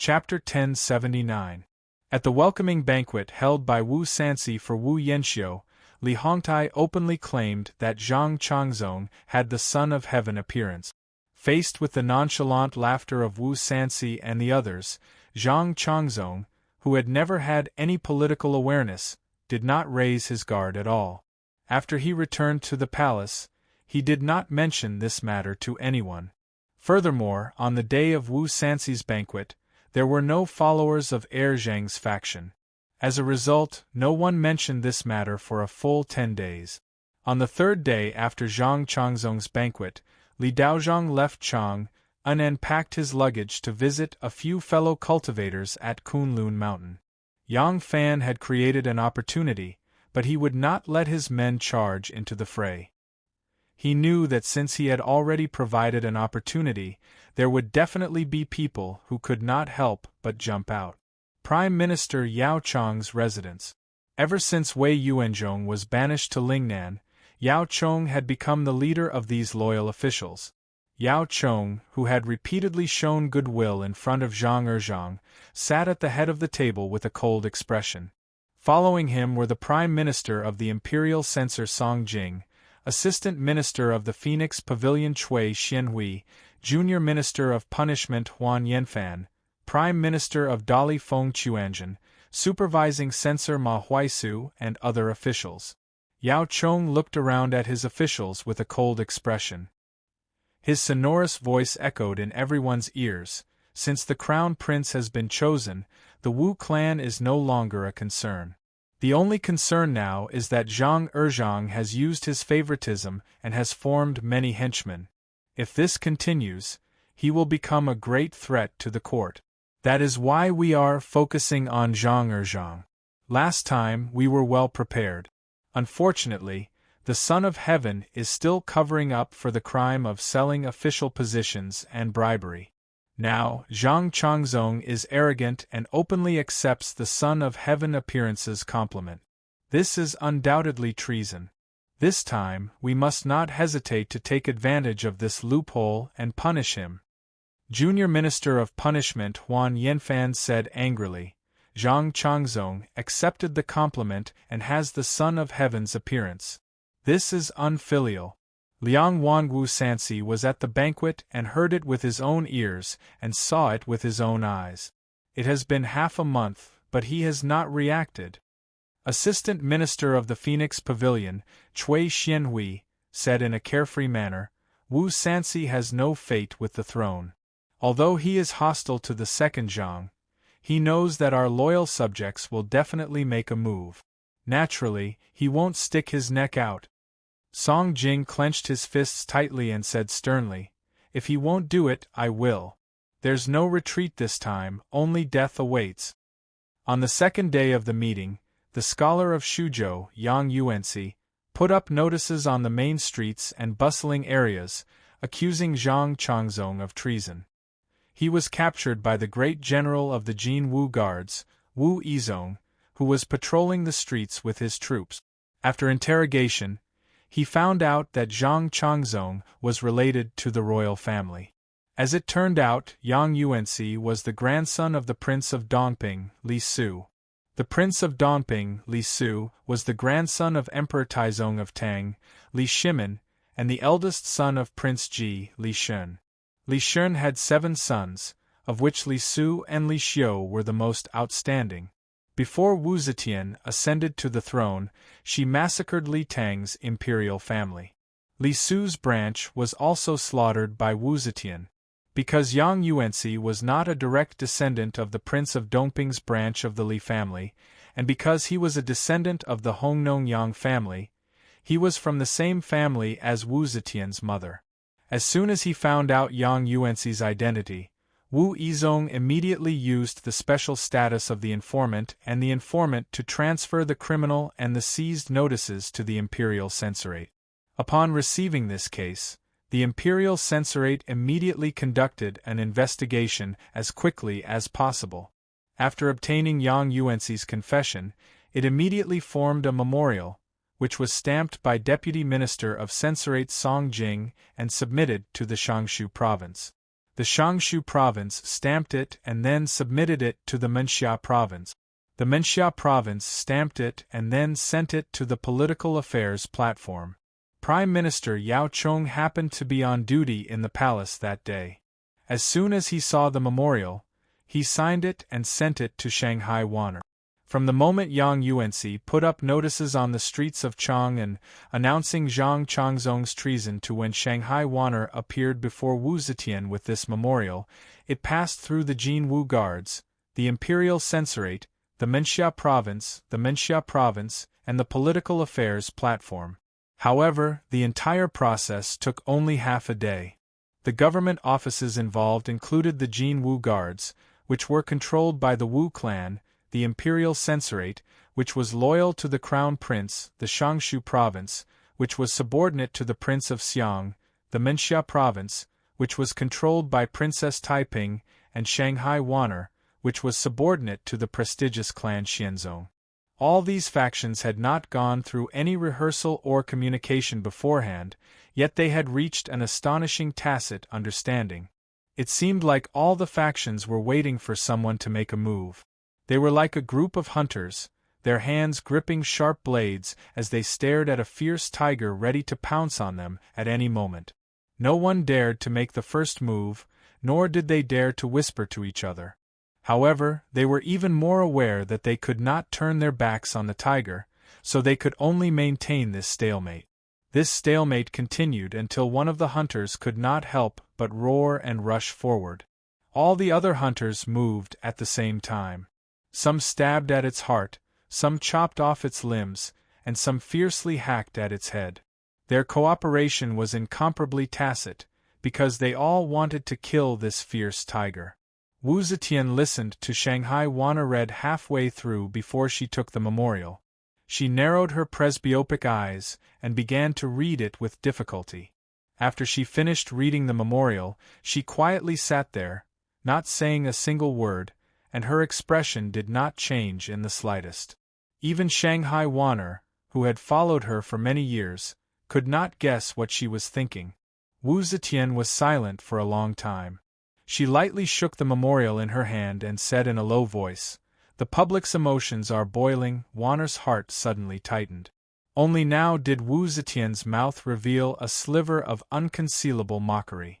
Chapter 1079. At the welcoming banquet held by Wu Sanxi for Wu Yanxiu, Li Hongtai openly claimed that Zhang Changzong had the Son of Heaven appearance. Faced with the nonchalant laughter of Wu Sanxi and the others, Zhang Changzong, who had never had any political awareness, did not raise his guard at all. After he returned to the palace, he did not mention this matter to anyone. Furthermore, on the day of Wu Sanxi's banquet, there were no followers of Zhang's faction. As a result, no one mentioned this matter for a full 10 days. On the third day after Zhang Changzong's banquet, Li Daozhang left Chang'an and packed his luggage to visit a few fellow cultivators at Kunlun Mountain. Yang Fan had created an opportunity, but he would not let his men charge into the fray. He knew that since he had already provided an opportunity, there would definitely be people who could not help but jump out. Prime Minister Yao Chong's residence. Ever since Wei Yuanzhong was banished to Lingnan, Yao Chong had become the leader of these loyal officials. Yao Chong, who had repeatedly shown goodwill in front of Zhang Erzhang, sat at the head of the table with a cold expression. Following him were the Prime Minister of the Imperial Censor Song Jing, Assistant Minister of the Phoenix Pavilion Chui Xianhui, Junior Minister of Punishment Huan Yanfan, Prime Minister of Dali Feng Chuanzhen, Supervising Censor Ma Huaisu, and other officials. Yao Chong looked around at his officials with a cold expression. His sonorous voice echoed in everyone's ears. Since the crown prince has been chosen, the Wu clan is no longer a concern. The only concern now is that Zhang Erzhang has used his favoritism and has formed many henchmen. If this continues, he will become a great threat to the court. That is why we are focusing on Zhang Erzhang. Last time we were well prepared. Unfortunately, the Son of Heaven is still covering up for the crime of selling official positions and bribery. Now, Zhang Changzong is arrogant and openly accepts the Son of Heaven appearance's compliment. This is undoubtedly treason. This time, we must not hesitate to take advantage of this loophole and punish him. Junior Minister of Punishment Huan Yanfan said angrily, Zhang Changzong accepted the compliment and has the Son of Heaven's appearance. This is unfilial. Liang Wangu Sanxi was at the banquet and heard it with his own ears and saw it with his own eyes. It has been half a month, but he has not reacted. Assistant Minister of the Phoenix Pavilion, Chui Xianhui, said in a carefree manner, Wu Sanxi has no fate with the throne. Although he is hostile to the second Zhang, he knows that our loyal subjects will definitely make a move. Naturally, he won't stick his neck out. Song Jing clenched his fists tightly and said sternly, If he won't do it, I will. There's no retreat this time, only death awaits. On the second day of the meeting, the scholar of Shuzhou, Yang Yuanxi, put up notices on the main streets and bustling areas, accusing Zhang Changzong of treason. He was captured by the great general of the Jin Wu Guards, Wu Yizong, who was patrolling the streets with his troops. After interrogation, he found out that Zhang Changzong was related to the royal family. As it turned out, Yang Yuanxi was the grandson of the Prince of Dongping, Li Su. The Prince of Dongping, Li Su, was the grandson of Emperor Taizong of Tang, Li Shimin, and the eldest son of Prince Ji, Li Shun. Li Shun had 7 sons, of which Li Su and Li Xiu were the most outstanding. Before Wu Zetian ascended to the throne, she massacred Li Tang's imperial family. Li Su's branch was also slaughtered by Wu Zetian. Because Yang Yuanxi was not a direct descendant of the Prince of Dongping's branch of the Li family, and because he was a descendant of the Hongnong Yang family, he was from the same family as Wu Zetian's mother. As soon as he found out Yang Yuanxi's identity, Wu Yizong immediately used the special status of the informant and the informant to transfer the criminal and the seized notices to the Imperial Censorate. Upon receiving this case, the Imperial Censorate immediately conducted an investigation as quickly as possible. After obtaining Yang Yuanxi's confession, it immediately formed a memorial, which was stamped by Deputy Minister of Censorate Song Jing and submitted to the Shangshu province. The Shangshu province stamped it and then submitted it to the Menxia province. The Menxia province stamped it and then sent it to the political affairs platform. Prime Minister Yao Chong happened to be on duty in the palace that day. As soon as he saw the memorial, he signed it and sent it to Shanghai Wanner. From the moment Yang Yuanxi put up notices on the streets of Chang'an announcing Zhang Changzong's treason to when Shanghai Wanner appeared before Wu Zetian with this memorial, it passed through the Jinwu Guards, the Imperial Censorate, the Menxia province, and the political affairs platform. However, the entire process took only half a day. The government offices involved included the Jinwu Guards, which were controlled by the Wu clan, the Imperial Censorate, which was loyal to the Crown Prince, the Shangshu province, which was subordinate to the Prince of Xiang, the Menxia province, which was controlled by Princess Taiping, and Shanghai Wanner, which was subordinate to the prestigious clan Xianzong. All these factions had not gone through any rehearsal or communication beforehand, yet they had reached an astonishing tacit understanding. It seemed like all the factions were waiting for someone to make a move. They were like a group of hunters, their hands gripping sharp blades as they stared at a fierce tiger ready to pounce on them at any moment. No one dared to make the first move, nor did they dare to whisper to each other. However, they were even more aware that they could not turn their backs on the tiger, so they could only maintain this stalemate. This stalemate continued until one of the hunters could not help but roar and rush forward. All the other hunters moved at the same time. Some stabbed at its heart, some chopped off its limbs, and some fiercely hacked at its head. Their cooperation was incomparably tacit, because they all wanted to kill this fierce tiger. Wu Zetian listened to Shanghai Wanner read halfway through before she took the memorial. She narrowed her presbyopic eyes and began to read it with difficulty. After she finished reading the memorial, she quietly sat there, not saying a single word, and her expression did not change in the slightest. Even Shanghai Wanner, who had followed her for many years, could not guess what she was thinking. Wu Zetian was silent for a long time. She lightly shook the memorial in her hand and said in a low voice, "The public's emotions are boiling." Wanner's heart suddenly tightened. Only now did Wu Zetian's mouth reveal a sliver of unconcealable mockery.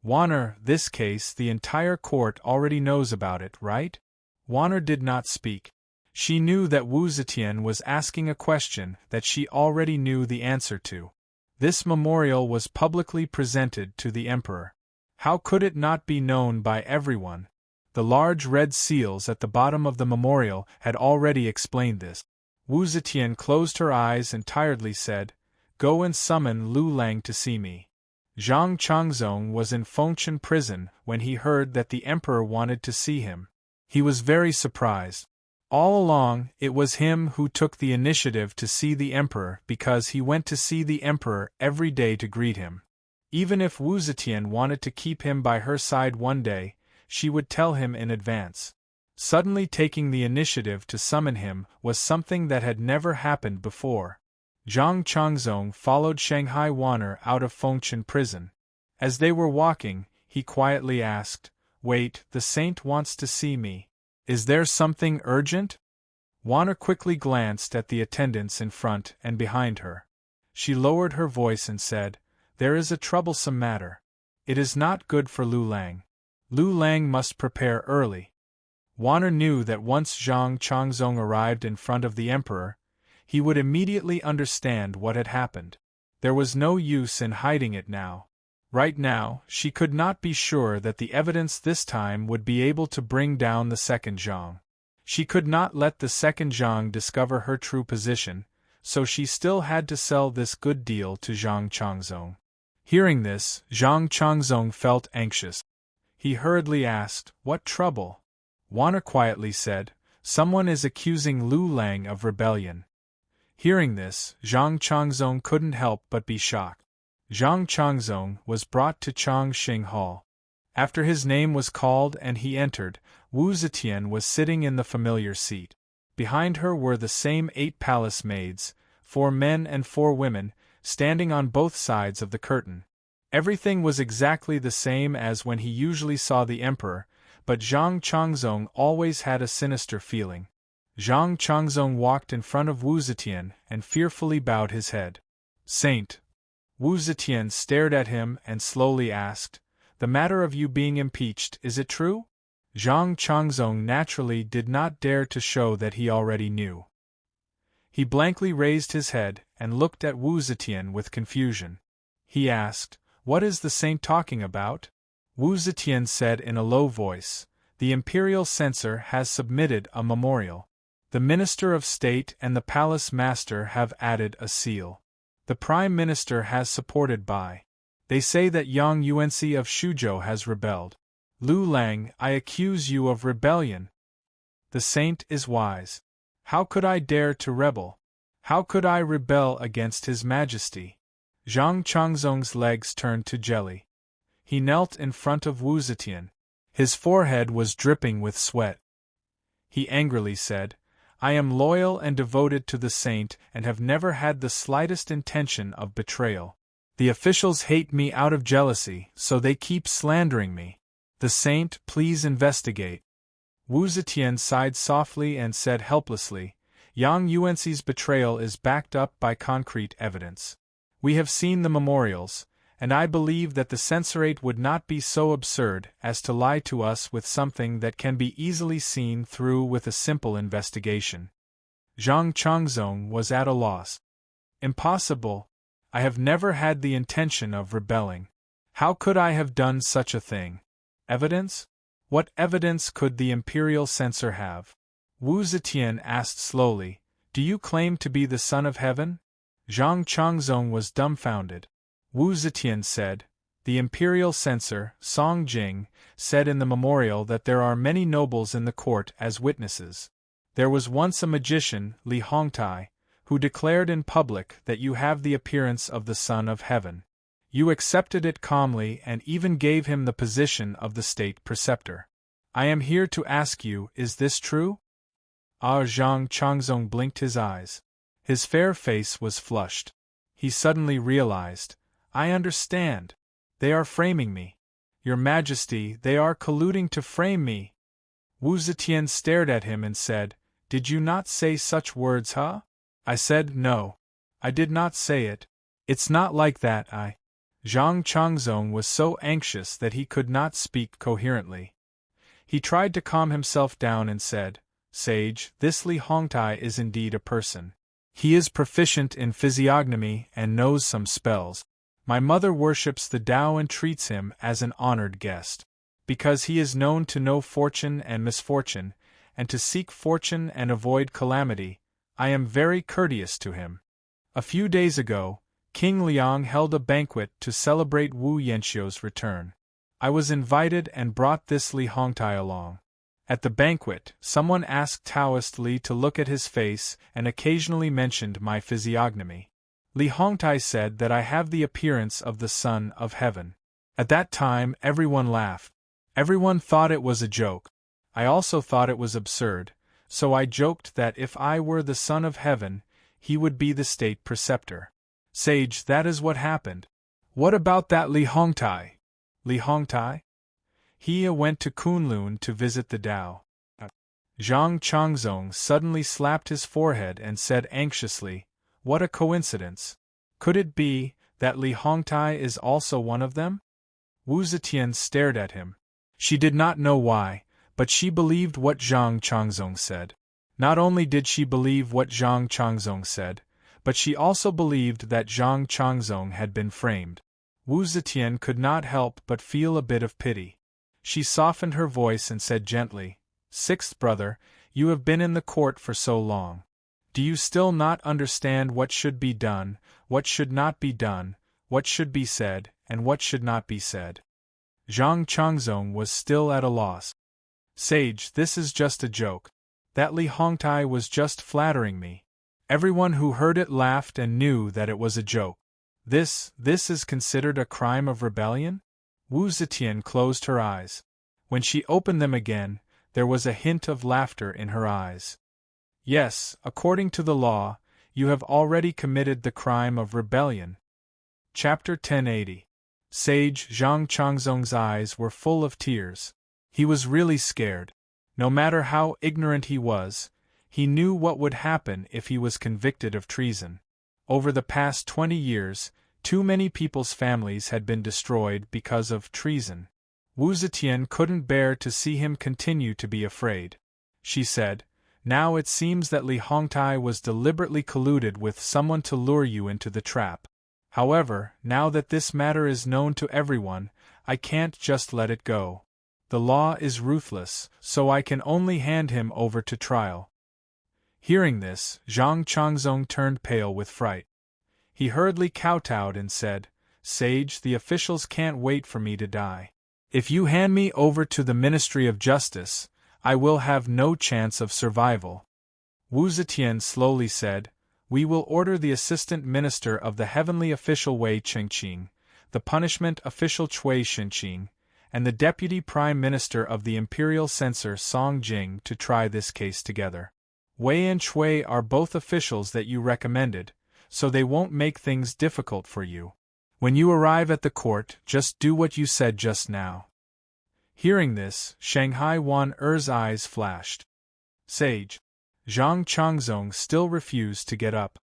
"Wanner, this case, the entire court already knows about it, right?" Wanner did not speak. She knew that Wu Zetian was asking a question that she already knew the answer to. This memorial was publicly presented to the emperor. How could it not be known by everyone? The large red seals at the bottom of the memorial had already explained this. Wu Zetian closed her eyes and tiredly said, "Go and summon Lu Lang to see me." Zhang Changzong was in Fengchen prison when he heard that the emperor wanted to see him. He was very surprised. All along, it was him who took the initiative to see the emperor because he went to see the emperor every day to greet him. Even if Wu Zetian wanted to keep him by her side one day, she would tell him in advance. Suddenly taking the initiative to summon him was something that had never happened before. Zhang Changzong followed Shanghai Wanner out of Fengchen prison. As they were walking, he quietly asked, "Wait, the saint wants to see me. Is there something urgent?" Wanner quickly glanced at the attendants in front and behind her. She lowered her voice and said, "There is a troublesome matter. It is not good for Lu Lang. Lu Lang must prepare early." Wanner knew that once Zhang Changzong arrived in front of the emperor, he would immediately understand what had happened. There was no use in hiding it now. Right now, she could not be sure that the evidence this time would be able to bring down the second Zhang. She could not let the second Zhang discover her true position, so she still had to sell this good deal to Zhang Changzong. Hearing this, Zhang Changzong felt anxious. He hurriedly asked, "What trouble?" Wanner quietly said, "Someone is accusing Lu Lang of rebellion." Hearing this, Zhang Changzong couldn't help but be shocked. Zhang Changzong was brought to Changxing Hall. After his name was called and he entered, Wu Zetian was sitting in the familiar seat. Behind her were the same 8 palace maids, 4 men and 4 women, standing on both sides of the curtain. Everything was exactly the same as when he usually saw the emperor, but Zhang Changzong always had a sinister feeling. Zhang Changzong walked in front of Wu Zetian and fearfully bowed his head. "Saint." Wu Zetian stared at him and slowly asked, "The matter of you being impeached, is it true?" Zhang Changzong naturally did not dare to show that he already knew. He blankly raised his head and looked at Wu Zetian with confusion. He asked, "What is the saint talking about?" Wu Zetian said in a low voice, "The imperial censor has submitted a memorial. The Minister of State and the Palace Master have added a seal. The Prime Minister has supported by. They say that Yang Yuanci of Shuzhou has rebelled. Lu Lang, I accuse you of rebellion." The saint is wise. How could I dare to rebel? How could I rebel against His Majesty? Zhang Changzong's legs turned to jelly. He knelt in front of Wu Zetian. His forehead was dripping with sweat. He angrily said, "I am loyal and devoted to the saint and have never had the slightest intention of betrayal. The officials hate me out of jealousy, so they keep slandering me. The saint, please investigate." Wu Zetian sighed softly and said helplessly, "Yang Yuanci's betrayal is backed up by concrete evidence. We have seen the memorials, and I believe that the censorate would not be so absurd as to lie to us with something that can be easily seen through with a simple investigation." Zhang Changzong was at a loss. "Impossible. I have never had the intention of rebelling. How could I have done such a thing? Evidence? What evidence could the imperial censor have?" Wu Zetian asked slowly, "Do you claim to be the Son of Heaven?" Zhang Changzong was dumbfounded. Wu Zetian said, "The imperial censor, Song Jing, said in the memorial that there are many nobles in the court as witnesses. There was once a magician, Li Hongtai, who declared in public that you have the appearance of the Son of Heaven. You accepted it calmly and even gave him the position of the state preceptor. I am here to ask you, is this true?" Zhang Changzong blinked his eyes. His fair face was flushed. He suddenly realized, "I understand. They are framing me. Your Majesty, they are colluding to frame me." Wu Zetian stared at him and said, "Did you not say such words, huh?" I said, "No. I did not say it. It's not like that, Zhang Changzong was so anxious that he could not speak coherently. He tried to calm himself down and said, "Sage, this Li Hongtai is indeed a person. He is proficient in physiognomy and knows some spells. My mother worships the Tao and treats him as an honored guest. Because he is known to know fortune and misfortune, and to seek fortune and avoid calamity, I am very courteous to him. A few days ago, King Liang held a banquet to celebrate Wu Yanxiu's return. I was invited and brought this Li Hongtai along. At the banquet, someone asked Taoist Li to look at his face and occasionally mentioned my physiognomy. Li Hongtai said that I have the appearance of the Son of Heaven. At that time, everyone laughed. Everyone thought it was a joke. I also thought it was absurd, so I joked that if I were the Son of Heaven, he would be the state preceptor. Sage, that is what happened. What about that Li Hongtai? Li Hongtai? He went to Kunlun to visit the Tao. Zhang Changzong suddenly slapped his forehead and said anxiously, "What a coincidence! Could it be that Li Hongtai is also one of them?" Wu Zetian stared at him. She did not know why, but she believed what Zhang Changzong said. Not only did she believe what Zhang Changzong said, but she also believed that Zhang Changzong had been framed. Wu Zetian could not help but feel a bit of pity. She softened her voice and said gently, "Sixth brother, you have been in the court for so long. Do you still not understand what should be done, what should not be done, what should be said, and what should not be said?" Zhang Changzong was still at a loss. "Sage, this is just a joke. That Li Hongtai was just flattering me. Everyone who heard it laughed and knew that it was a joke. This is considered a crime of rebellion?" Wu Zetian closed her eyes. When she opened them again, there was a hint of laughter in her eyes. "Yes, according to the law, you have already committed the crime of rebellion." Chapter 1080. Sage Zhang Changzong's eyes were full of tears. He was really scared. No matter how ignorant he was, he knew what would happen if he was convicted of treason. Over the past 20 years, too many people's families had been destroyed because of treason. Wu Zetian couldn't bear to see him continue to be afraid. She said, "Now it seems that Li Hongtai was deliberately colluded with someone to lure you into the trap. However, now that this matter is known to everyone, I can't just let it go. The law is ruthless, so I can only hand him over to trial." Hearing this, Zhang Changzong turned pale with fright. He hurriedly kowtowed and said, "Sage, the officials can't wait for me to die. If you hand me over to the Ministry of Justice, I will have no chance of survival." Wu Zetian slowly said, "We will order the Assistant Minister of the Heavenly Official Wei Chengqing, the Punishment Official Chui Shenqing, and the Deputy Prime Minister of the Imperial Censor Song Jing to try this case together. Wei and Chui are both officials that you recommended, so they won't make things difficult for you. When you arrive at the court, just do what you said just now." Hearing this, Shanghai Wan Er's eyes flashed. Sage. Zhang Changzong still refused to get up.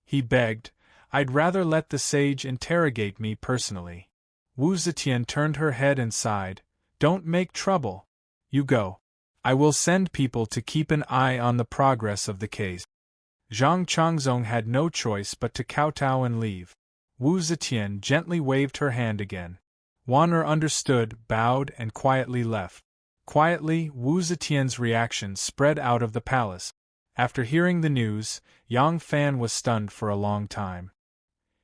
He begged, "I'd rather let the sage interrogate me personally." Wu Zetian turned her head and sighed, "Don't make trouble. You go. I will send people to keep an eye on the progress of the case." Zhang Changzong had no choice but to kowtow and leave. Wu Zetian gently waved her hand again. Wan Er understood, bowed, and quietly left. Quietly, Wu Zetian's reaction spread out of the palace. After hearing the news, Yang Fan was stunned for a long time.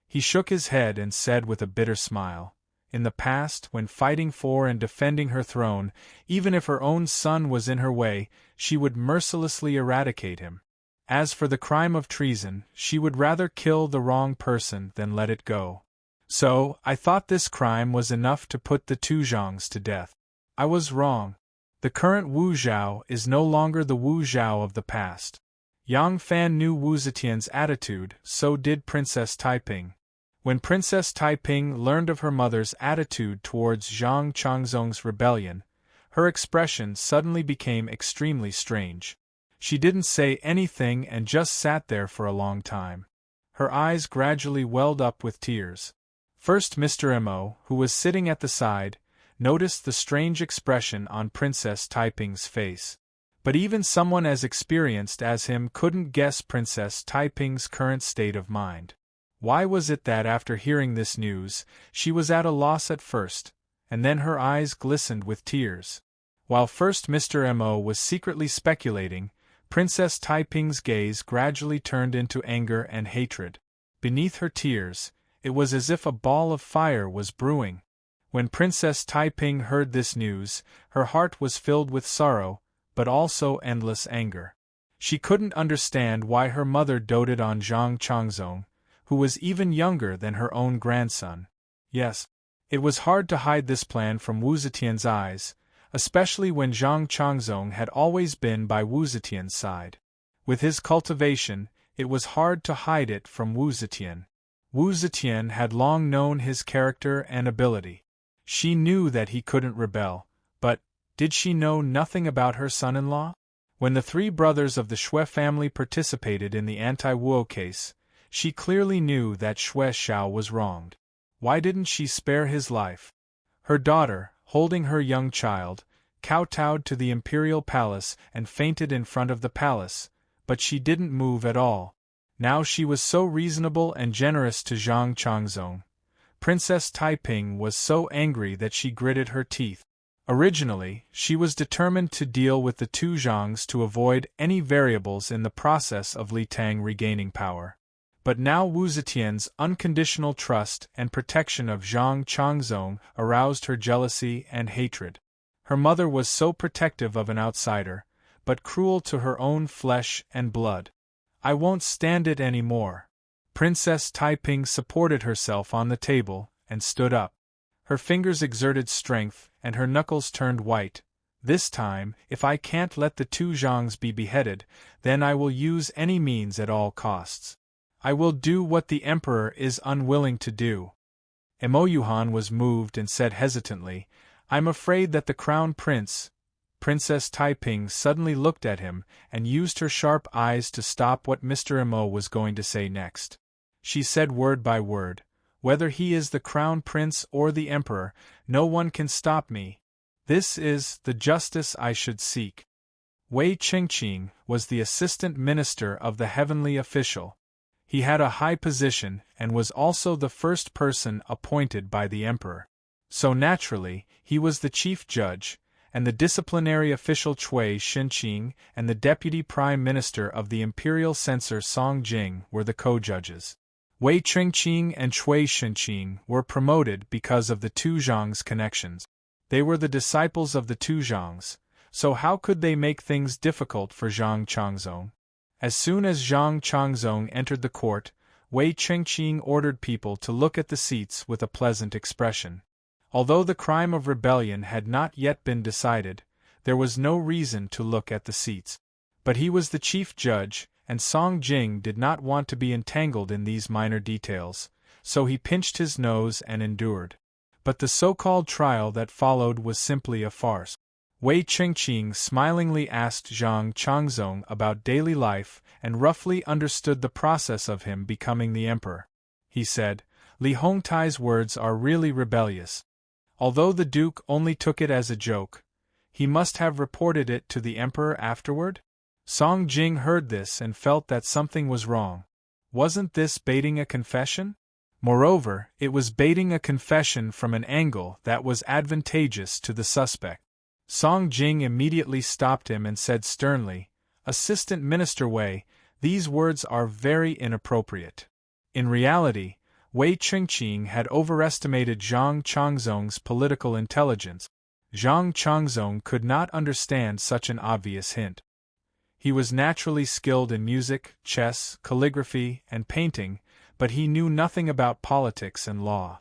He shook his head and said with a bitter smile, "In the past, when fighting for and defending her throne, even if her own son was in her way, she would mercilessly eradicate him. As for the crime of treason, she would rather kill the wrong person than let it go. So, I thought this crime was enough to put the two Zhangs to death. I was wrong. The current Wu Zhao is no longer the Wu Zhao of the past." Yang Fan knew Wu Zetian's attitude, so did Princess Taiping. When Princess Taiping learned of her mother's attitude towards Zhang Changzong's rebellion, her expression suddenly became extremely strange. She didn't say anything and just sat there for a long time. Her eyes gradually welled up with tears. First Mr. Mo, who was sitting at the side, noticed the strange expression on Princess Taiping's face. But even someone as experienced as him couldn't guess Princess Taiping's current state of mind. Why was it that after hearing this news, she was at a loss at first, and then her eyes glistened with tears? While first Mr. Mo was secretly speculating, Princess Taiping's gaze gradually turned into anger and hatred. Beneath her tears, it was as if a ball of fire was brewing. When Princess Taiping heard this news, her heart was filled with sorrow, but also endless anger. She couldn't understand why her mother doted on Zhang Changzong, who was even younger than her own grandson. Yes, it was hard to hide this plan from Wu Zetian's eyes, especially when Zhang Changzong had always been by Wu Zetian's side. With his cultivation, it was hard to hide it from Wu Zetian. Wu Zetian had long known his character and ability. She knew that he couldn't rebel, but did she know nothing about her son-in-law? When the three brothers of the Xue family participated in the anti-Wuo case, she clearly knew that Xue Xiao was wronged. Why didn't she spare his life? Her daughter, holding her young child, kowtowed to the imperial palace and fainted in front of the palace, but she didn't move at all. Now she was so reasonable and generous to Zhang Changzong. Princess Taiping was so angry that she gritted her teeth. Originally, she was determined to deal with the two Zhangs to avoid any variables in the process of Li Tang regaining power. But now Wu Zetian's unconditional trust and protection of Zhang Changzong aroused her jealousy and hatred. Her mother was so protective of an outsider, but cruel to her own flesh and blood. "I won't stand it any more." Princess Taiping supported herself on the table and stood up. Her fingers exerted strength, and her knuckles turned white. "This time, if I can't let the two Zhangs be beheaded, then I will use any means at all costs. I will do what the Emperor is unwilling to do." Emoyuhan was moved and said hesitantly, "I'm afraid that the crown prince—" Princess Taiping suddenly looked at him and used her sharp eyes to stop what Mr. Emo was going to say next. She said word by word, "Whether he is the crown prince or the emperor, no one can stop me. This is the justice I should seek." Wei Qingqing was the assistant minister of the heavenly official. He had a high position and was also the first person appointed by the emperor. So naturally, he was the chief judge, and the disciplinary official Cui Xinqing and the deputy prime minister of the imperial censor Song Jing were the co-judges. Wei Qingqing and Cui Xinqing were promoted because of the two Zhang's connections. They were the disciples of the two Zhangs, so how could they make things difficult for Zhang Changzong? As soon as Zhang Changzong entered the court, Wei Qingqing ordered people to look at the seats with a pleasant expression. Although the crime of rebellion had not yet been decided, there was no reason to look at the seats. But he was the chief judge, and Song Jing did not want to be entangled in these minor details, so he pinched his nose and endured. But the so-called trial that followed was simply a farce. Wei Qingqing smilingly asked Zhang Changzong about daily life and roughly understood the process of him becoming the emperor. He said, "Li Hongtai's words are really rebellious. Although the duke only took it as a joke, he must have reported it to the emperor afterward?" Song Jing heard this and felt that something was wrong. Wasn't this baiting a confession? Moreover, it was baiting a confession from an angle that was advantageous to the suspect. Song Jing immediately stopped him and said sternly, "Assistant Minister Wei, these words are very inappropriate." In reality, Wei Qingqing had overestimated Zhang Changzong's political intelligence. Zhang Changzong could not understand such an obvious hint. He was naturally skilled in music, chess, calligraphy, and painting, but he knew nothing about politics and law.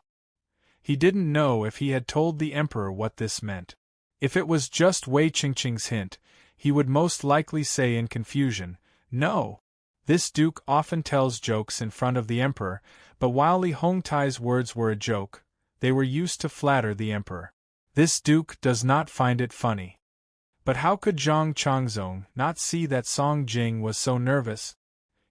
He didn't know if he had told the emperor what this meant. If it was just Wei Qingqing's hint, he would most likely say in confusion, "No. This duke often tells jokes in front of the emperor, but while Li Hongtai's words were a joke, they were used to flatter the emperor. This duke does not find it funny." But how could Zhang Changzong not see that Song Jing was so nervous?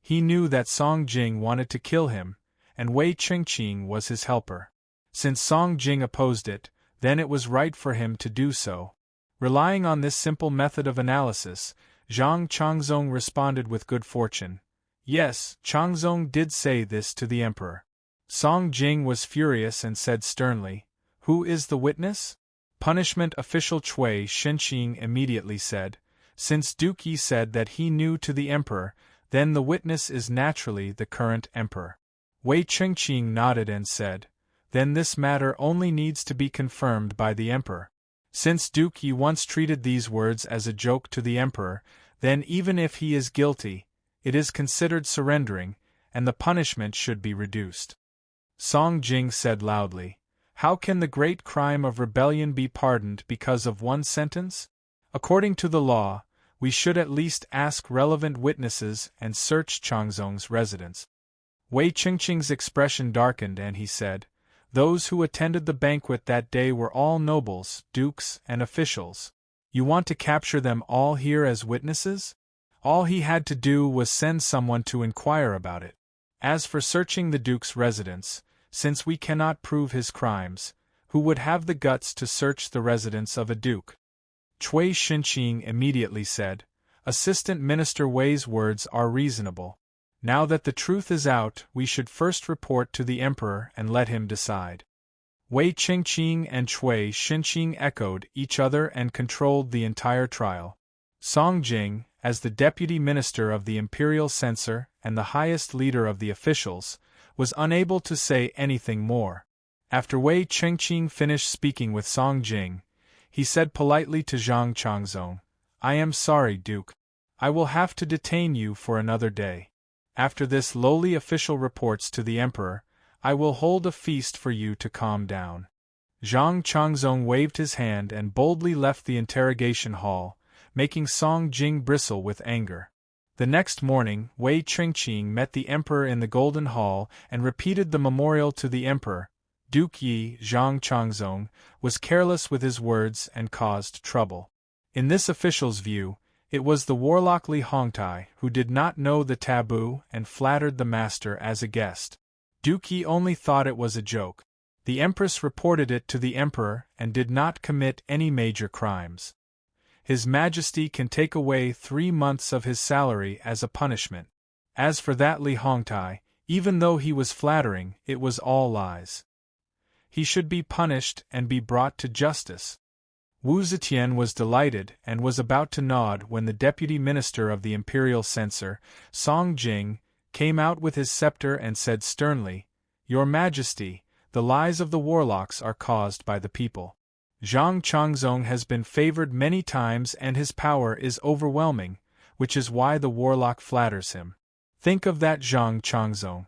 He knew that Song Jing wanted to kill him, and Wei Qingqing was his helper. Since Song Jing opposed it, then it was right for him to do so. Relying on this simple method of analysis, Zhang Changzong responded with good fortune. Yes, Changzong did say this to the emperor. Song Jing was furious and said sternly, "Who is the witness?" Punishment official Cui Xinqing immediately said, "Since Duke Yi said that he knew to the emperor, then the witness is naturally the current emperor." Wei Qingqing nodded and said, "Then this matter only needs to be confirmed by the emperor. Since Duke Yi once treated these words as a joke to the emperor, then even if he is guilty, it is considered surrendering, and the punishment should be reduced." Song Jing said loudly, "How can the great crime of rebellion be pardoned because of one sentence? According to the law, we should at least ask relevant witnesses and search Changzong's residence." Wei Qingqing's expression darkened and he said, "Those who attended the banquet that day were all nobles, dukes, and officials. You want to capture them all here as witnesses? All he had to do was send someone to inquire about it. As for searching the duke's residence, since we cannot prove his crimes, who would have the guts to search the residence of a duke?" Cui Xinqing immediately said, "Assistant Minister Wei's words are reasonable. Now that the truth is out, we should first report to the emperor and let him decide." Wei Qingqing and Cui Xinqing echoed each other and controlled the entire trial. Song Jing, as the deputy minister of the imperial censor and the highest leader of the officials, was unable to say anything more. After Wei Qingqing finished speaking with Song Jing, he said politely to Zhang Changzong, "I am sorry, Duke. I will have to detain you for another day. After this lowly official reports to the emperor, I will hold a feast for you to calm down." Zhang Changzong waved his hand and boldly left the interrogation hall, making Song Jing bristle with anger. The next morning, Wei Qingqing met the emperor in the Golden Hall and repeated the memorial to the emperor. Duke Yi Zhang Changzong was careless with his words and caused trouble. In this official's view, it was the warlock Li Hongtai who did not know the taboo and flattered the master as a guest. Duke Yi only thought it was a joke. The empress reported it to the emperor and did not commit any major crimes. His Majesty can take away 3 months of his salary as a punishment. As for that Li Hongtai, even though he was flattering, it was all lies. He should be punished and be brought to justice. Wu Zetian was delighted and was about to nod when the deputy minister of the imperial censor, Song Jing, came out with his scepter and said sternly, "Your Majesty, the lies of the warlocks are caused by the people. Zhang Changzong has been favored many times and his power is overwhelming, which is why the warlock flatters him. Think of that Zhang Changzong.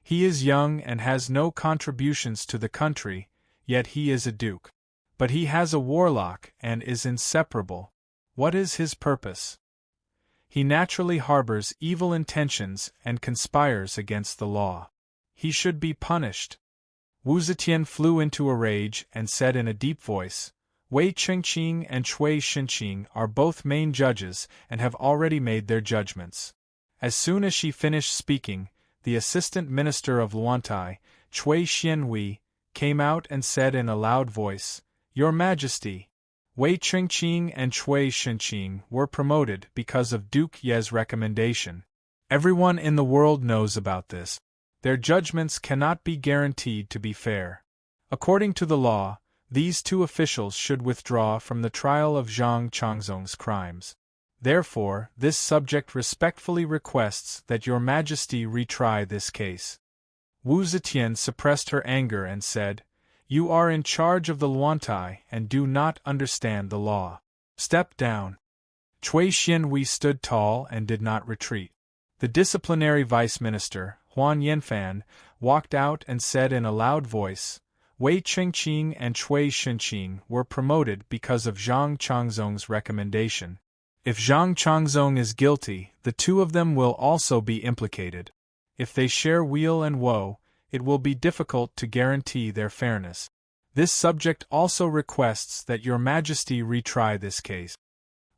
He is young and has no contributions to the country, yet he is a duke. But he has a warlock and is inseparable. What is his purpose? He naturally harbors evil intentions and conspires against the law. He should be punished." Wu Zetian flew into a rage and said in a deep voice, "Wei Chengqing and Cui Xinqing are both main judges and have already made their judgments." As soon as she finished speaking, the assistant minister of Luantai, Cui Xianhui, came out and said in a loud voice, "Your Majesty, Wei Chengqing and Cui Xinqing were promoted because of Duke Ye's recommendation. Everyone in the world knows about this. Their judgments cannot be guaranteed to be fair. According to the law, these 2 officials should withdraw from the trial of Zhang Changzong's crimes. Therefore, this subject respectfully requests that Your Majesty retry this case." Wu Zetian suppressed her anger and said, "You are in charge of the Luantai and do not understand the law. Step down." Cui Xianhui stood tall and did not retreat. The disciplinary vice minister, Huan Yanfan, walked out and said in a loud voice, "Wei Chengqing and Cui Xinqing were promoted because of Zhang Changzong's recommendation. If Zhang Changzong is guilty, the 2 of them will also be implicated. If they share weal and woe, it will be difficult to guarantee their fairness. This subject also requests that Your Majesty retry this case."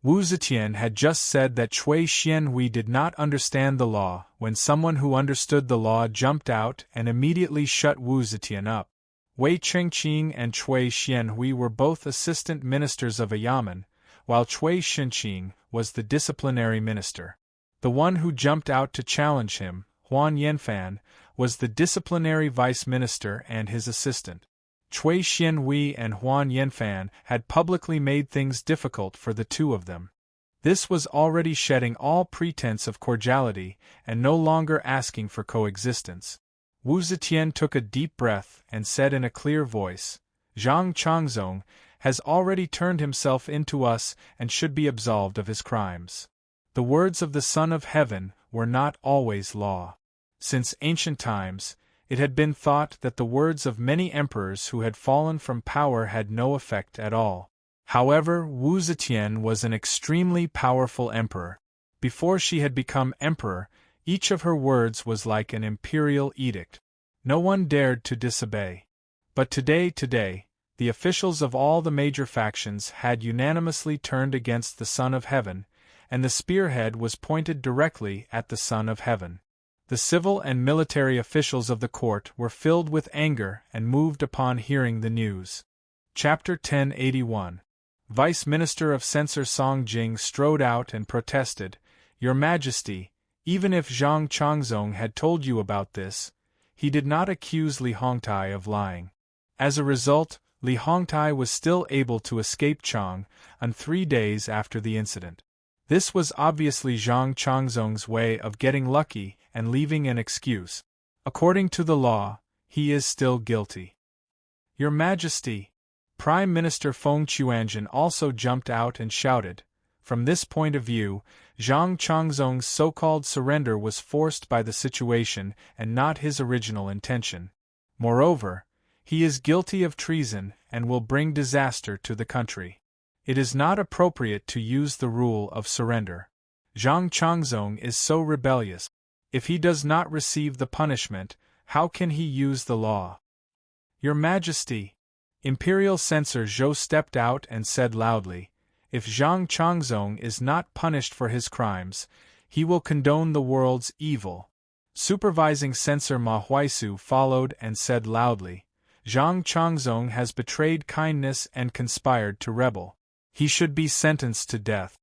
Wu Zetian had just said that Cui Xianhui did not understand the law when someone who understood the law jumped out and immediately shut Wu Zetian up. Wei Chengqing and Cui Xianhui were both assistant ministers of a yamen, while Cui Xinqing was the disciplinary minister. The one who jumped out to challenge him, Huan Yanfan, was the disciplinary vice minister and his assistant. Cui Xianhui and Huan Yanfan had publicly made things difficult for the 2 of them. This was already shedding all pretense of cordiality and no longer asking for coexistence. Wu Zetian took a deep breath and said in a clear voice, "Zhang Changzong has already turned himself into us and should be absolved of his crimes." The words of the Son of Heaven were not always law. Since ancient times, it had been thought that the words of many emperors who had fallen from power had no effect at all. However, Wu Zetian was an extremely powerful emperor. Before she had become emperor, each of her words was like an imperial edict. No one dared to disobey. But today, the officials of all the major factions had unanimously turned against the Son of Heaven, and the spearhead was pointed directly at the Son of Heaven. The civil and military officials of the court were filled with anger and moved upon hearing the news. Chapter 1081. Vice Minister of Censor Song Jing strode out and protested, "Your Majesty, even if Zhang Changzong had told you about this, he did not accuse Li Hongtai of lying. As a result, Li Hongtai was still able to escape Chang on 3 days after the incident. This was obviously Zhang Changzong's way of getting lucky and leaving an excuse. According to the law, he is still guilty." "Your Majesty!" Prime Minister Feng Chuanjin also jumped out and shouted, "From this point of view, Zhang Changzong's so-called surrender was forced by the situation and not his original intention. Moreover, he is guilty of treason and will bring disaster to the country. It is not appropriate to use the rule of surrender. Zhang Changzong is so rebellious. If he does not receive the punishment, how can he use the law? Your Majesty! Imperial Censor Zhou stepped out and said loudly, if Zhang Changzong is not punished for his crimes, he will condone the world's evil. Supervising Censor Ma Huaisu followed and said loudly, Zhang Changzong has betrayed kindness and conspired to rebel. He should be sentenced to death.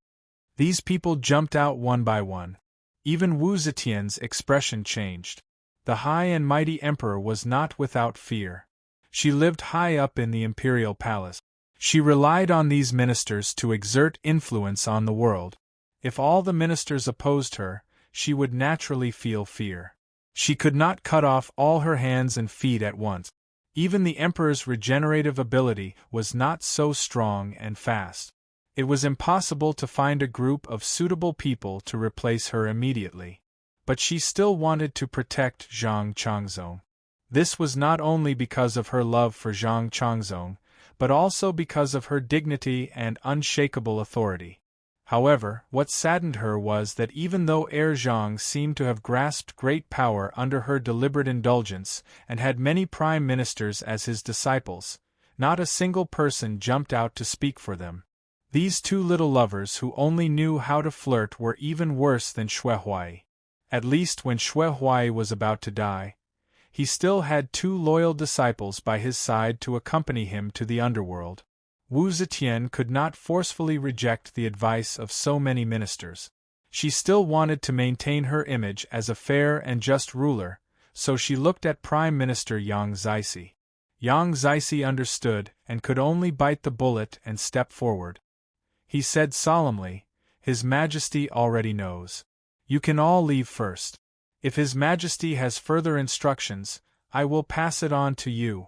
These people jumped out one by one. Even Wu Zetian's expression changed. The high and mighty emperor was not without fear. She lived high up in the imperial palace. She relied on these ministers to exert influence on the world. If all the ministers opposed her, she would naturally feel fear. She could not cut off all her hands and feet at once. Even the emperor's regenerative ability was not so strong and fast. It was impossible to find a group of suitable people to replace her immediately. But she still wanted to protect Zhang Changzong. This was not only because of her love for Zhang Changzong, but also because of her dignity and unshakable authority. However, what saddened her was that even though Heir Zhang seemed to have grasped great power under her deliberate indulgence and had many prime ministers as his disciples, not a single person jumped out to speak for them. These two little lovers who only knew how to flirt were even worse than Xue Huai. At least when Xue Huai was about to die, he still had two loyal disciples by his side to accompany him to the underworld. Wu Zetian could not forcefully reject the advice of so many ministers. She still wanted to maintain her image as a fair and just ruler, so she looked at Prime Minister Yang Zixi. Yang Zixi understood and could only bite the bullet and step forward. He said solemnly, His Majesty already knows. You can all leave first. If His Majesty has further instructions, I will pass it on to you.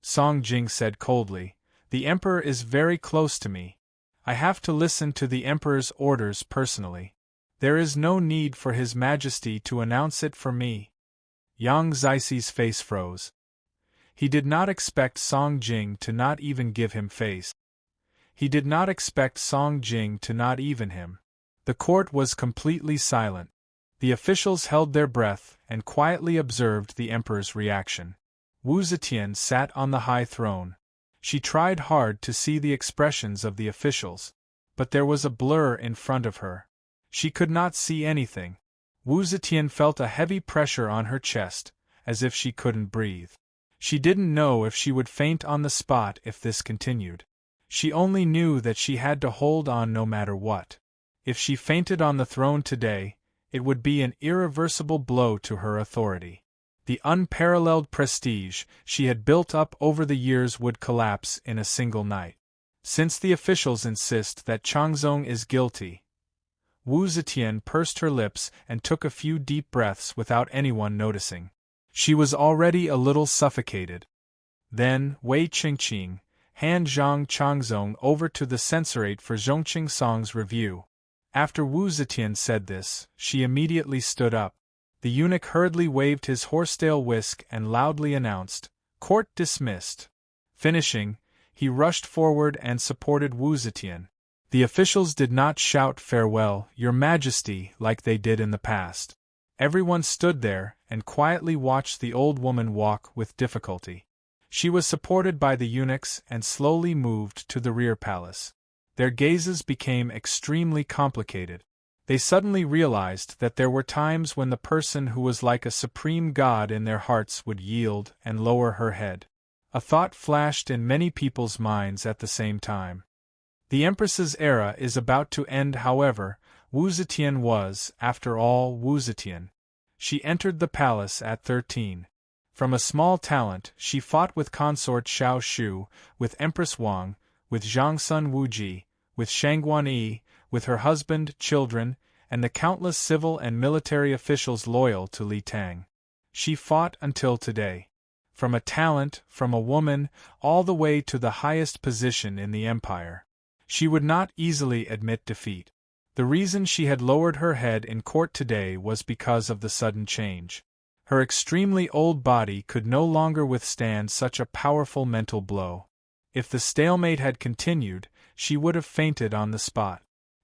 Song Jing said coldly, The Emperor is very close to me. I have to listen to the Emperor's orders personally. There is no need for His Majesty to announce it for me. Yang Zixi's face froze. He did not expect Song Jing to not even give him face. He did not expect Song Jing to not even him. The court was completely silent. The officials held their breath and quietly observed the Emperor's reaction. Wu Zetian sat on the high throne. She tried hard to see the expressions of the officials, but there was a blur in front of her. She could not see anything. Wu Zetian felt a heavy pressure on her chest, as if she couldn't breathe. She didn't know if she would faint on the spot if this continued. She only knew that she had to hold on no matter what. If she fainted on the throne today, it would be an irreversible blow to her authority. The unparalleled prestige she had built up over the years would collapse in a single night. Since the officials insist that Changzong is guilty, Wu Zetian pursed her lips and took a few deep breaths without anyone noticing. She was already a little suffocated. Then, Wei Qingqing, hand Zhang Changzong over to the censorate for Zhongqing Song's review. After Wu Zetian said this, she immediately stood up. The eunuch hurriedly waved his horsetail whisk and loudly announced, Court dismissed. Finishing, he rushed forward and supported Wu Zetian. The officials did not shout farewell, Your Majesty, like they did in the past. Everyone stood there and quietly watched the old woman walk with difficulty. She was supported by the eunuchs and slowly moved to the rear palace. Their gazes became extremely complicated. They suddenly realized that there were times when the person who was like a supreme god in their hearts would yield and lower her head. A thought flashed in many people's minds at the same time. The Empress's era is about to end. However, Wu Zetian was, after all, Wu Zetian. She entered the palace at 13. From a small talent, she fought with consort Xiao Shu, with Empress Wang, with Zhangsun Wuji, with Shangguan Yi, with her husband, children, and the countless civil and military officials loyal to Li Tang. She fought until today. From a talent, from a woman, all the way to the highest position in the empire. She would not easily admit defeat. The reason she had lowered her head in court today was because of the sudden change. Her extremely old body could no longer withstand such a powerful mental blow. If the stalemate had continued, she would have fainted on the spot.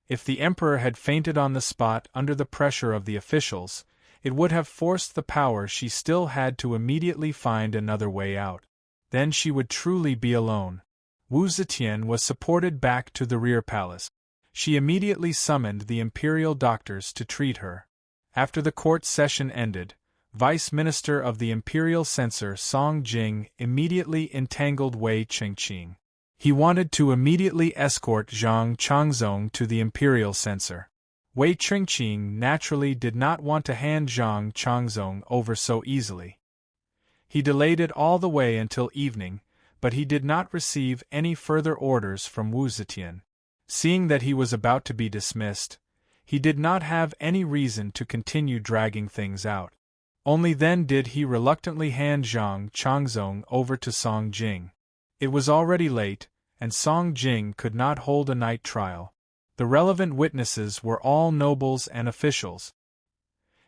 If the emperor had fainted on the spot under the pressure of the officials, it would have forced the power she still had to immediately find another way out. Then she would truly be alone. Wu Zetian was supported back to the rear palace. She immediately summoned the imperial doctors to treat her. After the court session ended, Vice Minister of the Imperial Censor Song Jing immediately entangled Wei Chengqing. He wanted to immediately escort Zhang Changzong to the Imperial Censor. Wei Chengqing naturally did not want to hand Zhang Changzong over so easily. He delayed it all the way until evening, but he did not receive any further orders from Wu Zetian. Seeing that he was about to be dismissed, he did not have any reason to continue dragging things out. Only then did he reluctantly hand Zhang Changzong over to Song Jing. It was already late, and Song Jing could not hold a night trial. The relevant witnesses were all nobles and officials.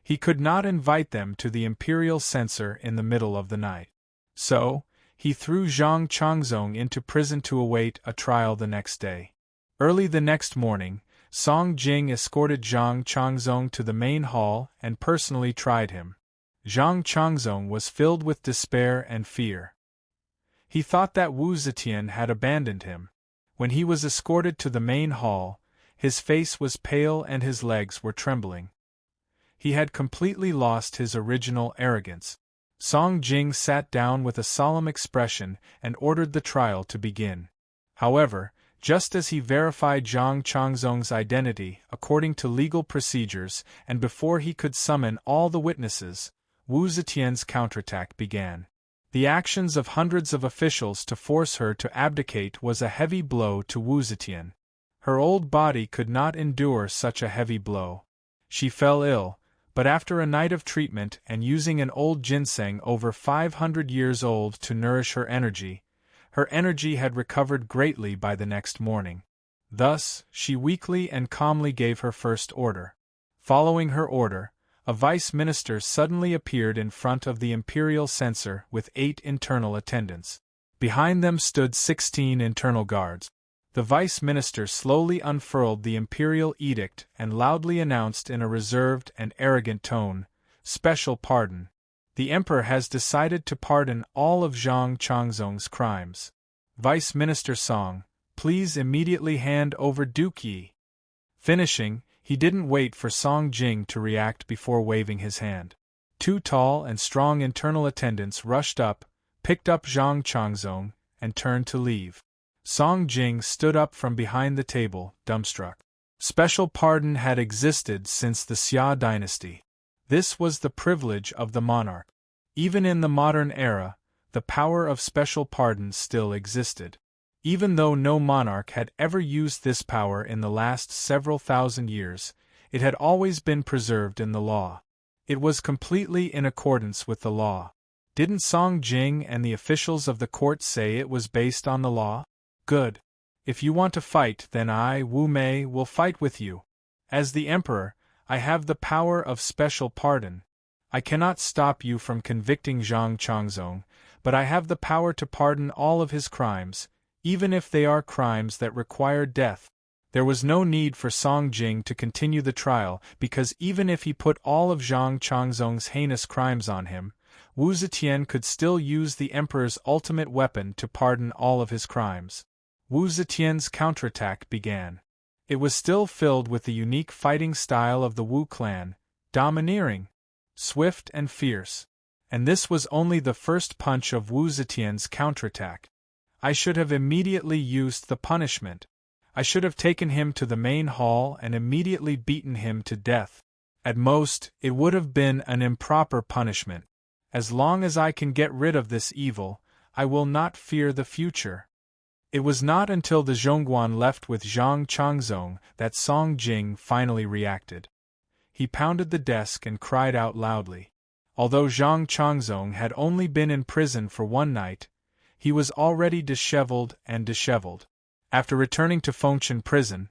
He could not invite them to the imperial censor in the middle of the night. So, he threw Zhang Changzong into prison to await a trial the next day. Early the next morning, Song Jing escorted Zhang Changzong to the main hall and personally tried him. Zhang Changzong was filled with despair and fear. He thought that Wu Zetian had abandoned him. When he was escorted to the main hall, his face was pale and his legs were trembling. He had completely lost his original arrogance. Song Jing sat down with a solemn expression and ordered the trial to begin. However, just as he verified Zhang Changzong's identity according to legal procedures and before he could summon all the witnesses, Wu Zetian's counterattack began. The actions of hundreds of officials to force her to abdicate was a heavy blow to Wu Zetian. Her old body could not endure such a heavy blow. She fell ill, but after a night of treatment and using an old ginseng over 500 years old to nourish her energy had recovered greatly by the next morning. Thus, she weakly and calmly gave her first order. Following her order, a vice minister suddenly appeared in front of the imperial censor with 8 internal attendants. Behind them stood 16 internal guards. The vice minister slowly unfurled the imperial edict and loudly announced in a reserved and arrogant tone, "Special pardon. The emperor has decided to pardon all of Zhang Changzong's crimes. Vice Minister Song, please immediately hand over Duke Yi." Finishing, he didn't wait for Song Jing to react before waving his hand. 2 tall and strong internal attendants rushed up, picked up Zhang Changzong, and turned to leave. Song Jing stood up from behind the table, dumbstruck. Special pardon had existed since the Xia dynasty. This was the privilege of the monarch. Even in the modern era, the power of special pardon still existed. Even though no monarch had ever used this power in the last several thousand years, it had always been preserved in the law. It was completely in accordance with the law. Didn't Song Jing and the officials of the court say it was based on the law? Good. If you want to fight, then I, Wu Mei, will fight with you. As the emperor, I have the power of special pardon. I cannot stop you from convicting Zhang Changzong, but I have the power to pardon all of his crimes, even if they are crimes that require death. There was no need for Song Jing to continue the trial because even if he put all of Zhang Changzong's heinous crimes on him, Wu Zetian could still use the emperor's ultimate weapon to pardon all of his crimes. Wu Zetian's counterattack began. It was still filled with the unique fighting style of the Wu clan, domineering, swift and fierce. And this was only the first punch of Wu Zetian's counterattack. I should have immediately used the punishment. I should have taken him to the main hall and immediately beaten him to death. At most, it would have been an improper punishment. As long as I can get rid of this evil, I will not fear the future. It was not until the Zhongguan left with Zhang Changzong that Song Jing finally reacted. He pounded the desk and cried out loudly. Although Zhang Changzong had only been in prison for 1 night, he was already disheveled. After returning to Fengchen prison,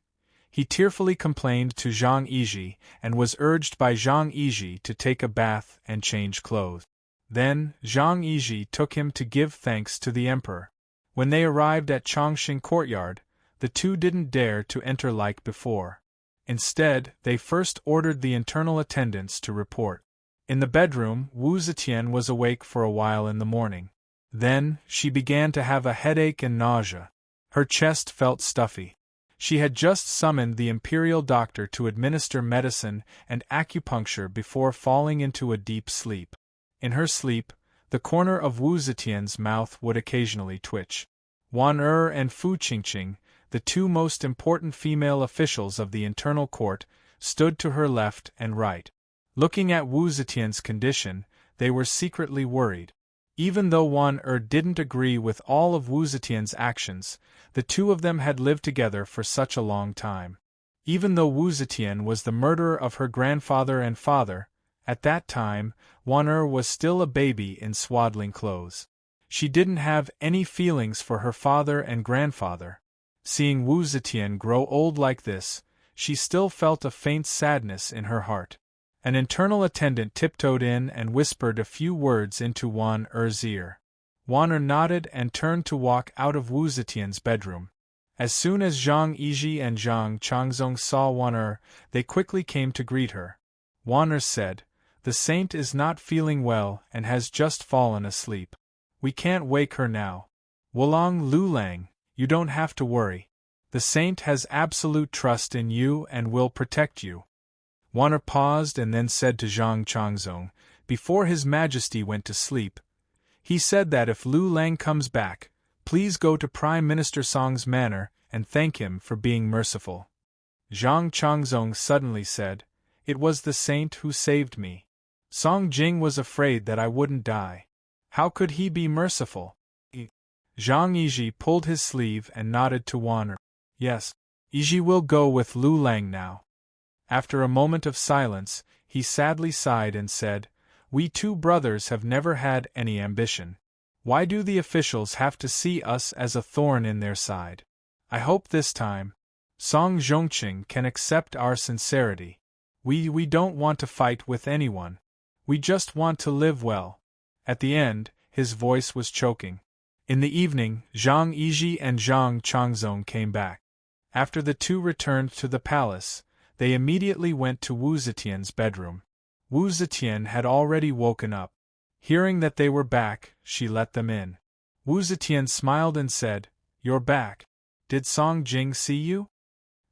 he tearfully complained to Zhang Yizhi and was urged by Zhang Yizhi to take a bath and change clothes. Then, Zhang Yizhi took him to give thanks to the emperor. When they arrived at Changxing courtyard, the two didn't dare to enter like before. Instead, they first ordered the internal attendants to report. In the bedroom, Wu Zetian was awake for a while in the morning. Then, she began to have a headache and nausea. Her chest felt stuffy. She had just summoned the imperial doctor to administer medicine and acupuncture before falling into a deep sleep. In her sleep, the corner of Wu Zetian's mouth would occasionally twitch. Wan and Fu Qingqing, the two most important female officials of the internal court, stood to her left and right. Looking at Wu Zetian's condition, they were secretly worried. Even though Wan didn't agree with all of Wu Zetian's actions, the two of them had lived together for such a long time. Even though Wu Zetian was the murderer of her grandfather and father, at that time, Wan was still a baby in swaddling clothes. She didn't have any feelings for her father and grandfather. Seeing Wu Zetian grow old like this, she still felt a faint sadness in her heart. An internal attendant tiptoed in and whispered a few words into Wan ear. Wan nodded and turned to walk out of Wu Zetian's bedroom. As soon as Zhang Yizhi and Zhang Changzong saw Wan they quickly came to greet her. Wan said, "The saint is not feeling well and has just fallen asleep. We can't wake her now. Wulong Lulang, you don't have to worry. The saint has absolute trust in you and will protect you." Wan paused and then said to Zhang Changzong, before His Majesty went to sleep, "He said that if Lu Lang comes back, please go to Prime Minister Song's manor and thank him for being merciful." Zhang Changzong suddenly said, "It was the saint who saved me. Song Jing was afraid that I wouldn't die. How could he be merciful?" Zhang Yizhi pulled his sleeve and nodded to Wan. "Yes, Yizhi will go with Lu Lang now." After a moment of silence, he sadly sighed and said, "We two brothers have never had any ambition. Why do the officials have to see us as a thorn in their side? I hope this time, Song Zhongqing can accept our sincerity. We don't want to fight with anyone. We just want to live well." At the end, his voice was choking. In the evening, Zhang Yizhi and Zhang Changzong came back. After the two returned to the palace, they immediately went to Wu Zetian's bedroom. Wu Zetian had already woken up. Hearing that they were back, she let them in. Wu Zetian smiled and said, "You're back. Did Song Jing see you?"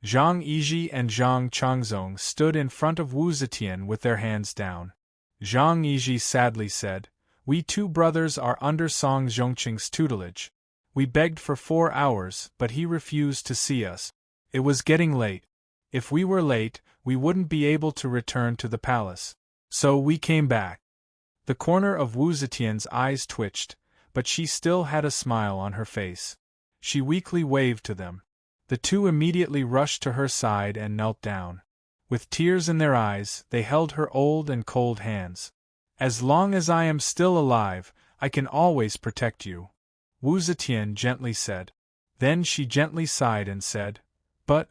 Zhang Yizhi and Zhang Changzong stood in front of Wu Zetian with their hands down. Zhang Yizhi sadly said, "We two brothers are under Song Zhongqing's tutelage. We begged for 4 hours, but he refused to see us. It was getting late. If we were late, we wouldn't be able to return to the palace. So we came back." The corner of Wu Zetian's eyes twitched, but she still had a smile on her face. She weakly waved to them. The two immediately rushed to her side and knelt down. With tears in their eyes, they held her old and cold hands. "As long as I am still alive, I can always protect you," Wu Zetian gently said. Then she gently sighed and said, "But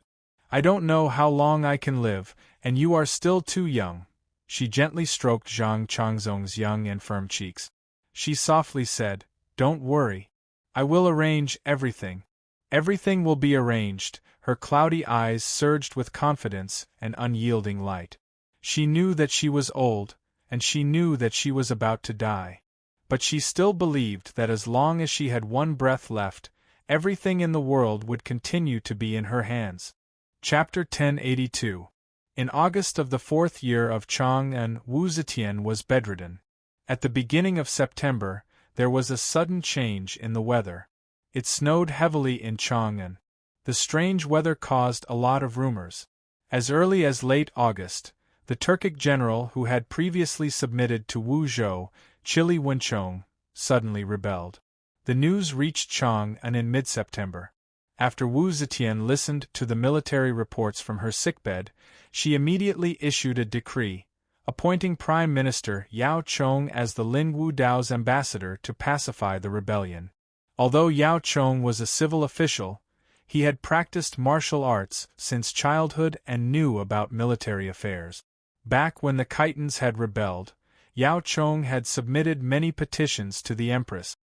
I don't know how long I can live, and you are still too young." She gently stroked Zhang Changzong's young and firm cheeks. She softly said, "Don't worry. I will arrange everything. Everything will be arranged." Her cloudy eyes surged with confidence and unyielding light. She knew that she was old, and she knew that she was about to die. But she still believed that as long as she had one breath left, everything in the world would continue to be in her hands. Chapter 1082. In August of the 4th year of Chang'an, Wu Zetian was bedridden. At the beginning of September, there was a sudden change in the weather. It snowed heavily in Chang'an. The strange weather caused a lot of rumors. As early as late August, the Turkic general who had previously submitted to Wu Zhou, Chili Wenchong, suddenly rebelled. The news reached Chang'an in mid-September. After Wu Zetian listened to the military reports from her sickbed, she immediately issued a decree, appointing Prime Minister Yao Chong as the Lin Wu Dao's ambassador to pacify the rebellion. Although Yao Chong was a civil official, he had practiced martial arts since childhood and knew about military affairs. Back when the Khitans had rebelled, Yao Chong had submitted many petitions to the Empress.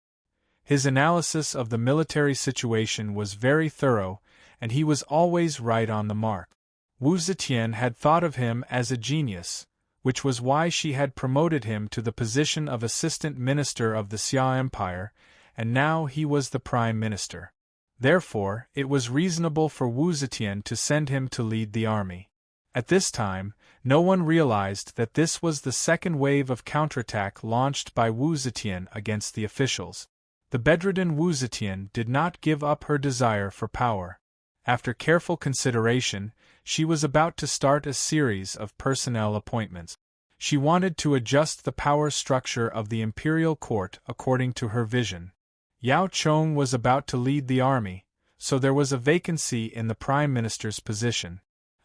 His analysis of the military situation was very thorough, and he was always right on the mark. Wu Zetian had thought of him as a genius, which was why she had promoted him to the position of Assistant Minister of the Xia Empire, and now he was the prime minister. Therefore, it was reasonable for Wu Zetian to send him to lead the army. At this time, no one realized that this was the second wave of counterattack launched by Wu Zetian against the officials. The bedridden Wu Zetian did not give up her desire for power. After careful consideration, she was about to start a series of personnel appointments. She wanted to adjust the power structure of the imperial court according to her vision. Yao Chong was about to lead the army, so there was a vacancy in the prime minister's position.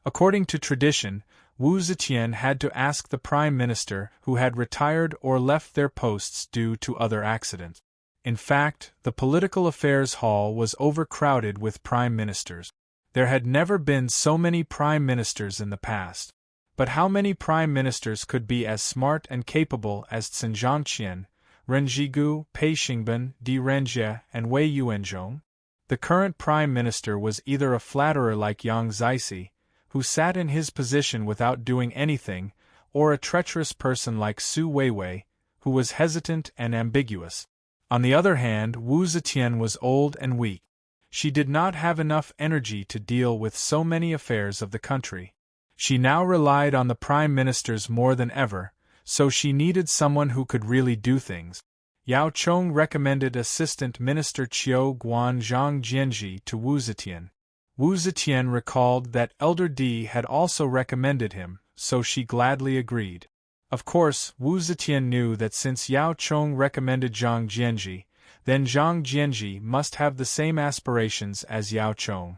According to tradition, Wu Zetian had to ask the prime minister who had retired or left their posts due to other accidents. In fact, the political affairs hall was overcrowded with prime ministers. There had never been so many prime ministers in the past. But how many prime ministers could be as smart and capable as Cen Zhangqian, Ren Zhigu, Pei Xingban, Di Renjie, and Wei Yuanzhong? The current prime minister was either a flatterer like Yang Zixi, who sat in his position without doing anything, or a treacherous person like Su Weiwei, who was hesitant and ambiguous. On the other hand, Wu Zetian was old and weak. She did not have enough energy to deal with so many affairs of the country. She now relied on the prime ministers more than ever, so she needed someone who could really do things. Yao Chong recommended Assistant Minister Qiu Guan Zhang Jianji to Wu Zetian. Wu Zetian recalled that Elder Di had also recommended him, so she gladly agreed. Of course, Wu Zetian knew that since Yao Chong recommended Zhang Jianji, then Zhang Jianji must have the same aspirations as Yao Chong.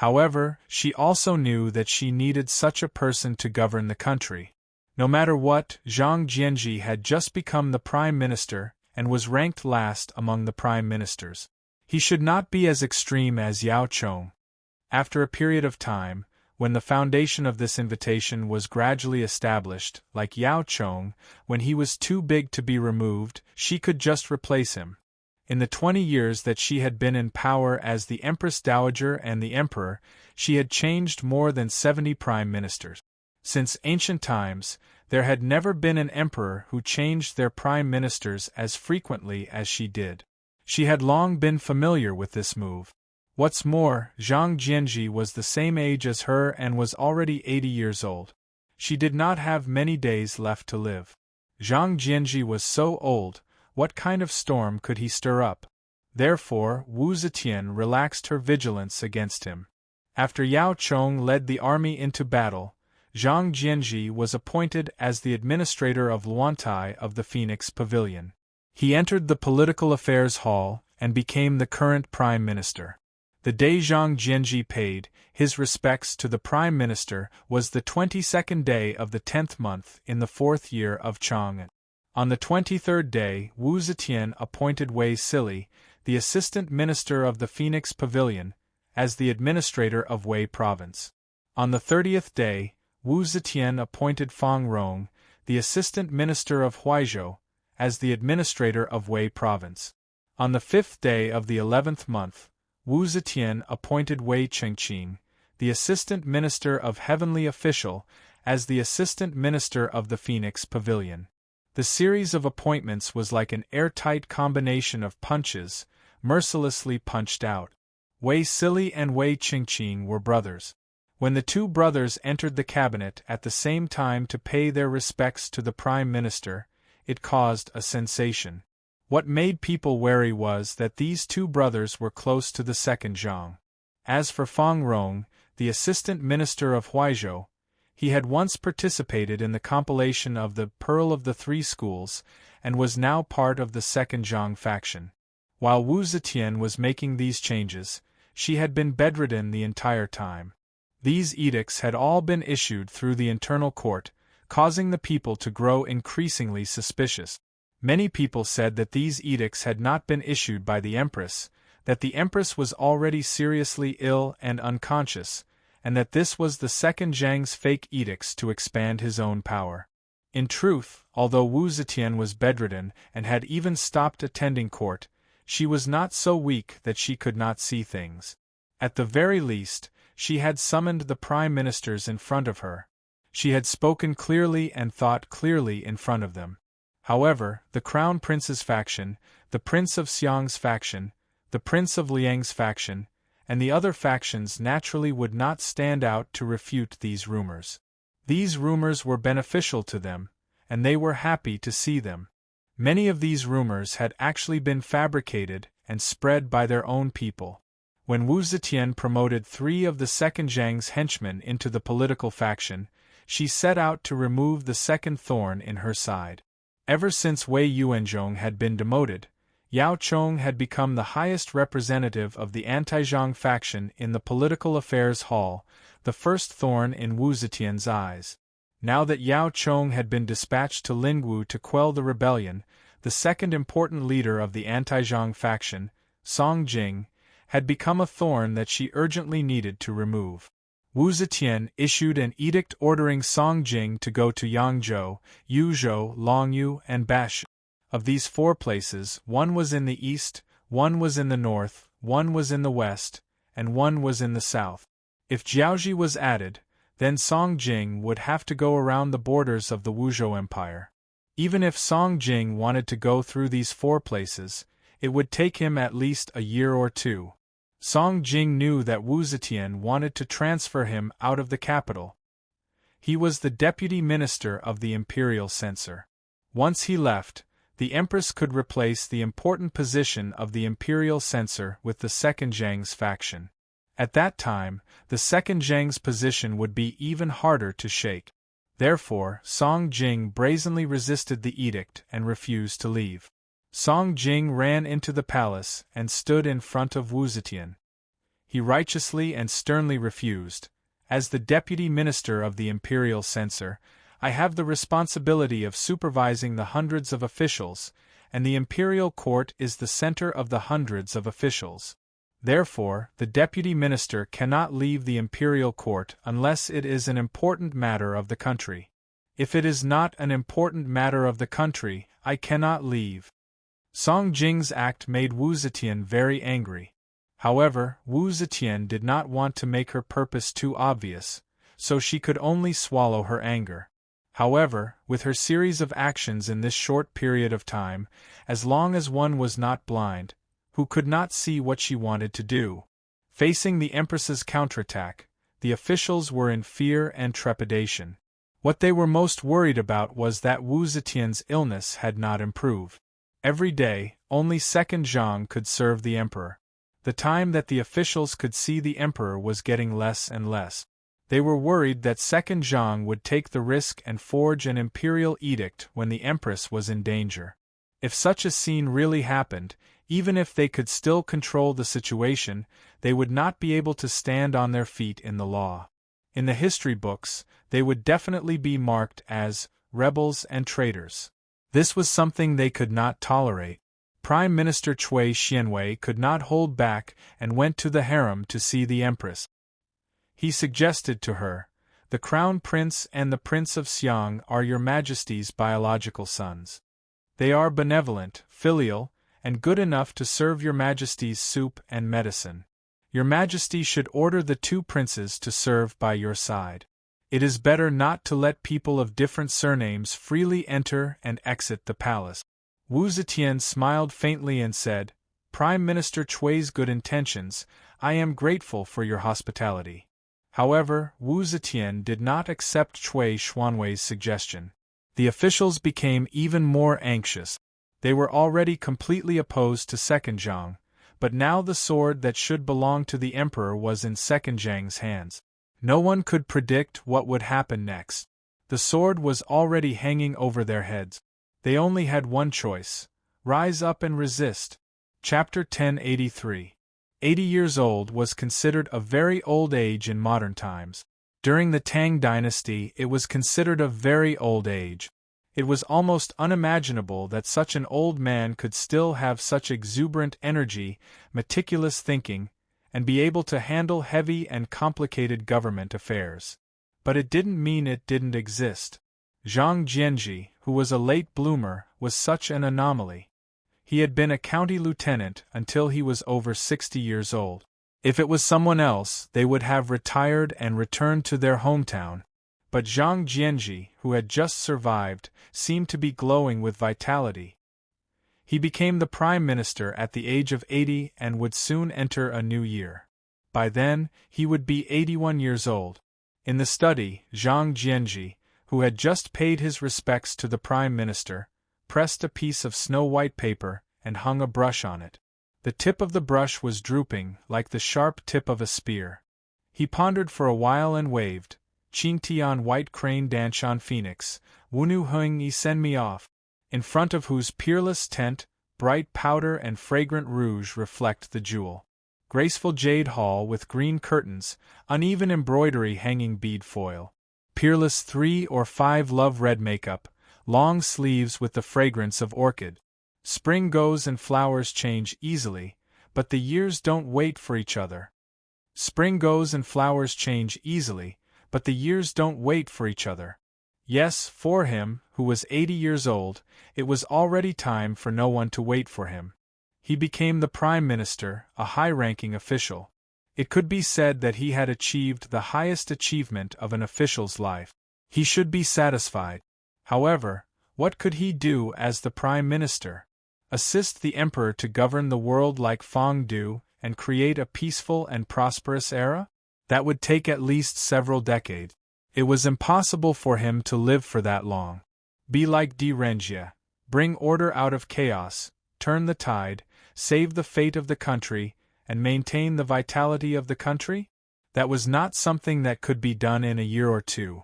However, she also knew that she needed such a person to govern the country. No matter what, Zhang Jianji had just become the prime minister and was ranked last among the prime ministers. He should not be as extreme as Yao Chong. After a period of time, when the foundation of this invitation was gradually established, like Yao Chong, when he was too big to be removed, she could just replace him. In the 20 years that she had been in power as the Empress Dowager and the Emperor, she had changed more than 70 prime ministers. Since ancient times, there had never been an emperor who changed their prime ministers as frequently as she did. She had long been familiar with this move. What's more, Zhang Jianji was the same age as her and was already 80 years old. She did not have many days left to live. Zhang Jianji was so old, what kind of storm could he stir up? Therefore, Wu Zetian relaxed her vigilance against him. After Yao Chong led the army into battle, Zhang Jianji was appointed as the administrator of Luantai of the Phoenix Pavilion. He entered the political affairs hall and became the current prime minister. The day Zhang Jianji paid his respects to the prime minister was the 22nd day of the 10th month in the 4th year of Chang'an. On the 23rd day, Wu Zetian appointed Wei Sili, the assistant minister of the Phoenix Pavilion, as the administrator of Wei Province. On the 30th day, Wu Zetian appointed Fang Rong, the assistant minister of Huaizhou, as the administrator of Wei Province. On the 5th day of the 11th month, Wu Zetian appointed Wei Chengqing, the assistant minister of Heavenly Official, as the assistant minister of the Phoenix Pavilion. The series of appointments was like an airtight combination of punches, mercilessly punched out. Wei Sili and Wei Chengqing were brothers. When the two brothers entered the cabinet at the same time to pay their respects to the prime minister, it caused a sensation. What made people wary was that these two brothers were close to the second Zhang. As for Fang Rong, the assistant minister of Huaizhou, he had once participated in the compilation of the Pearl of the Three Schools, and was now part of the second Zhang faction. While Wu Zetian was making these changes, she had been bedridden the entire time. These edicts had all been issued through the internal court, causing the people to grow increasingly suspicious. Many people said that these edicts had not been issued by the Empress, that the Empress was already seriously ill and unconscious, and that this was the second Zhang's fake edicts to expand his own power. In truth, although Wu Zetian was bedridden and had even stopped attending court, she was not so weak that she could not see things. At the very least, she had summoned the prime ministers in front of her. She had spoken clearly and thought clearly in front of them. However, the Crown Prince's faction, the Prince of Xiang's faction, the Prince of Liang's faction, and the other factions naturally would not stand out to refute these rumors. These rumors were beneficial to them, and they were happy to see them. Many of these rumors had actually been fabricated and spread by their own people. When Wu Zetian promoted 3 of the second Zhang's henchmen into the political faction, she set out to remove the second thorn in her side. Ever since Wei Yuanzhong had been demoted, Yao Chong had become the highest representative of the anti-Zhang faction in the Political Affairs Hall, the first thorn in Wu Zetian's eyes. Now that Yao Chong had been dispatched to Lingwu to quell the rebellion, the second important leader of the anti-Zhang faction, Song Jing, had become a thorn that she urgently needed to remove. Wu Zetian issued an edict ordering Song Jing to go to Yangzhou, Yuzhou, Longyu, and Bash. Of these 4 places, 1 was in the east, 1 was in the north, 1 was in the west, and 1 was in the south. If Jiaozhi was added, then Song Jing would have to go around the borders of the Wuzhou Empire. Even if Song Jing wanted to go through these 4 places, it would take him at least a year or 2. Song Jing knew that Wu Zetian wanted to transfer him out of the capital. He was the deputy minister of the imperial censor. Once he left, the empress could replace the important position of the imperial censor with the second Zhang's faction. At that time, the second Zhang's position would be even harder to shake. Therefore, Song Jing brazenly resisted the edict and refused to leave. Song Jing ran into the palace and stood in front of Wu Zetian. He righteously and sternly refused. As the deputy minister of the imperial censor, I have the responsibility of supervising the hundreds of officials, and the imperial court is the center of the hundreds of officials. Therefore, the deputy minister cannot leave the imperial court unless it is an important matter of the country. If it is not an important matter of the country, I cannot leave. Song Jing's act made Wu Zetian very angry. However, Wu Zetian did not want to make her purpose too obvious, so she could only swallow her anger. However, with her series of actions in this short period of time, as long as one was not blind, who could not see what she wanted to do? Facing the Empress's counterattack, the officials were in fear and trepidation. What they were most worried about was that Wu Zetian's illness had not improved. Every day, only second Zhang could serve the emperor. The time that the officials could see the emperor was getting less and less. They were worried that second Zhang would take the risk and forge an imperial edict when the empress was in danger. If such a scene really happened, even if they could still control the situation, they would not be able to stand on their feet in the law. In the history books, they would definitely be marked as rebels and traitors. This was something they could not tolerate. Prime Minister Cui Xianwei could not hold back and went to the harem to see the empress. He suggested to her, "The Crown Prince and the Prince of Xiang are your Majesty's biological sons. They are benevolent, filial, and good enough to serve your Majesty's soup and medicine. Your Majesty should order the 2 princes to serve by your side. It is better not to let people of different surnames freely enter and exit the palace." Wu Zetian smiled faintly and said, "Prime Minister Cui's good intentions, I am grateful for your hospitality." However, Wu Zetian did not accept Cui Xuanwei's suggestion. The officials became even more anxious. They were already completely opposed to second Zhang, but now the sword that should belong to the emperor was in second Zhang's hands. No one could predict what would happen next. The sword was already hanging over their heads. They only had one choice: rise up and resist. Chapter 1083. 80 years old was considered a very old age in modern times. During the Tang dynasty, it was considered a very old age. It was almost unimaginable that such an old man could still have such exuberant energy, meticulous thinking, and be able to handle heavy and complicated government affairs. But it didn't mean it didn't exist. Zhang Jianji, who was a late bloomer, was such an anomaly. He had been a county lieutenant until he was over 60 years old. If it was someone else, they would have retired and returned to their hometown. But Zhang Jianji, who had just survived, seemed to be glowing with vitality. He became the prime minister at the age of 80 and would soon enter a new year. By then, he would be 81 years old. In the study, Zhang Jianji, who had just paid his respects to the prime minister, pressed a piece of snow-white paper and hung a brush on it. The tip of the brush was drooping, like the sharp tip of a spear. He pondered for a while and waved, "Qing tian white crane danshan phoenix, wunu hung yi send me off," in front of whose peerless tent, bright powder and fragrant rouge reflect the jewel. Graceful jade hall with green curtains, uneven embroidery hanging bead foil. Peerless 3 or 5 love red makeup, long sleeves with the fragrance of orchid. Spring goes and flowers change easily, but the years don't wait for each other. Spring goes and flowers change easily, but the years don't wait for each other. Yes, for him, who was 80 years old, it was already time for no one to wait for him. He became the prime minister, a high-ranking official. It could be said that he had achieved the highest achievement of an official's life. He should be satisfied. However, what could he do as the prime minister? Assist the emperor to govern the world like Feng Du and create a peaceful and prosperous era? That would take at least several decades. It was impossible for him to live for that long. Be like Di Renjia, bring order out of chaos, turn the tide, save the fate of the country, and maintain the vitality of the country? That was not something that could be done in a year or two.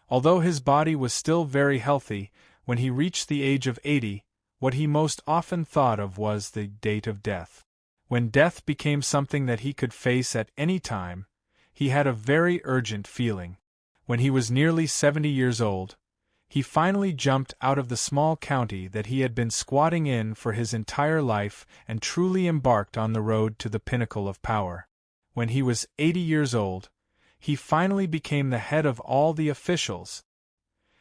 Although his body was still very healthy, when he reached the age of 80, what he most often thought of was the date of death. When death became something that he could face at any time, he had a very urgent feeling. When he was nearly 70 years old, he finally jumped out of the small county that he had been squatting in for his entire life and truly embarked on the road to the pinnacle of power. When he was 80 years old, he finally became the head of all the officials.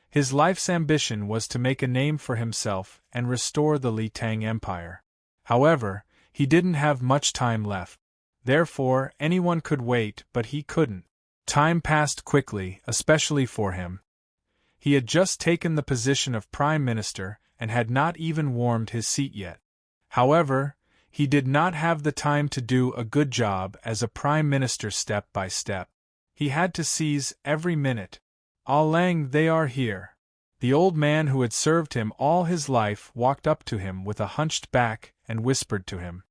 His life's ambition was to make a name for himself and restore the Li Tang Empire. However, he didn't have much time left. Therefore, anyone could wait, but he couldn't. Time passed quickly, especially for him. He had just taken the position of prime minister and had not even warmed his seat yet. However, he did not have the time to do a good job as a prime minister step by step. He had to seize every minute. "Ah Lang, they are here." The old man who had served him all his life walked up to him with a hunched back and whispered to him.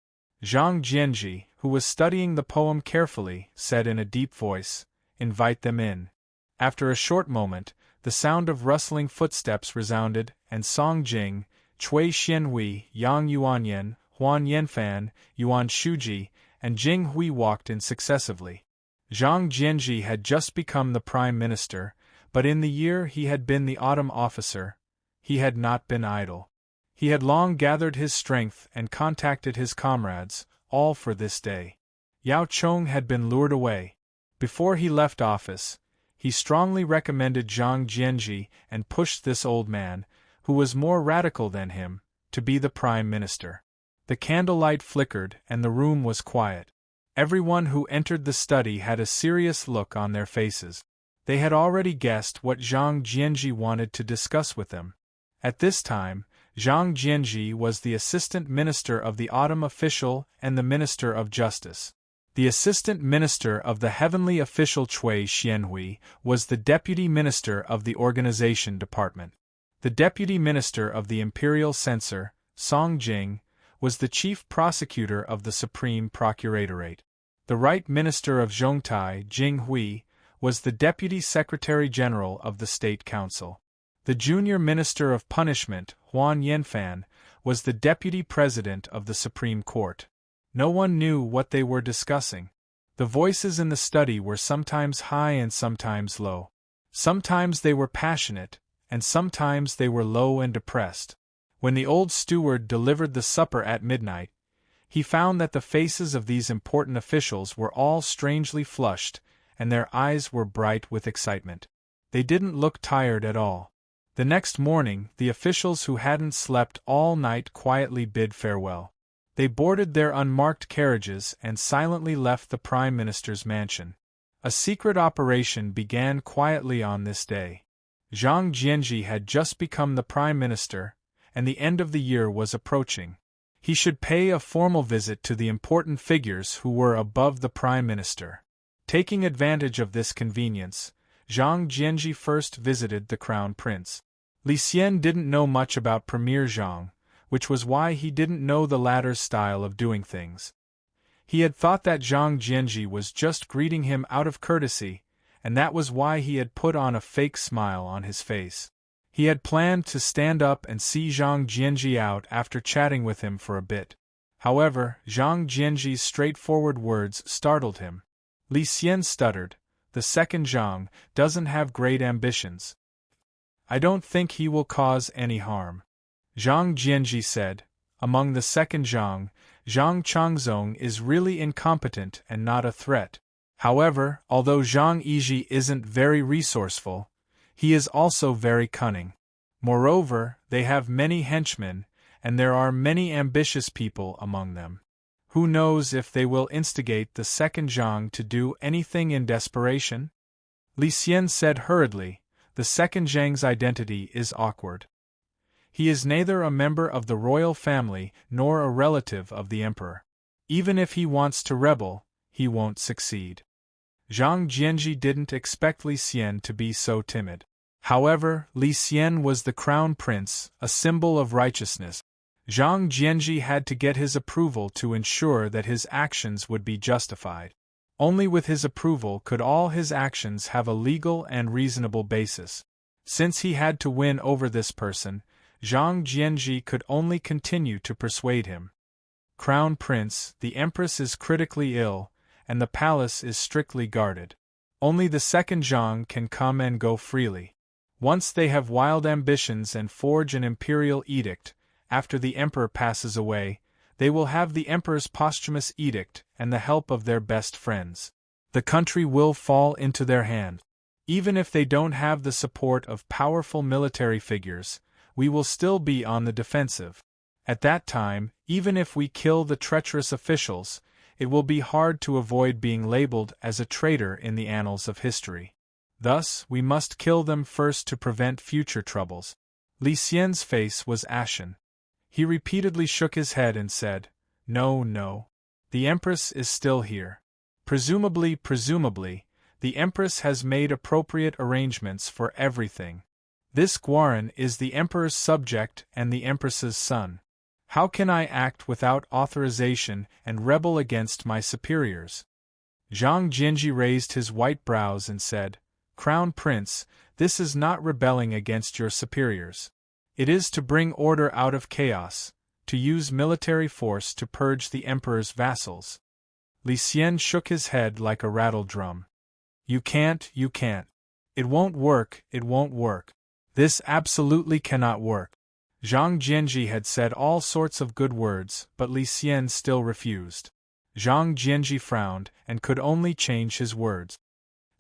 Zhang Jianji, who was studying the poem carefully, said in a deep voice, "Invite them in." After a short moment, the sound of rustling footsteps resounded, and Song Jing, Cui Xianhui, Yang Yuanyan, Huan Yanfan, Yuan Shuji, and Jing Hui walked in successively. Zhang Jianji had just become the prime minister, but in the year he had been the autumn officer, he had not been idle. He had long gathered his strength and contacted his comrades, all for this day. Yao Chong had been lured away. Before he left office, he strongly recommended Zhang Jianji and pushed this old man, who was more radical than him, to be the prime minister. The candlelight flickered and the room was quiet. Everyone who entered the study had a serious look on their faces. They had already guessed what Zhang Jianji wanted to discuss with them. At this time, Zhang Jianji was the assistant minister of the autumn official and the minister of justice. The assistant minister of the heavenly official Cui Xianhui was the deputy minister of the organization department. The deputy minister of the imperial censor, Song Jing, was the chief prosecutor of the supreme procuratorate. The right minister of Zhongtai, Jing Hui, was the deputy secretary general of the state council. The junior minister of punishment, Huan Yanfan, was the deputy president of the Supreme Court. No one knew what they were discussing. The voices in the study were sometimes high and sometimes low. Sometimes they were passionate, and sometimes they were low and depressed. When the old steward delivered the supper at midnight, he found that the faces of these important officials were all strangely flushed, and their eyes were bright with excitement. They didn't look tired at all. The next morning, the officials who hadn't slept all night quietly bid farewell. They boarded their unmarked carriages and silently left the Prime Minister's mansion. A secret operation began quietly on this day. Zhang Jianji had just become the prime minister, and the end of the year was approaching. He should pay a formal visit to the important figures who were above the prime minister. Taking advantage of this convenience, Zhang Jianji first visited the crown prince. Li Xian didn't know much about Premier Zhang, which was why he didn't know the latter's style of doing things. He had thought that Zhang Jianji was just greeting him out of courtesy, and that was why he had put on a fake smile on his face. He had planned to stand up and see Zhang Jianji out after chatting with him for a bit. However, Zhang Jianji's straightforward words startled him. Li Xian stuttered, "The second Zhang doesn't have great ambitions. I don't think he will cause any harm." Zhang Jianji said, "Among the second Zhang, Zhang Changzong is really incompetent and not a threat. However, although Zhang Yiji isn't very resourceful, he is also very cunning. Moreover, they have many henchmen, and there are many ambitious people among them. Who knows if they will instigate the second Zhang to do anything in desperation?" Li Xian said hurriedly, "The second Zhang's identity is awkward. He is neither a member of the royal family nor a relative of the emperor. Even if he wants to rebel, he won't succeed." Zhang Jianji didn't expect Li Xian to be so timid. However, Li Xian was the crown prince, a symbol of righteousness. Zhang Jianji had to get his approval to ensure that his actions would be justified. Only with his approval could all his actions have a legal and reasonable basis. Since he had to win over this person, Zhang Jianji could only continue to persuade him. "Crown Prince, the Empress is critically ill, and the palace is strictly guarded. Only the second Zhang can come and go freely. Once they have wild ambitions and forge an imperial edict, after the emperor passes away, they will have the emperor's posthumous edict and the help of their best friends. The country will fall into their hands. Even if they don't have the support of powerful military figures, we will still be on the defensive. At that time, even if we kill the treacherous officials, it will be hard to avoid being labeled as a traitor in the annals of history. Thus, we must kill them first to prevent future troubles." Li Xian's face was ashen. He repeatedly shook his head and said, "No, no. The Empress is still here. Presumably, the Empress has made appropriate arrangements for everything. This Guaran is the Emperor's subject and the Empress's son. How can I act without authorization and rebel against my superiors?" Zhang Jianji raised his white brows and said, "Crown Prince, this is not rebelling against your superiors. It is to bring order out of chaos, to use military force to purge the Emperor's vassals." Li Xian shook his head like a rattle drum. You can't. It won't work. This absolutely cannot work." Zhang Jianji had said all sorts of good words, but Li Xian still refused. Zhang Jianji frowned and could only change his words.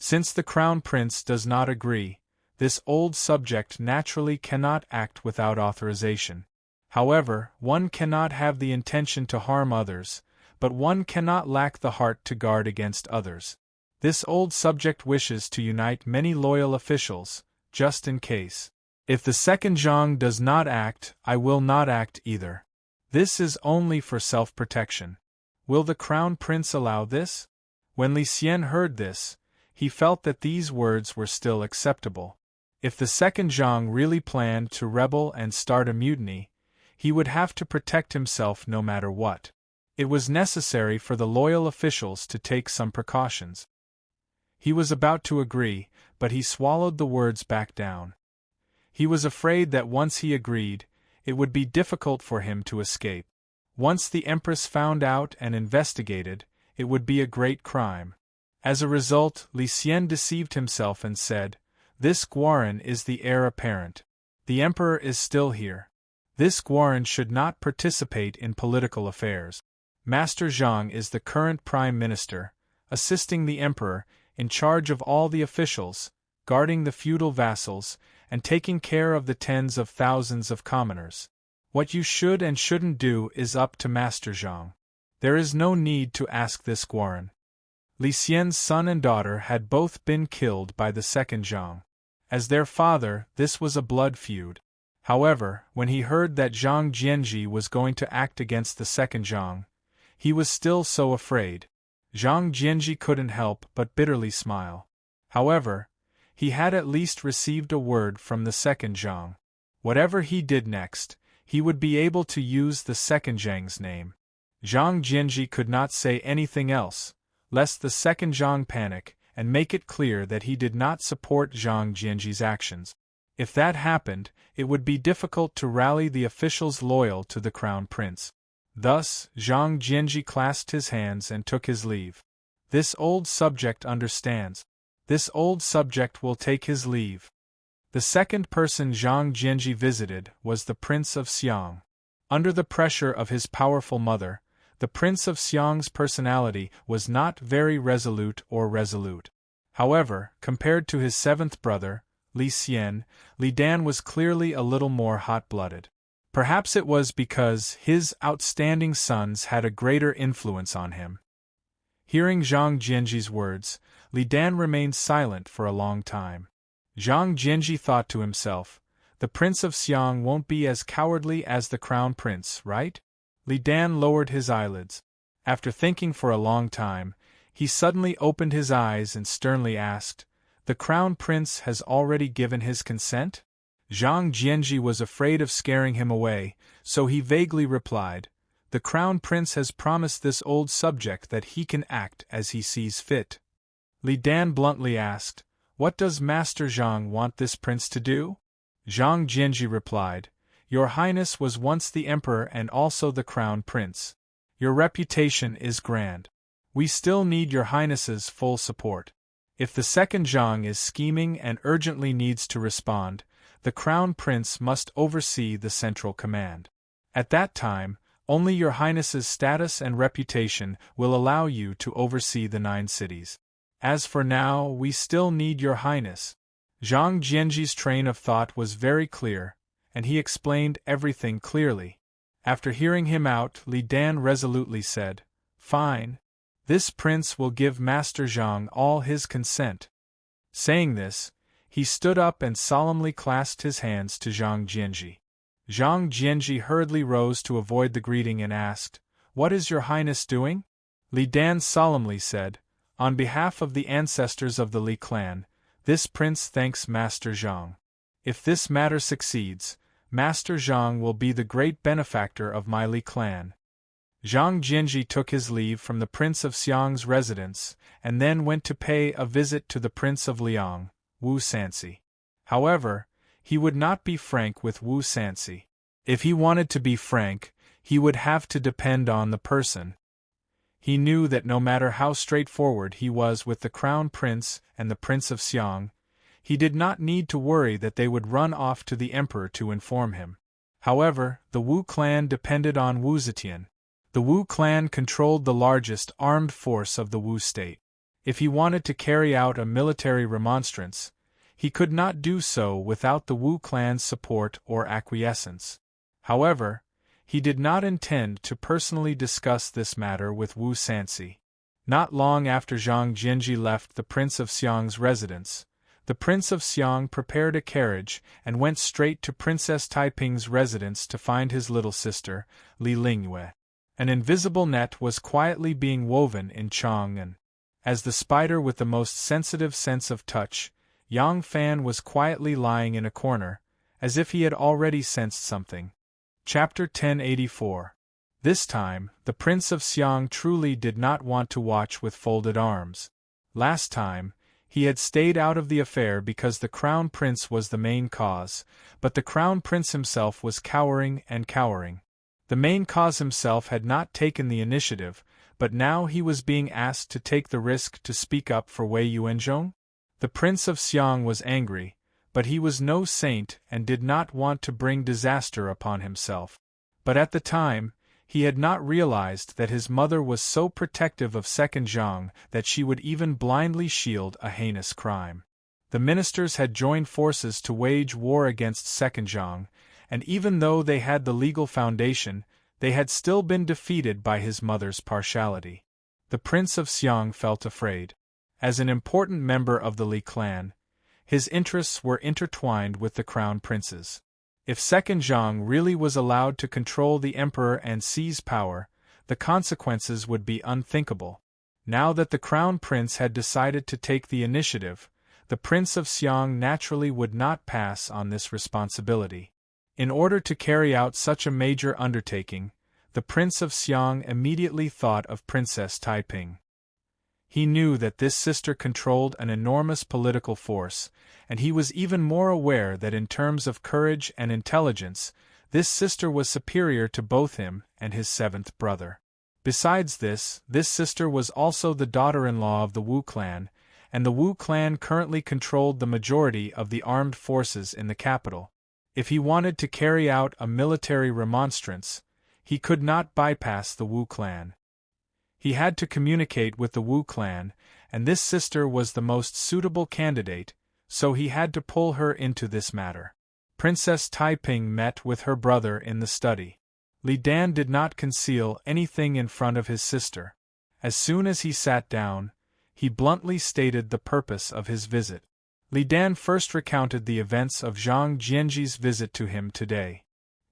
"Since the crown prince does not agree, this old subject naturally cannot act without authorization. However, one cannot have the intention to harm others, but one cannot lack the heart to guard against others. This old subject wishes to unite many loyal officials, just in case. If the second Zhang does not act, I will not act either. This is only for self-protection. Will the crown prince allow this?" When Li Xian heard this, he felt that these words were still acceptable. If the second Zhang really planned to rebel and start a mutiny, he would have to protect himself no matter what. It was necessary for the loyal officials to take some precautions. He was about to agree, but he swallowed the words back down. He was afraid that once he agreed, it would be difficult for him to escape. Once the Empress found out and investigated, it would be a great crime. As a result, Li Xian deceived himself and said, "This Guaran is the heir apparent. The Emperor is still here. This Guaran should not participate in political affairs. Master Zhang is the current Prime Minister, assisting the Emperor, in charge of all the officials, guarding the feudal vassals, and taking care of the tens of thousands of commoners. What you should and shouldn't do is up to Master Zhang. There is no need to ask this Guaran." Li Xian's son and daughter had both been killed by the second Zhang. As their father, this was a blood feud. However, when he heard that Zhang Jianji was going to act against the second Zhang, he was still so afraid. Zhang Jianji couldn't help but bitterly smile. However, he had at least received a word from the second Zhang. Whatever he did next, he would be able to use the second Zhang's name. Zhang Jianji could not say anything else, lest the second Zhang panic and make it clear that he did not support Zhang Jianji's actions. If that happened, it would be difficult to rally the officials loyal to the crown prince. Thus, Zhang Jianji clasped his hands and took his leave. This old subject understands. This old subject will take his leave. The second person Zhang Jianji visited was the Prince of Xiang. Under the pressure of his powerful mother, the Prince of Xiang's personality was not very resolute. However, compared to his seventh brother, Li Xian, Li Dan was clearly a little more hot-blooded. Perhaps it was because his outstanding sons had a greater influence on him. Hearing Zhang Jianji's words, Li Dan remained silent for a long time. Zhang Jianji thought to himself, the Prince of Xiang won't be as cowardly as the Crown Prince, right? Li Dan lowered his eyelids. After thinking for a long time, he suddenly opened his eyes and sternly asked, the Crown Prince has already given his consent? Zhang Jianji was afraid of scaring him away, so he vaguely replied, the Crown Prince has promised this old subject that he can act as he sees fit. Li Dan bluntly asked, what does Master Zhang want this prince to do? Zhang Jianji replied, your Highness was once the Emperor and also the Crown Prince. Your reputation is grand. We still need your Highness's full support. If the second Zhang is scheming and urgently needs to respond, the Crown Prince must oversee the central command. At that time, only your Highness's status and reputation will allow you to oversee the 9 cities. As for now, we still need your Highness. Zhang Jianji's train of thought was very clear, and he explained everything clearly. After hearing him out, Li Dan resolutely said, fine. This prince will give Master Zhang all his consent. Saying this, he stood up and solemnly clasped his hands to Zhang Jianji. Zhang Jianji hurriedly rose to avoid the greeting and asked, what is your Highness doing? Li Dan solemnly said, on behalf of the ancestors of the Li clan, this prince thanks Master Zhang. If this matter succeeds, Master Zhang will be the great benefactor of my Li clan. Zhang Jianji took his leave from the Prince of Xiang's residence, and then went to pay a visit to the Prince of Liang, Wu Sanxi. However, he would not be frank with Wu Sanxi. If he wanted to be frank, he would have to depend on the person. He knew that no matter how straightforward he was with the Crown Prince and the Prince of Xiang, he did not need to worry that they would run off to the Emperor to inform him. However, the Wu clan depended on Wu Zetian. The Wu clan controlled the largest armed force of the Wu state. If he wanted to carry out a military remonstrance, he could not do so without the Wu clan's support or acquiescence. However, he did not intend to personally discuss this matter with Wu Sanxi. Not long after Zhang Jianji left the Prince of Xiang's residence, the Prince of Xiang prepared a carriage and went straight to Princess Taiping's residence to find his little sister, Li Lingyue. An invisible net was quietly being woven in Chang'an. As the spider with the most sensitive sense of touch, Yang Fan was quietly lying in a corner, as if he had already sensed something. Chapter 1084. This time, the Prince of Xiang truly did not want to watch with folded arms. Last time, he had stayed out of the affair because the Crown Prince was the main cause, but the Crown Prince himself was cowering and cowering. The main cause himself had not taken the initiative, but now he was being asked to take the risk to speak up for Wei Yuanzhong? The Prince of Xiang was angry, but he was no saint and did not want to bring disaster upon himself. But at the time, he had not realized that his mother was so protective of second Zhang that she would even blindly shield a heinous crime. The ministers had joined forces to wage war against second Zhang, and even though they had the legal foundation, they had still been defeated by his mother's partiality. The Prince of Xiang felt afraid. As an important member of the Li clan, his interests were intertwined with the Crown Prince's. If Second Zhang really was allowed to control the Emperor and seize power, the consequences would be unthinkable. Now that the Crown Prince had decided to take the initiative, the Prince of Xiang naturally would not pass on this responsibility. In order to carry out such a major undertaking, the Prince of Xiang immediately thought of Princess Taiping. He knew that this sister controlled an enormous political force, and he was even more aware that in terms of courage and intelligence, this sister was superior to both him and his seventh brother. Besides this sister was also the daughter-in-law of the Wu clan, and the Wu clan currently controlled the majority of the armed forces in the capital. If he wanted to carry out a military remonstrance, he could not bypass the Wu clan. He had to communicate with the Wu clan, and this sister was the most suitable candidate, so he had to pull her into this matter. Princess Taiping met with her brother in the study. Li Dan did not conceal anything in front of his sister. As soon as he sat down, he bluntly stated the purpose of his visit. Li Dan first recounted the events of Zhang Jianji's visit to him today.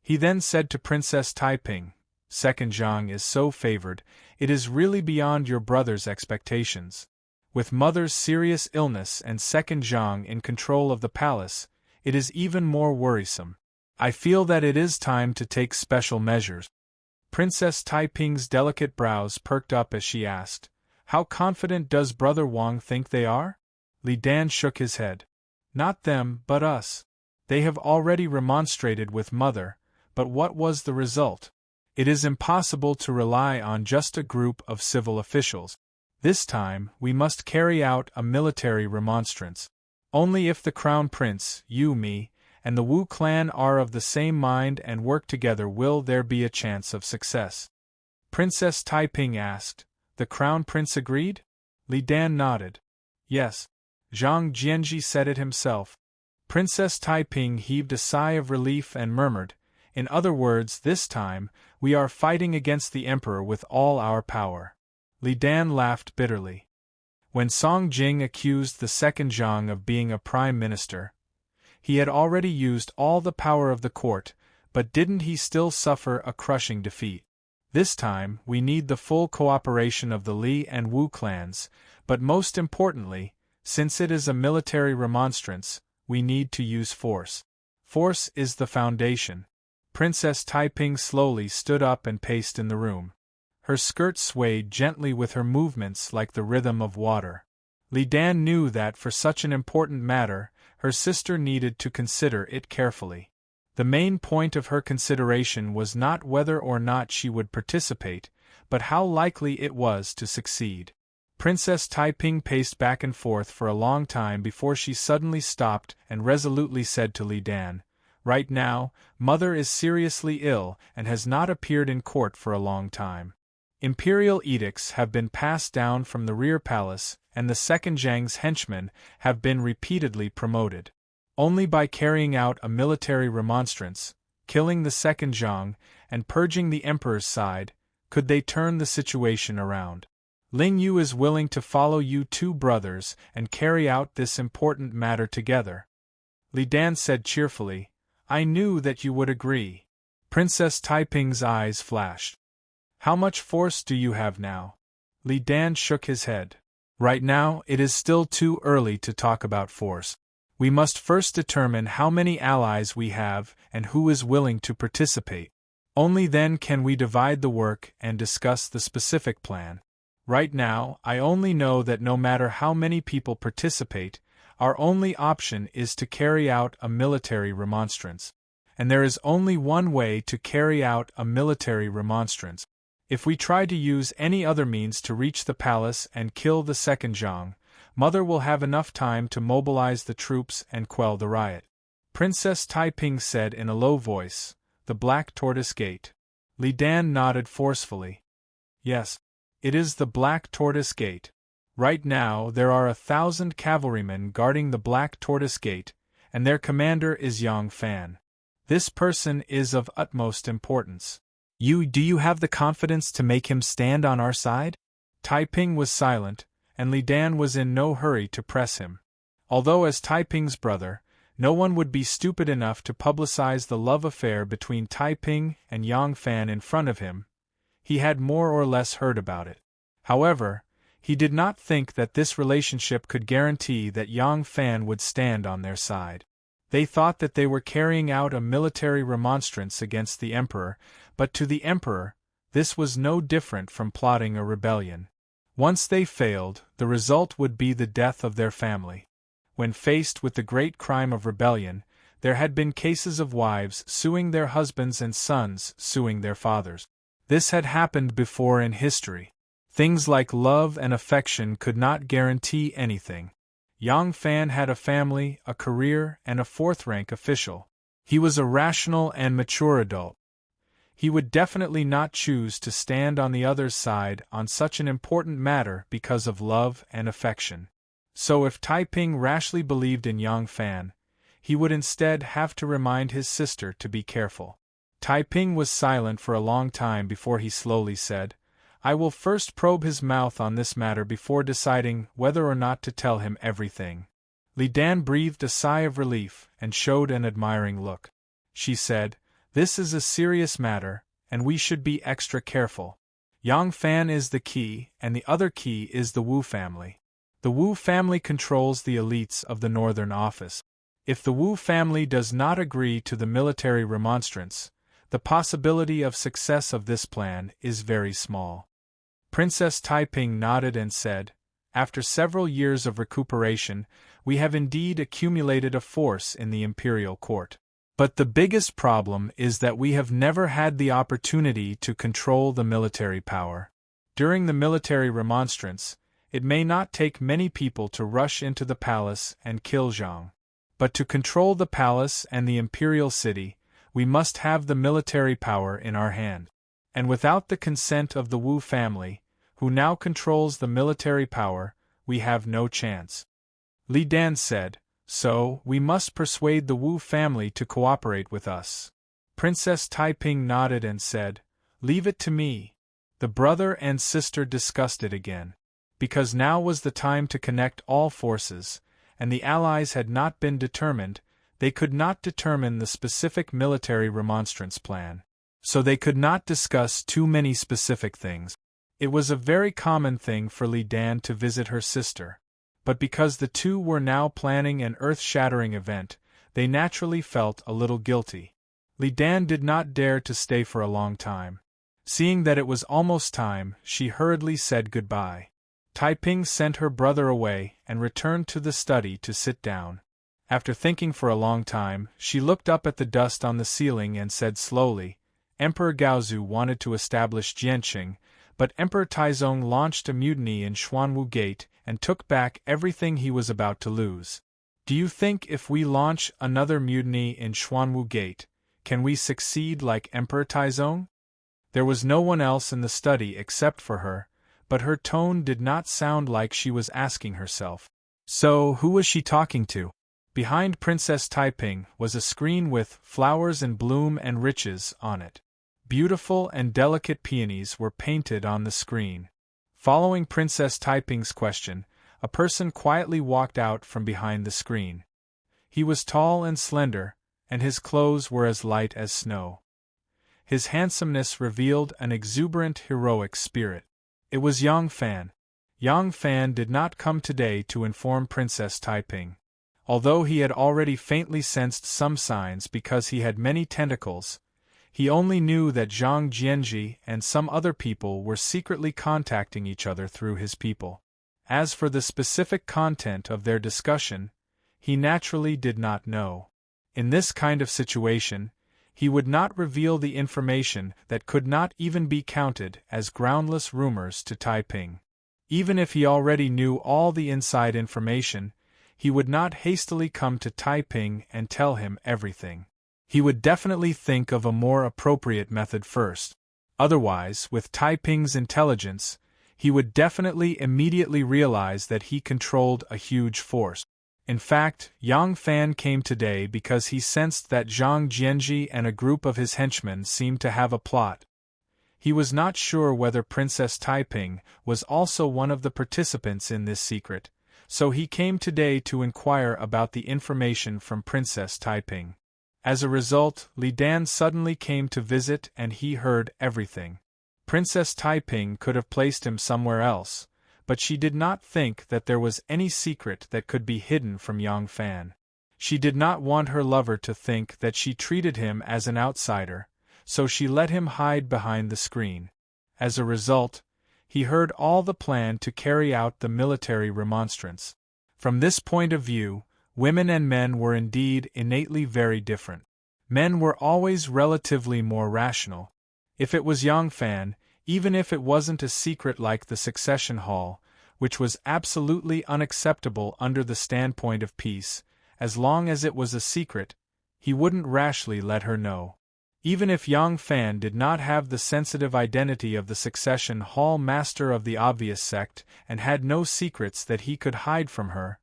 He then said to Princess Taiping, "Second Zhang is so favored, it is really beyond your brother's expectations. With mother's serious illness and Second Zhang in control of the palace, it is even more worrisome. I feel that it is time to take special measures." Princess Taiping's delicate brows perked up as she asked, "How confident does Brother Wang think they are?" Li Dan shook his head. "Not them, but us. They have already remonstrated with Mother, but what was the result? It is impossible to rely on just a group of civil officials. This time, we must carry out a military remonstrance. Only if the Crown Prince, you, me, and the Wu clan are of the same mind and work together will there be a chance of success." Princess Taiping asked. "The Crown Prince agreed?" Li Dan nodded. "Yes. Zhang Jianji said it himself." Princess Taiping heaved a sigh of relief and murmured, "In other words, this time, we are fighting against the Emperor with all our power." Li Dan laughed bitterly. When Song Jing accused the second Zhang of being a prime minister, he had already used all the power of the court, but didn't he still suffer a crushing defeat? This time, we need the full cooperation of the Li and Wu clans, but most importantly, since it is a military remonstrance, we need to use force. Force is the foundation. Princess Taiping slowly stood up and paced in the room. Her skirt swayed gently with her movements like the rhythm of water. Li Dan knew that for such an important matter, her sister needed to consider it carefully. The main point of her consideration was not whether or not she would participate, but how likely it was to succeed. Princess Taiping paced back and forth for a long time before she suddenly stopped and resolutely said to Li Dan, "Right now, Mother is seriously ill and has not appeared in court for a long time. Imperial edicts have been passed down from the rear palace, and the second Zhang's henchmen have been repeatedly promoted. Only by carrying out a military remonstrance, killing the second Zhang, and purging the Emperor's side, could they turn the situation around. Ling Yu is willing to follow you two brothers and carry out this important matter together." Li Dan said cheerfully, "I knew that you would agree." Princess Taiping's eyes flashed. "How much force do you have now?" Li Dan shook his head. "Right now, it is still too early to talk about force. We must first determine how many allies we have and who is willing to participate. Only then can we divide the work and discuss the specific plan. Right now, I only know that no matter how many people participate, our only option is to carry out a military remonstrance. And there is only one way to carry out a military remonstrance. If we try to use any other means to reach the palace and kill the second Zhang, Mother will have enough time to mobilize the troops and quell the riot." Princess Taiping said in a low voice, "The Black Tortoise Gate." Li Dan nodded forcefully. "Yes. It is the Black Tortoise Gate. Right now there are 1,000 cavalrymen guarding the Black Tortoise Gate, and their commander is Yang Fan. This person is of utmost importance. Do you have the confidence to make him stand on our side?" Taiping was silent, and Li Dan was in no hurry to press him. Although as Taiping's brother, no one would be stupid enough to publicize the love affair between Taiping and Yang Fan in front of him, he had more or less heard about it. However, he did not think that this relationship could guarantee that Yang Fan would stand on their side. They thought that they were carrying out a military remonstrance against the emperor, but to the emperor, this was no different from plotting a rebellion. Once they failed, the result would be the death of their family. When faced with the great crime of rebellion, there had been cases of wives suing their husbands and sons suing their fathers. This had happened before in history. Things like love and affection could not guarantee anything. Yang Fan had a family, a career, and a fourth-rank official. He was a rational and mature adult. He would definitely not choose to stand on the other's side on such an important matter because of love and affection. So if Taiping rashly believed in Yang Fan, he would instead have to remind his sister to be careful. Taiping was silent for a long time before he slowly said, "I will first probe his mouth on this matter before deciding whether or not to tell him everything." Li Dan breathed a sigh of relief and showed an admiring look. She said, "This is a serious matter, and we should be extra careful. Yang Fan is the key, and the other key is the Wu family. The Wu family controls the elites of the Northern Office. If the Wu family does not agree to the military remonstrance, the possibility of success of this plan is very small." Princess Taiping nodded and said, "After several years of recuperation, we have indeed accumulated a force in the imperial court. But the biggest problem is that we have never had the opportunity to control the military power. During the military remonstrance, it may not take many people to rush into the palace and kill Zhang. But to control the palace and the imperial city, we must have the military power in our hand. And without the consent of the Wu family, who now controls the military power, we have no chance." Li Dan said, "So, we must persuade the Wu family to cooperate with us." Princess Taiping nodded and said, "Leave it to me." The brother and sister discussed it again. Because now was the time to connect all forces, and the allies had not been determined, they could not determine the specific military remonstrance plan. So they could not discuss too many specific things. It was a very common thing for Li Dan to visit her sister. But because the two were now planning an earth-shattering event, they naturally felt a little guilty. Li Dan did not dare to stay for a long time. Seeing that it was almost time, she hurriedly said goodbye. Taiping sent her brother away and returned to the study to sit down. After thinking for a long time, she looked up at the dust on the ceiling and said slowly, "Emperor Gaozu wanted to establish Jianqing, but Emperor Taizong launched a mutiny in Xuanwu Gate and took back everything he was about to lose. Do you think if we launch another mutiny in Xuanwu Gate, can we succeed like Emperor Taizong?" There was no one else in the study except for her, but her tone did not sound like she was asking herself. So, who was she talking to? Behind Princess Taiping was a screen with "Flowers in Bloom and Riches" on it. Beautiful and delicate peonies were painted on the screen. Following Princess Taiping's question, a person quietly walked out from behind the screen. He was tall and slender, and his clothes were as light as snow. His handsomeness revealed an exuberant heroic spirit. It was Yang Fan. Yang Fan did not come today to inform Princess Taiping. Although he had already faintly sensed some signs because he had many tentacles, he only knew that Zhang Jianji and some other people were secretly contacting each other through his people. As for the specific content of their discussion, he naturally did not know. In this kind of situation, he would not reveal the information that could not even be counted as groundless rumors to Taiping. Even if he already knew all the inside information, he would not hastily come to Taiping and tell him everything. He would definitely think of a more appropriate method first. Otherwise, with Taiping's intelligence, he would definitely immediately realize that he controlled a huge force. In fact, Yang Fan came today because he sensed that Zhang Jianji and a group of his henchmen seemed to have a plot. He was not sure whether Princess Taiping was also one of the participants in this secret, so he came today to inquire about the information from Princess Taiping. As a result, Li Dan suddenly came to visit and he heard everything. Princess Taiping could have placed him somewhere else, but she did not think that there was any secret that could be hidden from Yang Fan. She did not want her lover to think that she treated him as an outsider, so she let him hide behind the screen. As a result, he heard all the plan to carry out the military remonstrance. From this point of view, women and men were indeed innately very different. Men were always relatively more rational. If it was Yang Fan, even if it wasn't a secret like the succession hall, which was absolutely unacceptable under the standpoint of peace, as long as it was a secret, he wouldn't rashly let her know. Even if Yang Fan did not have the sensitive identity of the succession hall master of the obvious sect and had no secrets that he could hide from her,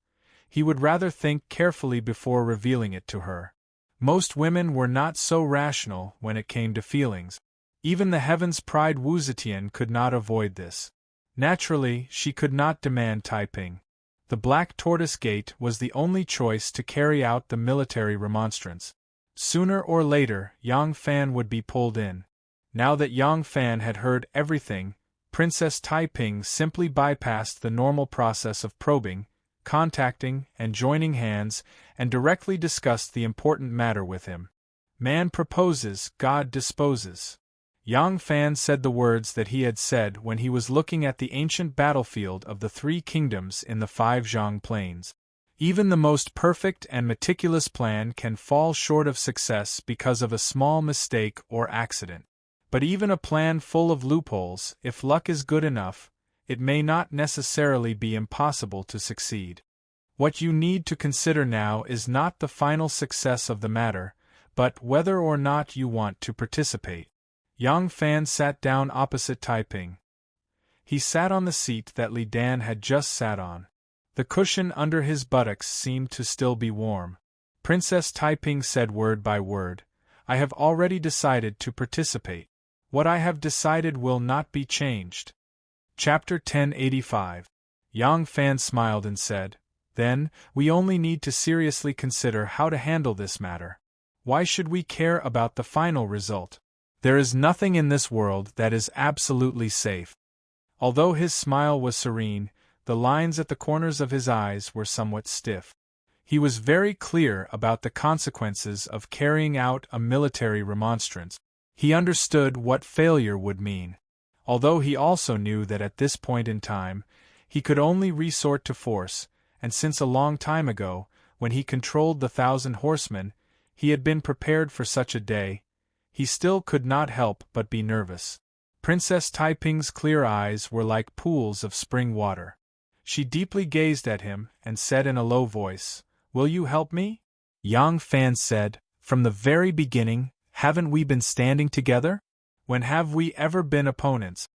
he would rather think carefully before revealing it to her. Most women were not so rational when it came to feelings. Even the Heaven's Pride Wu Zetian could not avoid this. Naturally, she could not demand Taiping. The Black Tortoise Gate was the only choice to carry out the military remonstrance. Sooner or later, Yang Fan would be pulled in. Now that Yang Fan had heard everything, Princess Taiping simply bypassed the normal process of probing, contacting, and joining hands, and directly discussed the important matter with him. Man proposes, God disposes. Yang Fan said the words that he had said when he was looking at the ancient battlefield of the three kingdoms in the five Zhang plains. Even the most perfect and meticulous plan can fall short of success because of a small mistake or accident. But even a plan full of loopholes, if luck is good enough, it may not necessarily be impossible to succeed. What you need to consider now is not the final success of the matter, but whether or not you want to participate. Yang Fan sat down opposite Taiping. He sat on the seat that Li Dan had just sat on. The cushion under his buttocks seemed to still be warm. Princess Taiping said word by word, "I have already decided to participate. What I have decided will not be changed." Chapter 1085. Yang Fan smiled and said, "Then, we only need to seriously consider how to handle this matter. Why should we care about the final result? There is nothing in this world that is absolutely safe." Although his smile was serene, the lines at the corners of his eyes were somewhat stiff. He was very clear about the consequences of carrying out a military remonstrance. He understood what failure would mean. Although he also knew that at this point in time, he could only resort to force, and since a long time ago, when he controlled the 1,000 horsemen, he had been prepared for such a day, he still could not help but be nervous. Princess Taiping's clear eyes were like pools of spring water. She deeply gazed at him and said in a low voice, "Will you help me?" Yang Fan said, "From the very beginning, haven't we been standing together? When have we ever been opponents?"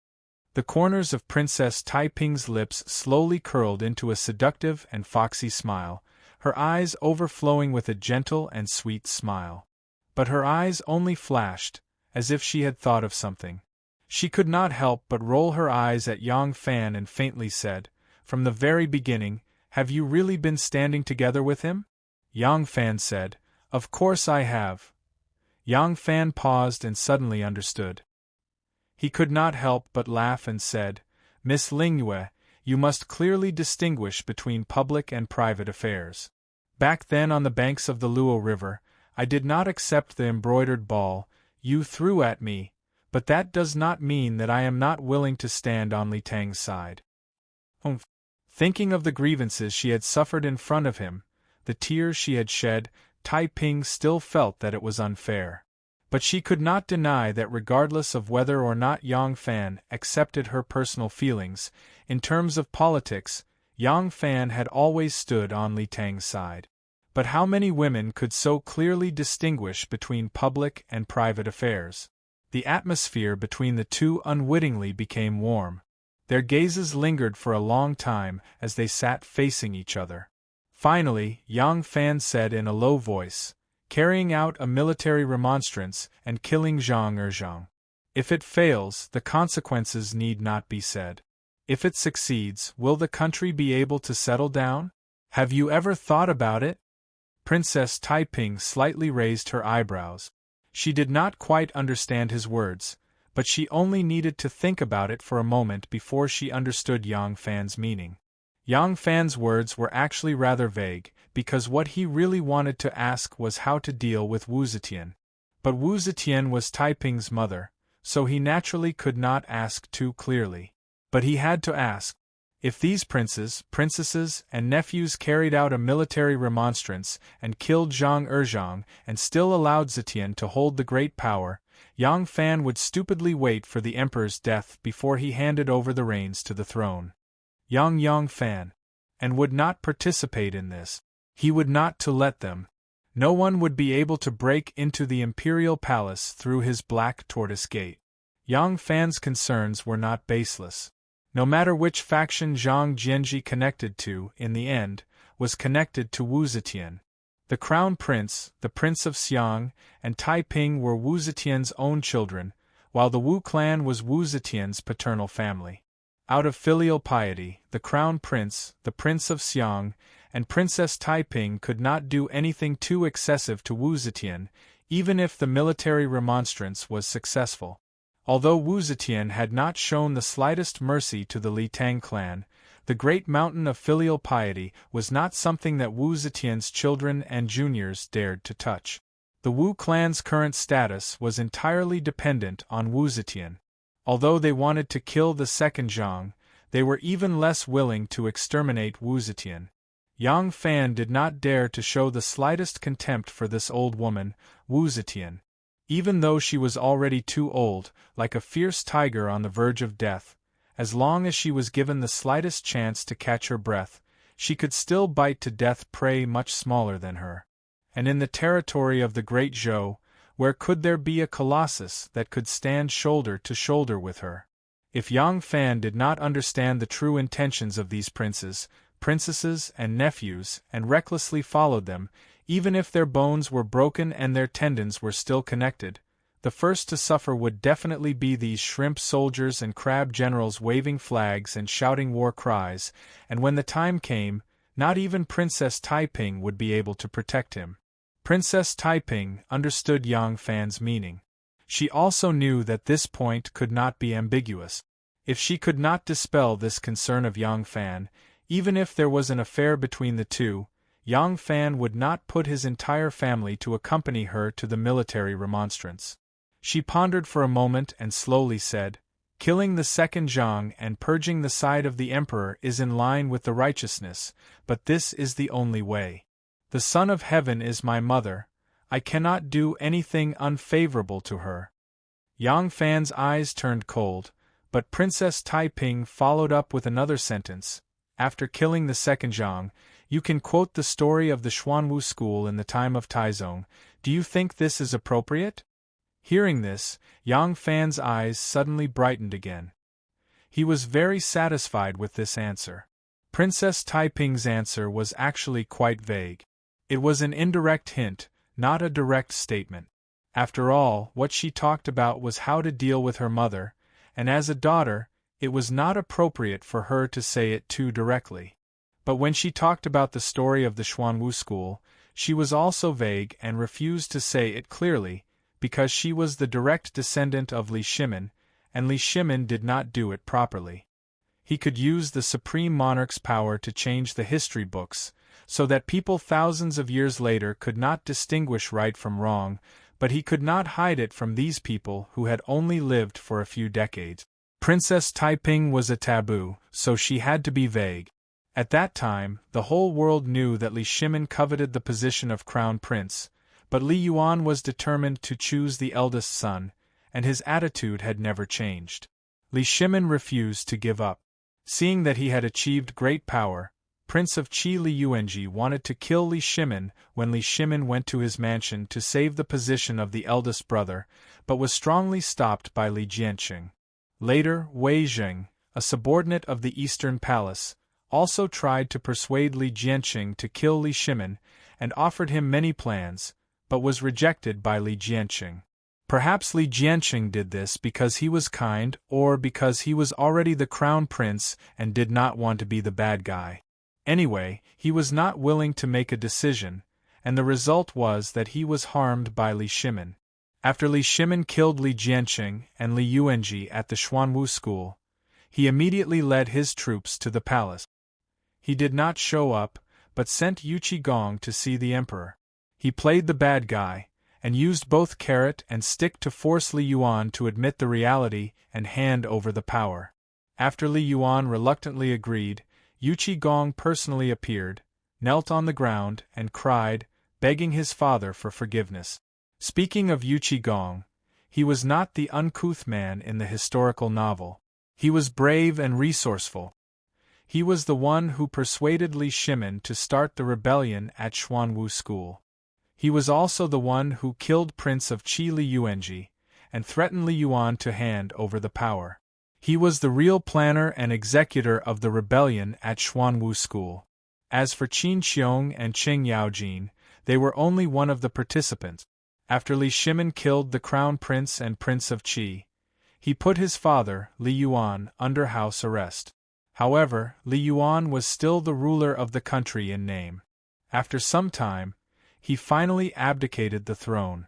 The corners of Princess Taiping's lips slowly curled into a seductive and foxy smile, her eyes overflowing with a gentle and sweet smile. But her eyes only flashed, as if she had thought of something. She could not help but roll her eyes at Yang Fan and faintly said, "From the very beginning, have you really been standing together with him?" Yang Fan said, "Of course I have." Yang Fan paused and suddenly understood. He could not help but laugh and said, "Miss Lingyue, you must clearly distinguish between public and private affairs. Back then on the banks of the Luo River, I did not accept the embroidered ball you threw at me, but that does not mean that I am not willing to stand on Li Tang's side." Thinking of the grievances she had suffered in front of him, the tears she had shed, Taiping still felt that it was unfair. But she could not deny that regardless of whether or not Yang Fan accepted her personal feelings, in terms of politics, Yang Fan had always stood on Li Tang's side. But how many women could so clearly distinguish between public and private affairs? The atmosphere between the two unwittingly became warm. Their gazes lingered for a long time as they sat facing each other. Finally, Yang Fan said in a low voice, "Carrying out a military remonstrance and killing Zhang Erzhang. If it fails, the consequences need not be said. If it succeeds, will the country be able to settle down? Have you ever thought about it? Princess Taiping slightly raised her eyebrows. She did not quite understand his words, but she only needed to think about it for a moment before she understood Yang Fan's meaning. Yang Fan's words were actually rather vague, because what he really wanted to ask was how to deal with Wu Zetian. But Wu Zetian was Taiping's mother, so he naturally could not ask too clearly. But he had to ask. If these princes, princesses, and nephews carried out a military remonstrance and killed Zhang Erzhang and still allowed Zetian to hold the great power, Yang Fan would stupidly wait for the emperor's death before he handed over the reins to the throne. Yang Fan. And would not participate in this. He would not to let them. No one would be able to break into the imperial palace through his black tortoise gate. Yang Fan's concerns were not baseless. No matter which faction Zhang Jianji connected to, in the end, was connected to Wu Zetian. The crown prince, the Prince of Xiang, and Taiping were Wu Zetian's own children, while the Wu clan was Wu Zetian's paternal family. Out of filial piety, the crown prince, the Prince of Xiang, and Princess Taiping could not do anything too excessive to Wu Zetian, even if the military remonstrance was successful. Although Wu Zetian had not shown the slightest mercy to the Li Tang clan, the great mountain of filial piety was not something that Wu Zetian's children and juniors dared to touch. The Wu clan's current status was entirely dependent on Wu Zetian. Although they wanted to kill the second Zhang, they were even less willing to exterminate Wu Zetian. Yang Fan did not dare to show the slightest contempt for this old woman, Wu Zetian. Even though she was already too old, like a fierce tiger on the verge of death, as long as she was given the slightest chance to catch her breath, she could still bite to death prey much smaller than her. And in the territory of the great Zhou, where could there be a colossus that could stand shoulder to shoulder with her? If Yang Fan did not understand the true intentions of these princes, princesses, and nephews, and recklessly followed them, even if their bones were broken and their tendons were still connected, the first to suffer would definitely be these shrimp soldiers and crab generals waving flags and shouting war cries, and when the time came, not even Princess Taiping would be able to protect him. Princess Taiping understood Yang Fan's meaning. She also knew that this point could not be ambiguous. If she could not dispel this concern of Yang Fan, even if there was an affair between the two, Yang Fan would not put his entire family to accompany her to the military remonstrance. She pondered for a moment and slowly said, "Killing the second Zhang and purging the side of the emperor is in line with the righteousness, but this is the only way. The Son of Heaven is my mother, I cannot do anything unfavorable to her." Yang Fan's eyes turned cold, but Princess Taiping followed up with another sentence. After killing the second Zhang, you can quote the story of the Xuanwu school in the time of Taizong. Do you think this is appropriate? Hearing this, Yang Fan's eyes suddenly brightened again. He was very satisfied with this answer. Princess Taiping's answer was actually quite vague. It was an indirect hint, not a direct statement. After all, what she talked about was how to deal with her mother, and as a daughter, it was not appropriate for her to say it too directly. But when she talked about the story of the Xuanwu school, she was also vague and refused to say it clearly, because she was the direct descendant of Li Shimin, and Li Shimin did not do it properly. He could use the supreme monarch's power to change the history books, so that people thousands of years later could not distinguish right from wrong, but he could not hide it from these people who had only lived for a few decades. Princess Taiping was a taboo, so she had to be vague. At that time, the whole world knew that Li Shimin coveted the position of crown prince, but Li Yuan was determined to choose the eldest son, and his attitude had never changed. Li Shimin refused to give up. Seeing that he had achieved great power, Prince of Qi Li Yuanji wanted to kill Li Shimin when Li Shimin went to his mansion to save the position of the eldest brother, but was strongly stopped by Li Jianqing. Later, Wei Zheng, a subordinate of the Eastern Palace, also tried to persuade Li Jianqing to kill Li Shimin, and offered him many plans, but was rejected by Li Jianqing. Perhaps Li Jianqing did this because he was kind or because he was already the crown prince and did not want to be the bad guy. Anyway, he was not willing to make a decision, and the result was that he was harmed by Li Shimin. After Li Shimin killed Li Jianqing and Li Yuanji at the Xuanwu school, he immediately led his troops to the palace. He did not show up, but sent Yu Qigong to see the emperor. He played the bad guy, and used both carrot and stick to force Li Yuan to admit the reality and hand over the power. After Li Yuan reluctantly agreed, Yu Qigong personally appeared, knelt on the ground, and cried, begging his father for forgiveness. Speaking of Yu Qigong, he was not the uncouth man in the historical novel. He was brave and resourceful. He was the one who persuaded Li Shimin to start the rebellion at Xuanwu School. He was also the one who killed Prince of Qi Li Yuanji, and threatened Li Yuan to hand over the power. He was the real planner and executor of the rebellion at Xuanwu School. As for Qin Xiong and Qing Yaojin, they were only one of the participants. After Li Shimin killed the crown prince and Prince of Qi, he put his father, Li Yuan, under house arrest. However, Li Yuan was still the ruler of the country in name. After some time, he finally abdicated the throne.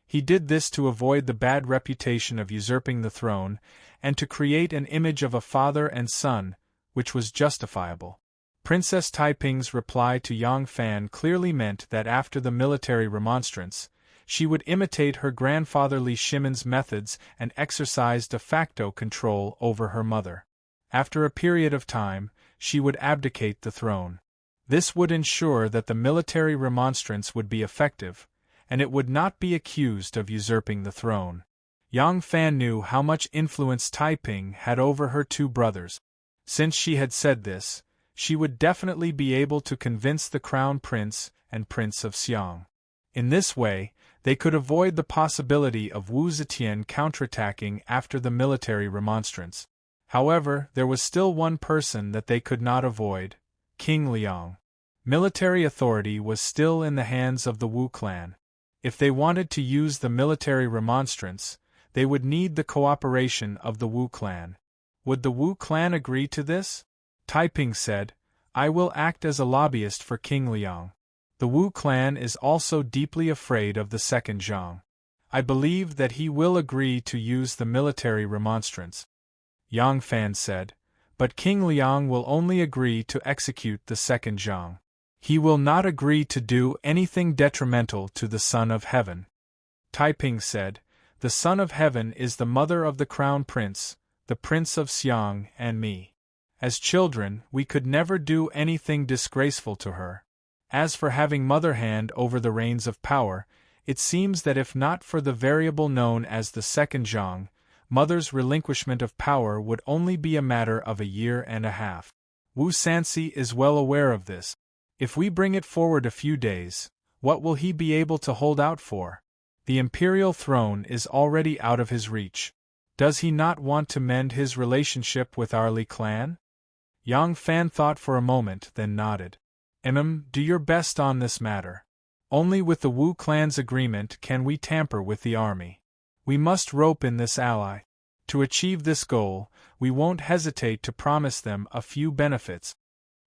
He did this to avoid the bad reputation of usurping the throne, and to create an image of a father and son, which was justifiable. Princess Taiping's reply to Yang Fan clearly meant that after the military remonstrance, she would imitate her grandfather Li Shimin's methods and exercise de facto control over her mother. After a period of time, she would abdicate the throne. This would ensure that the military remonstrance would be effective, and it would not be accused of usurping the throne. Yang Fan knew how much influence Taiping had over her two brothers. Since she had said this, she would definitely be able to convince the crown prince and Prince of Xiang. In this way, they could avoid the possibility of Wu Zetian counterattacking after the military remonstrance. However, there was still one person that they could not avoid: King Liang. Military authority was still in the hands of the Wu clan. If they wanted to use the military remonstrance, they would need the cooperation of the Wu clan. Would the Wu clan agree to this? Taiping said, "I will act as a lobbyist for King Liang. The Wu clan is also deeply afraid of the second Zhang. I believe that he will agree to use the military remonstrance." Yang Fan said, "But King Liang will only agree to execute the second Zhang. He will not agree to do anything detrimental to the Son of Heaven." Taiping said, "The Son of Heaven is the mother of the Crown Prince, the Prince of Xiang, and me. As children, we could never do anything disgraceful to her. As for having mother hand over the reins of power, it seems that if not for the variable known as the second Zhang, mother's relinquishment of power would only be a matter of a year and a half. Wu Sanxi is well aware of this. If we bring it forward a few days, what will he be able to hold out for? The imperial throne is already out of his reach. Does he not want to mend his relationship with our Li clan?" Yang Fan thought for a moment, then nodded. Do your best on this matter. Only with the Wu clan's agreement can we tamper with the army. We must rope in this ally. To achieve this goal, we won't hesitate to promise them a few benefits."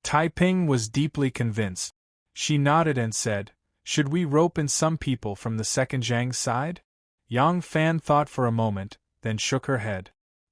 Taiping was deeply convinced. She nodded and said, "Should we rope in some people from the second Zhang's side?" Yang Fan thought for a moment, then shook her head.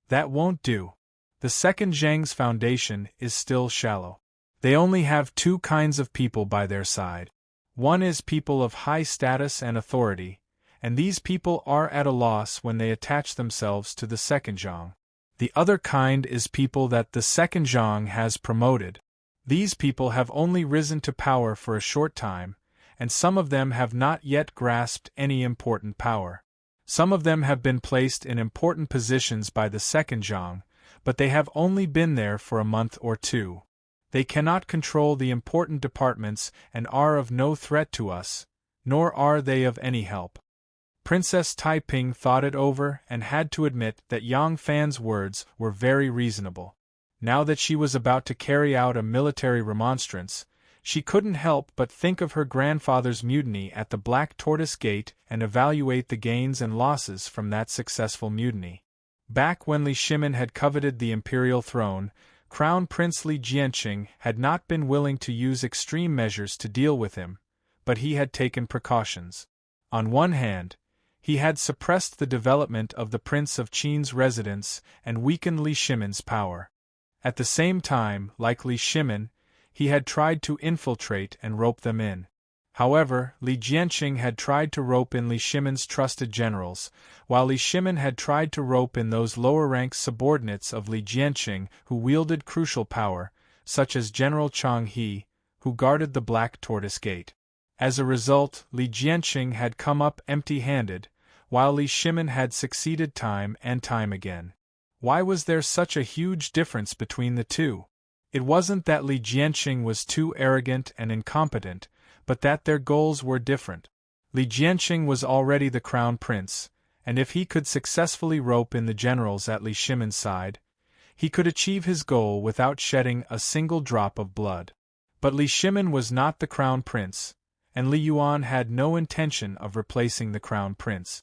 "That won't do. The second Zhang's foundation is still shallow. They only have two kinds of people by their side. One is people of high status and authority, and these people are at a loss when they attach themselves to the second Zhang. The other kind is people that the second Zhang has promoted. These people have only risen to power for a short time, and some of them have not yet grasped any important power. Some of them have been placed in important positions by the second Zhang, but they have only been there for a month or two. They cannot control the important departments and are of no threat to us, nor are they of any help." Princess Taiping thought it over and had to admit that Yang Fan's words were very reasonable. Now that she was about to carry out a military remonstrance, She couldn't help but think of her grandfather's mutiny at the Black Tortoise Gate and evaluate the gains and losses from that successful mutiny. Back when Li Shimin had coveted the imperial throne, Crown Prince Li Jianqing had not been willing to use extreme measures to deal with him, but he had taken precautions. On one hand, he had suppressed the development of the Prince of Qin's residence and weakened Li Shimin's power. At the same time, like Li Shimin, he had tried to infiltrate and rope them in. However, Li Jianqing had tried to rope in Li Shimin's trusted generals, while Li Shimin had tried to rope in those lower-ranked subordinates of Li Jianqing who wielded crucial power, such as General Chang He, who guarded the Black Tortoise Gate. As a result, Li Jianqing had come up empty-handed, while Li Shimin had succeeded time and time again. Why was there such a huge difference between the two? It wasn't that Li Jianqing was too arrogant and incompetent, but that their goals were different. Li Jianqing was already the crown prince, and if he could successfully rope in the generals at Li Shimin's side, he could achieve his goal without shedding a single drop of blood. But Li Shimin was not the crown prince, and Li Yuan had no intention of replacing the crown prince.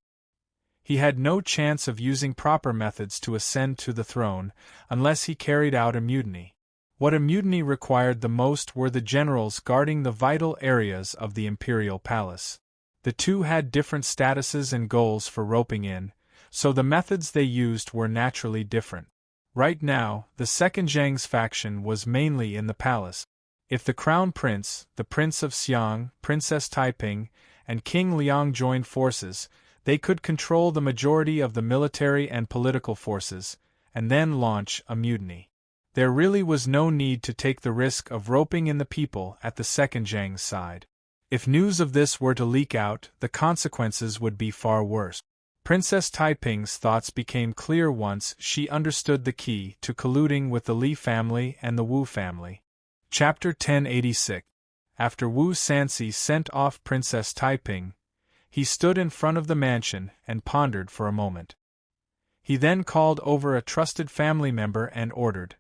He had no chance of using proper methods to ascend to the throne unless he carried out a mutiny. What a mutiny required the most were the generals guarding the vital areas of the imperial palace. The two had different statuses and goals for roping in, so the methods they used were naturally different. Right now, the second Zhang's faction was mainly in the palace. If the crown prince, the Prince of Xiang, Princess Taiping, and King Liang joined forces, they could control the majority of the military and political forces, and then launch a mutiny. There really was no need to take the risk of roping in the people at the second Zhang's side. If news of this were to leak out, the consequences would be far worse. Princess Taiping's thoughts became clear once she understood the key to colluding with the Li family and the Wu family. Chapter 1086. After Wu Sanxi sent off Princess Taiping, he stood in front of the mansion and pondered for a moment. He then called over a trusted family member and ordered,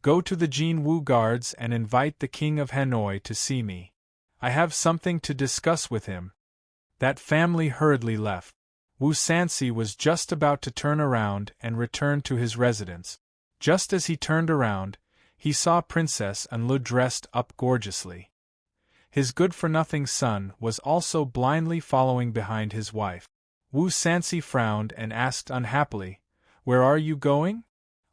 "Go to the Jin Wu guards and invite the King of Hanoi to see me. I have something to discuss with him." That family hurriedly left. Wu Sanxi was just about to turn around and return to his residence. Just as he turned around, he saw Princess Anlu dressed up gorgeously. His good-for-nothing son was also blindly following behind his wife. Wu Sanxi frowned and asked unhappily, "Where are you going?"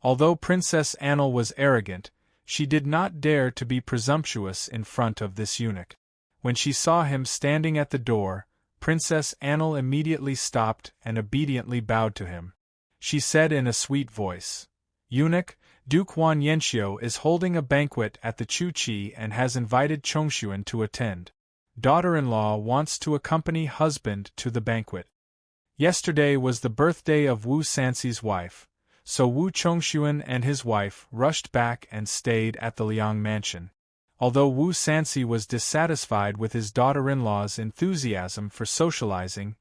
Although Princess Anil was arrogant, she did not dare to be presumptuous in front of this eunuch. When she saw him standing at the door, Princess Anil immediately stopped and obediently bowed to him. She said in a sweet voice, "Eunuch, Duke Wan Yanxiu is holding a banquet at the Chuqi and has invited Chongshuan to attend. Daughter-in-law wants to accompany husband to the banquet." Yesterday was the birthday of Wu Sanxi's wife, so Wu Chongshuan and his wife rushed back and stayed at the Liang mansion. Although Wu Sanxi was dissatisfied with his daughter-in-law's enthusiasm for socializing,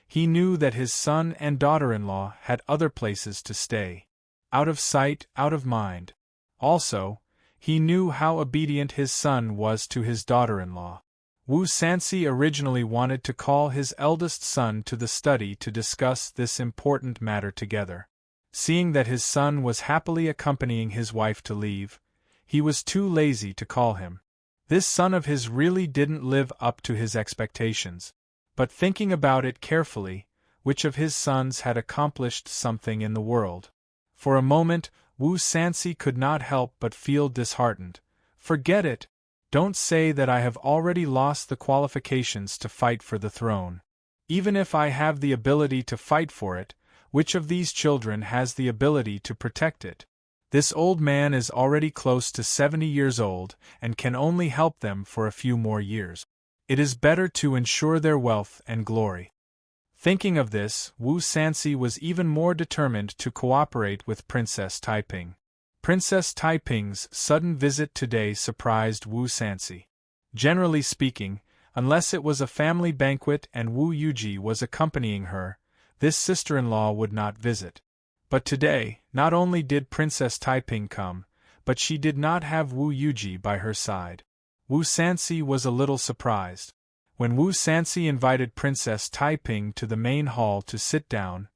he knew that his son and daughter-in-law had other places to stay. Out of sight, out of mind. Also, he knew how obedient his son was to his daughter-in-law. Wu Sanxi originally wanted to call his eldest son to the study to discuss this important matter together. Seeing that his son was happily accompanying his wife to leave, he was too lazy to call him. This son of his really didn't live up to his expectations. But thinking about it carefully, which of his sons had accomplished something in the world? For a moment, Wu Sanxi could not help but feel disheartened. "Forget it! Don't say that I have already lost the qualifications to fight for the throne. Even if I have the ability to fight for it, which of these children has the ability to protect it? This old man is already close to 70 years old and can only help them for a few more years. It is better to ensure their wealth and glory." Thinking of this, Wu Sanxi was even more determined to cooperate with Princess Taiping. Princess Taiping's sudden visit today surprised Wu Sanxi. Generally speaking, unless it was a family banquet and Wu Yuji was accompanying her, this sister-in-law would not visit. But today, not only did Princess Taiping come, but she did not have Wu Yuji by her side. Wu Sanxi was a little surprised. When Wu Sanxi invited Princess Taiping to the main hall to sit down,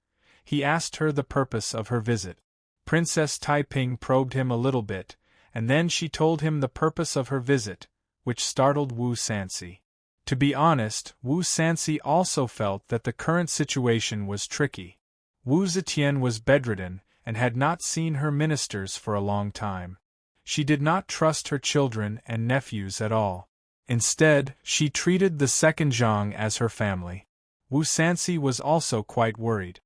he asked her the purpose of her visit. Princess Taiping probed him a little bit, and then she told him the purpose of her visit, which startled Wu Sanxi. To be honest, Wu Sanxi also felt that the current situation was tricky. Wu Zetian was bedridden and had not seen her ministers for a long time. She did not trust her children and nephews at all. Instead, she treated the second Zhang as her family. Wu Sanxi was also quite worried.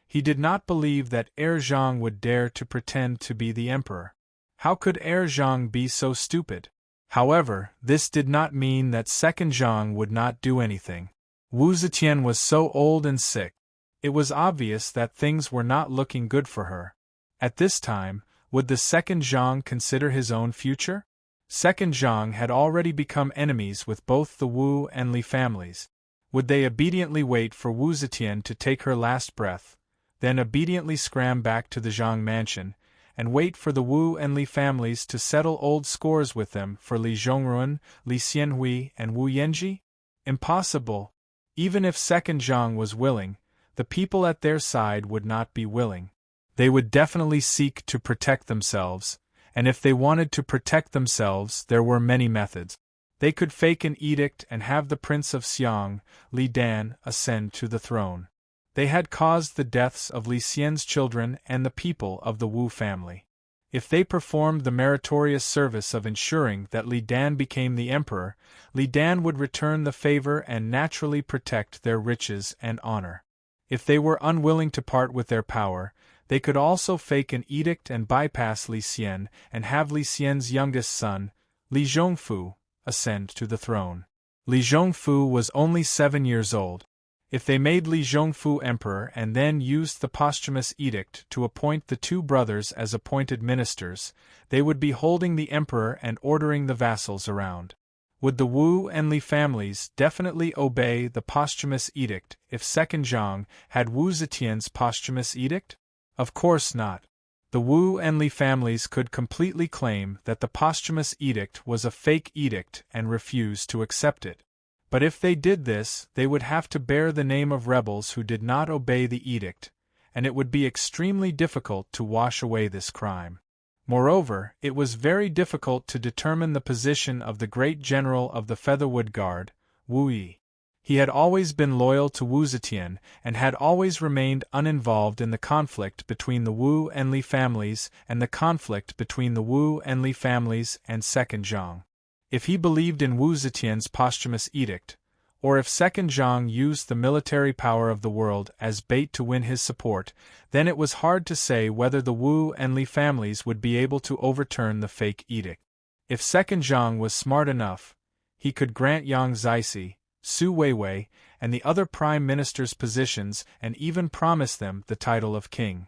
He did not believe that Heir Zhang would dare to pretend to be the emperor. How could Heir Zhang be so stupid? However, this did not mean that second Zhang would not do anything. Wu Zetian was so old and sick. It was obvious that things were not looking good for her. At this time, would the second Zhang consider his own future? Second Zhang had already become enemies with both the Wu and Li families. Would they obediently wait for Wu Zetian to take her last breath, then obediently scram back to the Zhang mansion, and wait for the Wu and Li families to settle old scores with them for Li Zhongruan, Li Xianhui, and Wu Yanji? Impossible. Even if second Zhang was willing, the people at their side would not be willing. They would definitely seek to protect themselves, and if they wanted to protect themselves, there were many methods. They could fake an edict and have the Prince of Xiang, Li Dan, ascend to the throne. They had caused the deaths of Li Xian's children and the people of the Wu family. If they performed the meritorious service of ensuring that Li Dan became the emperor, Li Dan would return the favor and naturally protect their riches and honor. If they were unwilling to part with their power, they could also fake an edict and bypass Li Xian and have Li Xian's youngest son, Li Zhongfu, ascend to the throne. Li Zhongfu was only 7 years old. If they made Li Zhongfu emperor and then used the posthumous edict to appoint the two brothers as appointed ministers, they would be holding the emperor and ordering the vassals around. Would the Wu and Li families definitely obey the posthumous edict if second Zhang had Wu Zetian's posthumous edict? Of course not. The Wu and Li families could completely claim that the posthumous edict was a fake edict and refuse to accept it. But if they did this, they would have to bear the name of rebels who did not obey the edict, and it would be extremely difficult to wash away this crime. Moreover, it was very difficult to determine the position of the great general of the Featherwood Guard, Wu Yi. He had always been loyal to Wu Zetian and had always remained uninvolved in the conflict between the Wu and Li families and the conflict between the Wu and Li families and second Zhang. If he believed in Wu Zetian's posthumous edict, or if second Zhang used the military power of the world as bait to win his support, then it was hard to say whether the Wu and Li families would be able to overturn the fake edict. If second Zhang was smart enough, he could grant Yang Zixi, Su Weiwei, and the other prime ministers positions and even promise them the title of king.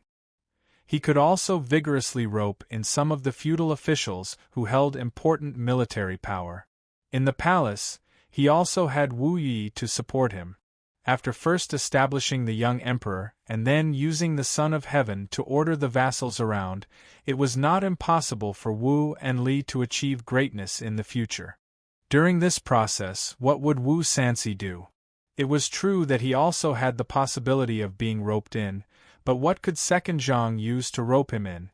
He could also vigorously rope in some of the feudal officials who held important military power. In the palace, he also had Wu Yi to support him. After first establishing the young emperor and then using the Son of Heaven to order the vassals around, it was not impossible for Wu and Li to achieve greatness in the future. During this process, what would Wu Sanxi do? It was true that he also had the possibility of being roped in, but what could second Zhang use to rope him in?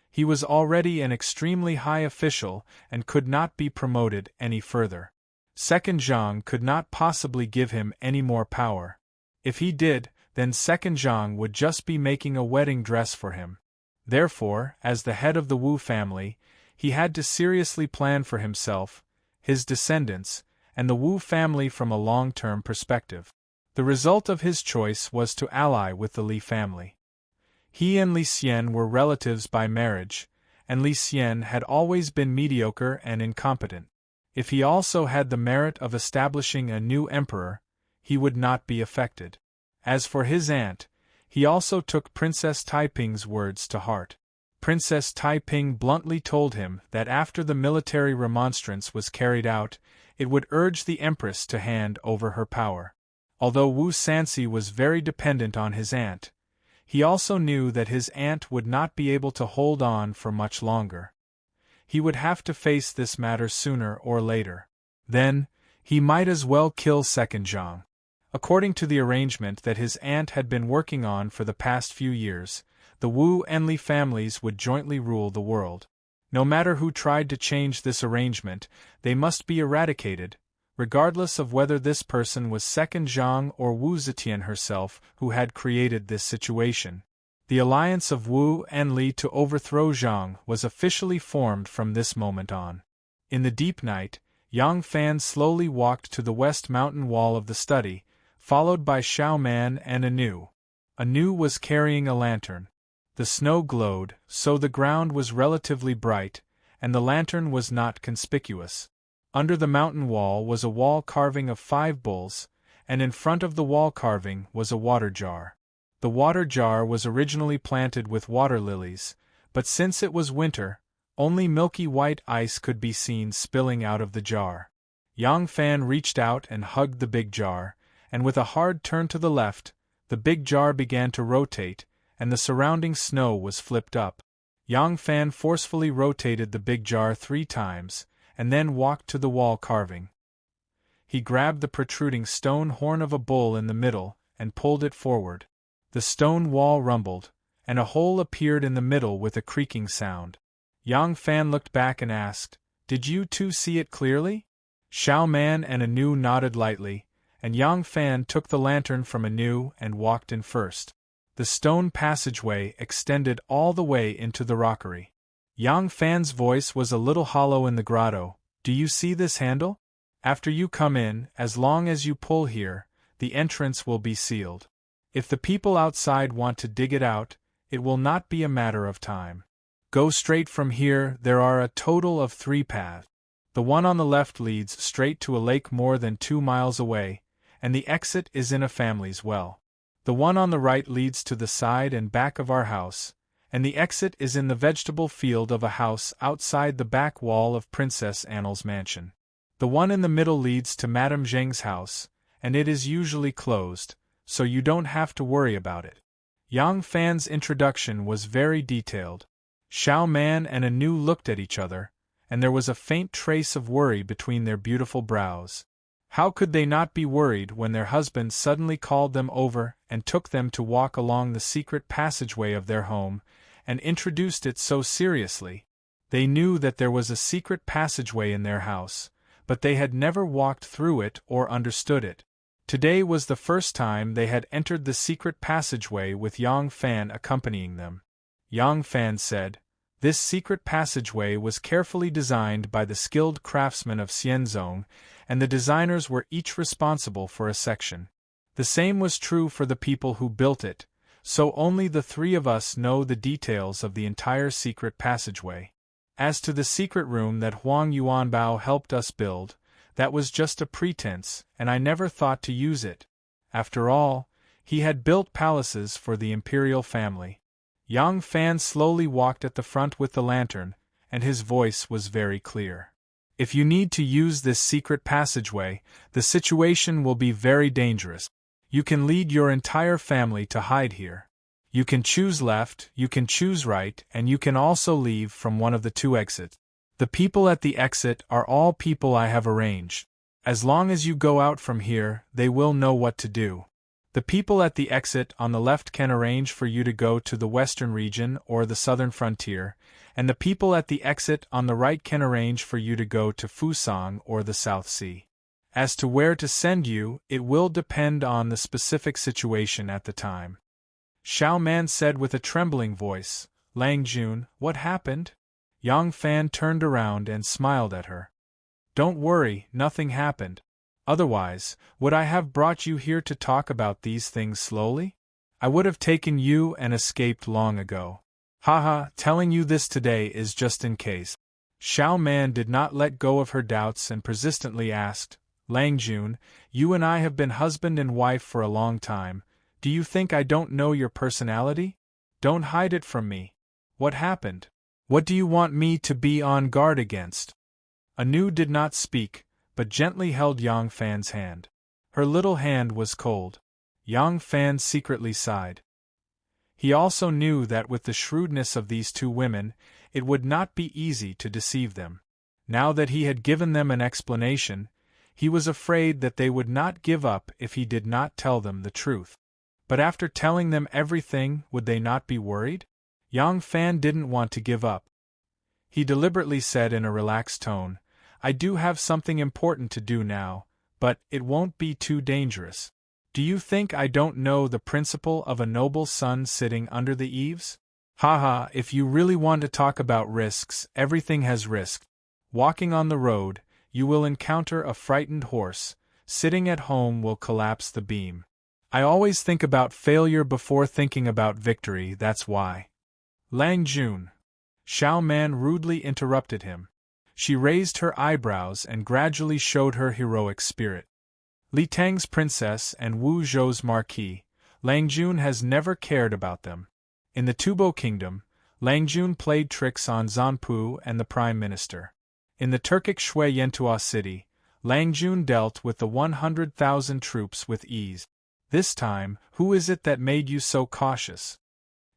He was already an extremely high official and could not be promoted any further. Second Zhang could not possibly give him any more power. If he did, then second Zhang would just be making a wedding dress for him. Therefore, as the head of the Wu family, he had to seriously plan for himself, his descendants, and the Wu family from a long-term perspective. The result of his choice was to ally with the Li family. He and Li Xian were relatives by marriage, and Li Xian had always been mediocre and incompetent. If he also had the merit of establishing a new emperor, he would not be affected. As for his aunt, he also took Princess Taiping's words to heart. Princess Taiping bluntly told him that after the military remonstrance was carried out, it would urge the empress to hand over her power. Although Wu Sanxi was very dependent on his aunt, he also knew that his aunt would not be able to hold on for much longer. He would have to face this matter sooner or later. Then, he might as well kill second Zhang. According to the arrangement that his aunt had been working on for the past few years, the Wu and Li families would jointly rule the world. No matter who tried to change this arrangement, they must be eradicated, regardless of whether this person was second Zhang or Wu Zetian herself who had created this situation. The alliance of Wu and Li to overthrow Zhang was officially formed from this moment on. In the deep night, Yang Fan slowly walked to the west mountain wall of the study, followed by Xiao Man and Anu. Anu was carrying a lantern. The snow glowed, so the ground was relatively bright, and the lantern was not conspicuous. Under the mountain wall was a wall carving of 5 bulls, and in front of the wall carving was a water jar. The water jar was originally planted with water lilies, but since it was winter, only milky white ice could be seen spilling out of the jar. Yang Fan reached out and hugged the big jar, and with a hard turn to the left, the big jar began to rotate, and the surrounding snow was flipped up. Yang Fan forcefully rotated the big jar 3 times, and then walked to the wall carving. He grabbed the protruding stone horn of a bull in the middle, and pulled it forward. The stone wall rumbled, and a hole appeared in the middle with a creaking sound. Yang Fan looked back and asked, "Did you two see it clearly?" Xiao Man and Anu nodded lightly, and Yang Fan took the lantern from Anu and walked in first. The stone passageway extended all the way into the rockery. Yang Fan's voice was a little hollow in the grotto. "Do you see this handle? After you come in, as long as you pull here, the entrance will be sealed. If the people outside want to dig it out, it will not be a matter of time. Go straight from here. There are a total of 3 paths. The one on the left leads straight to a lake more than 2 miles away, and the exit is in a family's well. The one on the right leads to the side and back of our house, and the exit is in the vegetable field of a house outside the back wall of Princess Annel's mansion. The one in the middle leads to Madame Zheng's house, and it is usually closed, so you don't have to worry about it." Yang Fan's introduction was very detailed. Xiao Man and Anu looked at each other, and there was a faint trace of worry between their beautiful brows. How could they not be worried when their husband suddenly called them over and took them to walk along the secret passageway of their home, and introduced it so seriously? They knew that there was a secret passageway in their house, but they had never walked through it or understood it. Today was the first time they had entered the secret passageway with Yang Fan accompanying them. Yang Fan said, "This secret passageway was carefully designed by the skilled craftsmen of Xianzong, and the designers were each responsible for a section. The same was true for the people who built it, so only the 3 of us know the details of the entire secret passageway. As to the secret room that Huang Yuanbao helped us build, that was just a pretense, and I never thought to use it. After all, he had built palaces for the imperial family." Yang Fan slowly walked at the front with the lantern, and his voice was very clear. "If you need to use this secret passageway, the situation will be very dangerous. You can lead your entire family to hide here. You can choose left, you can choose right, and you can also leave from one of the 2 exits. The people at the exit are all people I have arranged. As long as you go out from here, they will know what to do. The people at the exit on the left can arrange for you to go to the western region or the southern frontier, and the people at the exit on the right can arrange for you to go to Fusang or the South Sea. As to where to send you, it will depend on the specific situation at the time." Xiao Man said with a trembling voice, "Lang Jun, what happened?" Yang Fan turned around and smiled at her. "Don't worry, nothing happened. Otherwise, would I have brought you here to talk about these things slowly? I would have taken you and escaped long ago. Haha, telling you this today is just in case." Xiao Man did not let go of her doubts and persistently asked, "Lang Jun, you and I have been husband and wife for a long time. Do you think I don't know your personality? Don't hide it from me. What happened? What do you want me to be on guard against?" Anu did not speak, but gently held Yang Fan's hand. Her little hand was cold. Yang Fan secretly sighed. He also knew that with the shrewdness of these 2 women, it would not be easy to deceive them. Now that he had given them an explanation, he was afraid that they would not give up if he did not tell them the truth. But after telling them everything, would they not be worried? Yang Fan didn't want to give up. He deliberately said in a relaxed tone, "I do have something important to do now, but it won't be too dangerous. Do you think I don't know the principle of a noble sun sitting under the eaves? Haha, if you really want to talk about risks, everything has risk. Walking on the road, you will encounter a frightened horse. Sitting at home will collapse the beam. I always think about failure before thinking about victory, that's why." Lang Jun. Xiao Man rudely interrupted him. She raised her eyebrows and gradually showed her heroic spirit. Li Tang's princess and Wu Zhou's marquis, Lang Jun has never cared about them. In the Tubo kingdom, Lang Jun played tricks on Zanpu and the prime minister. In the Turkic Shui Yentua city, Lang Jun dealt with the 100,000 troops with ease. This time, who is it that made you so cautious?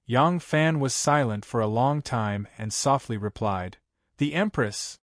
Yang Fan was silent for a long time and softly replied, "The Empress."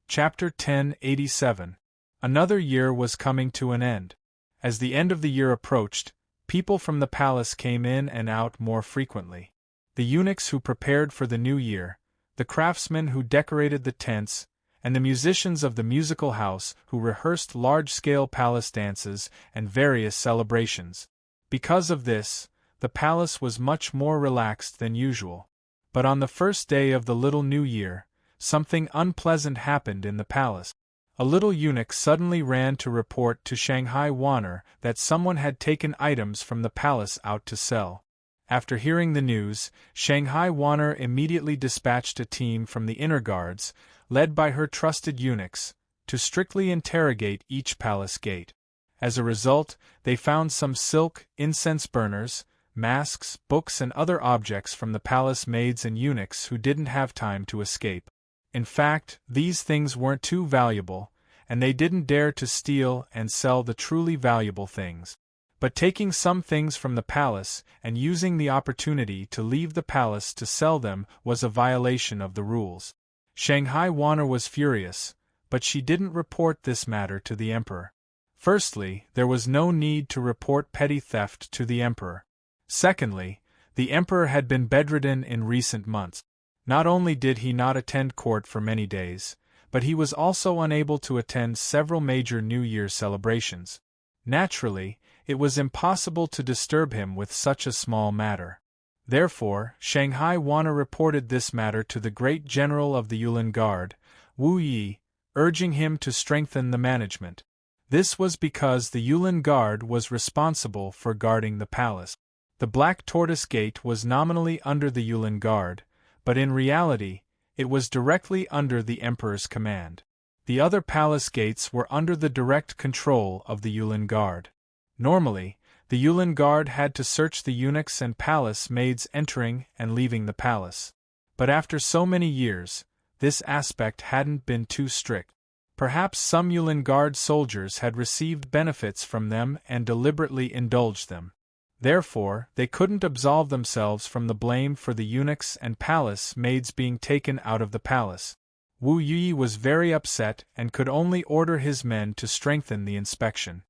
Chapter 1087. Another year was coming to an end. As the end of the year approached, people from the palace came in and out more frequently. The eunuchs who prepared for the new year, the craftsmen who decorated the tents, and the musicians of the musical house who rehearsed large-scale palace dances and various celebrations. Because of this, the palace was much more relaxed than usual. But on the first day of the little new year, something unpleasant happened in the palace. A little eunuch suddenly ran to report to Shanghai Wanner that someone had taken items from the palace out to sell. After hearing the news, Shanghai Wanner immediately dispatched a team from the inner guards, led by her trusted eunuchs, to strictly interrogate each palace gate. As a result, they found some silk, incense burners, masks, books and other objects from the palace maids and eunuchs who didn't have time to escape. In fact, these things weren't too valuable, and they didn't dare to steal and sell the truly valuable things. But taking some things from the palace and using the opportunity to leave the palace to sell them was a violation of the rules. Shanghai Wanner was furious, but she didn't report this matter to the emperor. Firstly, there was no need to report petty theft to the emperor. Secondly, the emperor had been bedridden in recent months. Not only did he not attend court for many days, but he was also unable to attend several major New Year's celebrations. Naturally, it was impossible to disturb him with such a small matter. Therefore, Shanghai Wanner reported this matter to the great general of the Yulin Guard, Wu Yi, urging him to strengthen the management. This was because the Yulin Guard was responsible for guarding the palace. The Black Tortoise Gate was nominally under the Yulin Guard, but in reality, it was directly under the emperor's command. The other palace gates were under the direct control of the Yulin Guard. Normally, the Yulin Guard had to search the eunuchs and palace maids entering and leaving the palace. But after so many years, this aspect hadn't been too strict. Perhaps some Yulin Guard soldiers had received benefits from them and deliberately indulged them. Therefore, they couldn't absolve themselves from the blame for the eunuchs and palace maids being taken out of the palace. Wu Yi was very upset and could only order his men to strengthen the inspection.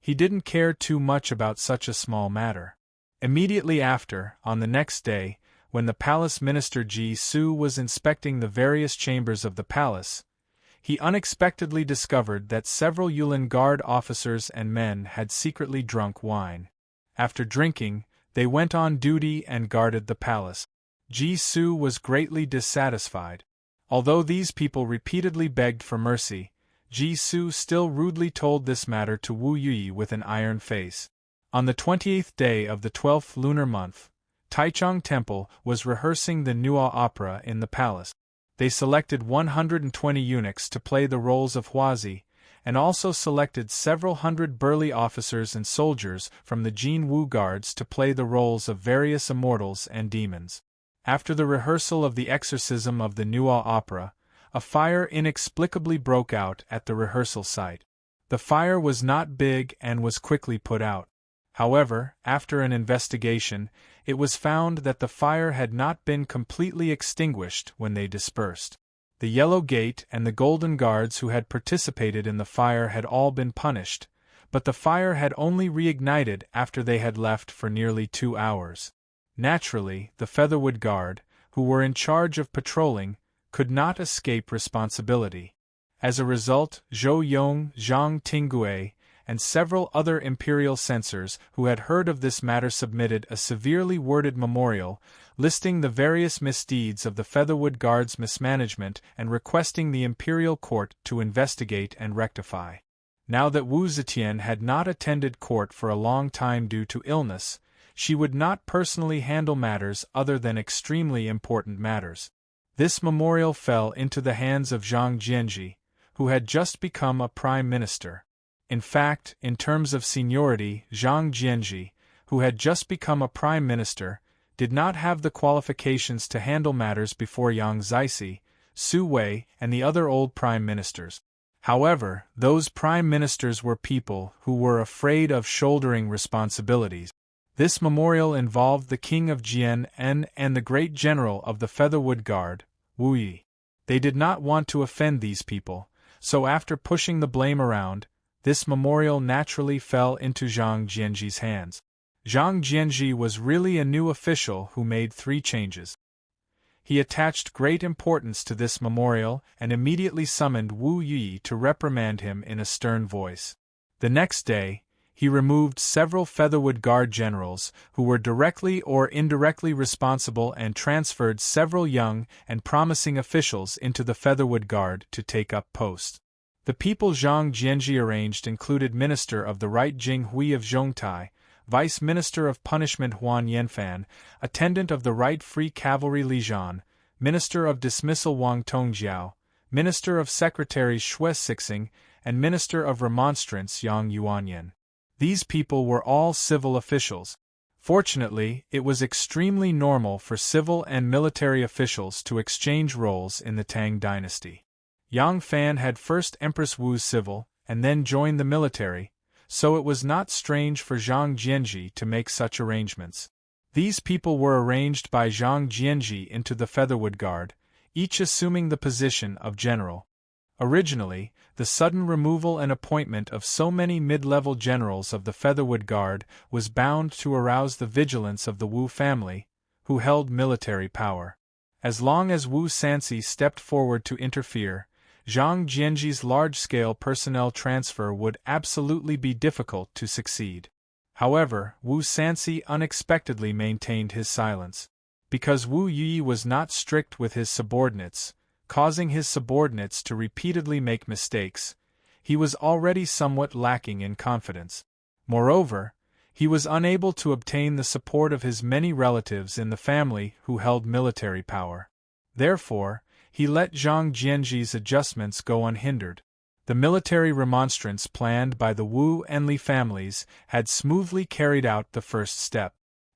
He didn't care too much about such a small matter. Immediately after, on the next day, when the palace minister Ji Su was inspecting the various chambers of the palace, he unexpectedly discovered that several Yulin Guard officers and men had secretly drunk wine. After drinking, they went on duty and guarded the palace. Ji Su was greatly dissatisfied. Although these people repeatedly begged for mercy, Ji Su still rudely told this matter to Wu Yi with an iron face. On the 28th day of the 12th lunar month, Taichung Temple was rehearsing the Nua opera in the palace. They selected 120 eunuchs to play the roles of Huazi, and also selected several hundred burly officers and soldiers from the Jin Wu Guards to play the roles of various immortals and demons. After the rehearsal of the exorcism of the Nua opera, a fire inexplicably broke out at the rehearsal site. The fire was not big and was quickly put out. However, after an investigation, it was found that the fire had not been completely extinguished when they dispersed. The Yellow Gate and the Golden Guards who had participated in the fire had all been punished, but the fire had only reignited after they had left for nearly 2 hours. Naturally, the Featherwood Guard, who were in charge of patrolling, could not escape responsibility. As a result, Zhou Yong, Zhang Tingue, and several other imperial censors who had heard of this matter submitted a severely worded memorial, listing the various misdeeds of the Featherwood Guard's mismanagement and requesting the imperial court to investigate and rectify. Now that Wu Zetian had not attended court for a long time due to illness, she would not personally handle matters other than extremely important matters. This memorial fell into the hands of Zhang Jianji, who had just become a prime minister. In fact, in terms of seniority, Zhang Jianji, who had just become a prime minister, did not have the qualifications to handle matters before Yang Zixi, Su Wei, and the other old prime ministers. However, those prime ministers were people who were afraid of shouldering responsibilities. This memorial involved the king of Jian and the great general of the Featherwood Guard, Wu Yi. They did not want to offend these people, so after pushing the blame around, this memorial naturally fell into Zhang Jianji's hands. Zhang Jianji was really a new official who made 3 changes. He attached great importance to this memorial and immediately summoned Wu Yi to reprimand him in a stern voice. The next day, he removed several Featherwood Guard generals who were directly or indirectly responsible and transferred several young and promising officials into the Featherwood Guard to take up posts. The people Zhang Jianji arranged included Minister of the Right Jing Hui of Zhongtai, Vice Minister of Punishment Huan Yanfan, Attendant of the Right Free Cavalry Li Zhan, Minister of Dismissal Wang Tongjiao, Minister of Secretaries Xue Sixing, and Minister of Remonstrance Yang Yuanyan. These people were all civil officials. Fortunately, it was extremely normal for civil and military officials to exchange roles in the Tang dynasty. Yang Fan had first Empress Wu's civil, and then joined the military, so it was not strange for Zhang Jianji to make such arrangements. These people were arranged by Zhang Jianji into the Featherwood Guard, each assuming the position of general. Originally, the sudden removal and appointment of so many mid-level generals of the Featherwood Guard was bound to arouse the vigilance of the Wu family, who held military power. As long as Wu Sanxi stepped forward to interfere, Zhang Jianji's large-scale personnel transfer would absolutely be difficult to succeed. However, Wu Sanxi unexpectedly maintained his silence. Because Wu Yi was not strict with his subordinates, causing his subordinates to repeatedly make mistakes, he was already somewhat lacking in confidence. Moreover, he was unable to obtain the support of his many relatives in the family who held military power. Therefore, he let Zhang Jianji's adjustments go unhindered. The military remonstrance planned by the Wu and Li families had smoothly carried out the first step.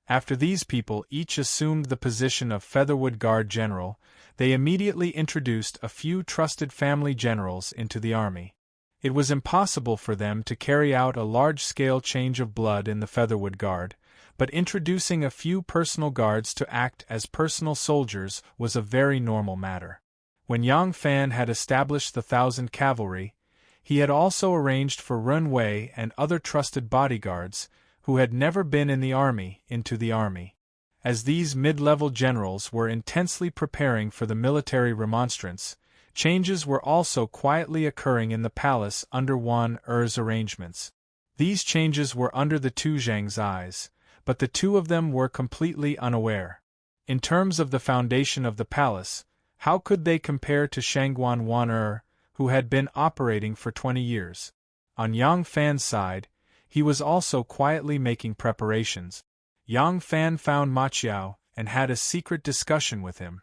After these people each assumed the position of Featherwood Guard General, they immediately introduced a few trusted family generals into the army. It was impossible for them to carry out a large-scale change of blood in the Featherwood Guard, but introducing a few personal guards to act as personal soldiers was a very normal matter. When Yang Fan had established the 1,000 cavalry, he had also arranged for Ren Wei and other trusted bodyguards, who had never been in the army, into the army. As these mid-level generals were intensely preparing for the military remonstrance, changes were also quietly occurring in the palace under Wan Er's arrangements. These changes were under the 2 Zhang's eyes, but the 2 of them were completely unaware. In terms of the foundation of the palace, how could they compare to Shangguan Wan Er, who had been operating for 20 years? On Yang Fan's side, he was also quietly making preparations. Yang Fan found Ma Qiao and had a secret discussion with him.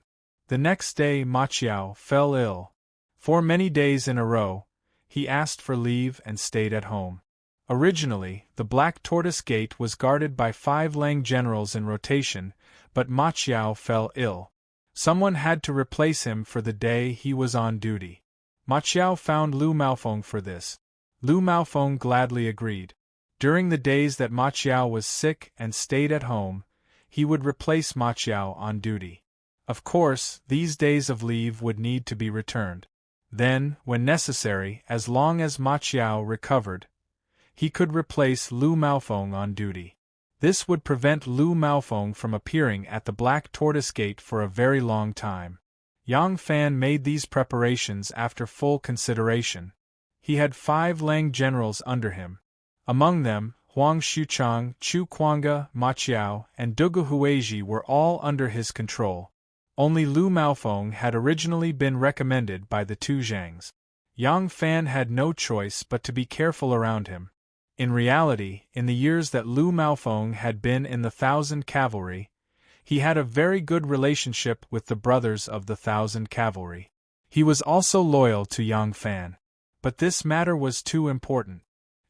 The next day Ma Qiao fell ill. For many days in a row, he asked for leave and stayed at home. Originally, the Black Tortoise Gate was guarded by 5 Lang generals in rotation, but Ma Qiao fell ill. Someone had to replace him for the day he was on duty. Ma Qiao found Lu Maofeng for this. Lu Maofeng gladly agreed. During the days that Ma Qiao was sick and stayed at home, he would replace Ma Qiao on duty. Of course, these days of leave would need to be returned. Then, when necessary, as long as Ma Qiao recovered, he could replace Lu Maofeng on duty. This would prevent Lu Maofeng from appearing at the Black Tortoise Gate for a very long time. Yang Fan made these preparations after full consideration. He had 5 Lang generals under him. Among them, Huang Xuchang, Chu Kuanga, Ma Qiao, and Dugu Huizhi were all under his control. Only Lu Maofeng had originally been recommended by the two Zhangs. Yang Fan had no choice but to be careful around him. In reality, in the years that Lu Maofeng had been in the 1,000 Cavalry, he had a very good relationship with the brothers of the 1,000 Cavalry. He was also loyal to Yang Fan. But this matter was too important.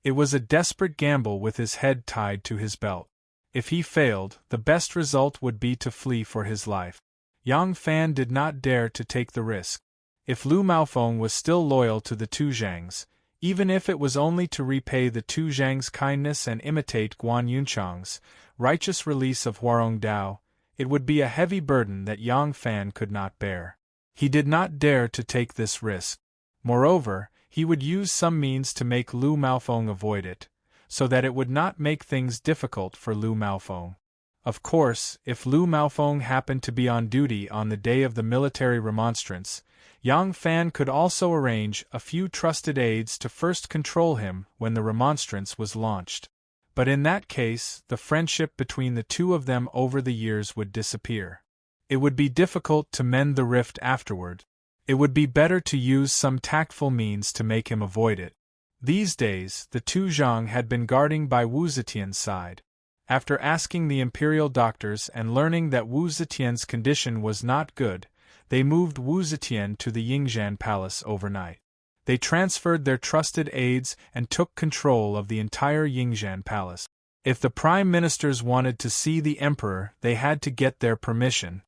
It was a desperate gamble with his head tied to his belt. If he failed, the best result would be to flee for his life. Yang Fan did not dare to take the risk. If Lu Maofeng was still loyal to the two Zhangs, even if it was only to repay the two Zhangs' kindness and imitate Guan Yunchang's righteous release of Huarong Dao, it would be a heavy burden that Yang Fan could not bear. He did not dare to take this risk. Moreover, he would use some means to make Lu Maofeng avoid it, so that it would not make things difficult for Lu Maofeng. Of course, if Lu Maofeng happened to be on duty on the day of the military remonstrance, Yang Fan could also arrange a few trusted aides to first control him when the remonstrance was launched. But in that case, the friendship between the two of them over the years would disappear. It would be difficult to mend the rift afterward. It would be better to use some tactful means to make him avoid it. These days, the two Zhang had been guarding by Wu Zetian's side. After asking the imperial doctors and learning that Wu Zetian's condition was not good, they moved Wu Zetian to the Yingzhan Palace overnight. They transferred their trusted aides and took control of the entire Yingzhan Palace. If the prime ministers wanted to see the emperor, they had to get their permission.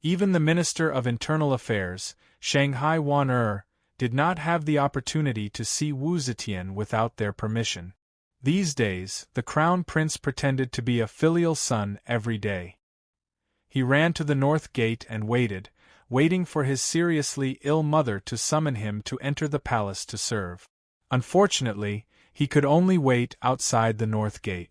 Even the Minister of Internal Affairs, Shanghai Wan did not have the opportunity to see Wu Zetian without their permission. These days, the crown prince pretended to be a filial son every day. He ran to the north gate and waiting for his seriously ill mother to summon him to enter the palace to serve. Unfortunately, he could only wait outside the north gate.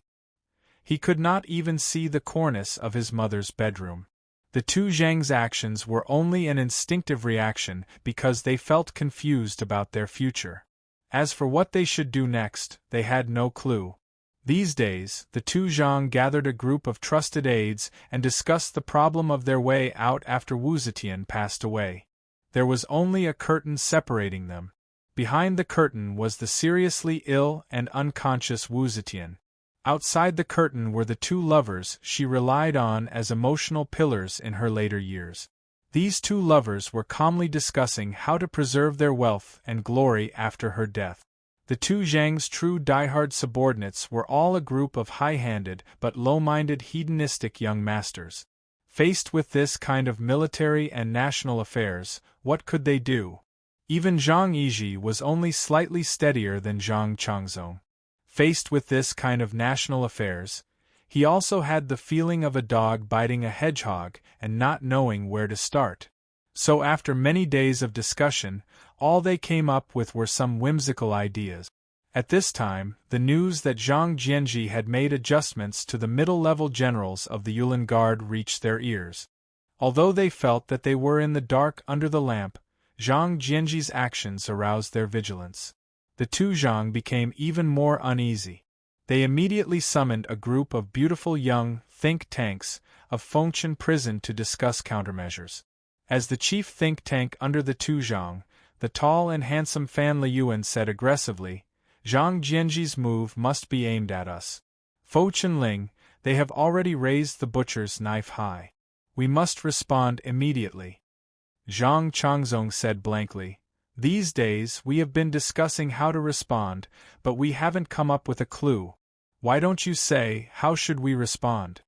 He could not even see the cornice of his mother's bedroom. The two Zhang's actions were only an instinctive reaction because they felt confused about their future. As for what they should do next, they had no clue. These days, the two Zhang gathered a group of trusted aides and discussed the problem of their way out after Wu Zetian passed away. There was only a curtain separating them. Behind the curtain was the seriously ill and unconscious Wu Zetian. Outside the curtain were the two lovers she relied on as emotional pillars in her later years. These two lovers were calmly discussing how to preserve their wealth and glory after her death. The two Zhang's true diehard subordinates were all a group of high-handed but low-minded hedonistic young masters. Faced with this kind of military and national affairs, what could they do? Even Zhang Yizhi was only slightly steadier than Zhang Changzong. Faced with this kind of national affairs, he also had the feeling of a dog biting a hedgehog and not knowing where to start. So after many days of discussion, all they came up with were some whimsical ideas. At this time, the news that Zhang Jianji had made adjustments to the middle-level generals of the Yulin Guard reached their ears. Although they felt that they were in the dark under the lamp, Zhang Jianji's actions aroused their vigilance. The two Zhang became even more uneasy. They immediately summoned a group of beautiful young think tanks of Fengchen prison to discuss countermeasures. As the chief think tank under the two Zhang, the tall and handsome Fan Liyuan said aggressively, "Zhang Jianji's move must be aimed at us. Fo Chenling, they have already raised the butcher's knife high. We must respond immediately." Zhang Changzong said blankly, "These days we have been discussing how to respond, but we haven't come up with a clue. Why don't you say, how should we respond?"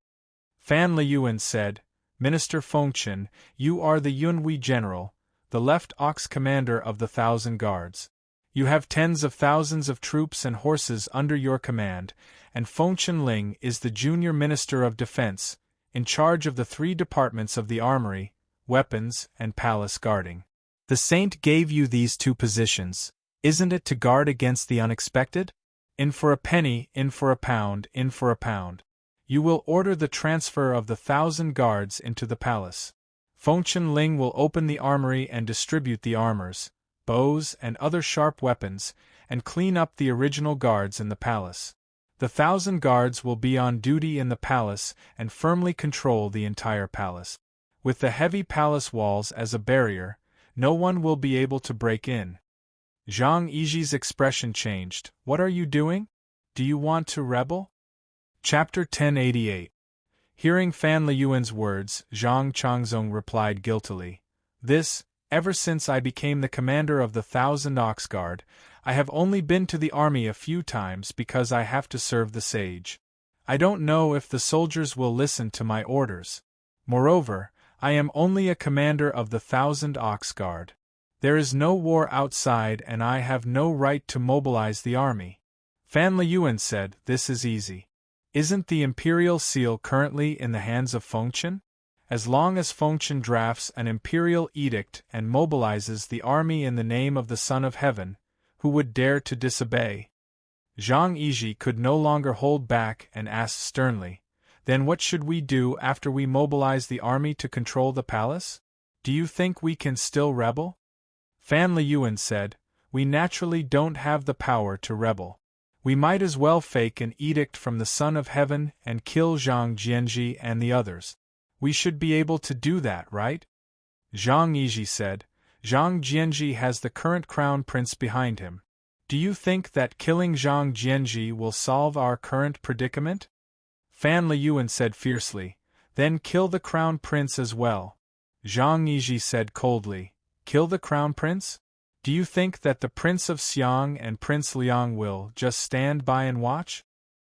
Fan Liyuan said, "Minister Fengchen, you are the Yunhui general, the left ox commander of the 1,000 guards. You have tens of thousands of troops and horses under your command, and Feng Ling is the junior minister of defense, in charge of the 3 departments of the armory, weapons, and palace guarding. The saint gave you these 2 positions, isn't it, to guard against the unexpected? In for a penny, in for a pound, in for a pound. You will order the transfer of the 1,000 guards into the palace. Feng Ling will open the armory and distribute the armors, bows, and other sharp weapons, and clean up the original guards in the palace. The 1,000 guards will be on duty in the palace and firmly control the entire palace. With the heavy palace walls as a barrier, no one will be able to break in. Zhang Yiji's expression changed. What are you doing? Do you want to rebel? Chapter 1088. Hearing Fan Liyuan's words, Zhang Changzong replied guiltily. Ever since I became the commander of the 1,000 ox guard, I have only been to the army a few times because I have to serve the sage. I don't know if the soldiers will listen to my orders. Moreover, I am only a commander of the 1,000 ox guard. There is no war outside and I have no right to mobilize the army. Fan Liyuan said, this is easy. Isn't the imperial seal currently in the hands of Fengchen? As long as Fengchen drafts an imperial edict and mobilizes the army in the name of the Son of Heaven, who would dare to disobey? Zhang Yiji could no longer hold back and asked sternly, then what should we do after we mobilize the army to control the palace? Do you think we can still rebel? Fan Liyuan said, we naturally don't have the power to rebel. We might as well fake an edict from the Son of Heaven and kill Zhang Jianji and the others. We should be able to do that, right? Zhang Yiji said, Zhang Jianji has the current crown prince behind him. Do you think that killing Zhang Jianji will solve our current predicament? Fan Liyuan said fiercely, then kill the crown prince as well. Zhang Yiji said coldly, kill the crown prince? Do you think that the Prince of Xiang and Prince Liang will just stand by and watch?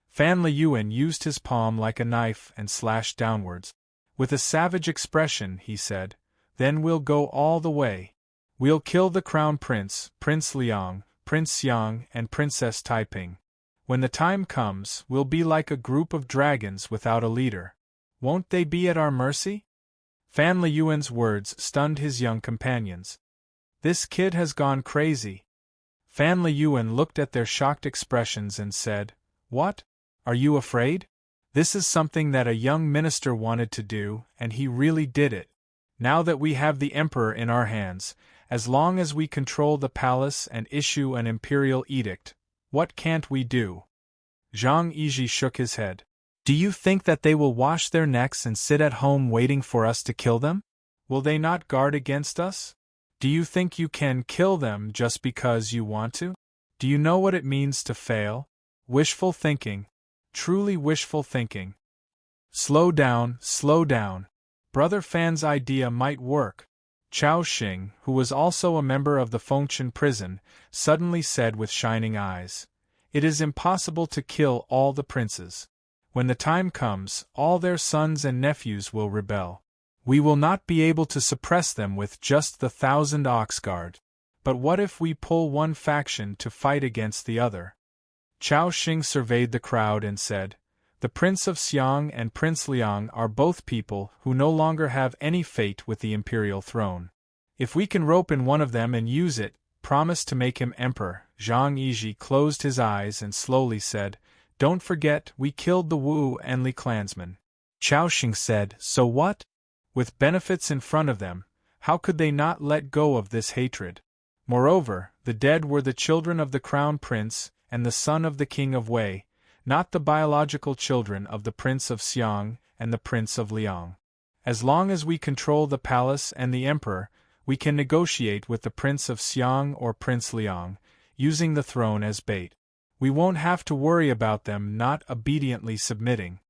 Fan Liyuan used his palm like a knife and slashed downwards. With a savage expression, he said, then we'll go all the way. We'll kill the crown prince, Prince Liang, Prince Xiang, and Princess Taiping. When the time comes, we'll be like a group of dragons without a leader. Won't they be at our mercy? Fan Liyuan's words stunned his young companions. This kid has gone crazy. Fan Liyuan looked at their shocked expressions and said, what? Are you afraid? This is something that a young minister wanted to do, and he really did it. Now that we have the emperor in our hands, as long as we control the palace and issue an imperial edict, what can't we do? Zhang Yiji shook his head. Do you think that they will wash their necks and sit at home waiting for us to kill them? Will they not guard against us? Do you think you can kill them just because you want to? Do you know what it means to fail? Wishful thinking. Truly wishful thinking. Slow down, slow down. Brother Fan's idea might work. Chao Xing, who was also a member of the Fengchen prison, suddenly said with shining eyes, it is impossible to kill all the princes. When the time comes, all their sons and nephews will rebel. We will not be able to suppress them with just the 1,000 ox guard. But what if we pull one faction to fight against the other? Chao Xing surveyed the crowd and said, the Prince of Xiang and Prince Liang are both people who no longer have any fate with the imperial throne. If we can rope in one of them and use it, promise to make him emperor. Zhang Yiji closed his eyes and slowly said, don't forget we killed the Wu and Li clansmen. Chao Xing said, so what? With benefits in front of them, how could they not let go of this hatred? Moreover, the dead were the children of the crown prince and the son of the king of Wei, not the biological children of the Prince of Xiang and the Prince of Liang. As long as we control the palace and the emperor, we can negotiate with the Prince of Xiang or Prince Liang, using the throne as bait. We won't have to worry about them not obediently submitting.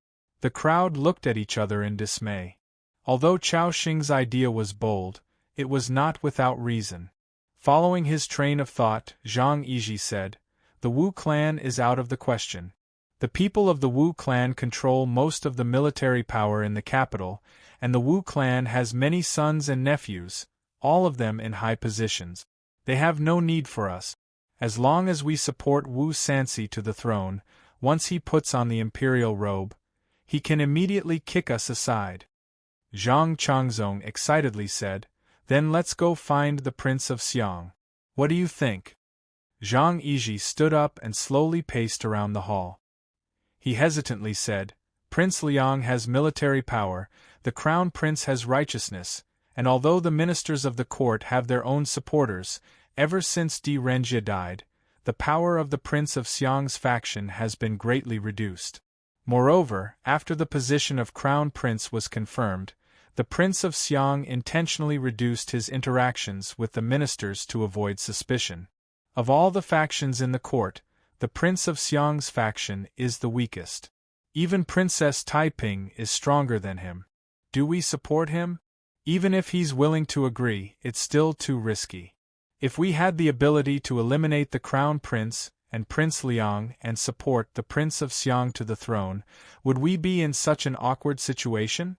The crowd looked at each other in dismay. Although Chao Xing's idea was bold, it was not without reason. Following his train of thought, Zhang Yiji said, the Wu clan is out of the question. The people of the Wu clan control most of the military power in the capital, and the Wu clan has many sons and nephews, all of them in high positions. They have no need for us. As long as we support Wu Sansi to the throne, once he puts on the imperial robe, he can immediately kick us aside. Zhang Changzong excitedly said, "Then let's go find the Prince of Xiang. What do you think?" Zhang Yizhi stood up and slowly paced around the hall. He hesitantly said, "Prince Liang has military power, the crown prince has righteousness, and although the ministers of the court have their own supporters, ever since Di Renjia died, the power of the Prince of Xiang's faction has been greatly reduced. Moreover, after the position of crown prince was confirmed, the Prince of Xiang intentionally reduced his interactions with the ministers to avoid suspicion. Of all the factions in the court, the Prince of Xiang's faction is the weakest. Even Princess Taiping is stronger than him. Do we support him? Even if he's willing to agree, it's still too risky. If we had the ability to eliminate the Crown Prince and Prince Liang and support the Prince of Xiang to the throne, would we be in such an awkward situation?"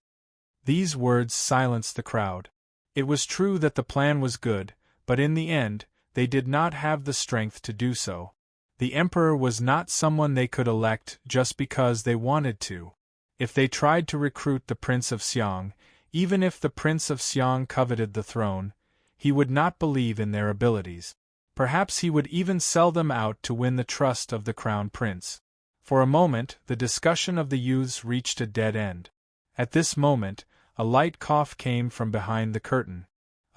These words silenced the crowd. It was true that the plan was good, but in the end, they did not have the strength to do so. The emperor was not someone they could elect just because they wanted to. If they tried to recruit the Prince of Xiang, even if the Prince of Xiang coveted the throne, he would not believe in their abilities. Perhaps he would even sell them out to win the trust of the crown prince. For a moment, the discussion of the youths reached a dead end. At this moment, a light cough came from behind the curtain.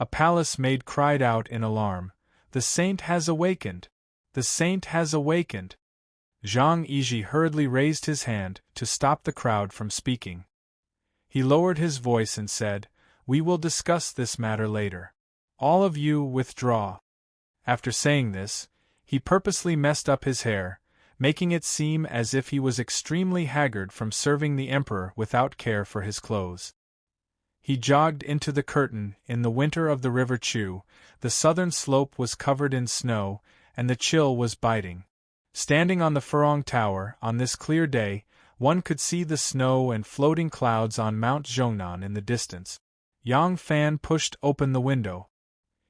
A palace maid cried out in alarm, "The saint has awakened! The saint has awakened!" Zhang Yizhi hurriedly raised his hand to stop the crowd from speaking. He lowered his voice and said, "We will discuss this matter later. All of you withdraw." After saying this, he purposely messed up his hair, making it seem as if he was extremely haggard from serving the emperor without care for his clothes. He jogged into the curtain in the winter of the River Chu. The southern slope was covered in snow, and the chill was biting. Standing on the Furong Tower on this clear day, one could see the snow and floating clouds on Mount Zhongnan in the distance. Yang Fan pushed open the window.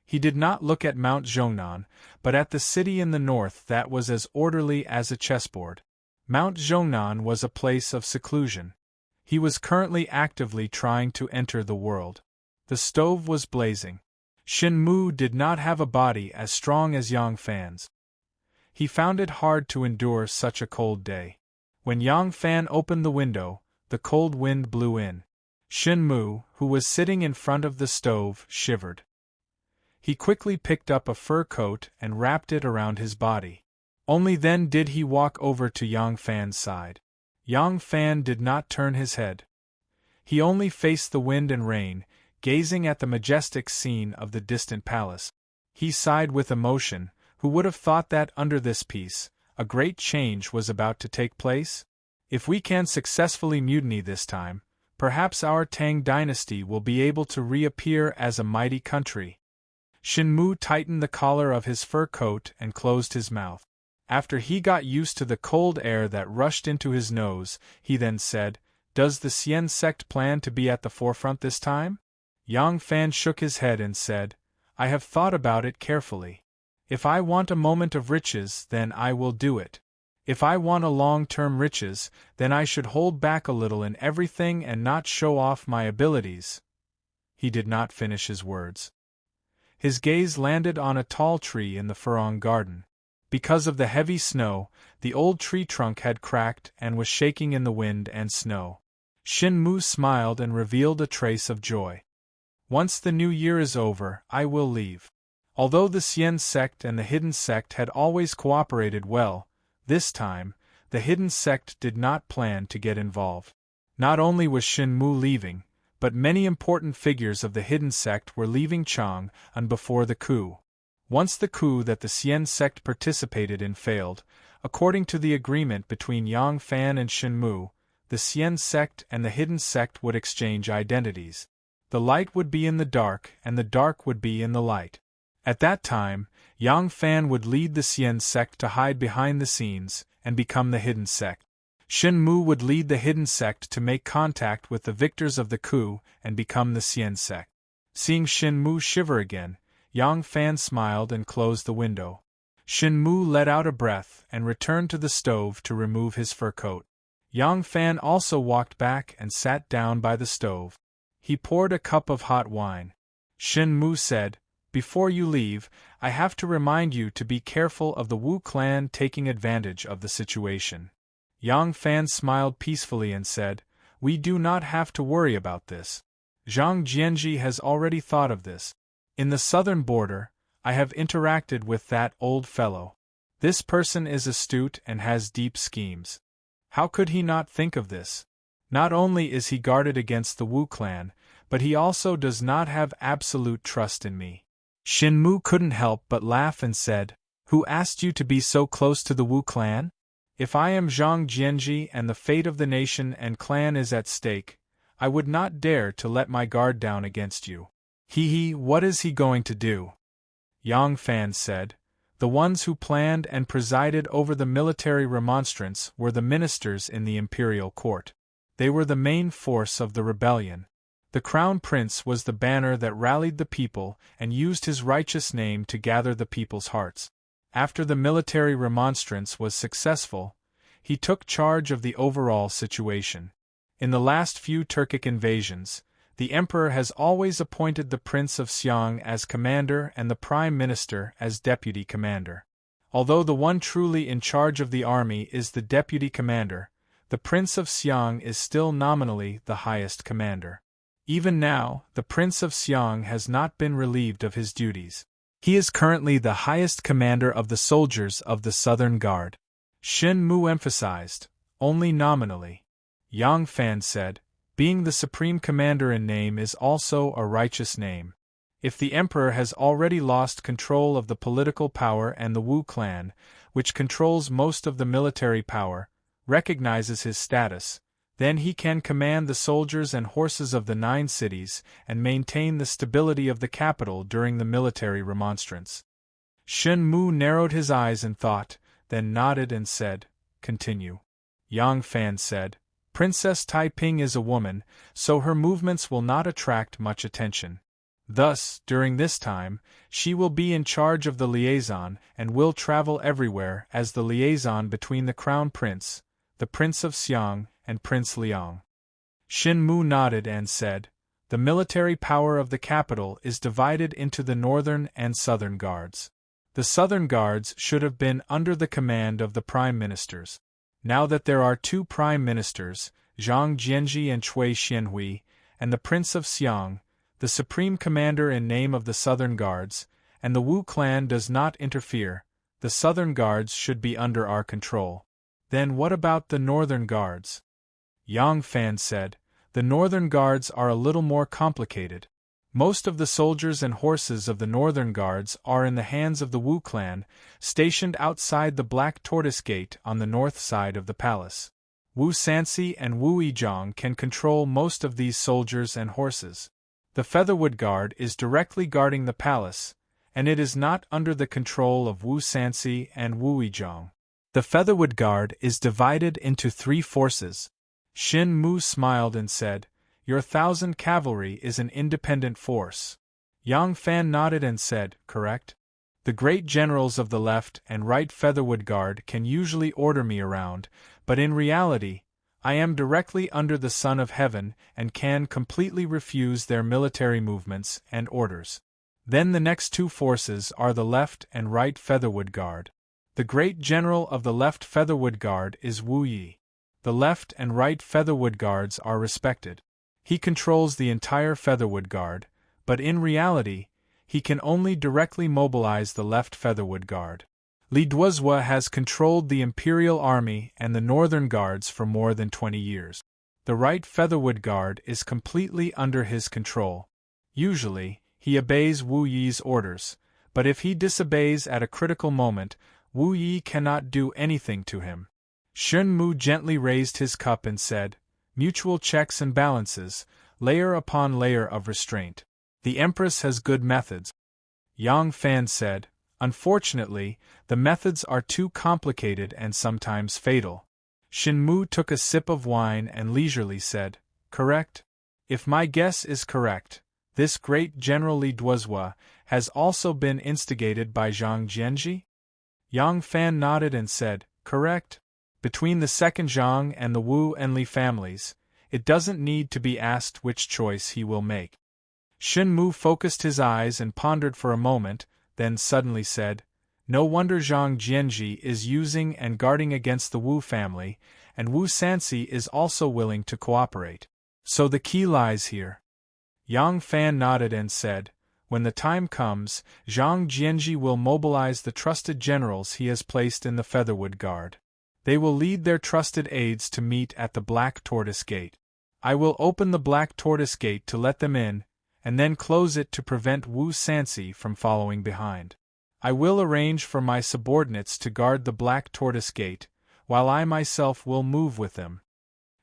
He did not look at Mount Zhongnan, but at the city in the north that was as orderly as a chessboard. Mount Zhongnan was a place of seclusion. He was currently actively trying to enter the world. The stove was blazing. Shin Mu did not have a body as strong as Yang Fan's. He found it hard to endure such a cold day. When Yang Fan opened the window, the cold wind blew in. Shin Mu, who was sitting in front of the stove, shivered. He quickly picked up a fur coat and wrapped it around his body. Only then did he walk over to Yang Fan's side. Yang Fan did not turn his head. He only faced the wind and rain, gazing at the majestic scene of the distant palace. He sighed with emotion. Who would have thought that under this peace, a great change was about to take place? If we can successfully mutiny this time, perhaps our Tang dynasty will be able to reappear as a mighty country. Shin Mu tightened the collar of his fur coat and closed his mouth. After he got used to the cold air that rushed into his nose, he then said, "Does the Xian sect plan to be at the forefront this time?" Yang Fan shook his head and said, "I have thought about it carefully. If I want a moment of riches, then I will do it. If I want a long-term riches, then I should hold back a little in everything and not show off my abilities." He did not finish his words. His gaze landed on a tall tree in the Furong garden. Because of the heavy snow, the old tree trunk had cracked and was shaking in the wind and snow. Shin Mu smiled and revealed a trace of joy. "Once the new year is over, I will leave." Although the Xian sect and the hidden sect had always cooperated well, this time, the hidden sect did not plan to get involved. Not only was Shin Mu leaving, but many important figures of the hidden sect were leaving Chang'an before the coup. Once the coup that the Xian sect participated in failed, according to the agreement between Yang Fan and Shin Mu, the Xian sect and the hidden sect would exchange identities. The light would be in the dark and the dark would be in the light. At that time, Yang Fan would lead the Xian sect to hide behind the scenes and become the hidden sect. Shin Mu would lead the hidden sect to make contact with the victors of the coup and become the Xian sect. Seeing Shin Mu shiver again, Yang Fan smiled and closed the window. Shin Mu let out a breath and returned to the stove to remove his fur coat. Yang Fan also walked back and sat down by the stove. He poured a cup of hot wine. Shin Mu said, "Before you leave, I have to remind you to be careful of the Wu clan taking advantage of the situation." Yang Fan smiled peacefully and said, "We do not have to worry about this. Zhang Jianji has already thought of this. In the southern border, I have interacted with that old fellow. This person is astute and has deep schemes. How could he not think of this? Not only is he guarded against the Wu clan, but he also does not have absolute trust in me." Shin Mu couldn't help but laugh and said, "Who asked you to be so close to the Wu clan? If I am Zhang Jianji and the fate of the nation and clan is at stake, I would not dare to let my guard down against you." What is he going to do?" Yang Fan said. The ones who planned and presided over the military remonstrance were the ministers in the imperial court. They were the main force of the rebellion. The crown prince was the banner that rallied the people and used his righteous name to gather the people's hearts. After the military remonstrance was successful, he took charge of the overall situation. In the last few Turkic invasions, the emperor has always appointed the Prince of Xiang as commander and the prime minister as deputy commander. Although the one truly in charge of the army is the deputy commander, the Prince of Xiang is still nominally the highest commander. Even now, the Prince of Xiang has not been relieved of his duties. He is currently the highest commander of the soldiers of the Southern Guard. Shin Mu emphasized, only nominally. Yang Fan said, being the supreme commander in name is also a righteous name. If the emperor has already lost control of the political power and the Wu clan, which controls most of the military power, recognizes his status, then he can command the soldiers and horses of the 9 cities and maintain the stability of the capital during the military remonstrance. Shin Mu narrowed his eyes in thought, then nodded and said, "Continue." Yang Fan said, "Princess Taiping is a woman, so her movements will not attract much attention. Thus, during this time, she will be in charge of the liaison and will travel everywhere as the liaison between the Crown Prince, the Prince of Xiang, and Prince Liang." Shin Mu nodded and said, "The military power of the capital is divided into the northern and southern guards. The southern guards should have been under the command of the prime ministers. Now that there are 2 prime ministers, Zhang Jianji and Cui Xianhui, and the Prince of Xiang, the supreme commander in name of the southern guards, and the Wu clan does not interfere, the southern guards should be under our control. Then what about the northern guards?" Yang Fan said, "The northern guards are a little more complicated. Most of the soldiers and horses of the northern guards are in the hands of the Wu clan, stationed outside the Black Tortoise Gate on the north side of the palace. Wu Sansi and Wu Yizhong can control most of these soldiers and horses. The Featherwood Guard is directly guarding the palace, and it is not under the control of Wu Sansi and Wu Yizhong. The Featherwood Guard is divided into 3 forces." Shin Mu smiled and said, "Your 1,000 cavalry is an independent force." Yang Fan nodded and said, "Correct. The great generals of the left and right Featherwood Guard can usually order me around, but in reality, I am directly under the Son of Heaven and can completely refuse their military movements and orders. Then the next 2 forces are the left and right Featherwood Guard. The great general of the left Featherwood Guard is Wu Yi. The left and right Featherwood Guards are respected. He controls the entire Featherwood Guard, but in reality, he can only directly mobilize the left Featherwood Guard. Li Duozhua has controlled the Imperial Army and the Northern Guards for more than 20 years. The right Featherwood Guard is completely under his control. Usually, he obeys Wu Yi's orders, but if he disobeys at a critical moment, Wu Yi cannot do anything to him." Shin Mu gently raised his cup and said, "Mutual checks and balances, layer upon layer of restraint. The Empress has good methods." Yang Fan said, "Unfortunately, the methods are too complicated and sometimes fatal." Shin Mu took a sip of wine and leisurely said, "Correct? If my guess is correct, this great General Li Duozhua has also been instigated by Zhang Jianji?" Yang Fan nodded and said, "Correct. Between the second Zhang and the Wu and Li families, it doesn't need to be asked which choice he will make." Shen Mu focused his eyes and pondered for a moment, then suddenly said, "No wonder Zhang Jianji is using and guarding against the Wu family, and Wu Sanxi is also willing to cooperate. So the key lies here." Yang Fan nodded and said, "When the time comes, Zhang Jianji will mobilize the trusted generals he has placed in the Featherwood Guard. They will lead their trusted aides to meet at the Black Tortoise Gate. I will open the Black Tortoise Gate to let them in, and then close it to prevent Wu Sanxi from following behind. I will arrange for my subordinates to guard the Black Tortoise Gate, while I myself will move with them."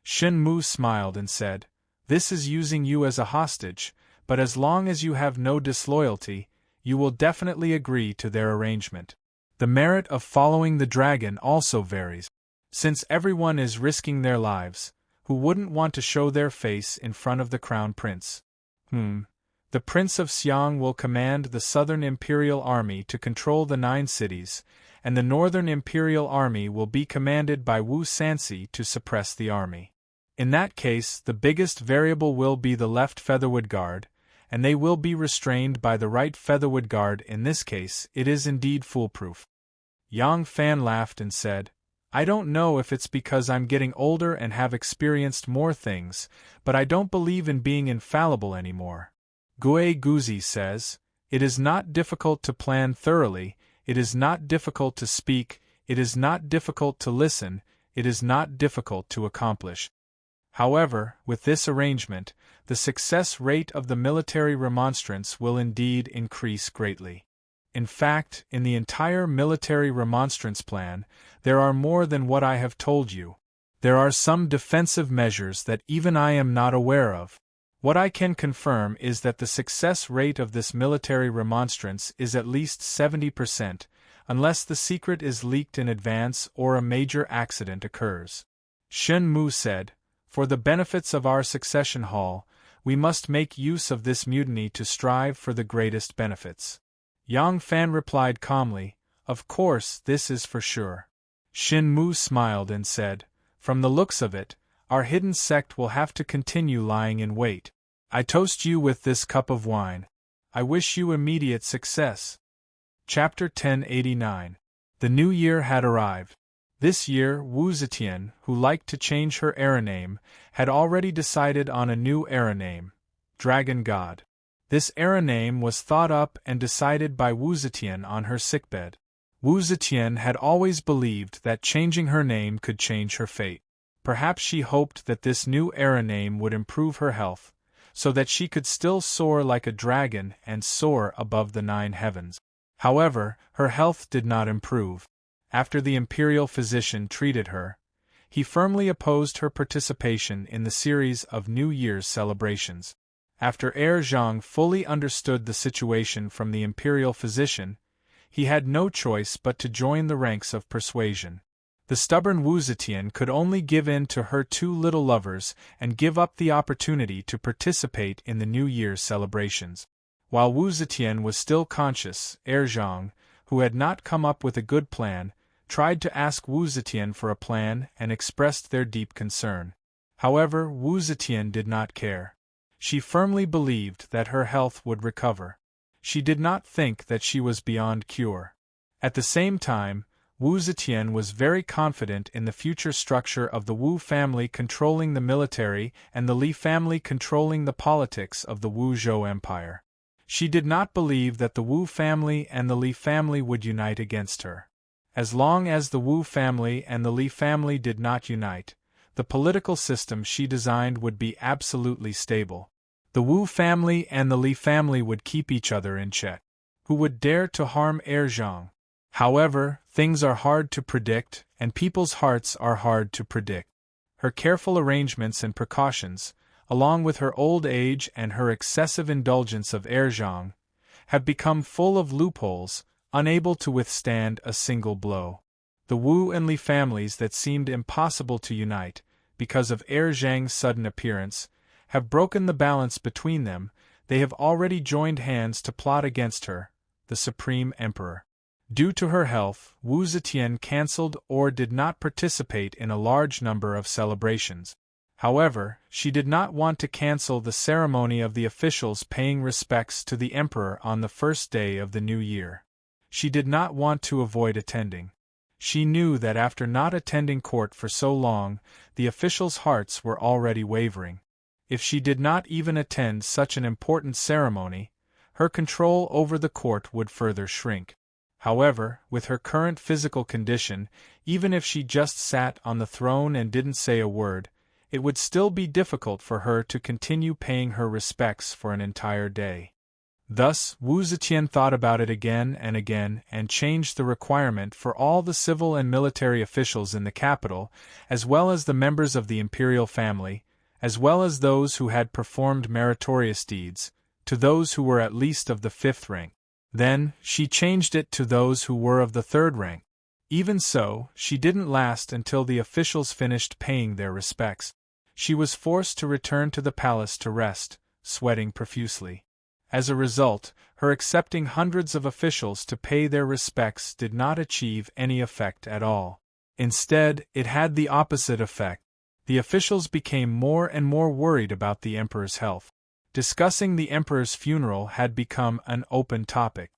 Shen Mu smiled and said, "This is using you as a hostage, but as long as you have no disloyalty, you will definitely agree to their arrangement. The merit of following the dragon also varies. Since everyone is risking their lives, who wouldn't want to show their face in front of the crown prince? The Prince of Xiang will command the Southern Imperial Army to control the 9 cities, and the Northern Imperial Army will be commanded by Wu Sanxi to suppress the army. In that case, the biggest variable will be the left Featherwood Guard, and they will be restrained by the right Featherwood Guard. In this case, it is indeed foolproof." Yang Fan laughed and said, "I don't know if it's because I'm getting older and have experienced more things, but I don't believe in being infallible anymore. Gue Guzi says, 'It is not difficult to plan thoroughly, it is not difficult to speak, it is not difficult to listen, it is not difficult to accomplish.'" However, with this arrangement, the success rate of the military remonstrance will indeed increase greatly. In fact, in the entire military remonstrance plan, there are more than what I have told you. There are some defensive measures that even I am not aware of. What I can confirm is that the success rate of this military remonstrance is at least 70%, unless the secret is leaked in advance or a major accident occurs. Shen Mu said, "For the benefits of our succession hall, we must make use of this mutiny to strive for the greatest benefits." Yang Fan replied calmly, "Of course, this is for sure." Shen Mu smiled and said, "From the looks of it, our hidden sect will have to continue lying in wait. I toast you with this cup of wine. I wish you immediate success." Chapter 1089. The new year had arrived. This year Wu Zetian, who liked to change her era name, had already decided on a new era name, Dragon God. This era name was thought up and decided by Wu Zetian on her sickbed. Wu Zetian had always believed that changing her name could change her fate. Perhaps she hoped that this new era name would improve her health, so that she could still soar like a dragon and soar above the 9 heavens. However, her health did not improve. After the imperial physician treated her, he firmly opposed her participation in the series of New Year's celebrations. After Zhang fully understood the situation from the imperial physician, he had no choice but to join the ranks of persuasion. The stubborn Wu Zetian could only give in to her 2 little lovers and give up the opportunity to participate in the New Year's celebrations. While Wu Zetian was still conscious, Zhang, who had not come up with a good plan, tried to ask Wu Zetian for a plan and expressed their deep concern. However, Wu Zetian did not care. She firmly believed that her health would recover. She did not think that she was beyond cure. At the same time, Wu Zetian was very confident in the future structure of the Wu family controlling the military and the Li family controlling the politics of the Wu Zhou Empire. She did not believe that the Wu family and the Li family would unite against her. As long as the Wu family and the Li family did not unite, the political system she designed would be absolutely stable. The Wu family and the Li family would keep each other in check. Who would dare to harm Zhang? However, things are hard to predict, and people's hearts are hard to predict. Her careful arrangements and precautions, along with her old age and her excessive indulgence of Zhang, have become full of loopholes, unable to withstand a single blow. The Wu and Li families that seemed impossible to unite, because of Zhang's sudden appearance, have broken the balance between them. They have already joined hands to plot against her, the Supreme Emperor. Due to her health, Wu Zetian cancelled or did not participate in a large number of celebrations. However, she did not want to cancel the ceremony of the officials paying respects to the emperor on the first day of the new year. She did not want to avoid attending. She knew that after not attending court for so long, the officials' hearts were already wavering. If she did not even attend such an important ceremony, her control over the court would further shrink. However, with her current physical condition, even if she just sat on the throne and didn't say a word, it would still be difficult for her to continue paying her respects for an entire day. Thus, Wu Zetian thought about it again and changed the requirement for all the civil and military officials in the capital, as well as the members of the imperial family, as well as those who had performed meritorious deeds, to those who were at least of the 5th rank. Then, she changed it to those who were of the 3rd rank. Even so, she didn't last until the officials finished paying their respects. She was forced to return to the palace to rest, sweating profusely. As a result, her accepting hundreds of officials to pay their respects did not achieve any effect at all. Instead, it had the opposite effect. The officials became more and more worried about the emperor's health. Discussing the emperor's funeral had become an open topic.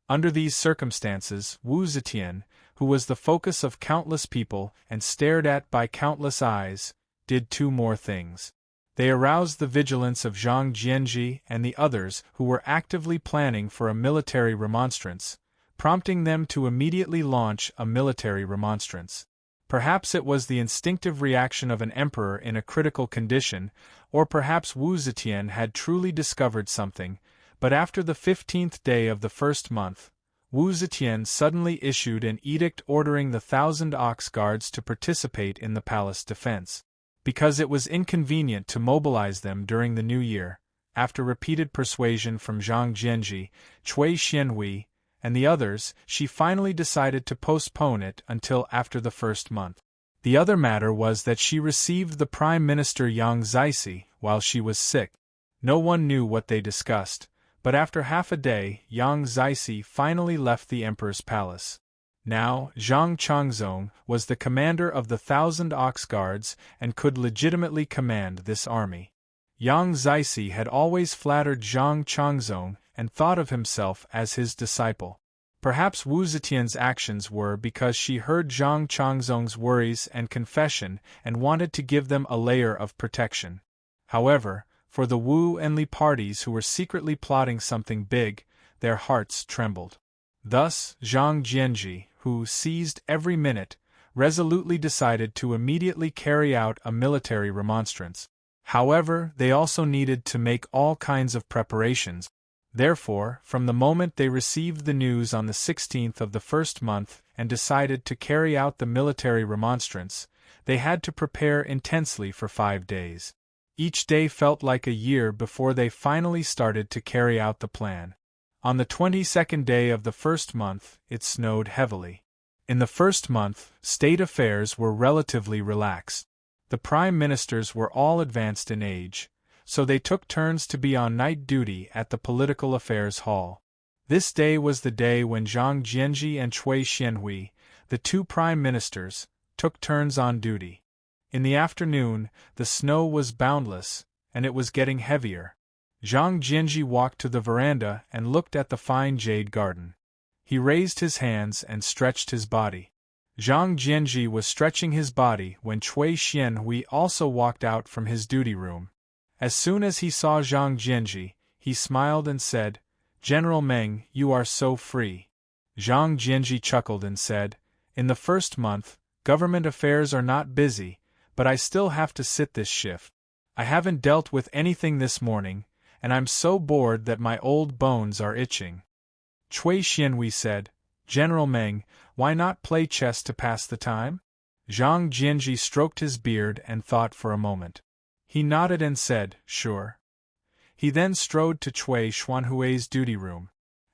Under these circumstances, Wu Zetian, who was the focus of countless people and stared at by countless eyes, did 2 more things. They aroused the vigilance of Zhang Jianji and the others who were actively planning for a military remonstrance, prompting them to immediately launch a military remonstrance. Perhaps it was the instinctive reaction of an emperor in a critical condition, or perhaps Wu Zetian had truly discovered something, but after the 15th day of the first month, Wu Zetian suddenly issued an edict ordering the 1,000 ox guards to participate in the palace defense. Because it was inconvenient to mobilize them during the new year, after repeated persuasion from Zhang Jianji, Cui Xianhui, and the others, she finally decided to postpone it until after the first month. The other matter was that she received the Prime Minister Yang Zixi while she was sick. No one knew what they discussed, but after half a day, Yang Zixi finally left the emperor's palace. Now, Zhang Changzong was the commander of the 1,000 ox guards and could legitimately command this army. Yang Zixi had always flattered Zhang Changzong and thought of himself as his disciple. Perhaps Wu Zetian's actions were because she heard Zhang Changzong's worries and confession and wanted to give them a layer of protection. However, for the Wu and Li parties who were secretly plotting something big, their hearts trembled. Thus, Zhang Jianji, who seized every minute, resolutely decided to immediately carry out a military remonstrance. However, they also needed to make all kinds of preparations. Therefore, from the moment they received the news on the 16th of the first month and decided to carry out the military remonstrance, they had to prepare intensely for 5 days. Each day felt like a year before they finally started to carry out the plan. On the 22nd day of the first month, it snowed heavily. In the first month, state affairs were relatively relaxed. The prime ministers were all advanced in age, so they took turns to be on night duty at the Political Affairs Hall. This day was the day when Zhang Jianji and Cui Xianhui, the 2 prime ministers, took turns on duty. In the afternoon, the snow was boundless, and it was getting heavier. Zhang Jianji walked to the veranda and looked at the fine jade garden. He raised his hands and stretched his body. Zhang Jianji was stretching his body when Cui Xianhui also walked out from his duty room. As soon as he saw Zhang Jianji, he smiled and said, "General Meng, you are so free." Zhang Jianji chuckled and said, "In the first month, government affairs are not busy, but I still have to sit this shift. I haven't dealt with anything this morning, and I'm so bored that my old bones are itching." Cui Xianhui said, "General Meng, why not play chess to pass the time?" Zhang Jianji stroked his beard and thought for a moment. He nodded and said, "Sure." He then strode to Cui Xuanhui's duty room.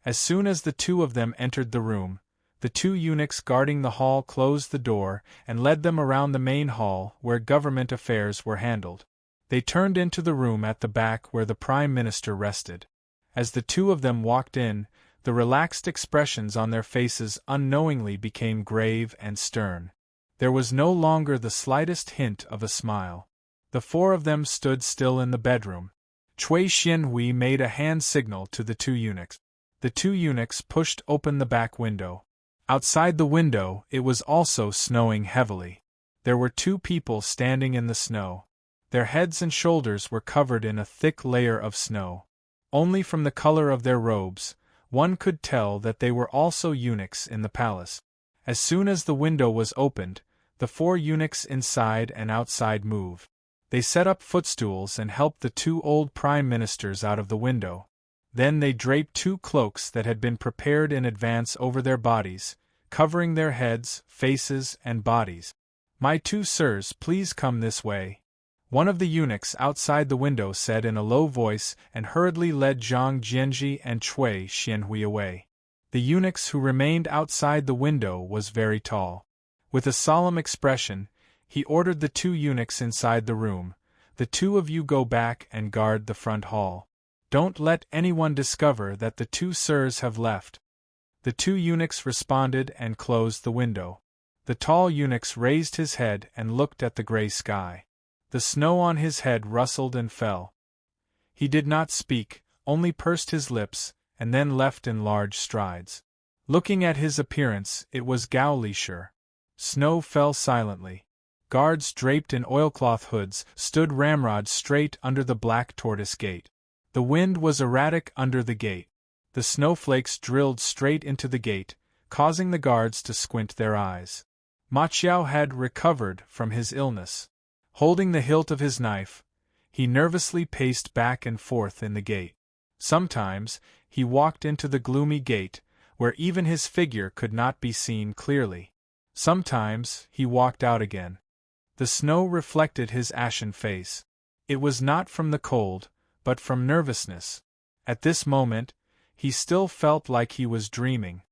As soon as the 2 of them entered the room, the 2 eunuchs guarding the hall closed the door and led them around the main hall where government affairs were handled. They turned into the room at the back where the prime minister rested. As the 2 of them walked in, The relaxed expressions on their faces unknowingly became grave and stern. There was no longer the slightest hint of a smile. The four of them stood still in the bedroom. Cui Xianhui made a hand signal to the two eunuchs. The two eunuchs pushed open the back window. Outside the window, it was also snowing heavily. There were two people standing in the snow. Their heads and shoulders were covered in a thick layer of snow. Only from the color of their robes, one could tell that they were also eunuchs in the palace. As soon as the window was opened, the four eunuchs inside and outside moved. They set up footstools and helped the two old prime ministers out of the window. Then they draped two cloaks that had been prepared in advance over their bodies, covering their heads, faces, and bodies. "My two sirs, please come this way," one of the eunuchs outside the window said in a low voice, and hurriedly led Zhang Jianji and Cui Xianhui away. The eunuchs who remained outside the window was very tall. With a solemn expression, he ordered the two eunuchs inside the room, "The two of you go back and guard the front hall. Don't let anyone discover that the two sirs have left." The two eunuchs responded and closed the window. The tall eunuch raised his head and looked at the gray sky. The snow on his head rustled and fell. He did not speak, only pursed his lips, and then left in large strides. Looking at his appearance, it was Gao Lisher. Snow fell silently. Guards draped in oilcloth hoods stood ramrods straight under the black tortoise gate. The wind was erratic under the gate. The snowflakes drilled straight into the gate, causing the guards to squint their eyes. Ma Qiao had recovered from his illness. Holding the hilt of his knife, he nervously paced back and forth in the gate. Sometimes, he walked into the gloomy gate, where even his figure could not be seen clearly. Sometimes, he walked out again. The snow reflected his ashen face. It was not from the cold, but from nervousness. At this moment, he still felt like he was dreaming.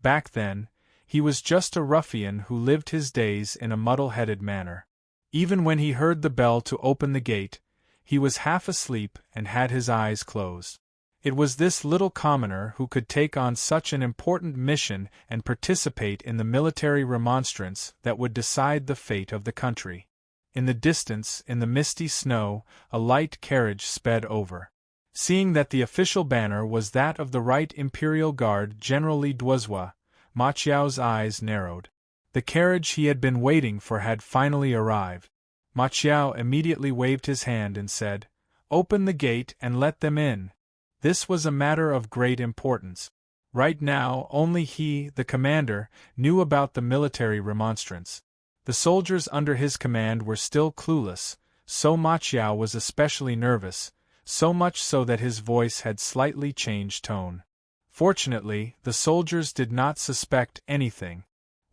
Back then, he was just a ruffian who lived his days in a muddle-headed manner. Even when he heard the bell to open the gate, he was half asleep and had his eyes closed. It was this little commoner who could take on such an important mission and participate in the military remonstrance that would decide the fate of the country. In the distance, in the misty snow, a light carriage sped over. Seeing that the official banner was that of the Right Imperial Guard General Li Duozhua, Ma Qiao's eyes narrowed. The carriage he had been waiting for had finally arrived. Ma Qiao immediately waved his hand and said, "Open the gate and let them in." This was a matter of great importance. Right now, only he, the commander, knew about the military remonstrance. The soldiers under his command were still clueless, so Ma Qiao was especially nervous, so much so that his voice had slightly changed tone. Fortunately, the soldiers did not suspect anything.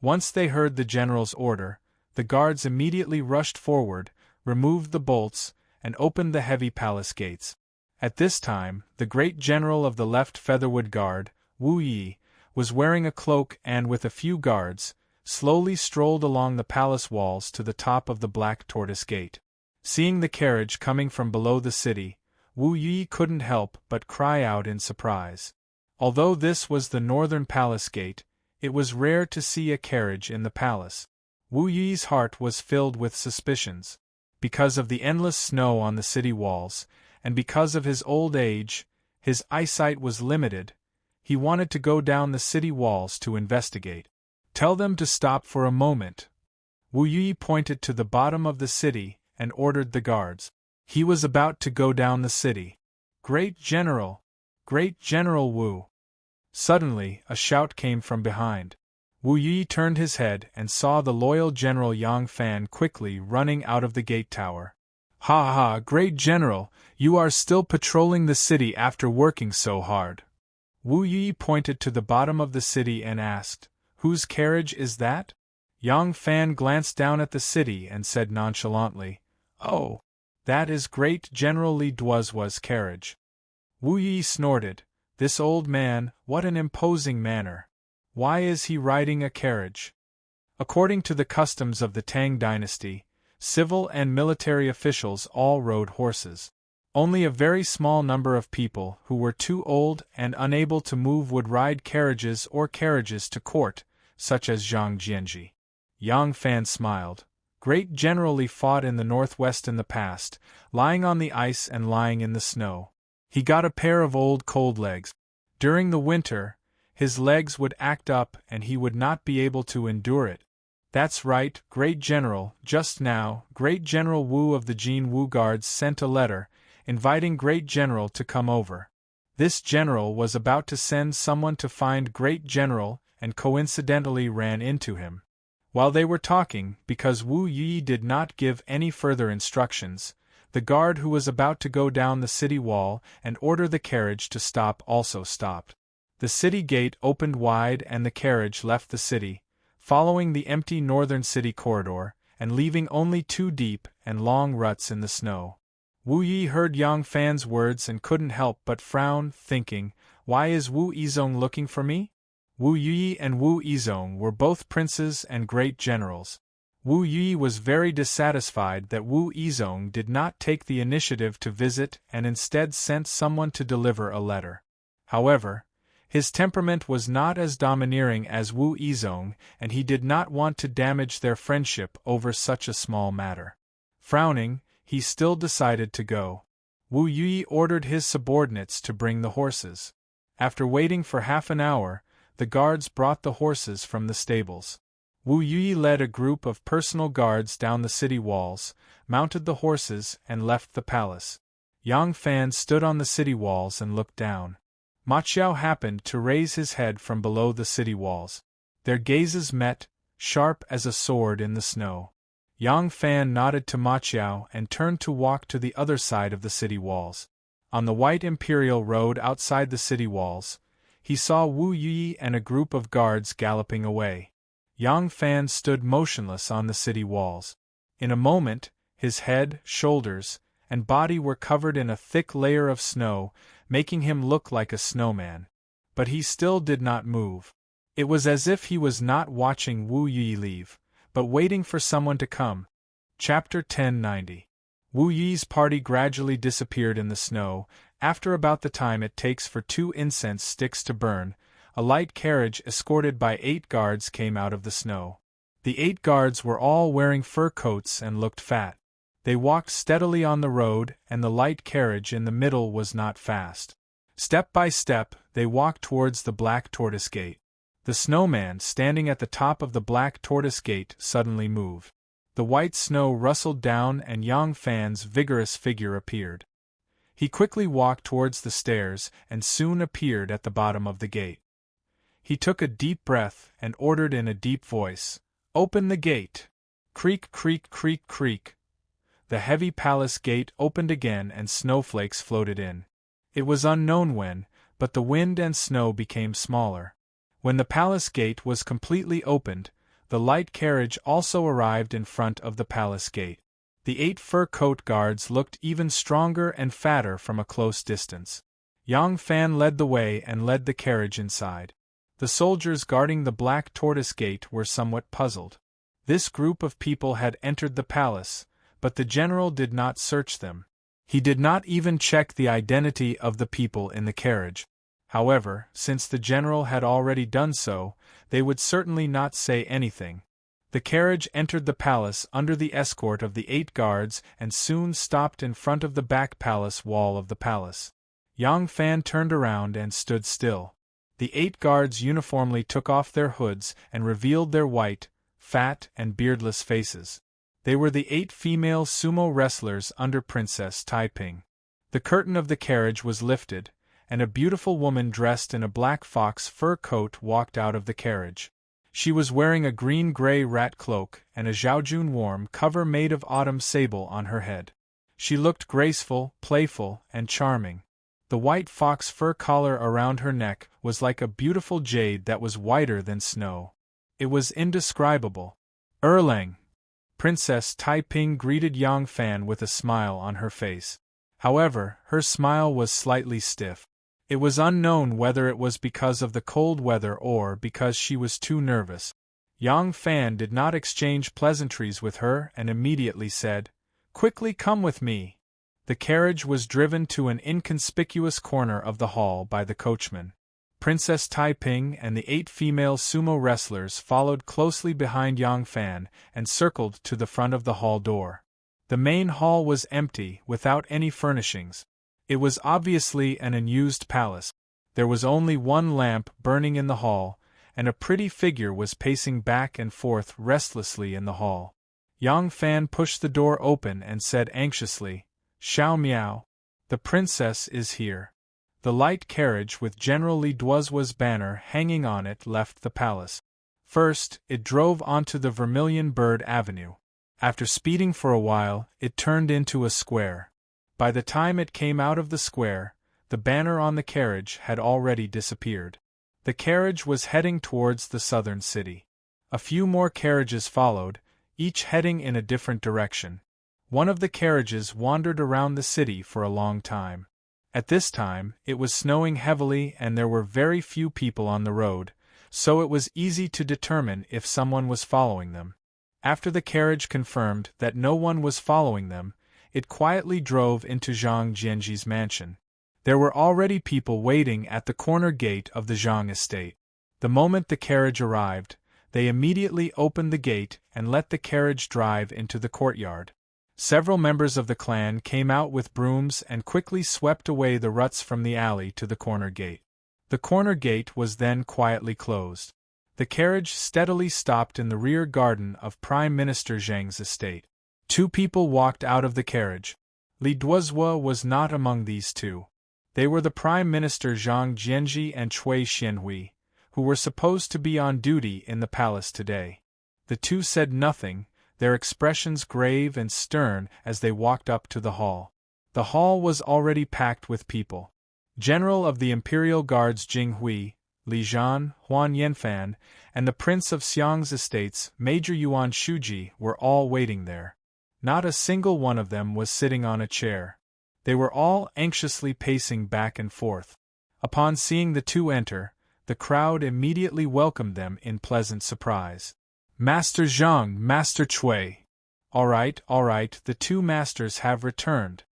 Once they heard the general's order, the guards immediately rushed forward, removed the bolts, and opened the heavy palace gates. At this time, the great general of the left Featherwood Guard, Wu Yi, was wearing a cloak and with a few guards, slowly strolled along the palace walls to the top of the Black Tortoise Gate. Seeing the carriage coming from below the city, Wu Yi couldn't help but cry out in surprise. Although this was the northern palace gate, it was rare to see a carriage in the palace. Wu Yi's heart was filled with suspicions. Because of the endless snow on the city walls, and because of his old age, his eyesight was limited. He wanted to go down the city walls to investigate. "Tell them to stop for a moment." Wu Yi pointed to the bottom of the city and ordered the guards. He was about to go down the city. Great General Wu!" Suddenly, a shout came from behind. Wu Yi turned his head and saw the loyal General Yang Fan quickly running out of the gate tower. "Ha ha, Great General, you are still patrolling the city after working so hard." Wu Yi pointed to the bottom of the city and asked, "Whose carriage is that?" Yang Fan glanced down at the city and said nonchalantly, "Oh, that is Great General Li Duozhua's carriage." Wu Yi snorted. This old man, what an imposing manner. Why is he riding a carriage? According to the customs of the Tang dynasty, civil and military officials all rode horses. Only a very small number of people who were too old and unable to move would ride carriages or carriages to court, such as Zhang Jianji. Yang Fan smiled. Great General Li fought in the northwest in the past, lying on the ice and lying in the snow. He got a pair of old cold legs. During the winter, his legs would act up and he would not be able to endure it. That's right, Great General. Just now, Great General Wu of the Jin Wu Guards sent a letter, inviting Great General to come over. This general was about to send someone to find Great General and coincidentally ran into him. While they were talking, because Wu Yi did not give any further instructions, the guard who was about to go down the city wall and order the carriage to stop also stopped. The city gate opened wide and the carriage left the city, following the empty northern city corridor, and leaving only 2 deep and long ruts in the snow. Wu Yi heard Yang Fan's words and couldn't help but frown, thinking, why is Wu Yizong looking for me? Wu Yi and Wu Yizong were both princes and great generals. Wu Yi was very dissatisfied that Wu Yizong did not take the initiative to visit and instead sent someone to deliver a letter. However, his temperament was not as domineering as Wu Yizong, and he did not want to damage their friendship over such a small matter. Frowning, he still decided to go. Wu Yi ordered his subordinates to bring the horses. After waiting for half an hour, the guards brought the horses from the stables. Wu Yi led a group of personal guards down the city walls, mounted the horses, and left the palace. Yang Fan stood on the city walls and looked down. Ma Qiao happened to raise his head from below the city walls. Their gazes met, sharp as a sword in the snow. Yang Fan nodded to Ma Qiao and turned to walk to the other side of the city walls. On the white imperial road outside the city walls, he saw Wu Yi and a group of guards galloping away. Yang Fan stood motionless on the city walls. In a moment, his head, shoulders, and body were covered in a thick layer of snow, making him look like a snowman. But he still did not move. It was as if he was not watching Wu Yi leave, but waiting for someone to come. Chapter 1090. Wu Yi's party gradually disappeared in the snow. After about the time it takes for 2 incense sticks to burn, a light carriage escorted by 8 guards came out of the snow. The 8 guards were all wearing fur coats and looked fat. They walked steadily on the road, and the light carriage in the middle was not fast. Step by step, they walked towards the Black Tortoise Gate. The snowman standing at the top of the Black Tortoise Gate suddenly moved. The white snow rustled down and Yang Fan's vigorous figure appeared. He quickly walked towards the stairs and soon appeared at the bottom of the gate. He took a deep breath and ordered in a deep voice, "Open the gate!" Creak, creak, creak, creak. The heavy palace gate opened again and snowflakes floated in. It was unknown when, but the wind and snow became smaller. When the palace gate was completely opened, the light carriage also arrived in front of the palace gate. The 8 fur coat guards looked even stronger and fatter from a close distance. Yang Fan led the way and led the carriage inside. The soldiers guarding the Black Tortoise Gate were somewhat puzzled. This group of people had entered the palace, but the general did not search them. He did not even check the identity of the people in the carriage. However, since the general had already done so, they would certainly not say anything. The carriage entered the palace under the escort of the 8 guards and soon stopped in front of the back palace wall of the palace. Yang Fan turned around and stood still. The 8 guards uniformly took off their hoods and revealed their white, fat, and beardless faces. They were the 8 female sumo wrestlers under Princess Taiping. The curtain of the carriage was lifted, and a beautiful woman dressed in a black fox fur coat walked out of the carriage. She was wearing a green-gray rat cloak and a Zhaojun warm cover made of autumn sable on her head. She looked graceful, playful, and charming. The white fox fur collar around her neck was like a beautiful jade that was whiter than snow. It was indescribable. "Erlang!" Princess Taiping greeted Yang Fan with a smile on her face. However, her smile was slightly stiff. It was unknown whether it was because of the cold weather or because she was too nervous. Yang Fan did not exchange pleasantries with her and immediately said, "Quickly come with me." The carriage was driven to an inconspicuous corner of the hall by the coachman. Princess Taiping and the 8 female sumo wrestlers followed closely behind Yang Fan and circled to the front of the hall door. The main hall was empty, without any furnishings. It was obviously an unused palace. There was only one lamp burning in the hall, and a pretty figure was pacing back and forth restlessly in the hall. Yang Fan pushed the door open and said anxiously, "Xiao Miao. The princess is here." The light carriage with General Li Duozuo's banner hanging on it left the palace. First, it drove onto the Vermilion Bird Avenue. After speeding for a while, it turned into a square. By the time it came out of the square, the banner on the carriage had already disappeared. The carriage was heading towards the southern city. A few more carriages followed, each heading in a different direction. One of the carriages wandered around the city for a long time. At this time, it was snowing heavily and there were very few people on the road, so it was easy to determine if someone was following them. After the carriage confirmed that no one was following them, it quietly drove into Zhang Jianji's mansion. There were already people waiting at the corner gate of the Zhang estate. The moment the carriage arrived, they immediately opened the gate and let the carriage drive into the courtyard. Several members of the clan came out with brooms and quickly swept away the ruts from the alley to the corner gate. The corner gate was then quietly closed. The carriage steadily stopped in the rear garden of Prime Minister Zhang's estate. 2 people walked out of the carriage. Li Duozuo was not among these 2. They were the Prime Minister Zhang Jianji and Cui Xianhui, who were supposed to be on duty in the palace today. The 2 said nothing, their expressions grave and stern as they walked up to the hall. The hall was already packed with people. General of the Imperial Guards Jing Hui, Li Zhan, Huan Yanfan, and the Prince of Xiang's estates, Major Yuan Shuji, were all waiting there. Not a single one of them was sitting on a chair. They were all anxiously pacing back and forth. Upon seeing the 2 enter, the crowd immediately welcomed them in pleasant surprise. "Master Zhang, Master Cui." All right, the 2 masters have returned.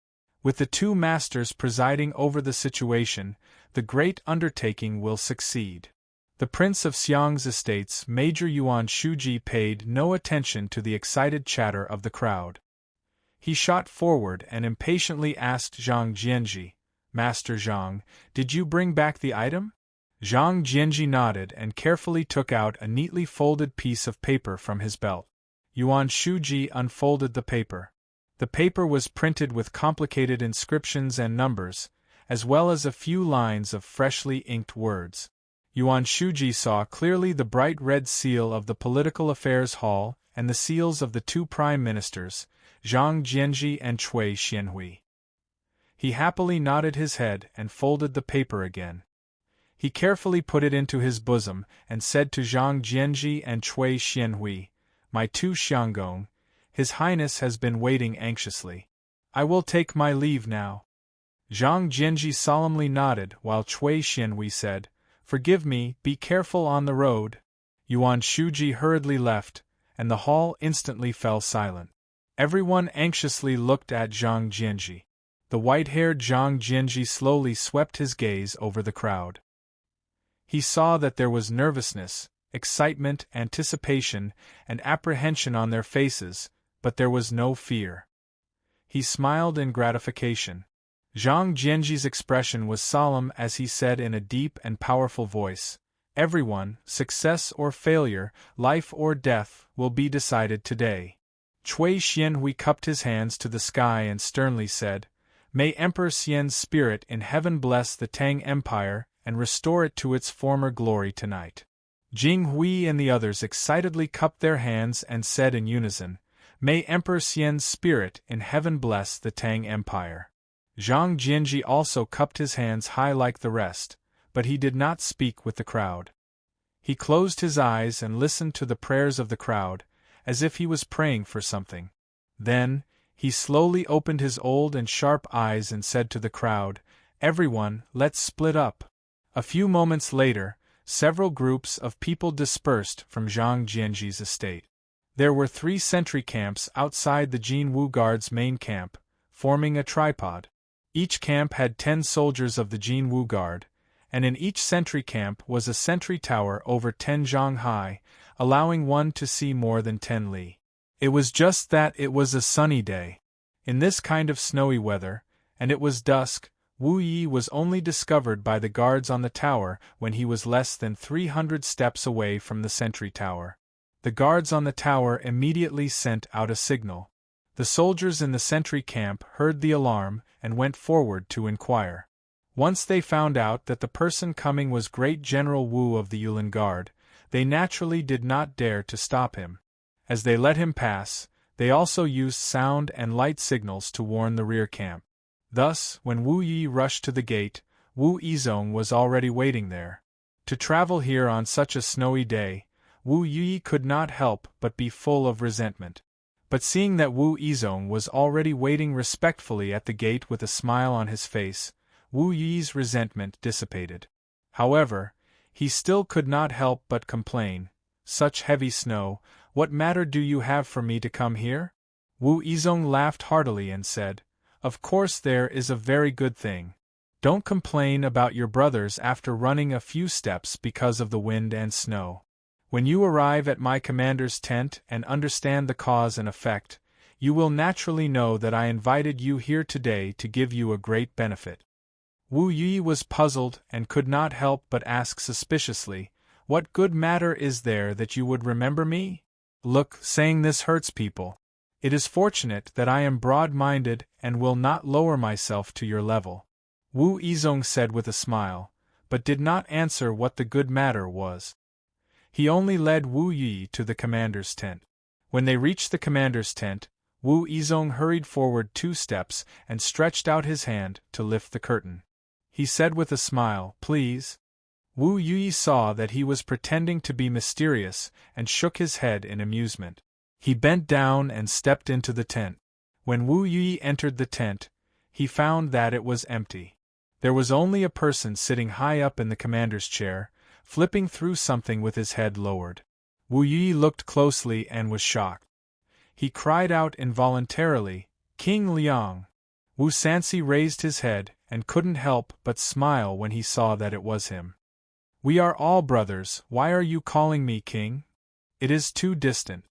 With the 2 masters presiding over the situation, the great undertaking will succeed. The Prince of Xiang's estates, Major Yuan Shuji, paid no attention to the excited chatter of the crowd. He shot forward and impatiently asked Zhang Jianji, "Master Zhang, did you bring back the item?" Zhang Jianji nodded and carefully took out a neatly folded piece of paper from his belt. Yuan Shuji unfolded the paper. The paper was printed with complicated inscriptions and numbers, as well as a few lines of freshly inked words. Yuan Shuji saw clearly the bright red seal of the Political Affairs Hall and the seals of the 2 prime ministers, Zhang Jianji and Cui Xianhui. He happily nodded his head and folded the paper again. He carefully put it into his bosom and said to Zhang Jianji and Cui Xianhui, "My 2 Xianggong, His Highness has been waiting anxiously. I will take my leave now." Zhang Jianji solemnly nodded while Cui Xianhui said, "Forgive me, be careful on the road." Yuan Shuji hurriedly left, and the hall instantly fell silent. Everyone anxiously looked at Zhang Jianji. The white-haired Zhang Jianji slowly swept his gaze over the crowd. He saw that there was nervousness, excitement, anticipation, and apprehension on their faces, but there was no fear. He smiled in gratification. Zhang Jianji's expression was solemn as he said in a deep and powerful voice, "Everyone, success or failure, life or death, will be decided today." Cui Xianhui cupped his hands to the sky and sternly said, "May Emperor Xian's spirit in heaven bless the Tang Empire and restore it to its former glory tonight." Jing Hui and the others excitedly cupped their hands and said in unison, "May Emperor Xian's spirit in heaven bless the Tang Empire." Zhang Jianji also cupped his hands high like the rest, but he did not speak with the crowd. He closed his eyes and listened to the prayers of the crowd, as if he was praying for something. Then, he slowly opened his old and sharp eyes and said to the crowd, "Everyone, let's split up." A few moments later, several groups of people dispersed from Zhang Jianji's estate. There were 3 sentry camps outside the Jinwu Guard's main camp, forming a tripod. Each camp had 10 soldiers of the Jinwu Guard, and in each sentry camp was a sentry tower over 10 zhang high, allowing one to see more than 10 li. It was just that it was a sunny day. In this kind of snowy weather, and it was dusk, Wu Yi was only discovered by the guards on the tower when he was less than 300 steps away from the sentry tower. The guards on the tower immediately sent out a signal. The soldiers in the sentry camp heard the alarm and went forward to inquire. Once they found out that the person coming was Great General Wu of the Yulin Guard, they naturally did not dare to stop him. As they let him pass, they also used sound and light signals to warn the rear camp. Thus, when Wu Yi rushed to the gate, Wu Yizong was already waiting there. To travel here on such a snowy day, Wu Yi could not help but be full of resentment. But seeing that Wu Yizong was already waiting respectfully at the gate with a smile on his face, Wu Yi's resentment dissipated. However, he still could not help but complain. Such heavy snow, what matter do you have for me to come here? Wu Yizong laughed heartily and said, "Of course there is a very good thing. Don't complain about your brothers after running a few steps because of the wind and snow. When you arrive at my commander's tent and understand the cause and effect, you will naturally know that I invited you here today to give you a great benefit." Wu Yi was puzzled and could not help but ask suspiciously, "What good matter is there that you would remember me? Look, saying this hurts people. It is fortunate that I am broad-minded and will not lower myself to your level." Wu Yizong said with a smile, but did not answer what the good matter was. He only led Wu Yi to the commander's tent. When they reached the commander's tent, Wu Yizong hurried forward 2 steps and stretched out his hand to lift the curtain. He said with a smile, "Please." Wu Yi saw that he was pretending to be mysterious and shook his head in amusement. He bent down and stepped into the tent. When Wu Yi entered the tent, he found that it was empty. There was only a person sitting high up in the commander's chair, flipping through something with his head lowered. Wu Yi looked closely and was shocked. He cried out involuntarily, "King Liang!" Wu Sansi raised his head and couldn't help but smile when he saw that it was him. "We are all brothers, why are you calling me king? It is too distant."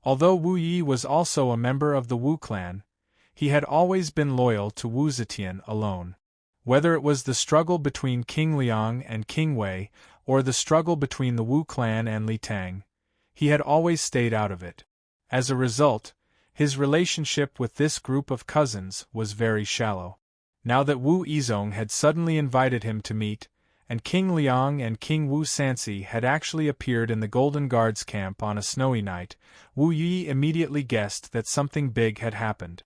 Although Wu Yi was also a member of the Wu clan, he had always been loyal to Wu Zetian alone. Whether it was the struggle between King Liang and King Wei, or the struggle between the Wu clan and Li Tang, he had always stayed out of it. As a result, his relationship with this group of cousins was very shallow. Now that Wu Yizong had suddenly invited him to meet, and King Liang and King Wu Sansi had actually appeared in the Golden Guards camp on a snowy night, Wu Yi immediately guessed that something big had happened.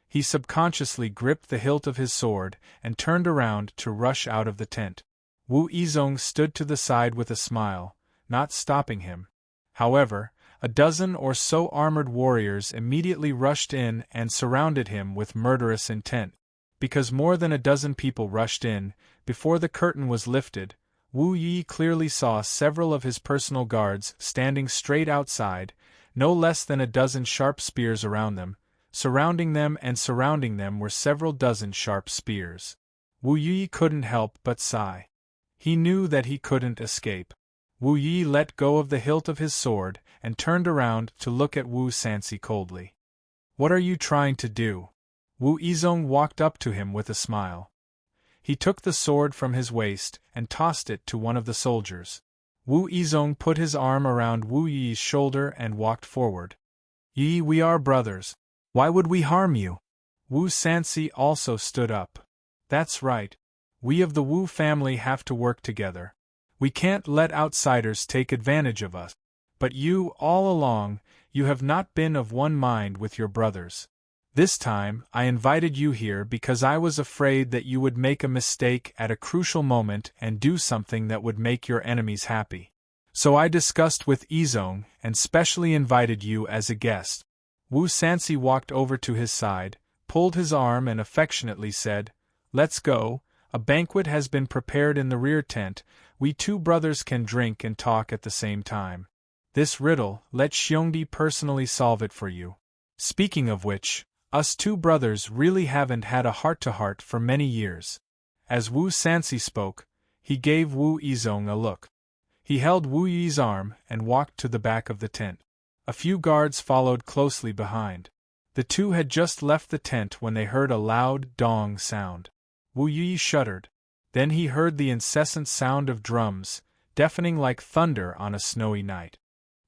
He subconsciously gripped the hilt of his sword and turned around to rush out of the tent. Wu Yizong stood to the side with a smile, not stopping him. However, a dozen or so armored warriors immediately rushed in and surrounded him with murderous intent. Because more than a dozen people rushed in, before the curtain was lifted, Wu Yi clearly saw several of his personal guards standing straight outside, no less than a dozen sharp spears around them. Surrounding them were several dozen sharp spears. Wu Yi couldn't help but sigh. He knew that he couldn't escape. Wu Yi let go of the hilt of his sword and turned around to look at Wu Sansi coldly. "What are you trying to do?" Wu Yizong walked up to him with a smile. He took the sword from his waist and tossed it to one of the soldiers. Wu Yizong put his arm around Wu Yi's shoulder and walked forward. "Yi, we are brothers. Why would we harm you?" Wu Sansi also stood up. "That's right. We of the Wu family have to work together. We can't let outsiders take advantage of us. But you, all along, you have not been of one mind with your brothers. This time, I invited you here because I was afraid that you would make a mistake at a crucial moment and do something that would make your enemies happy. So I discussed with Yizong and specially invited you as a guest." Wu Sansi walked over to his side, pulled his arm and affectionately said, "Let's go, a banquet has been prepared in the rear tent, we 2 brothers can drink and talk at the same time. This riddle, let Xiongdi personally solve it for you. Speaking of which, Us two brothers really haven't had a heart-to-heart for many years. As Wu Sansi spoke, he gave Wu Yizong a look. He held Wu Yi's arm and walked to the back of the tent. A few guards followed closely behind. The two had just left the tent when they heard a loud dong sound. Wu Yi shuddered. Then he heard the incessant sound of drums, deafening like thunder on a snowy night.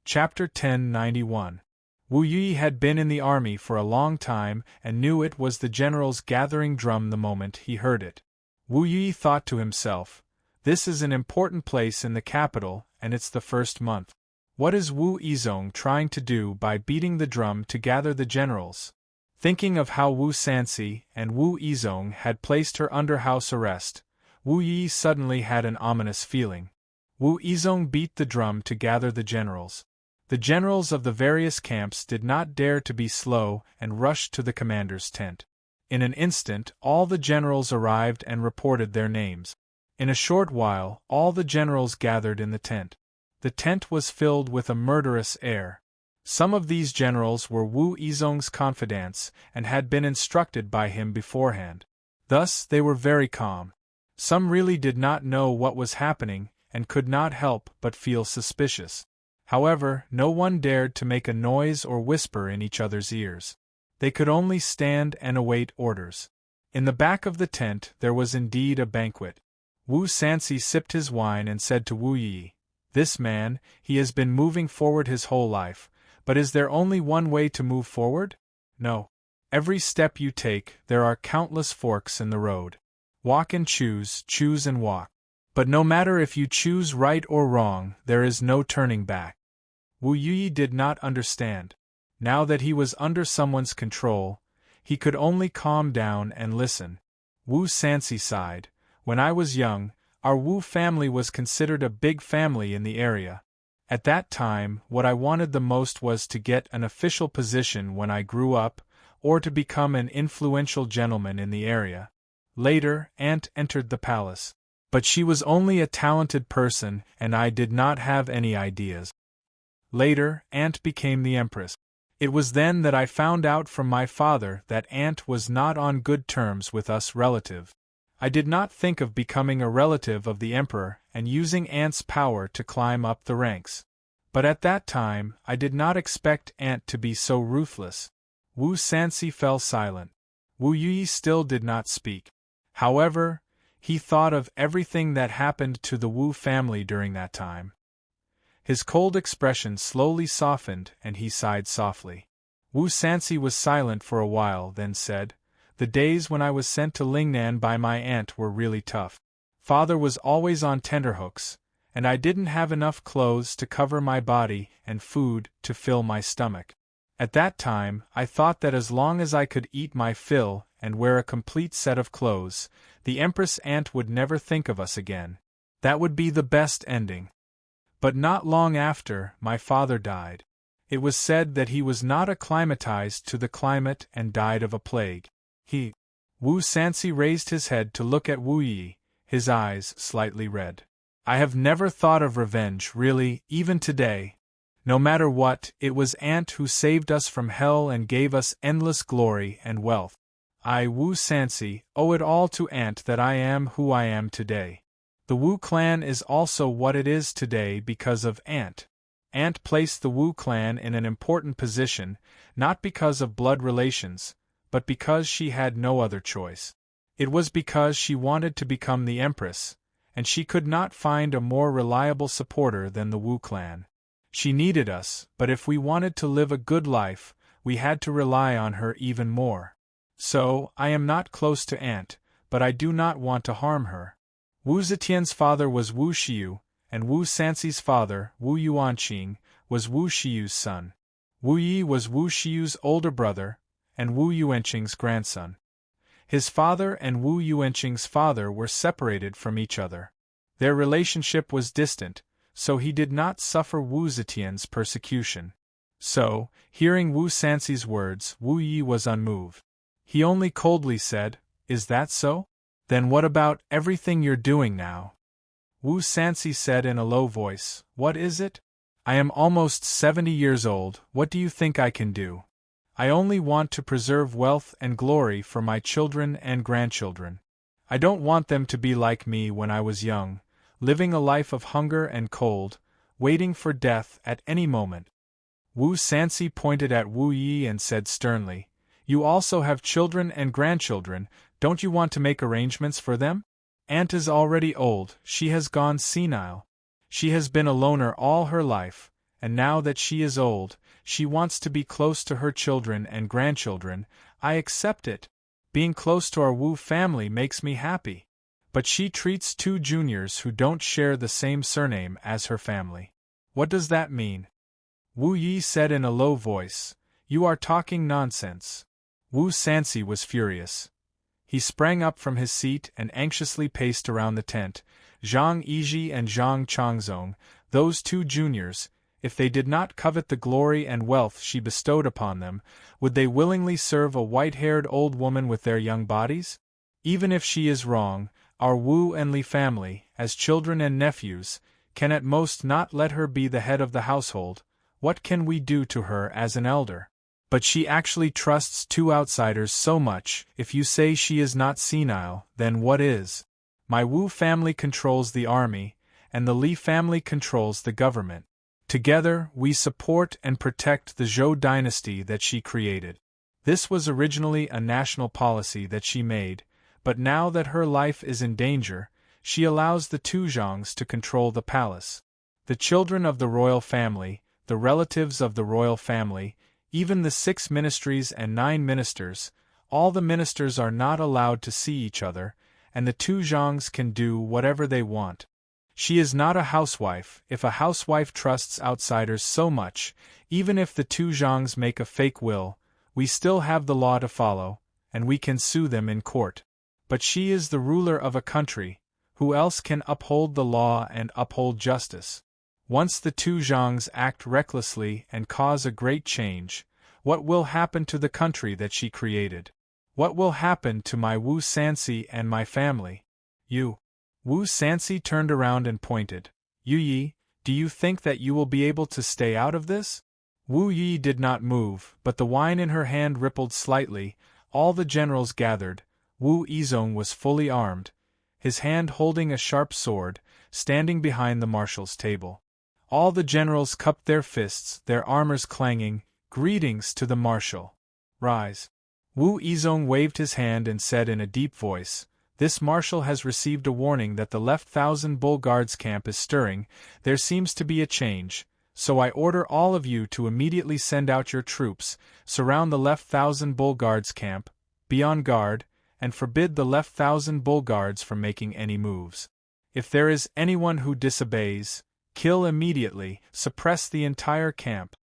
Chapter 1091. Wu Yi had been in the army for a long time and knew it was the general's gathering drum the moment he heard it. Wu Yi thought to himself, "This is an important place in the capital, and it's the first month. What is Wu Yizong trying to do by beating the drum to gather the generals?" Thinking of how Wu Sansi and Wu Yizong had placed her under house arrest, Wu Yi suddenly had an ominous feeling. Wu Yizong beat the drum to gather the generals. The generals of the various camps did not dare to be slow and rushed to the commander's tent. In an instant, all the generals arrived and reported their names. In a short while, all the generals gathered in the tent. The tent was filled with a murderous air. Some of these generals were Wu Yizong's confidants and had been instructed by him beforehand. Thus, they were very calm. Some really did not know what was happening and could not help but feel suspicious. However, no one dared to make a noise or whisper in each other's ears. They could only stand and await orders. In the back of the tent there was indeed a banquet. Wu Sansi sipped his wine and said to Wu Yi, "This man, he has been moving forward his whole life, but is there only one way to move forward? No. Every step you take, there are countless forks in the road. Walk and choose and walk. But no matter if you choose right or wrong, there is no turning back." Wu Yi did not understand. Now that he was under someone's control, he could only calm down and listen. Wu Sansi sighed. "When I was young, our Wu family was considered a big family in the area. At that time, what I wanted the most was to get an official position when I grew up, or to become an influential gentleman in the area." Later, Aunt entered the palace. But she was only a talented person, and I did not have any ideas. Later, Aunt became the Empress. It was then that I found out from my father that Aunt was not on good terms with us relatives. I did not think of becoming a relative of the Emperor and using Aunt's power to climb up the ranks. But at that time, I did not expect Aunt to be so ruthless. Wu Sansi fell silent. Wu Yi still did not speak. However, he thought of everything that happened to the Wu family during that time. His cold expression slowly softened and he sighed softly. Wu Sansi was silent for a while, then said, "The days when I was sent to Lingnan by my aunt were really tough. Father was always on tenterhooks, and I didn't have enough clothes to cover my body and food to fill my stomach. At that time, I thought that as long as I could eat my fill and wear a complete set of clothes, the Empress Aunt would never think of us again. That would be the best ending. But not long after, my father died. It was said that he was not acclimatized to the climate and died of a plague. Wu Sansi raised his head to look at Wu Yi, his eyes slightly red. "I have never thought of revenge, really, even today. No matter what, it was Aunt who saved us from hell and gave us endless glory and wealth. I, Wu Sansi, owe it all to Aunt that I am who I am today. The Wu clan is also what it is today because of Aunt. Aunt placed the Wu clan in an important position, not because of blood relations, but because she had no other choice. It was because she wanted to become the Empress, and she could not find a more reliable supporter than the Wu clan. She needed us, but if we wanted to live a good life, we had to rely on her even more. So, I am not close to Aunt, but I do not want to harm her." Wu Zetian's father was Wu Xiu, and Wu Sansi's father, Wu Yuanqing, was Wu Xiu's son. Wu Yi was Wu Xiu's older brother, and Wu Yuanqing's grandson. His father and Wu Yuanqing's father were separated from each other. Their relationship was distant, so he did not suffer Wu Zetian's persecution. So, hearing Wu Sansi's words, Wu Yi was unmoved. He only coldly said, "Is that so? Then what about everything you're doing now?" Wu Sansi said in a low voice, "What is it? I am almost 70 years old, what do you think I can do? I only want to preserve wealth and glory for my children and grandchildren. I don't want them to be like me when I was young, living a life of hunger and cold, waiting for death at any moment." Wu Sansi pointed at Wu Yi and said sternly, "You also have children and grandchildren, don't you want to make arrangements for them? Aunt is already old, she has gone senile. She has been a loner all her life, and now that she is old, she wants to be close to her children and grandchildren. I accept it. Being close to our Wu family makes me happy. But she treats two juniors who don't share the same surname as her family. What does that mean?" Wu Yi said in a low voice, "You are talking nonsense." Wu Sansi was furious. He sprang up from his seat and anxiously paced around the tent. Zhang Yizhi and Zhang Changzong, those two juniors, if they did not covet the glory and wealth she bestowed upon them, would they willingly serve a white-haired old woman with their young bodies? Even if she is wrong, our Wu and Li family, as children and nephews, can at most not let her be the head of the household. What can we do to her as an elder? But she actually trusts two outsiders so much. If you say she is not senile, then what is? My Wu family controls the army, and the Li family controls the government. Together, we support and protect the Zhou dynasty that she created. This was originally a national policy that she made, but now that her life is in danger, she allows the two Zhangs to control the palace. The children of the royal family, the relatives of the royal family, even the 6 ministries and 9 ministers, all the ministers are not allowed to see each other, and the two Zhangs can do whatever they want. She is not a housewife. If a housewife trusts outsiders so much, even if the two Zhangs make a fake will, we still have the law to follow, and we can sue them in court. But she is the ruler of a country. Who else can uphold the law and uphold justice? Once the two Zhangs act recklessly and cause a great change, what will happen to the country that she created? What will happen to my Wu Sansi and my family? You. Wu Sansi turned around and pointed. Yu Yi, do you think that you will be able to stay out of this? Wu Yi did not move, but the wine in her hand rippled slightly. All the generals gathered. Wu Yizong was fully armed, his hand holding a sharp sword, standing behind the marshal's table. All the generals cupped their fists, their armors clanging. Greetings to the marshal. Rise. Wu Yizong waved his hand and said in a deep voice, "This marshal has received a warning that the left 1,000 Bull Guards camp is stirring. There seems to be a change, so I order all of you to immediately send out your troops, surround the left 1,000 Bull Guards camp, be on guard, and forbid the left 1,000 Bull Guards from making any moves. If there is anyone who disobeys, kill immediately, suppress the entire camp."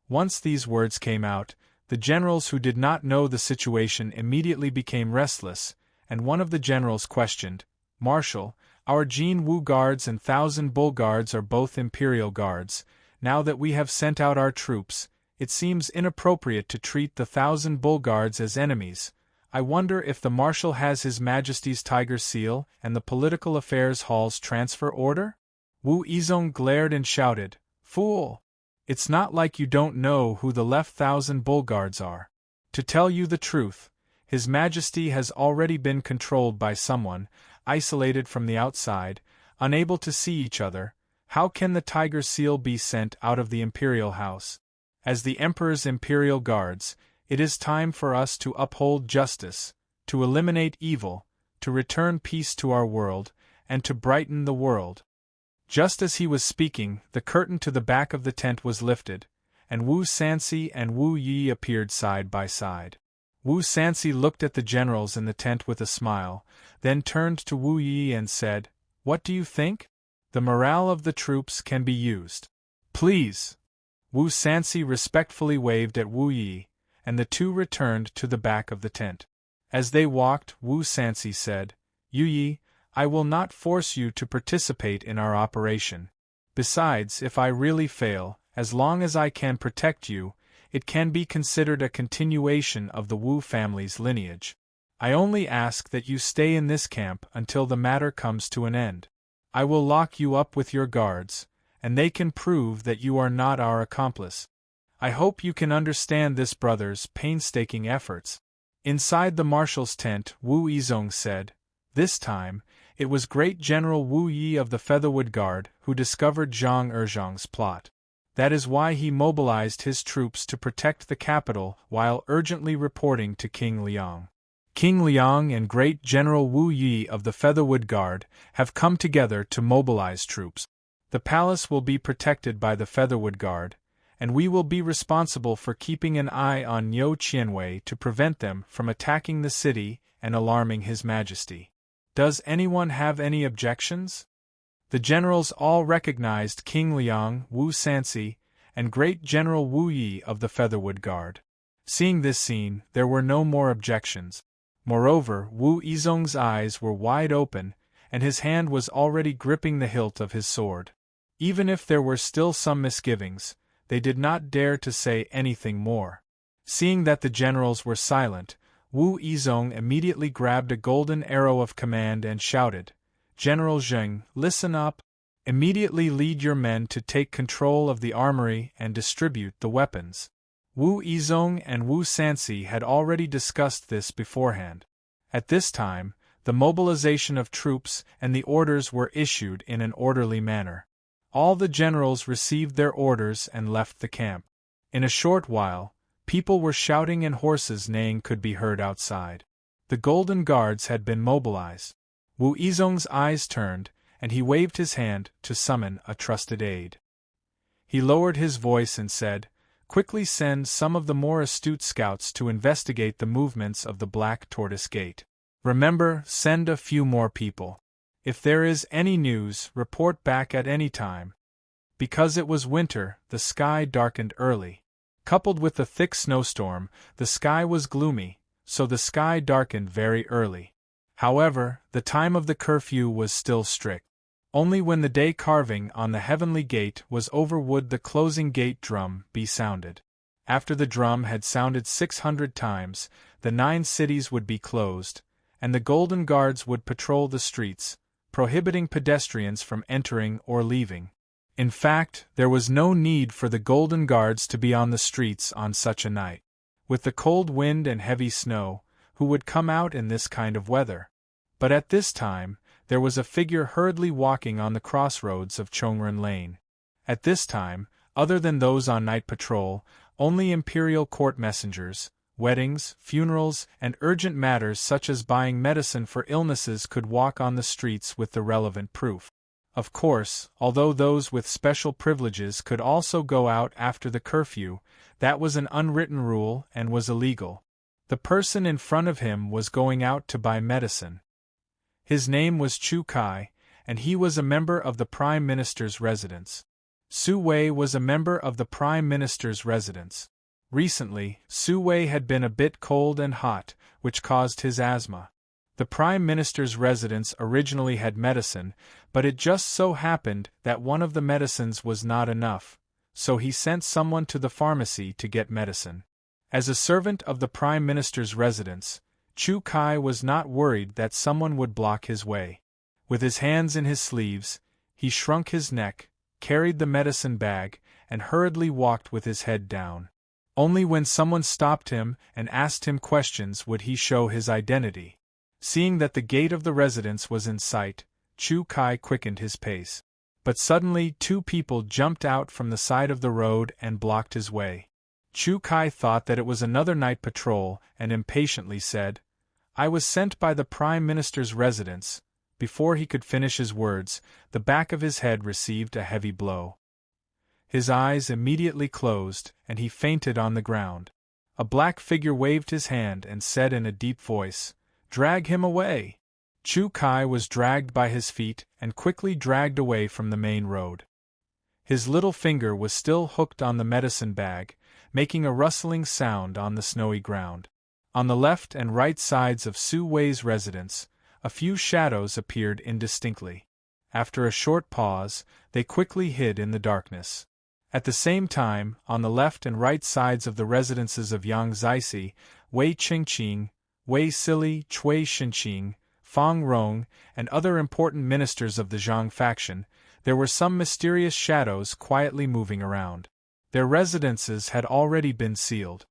Once these words came out, the generals who did not know the situation immediately became restless, and one of the generals questioned, "Marshal, our Jin Wu Guards and 1,000 Bull Guards are both Imperial Guards. Now that we have sent out our troops, it seems inappropriate to treat the 1,000 Bull Guards as enemies. I wonder if the Marshal has His Majesty's Tiger Seal and the Political Affairs Hall's transfer order?" Wu Yizong glared and shouted, "Fool! It's not like you don't know who the left 1,000 Bull Guards are. To tell you the truth, His Majesty has already been controlled by someone, isolated from the outside, unable to see each other. How can the Tiger Seal be sent out of the Imperial House? As the Emperor's Imperial Guards, it is time for us to uphold justice, to eliminate evil, to return peace to our world, and to brighten the world." Just as he was speaking, the curtain to the back of the tent was lifted, and Wu Sansi and Wu Yi appeared side by side. Wu Sansi looked at the generals in the tent with a smile, then turned to Wu Yi and said, "What do you think? The morale of the troops can be used. Please." Wu Sansi respectfully waved at Wu Yi, and the two returned to the back of the tent. As they walked, Wu Sansi said, "Yu Yi, I will not force you to participate in our operation. Besides, if I really fail, as long as I can protect you, it can be considered a continuation of the Wu family's lineage. I only ask that you stay in this camp until the matter comes to an end. I will lock you up with your guards, and they can prove that you are not our accomplice. I hope you can understand this brother's painstaking efforts. Inside the marshal's tent, Wu Yizong said, this time, it was Great General Wu Yi of the Featherwood Guard who discovered Zhang Erzhang's plot. That is why he mobilized his troops to protect the capital while urgently reporting to King Liang. King Liang and Great General Wu Yi of the Featherwood Guard have come together to mobilize troops. The palace will be protected by the Featherwood Guard, and we will be responsible for keeping an eye on Niu Qianwei to prevent them from attacking the city and alarming His Majesty. Does anyone have any objections? The generals all recognized King Liang, Wu Sanxi, and Great General Wu Yi of the Featherwood Guard. Seeing this scene, there were no more objections. Moreover, Wu Yizong's eyes were wide open, and his hand was already gripping the hilt of his sword. Even if there were still some misgivings, they did not dare to say anything more. Seeing that the generals were silent, Wu Yizong immediately grabbed a golden arrow of command and shouted, General Zheng, listen up. Immediately lead your men to take control of the armory and distribute the weapons. Wu Yizong and Wu Sanxi had already discussed this beforehand. At this time, the mobilization of troops and the orders were issued in an orderly manner. All the generals received their orders and left the camp. In a short while, people were shouting and horses neighing could be heard outside. The Golden Guards had been mobilized. Wu Yizong's eyes turned, and he waved his hand to summon a trusted aide. He lowered his voice and said, quickly send some of the more astute scouts to investigate the movements of the Black Tortoise Gate. Remember, send a few more people. If there is any news, report back at any time. Because it was winter, the sky darkened early. Coupled with the thick snowstorm, the sky was gloomy, so the sky darkened very early. However, the time of the curfew was still strict. Only when the day carving on the heavenly gate was over would the closing gate drum be sounded. After the drum had sounded 600 times, the 9 cities would be closed, and the Golden Guards would patrol the streets, prohibiting pedestrians from entering or leaving. In fact, there was no need for the Golden Guards to be on the streets on such a night. With the cold wind and heavy snow, who would come out in this kind of weather? But at this time, there was a figure hurriedly walking on the crossroads of Chongren Lane. At this time, other than those on night patrol, only imperial court messengers, weddings, funerals, and urgent matters such as buying medicine for illnesses could walk on the streets with the relevant proof. Of course, although those with special privileges could also go out after the curfew, that was an unwritten rule and was illegal. The person in front of him was going out to buy medicine. His name was Chu Kai, and he was a member of the Prime Minister's residence. Su Wei was a member of the Prime Minister's residence. Recently, Su Wei had been a bit cold and hot, which caused his asthma. The Prime Minister's residence originally had medicine, but it just so happened that one of the medicines was not enough, so he sent someone to the pharmacy to get medicine. As a servant of the Prime Minister's residence, Chu Kai was not worried that someone would block his way. With his hands in his sleeves, he shrunk his neck, carried the medicine bag, and hurriedly walked with his head down. Only when someone stopped him and asked him questions would he show his identity. Seeing that the gate of the residence was in sight, Chu Kai quickened his pace. But suddenly 2 people jumped out from the side of the road and blocked his way. Chu Kai thought that it was another night patrol and impatiently said, I was sent by the Prime Minister's residence. Before he could finish his words, the back of his head received a heavy blow. His eyes immediately closed, and he fainted on the ground. A black figure waved his hand and said in a deep voice, Drag him away! Chu Kai was dragged by his feet and quickly dragged away from the main road. His little finger was still hooked on the medicine bag, making a rustling sound on the snowy ground. On the left and right sides of Su Wei's residence, a few shadows appeared indistinctly. After a short pause, they quickly hid in the darkness. At the same time, on the left and right sides of the residences of Yang Zixi, Wei Qingqing, Wei Sili, Cui Shinqing, Fang Rong, and other important ministers of the Zhang faction, there were some mysterious shadows quietly moving around. Their residences had already been sealed.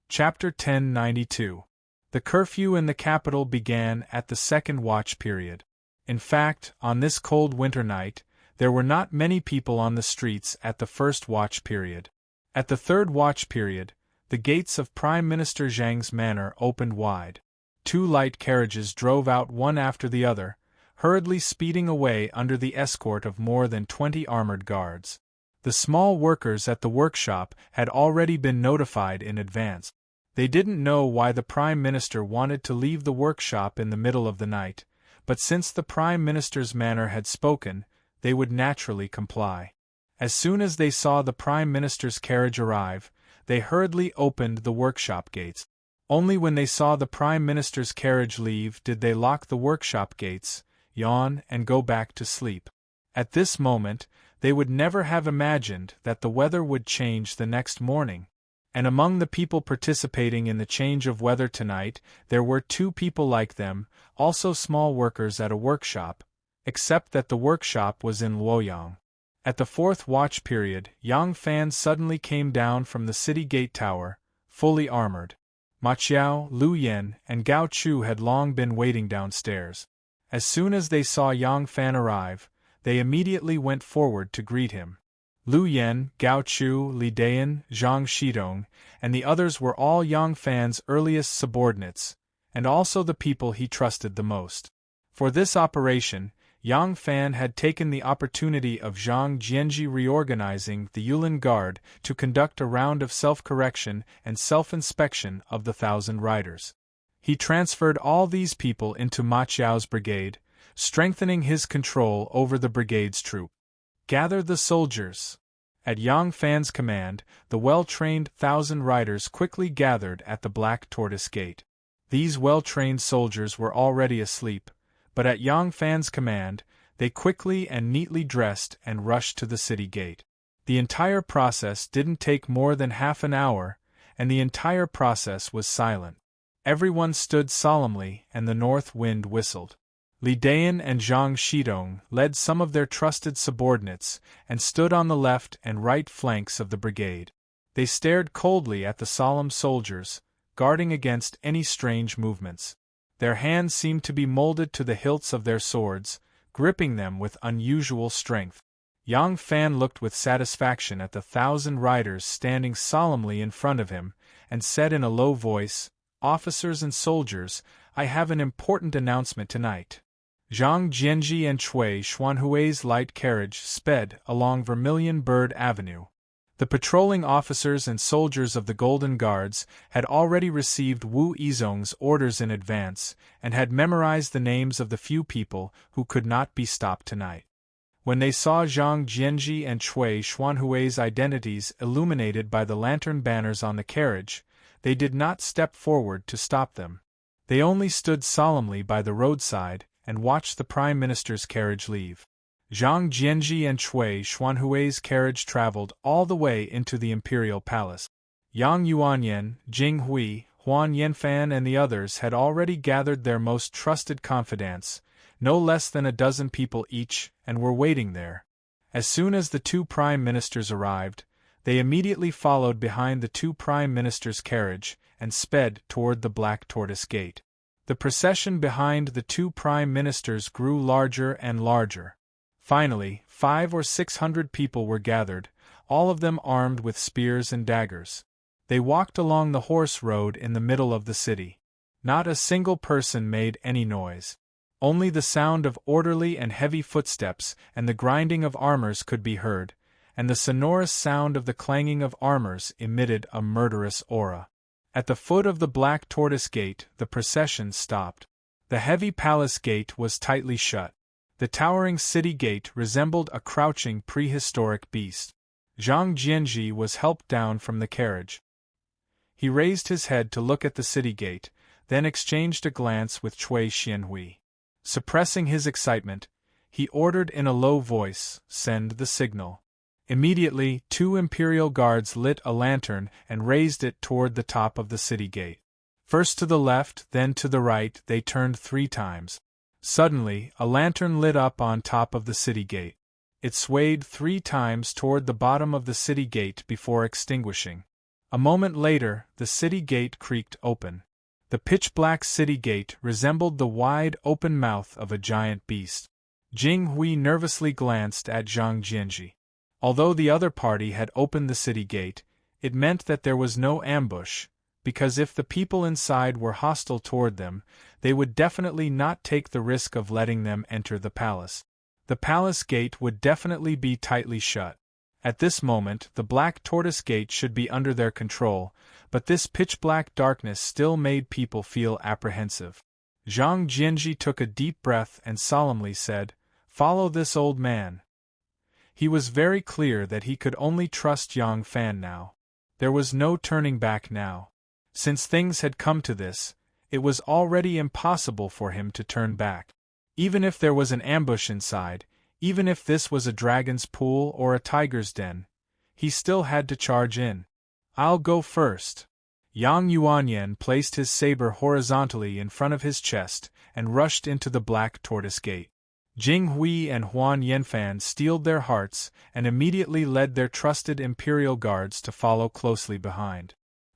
Chapter 1092. The curfew in the capital began at the second watch period. In fact, on this cold winter night, there were not many people on the streets at the first watch period. At the third watch period, the gates of Prime Minister Zhang's manor opened wide. 2 light carriages drove out one after the other, hurriedly speeding away under the escort of more than 20 armored guards. The small workers at the workshop had already been notified in advance. They didn't know why the Prime Minister wanted to leave the workshop in the middle of the night, but since the Prime Minister's manor had spoken, they would naturally comply. As soon as they saw the Prime Minister's carriage arrive, they hurriedly opened the workshop gates. Only when they saw the Prime Minister's carriage leave did they lock the workshop gates, yawn, and go back to sleep. At this moment, they would never have imagined that the weather would change the next morning. And among the people participating in the change of weather tonight, there were 2 people like them, also small workers at a workshop, except that the workshop was in Luoyang. At the 4th watch period, Yang Fan suddenly came down from the city gate tower, fully armored. Ma Qiao, Lu Yen, and Gao Chu had long been waiting downstairs. As soon as they saw Yang Fan arrive, they immediately went forward to greet him. Lu Yen, Gao Chu, Li Dayan, Zhang Shidong, and the others were all Yang Fan's earliest subordinates, and also the people he trusted the most. For this operation, Yang Fan had taken the opportunity of Zhang Jianji reorganizing the Yulin Guard to conduct a round of self-correction and self-inspection of the 1,000 riders. He transferred all these people into Ma Qiao's brigade, strengthening his control over the brigade's troop. Gather the soldiers. At Yang Fan's command, the well-trained 1,000 riders quickly gathered at the Black Tortoise Gate. These well-trained soldiers were already asleep, but at Yang Fan's command, they quickly and neatly dressed and rushed to the city gate. The entire process didn't take more than half an hour, and the entire process was silent. Everyone stood solemnly and the north wind whistled. Li Dayan and Zhang Shidong led some of their trusted subordinates and stood on the left and right flanks of the brigade. They stared coldly at the solemn soldiers, guarding against any strange movements. Their hands seemed to be molded to the hilts of their swords, gripping them with unusual strength. Yang Fan looked with satisfaction at the 1,000 riders standing solemnly in front of him, and said in a low voice, "Officers and soldiers, I have an important announcement tonight." Zhang Jianji and Cui Xuanhui's light carriage sped along Vermilion Bird Avenue. The patrolling officers and soldiers of the Golden Guards had already received Wu Yizhong's orders in advance and had memorized the names of the few people who could not be stopped tonight. When they saw Zhang Jianji and Cui Xuanhui's identities illuminated by the lantern banners on the carriage, they did not step forward to stop them. They only stood solemnly by the roadside and watched the Prime Minister's carriage leave. Zhang Jianji and Cui Xuanhui's carriage traveled all the way into the imperial palace. Yang Yuanyan, Jing Hui, Huan Yanfan and the others had already gathered their most trusted confidants, no less than a dozen people each, and were waiting there. As soon as the 2 prime ministers arrived, they immediately followed behind the 2 prime ministers' carriage and sped toward the Black Tortoise Gate. The procession behind the 2 prime ministers grew larger and larger. Finally, 500 or 600 people were gathered, all of them armed with spears and daggers. They walked along the horse road in the middle of the city. Not a single person made any noise. Only the sound of orderly and heavy footsteps and the grinding of armors could be heard, and the sonorous sound of the clanging of armors emitted a murderous aura. At the foot of the Black Tortoise Gate, the procession stopped. The heavy palace gate was tightly shut. The towering city gate resembled a crouching prehistoric beast. Zhang Jianji was helped down from the carriage. He raised his head to look at the city gate, then exchanged a glance with Cui Xianhui. Suppressing his excitement, he ordered in a low voice, "Send the signal." Immediately, 2 imperial guards lit a lantern and raised it toward the top of the city gate. First to the left, then to the right, they turned 3 times. Suddenly, a lantern lit up on top of the city gate. It swayed 3 times toward the bottom of the city gate before extinguishing. A moment later, the city gate creaked open. The pitch-black city gate resembled the wide, open mouth of a giant beast. Jing Hui nervously glanced at Zhang Jianji. Although the other party had opened the city gate, it meant that there was no ambush, because if the people inside were hostile toward them, they would definitely not take the risk of letting them enter the palace. The palace gate would definitely be tightly shut. At this moment, the black tortoise gate should be under their control, but this pitch-black darkness still made people feel apprehensive. Zhang Jianji took a deep breath and solemnly said, "Follow this old man." He was very clear that he could only trust Yang Fan now. There was no turning back now. Since things had come to this, it was already impossible for him to turn back. Even if there was an ambush inside, even if this was a dragon's pool or a tiger's den, he still had to charge in. "I'll go first." Yang Yuanyan placed his saber horizontally in front of his chest and rushed into the black tortoise gate. Jing Hui and Huan Yanfan steeled their hearts and immediately led their trusted imperial guards to follow closely behind.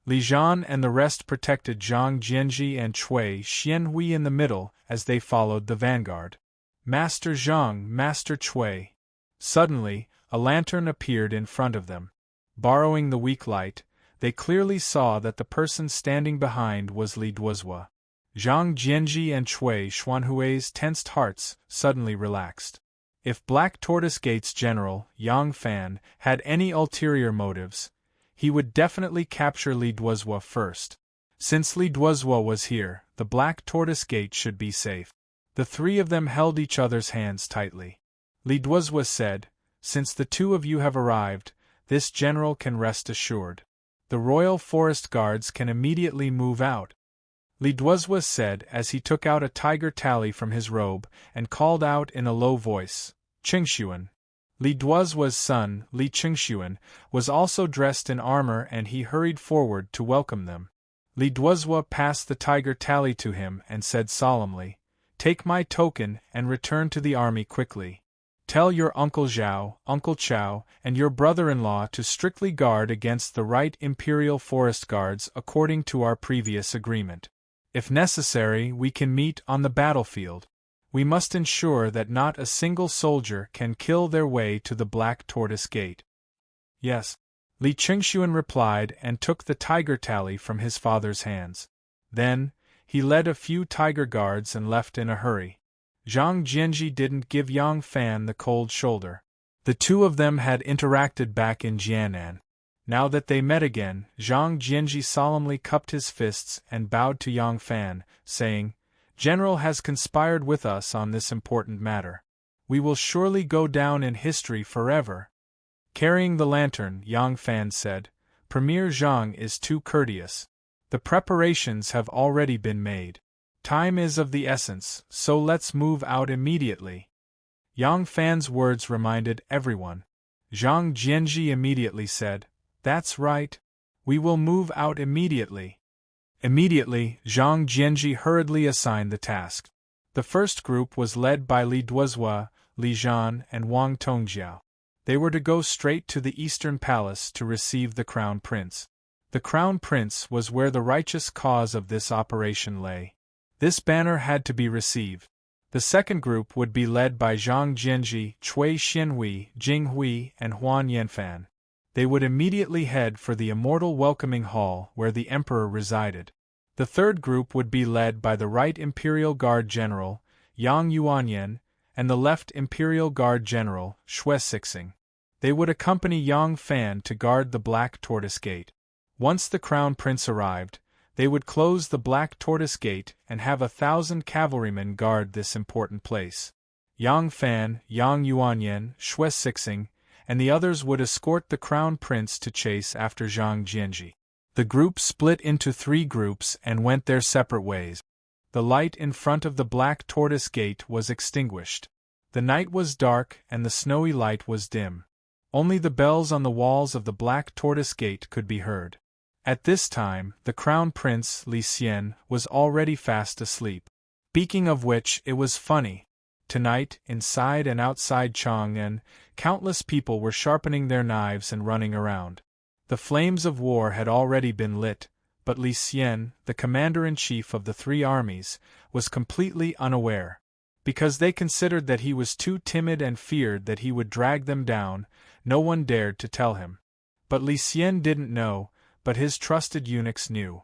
Li Zhan and the rest protected Zhang Jianji and Cui Xianhui in the middle as they followed the vanguard. "Master Zhang, Master Cui." Suddenly, a lantern appeared in front of them. Borrowing the weak light, they clearly saw that the person standing behind was Li Duozhua. Zhang Jianji and Cui Xuanhui's tensed hearts suddenly relaxed. If Black Tortoise Gate's general, Yang Fan, had any ulterior motives, he would definitely capture Li Duozhua first. Since Li Duozhua was here, the Black Tortoise Gate should be safe. The 3 of them held each other's hands tightly. Li Duozhua said, "Since the 2 of you have arrived, this general can rest assured. The royal forest guards can immediately move out." Li Duozhua said as he took out a tiger tally from his robe and called out in a low voice, "Qingxuan." Li Duozhua's son, Li Qingxuan, was also dressed in armor and he hurried forward to welcome them. Li Duozhua passed the tiger tally to him and said solemnly, "Take my token and return to the army quickly. Tell your Uncle Zhao, Uncle Chao, and your brother-in-law to strictly guard against the right Imperial Forest Guards according to our previous agreement. If necessary, we can meet on the battlefield. We must ensure that not a single soldier can kill their way to the Black Tortoise Gate." "Yes," Li Qingxuan replied and took the tiger tally from his father's hands. Then, he led a few tiger guards and left in a hurry. Zhang Jianji didn't give Yang Fan the cold shoulder. The 2 of them had interacted back in Jianan. Now that they met again, Zhang Jianji solemnly cupped his fists and bowed to Yang Fan, saying, "General has conspired with us on this important matter. We will surely go down in history forever." Carrying the lantern, Yang Fan said, "Premier Zhang is too courteous. The preparations have already been made. Time is of the essence, so let's move out immediately." Yang Fan's words reminded everyone. Zhang Jianji immediately said, "That's right. We will move out immediately." Immediately, Zhang Jianji hurriedly assigned the task. The first group was led by Li Duozhua, Li Zhan, and Wang Tongjiao. They were to go straight to the Eastern Palace to receive the Crown Prince. The Crown Prince was where the righteous cause of this operation lay. This banner had to be received. The second group would be led by Zhang Jianji, Cui Xianhui, Jing Hui, and Huan Yanfan. They would immediately head for the immortal welcoming hall where the emperor resided. The third group would be led by the right Imperial Guard General, Yang Yuanyan, and the left Imperial Guard General, Xue Sixing. They would accompany Yang Fan to guard the Black Tortoise Gate. Once the Crown Prince arrived, they would close the Black Tortoise Gate and have 1,000 cavalrymen guard this important place. Yang Fan, Yang Yuanyan, Xue Sixing, and the others would escort the Crown Prince to chase after Zhang Jianji. The group split into 3 groups and went their separate ways. The light in front of the Black Tortoise Gate was extinguished. The night was dark and the snowy light was dim. Only the bells on the walls of the Black Tortoise Gate could be heard. At this time, the Crown Prince, Li Xian, was already fast asleep. Speaking of which, it was funny. Tonight, inside and outside Chang'an, countless people were sharpening their knives and running around. The flames of war had already been lit, but Li Xian, the commander-in-chief of the three armies, was completely unaware. Because they considered that he was too timid and feared that he would drag them down, no one dared to tell him. But Li Xian didn't know, but his trusted eunuchs knew.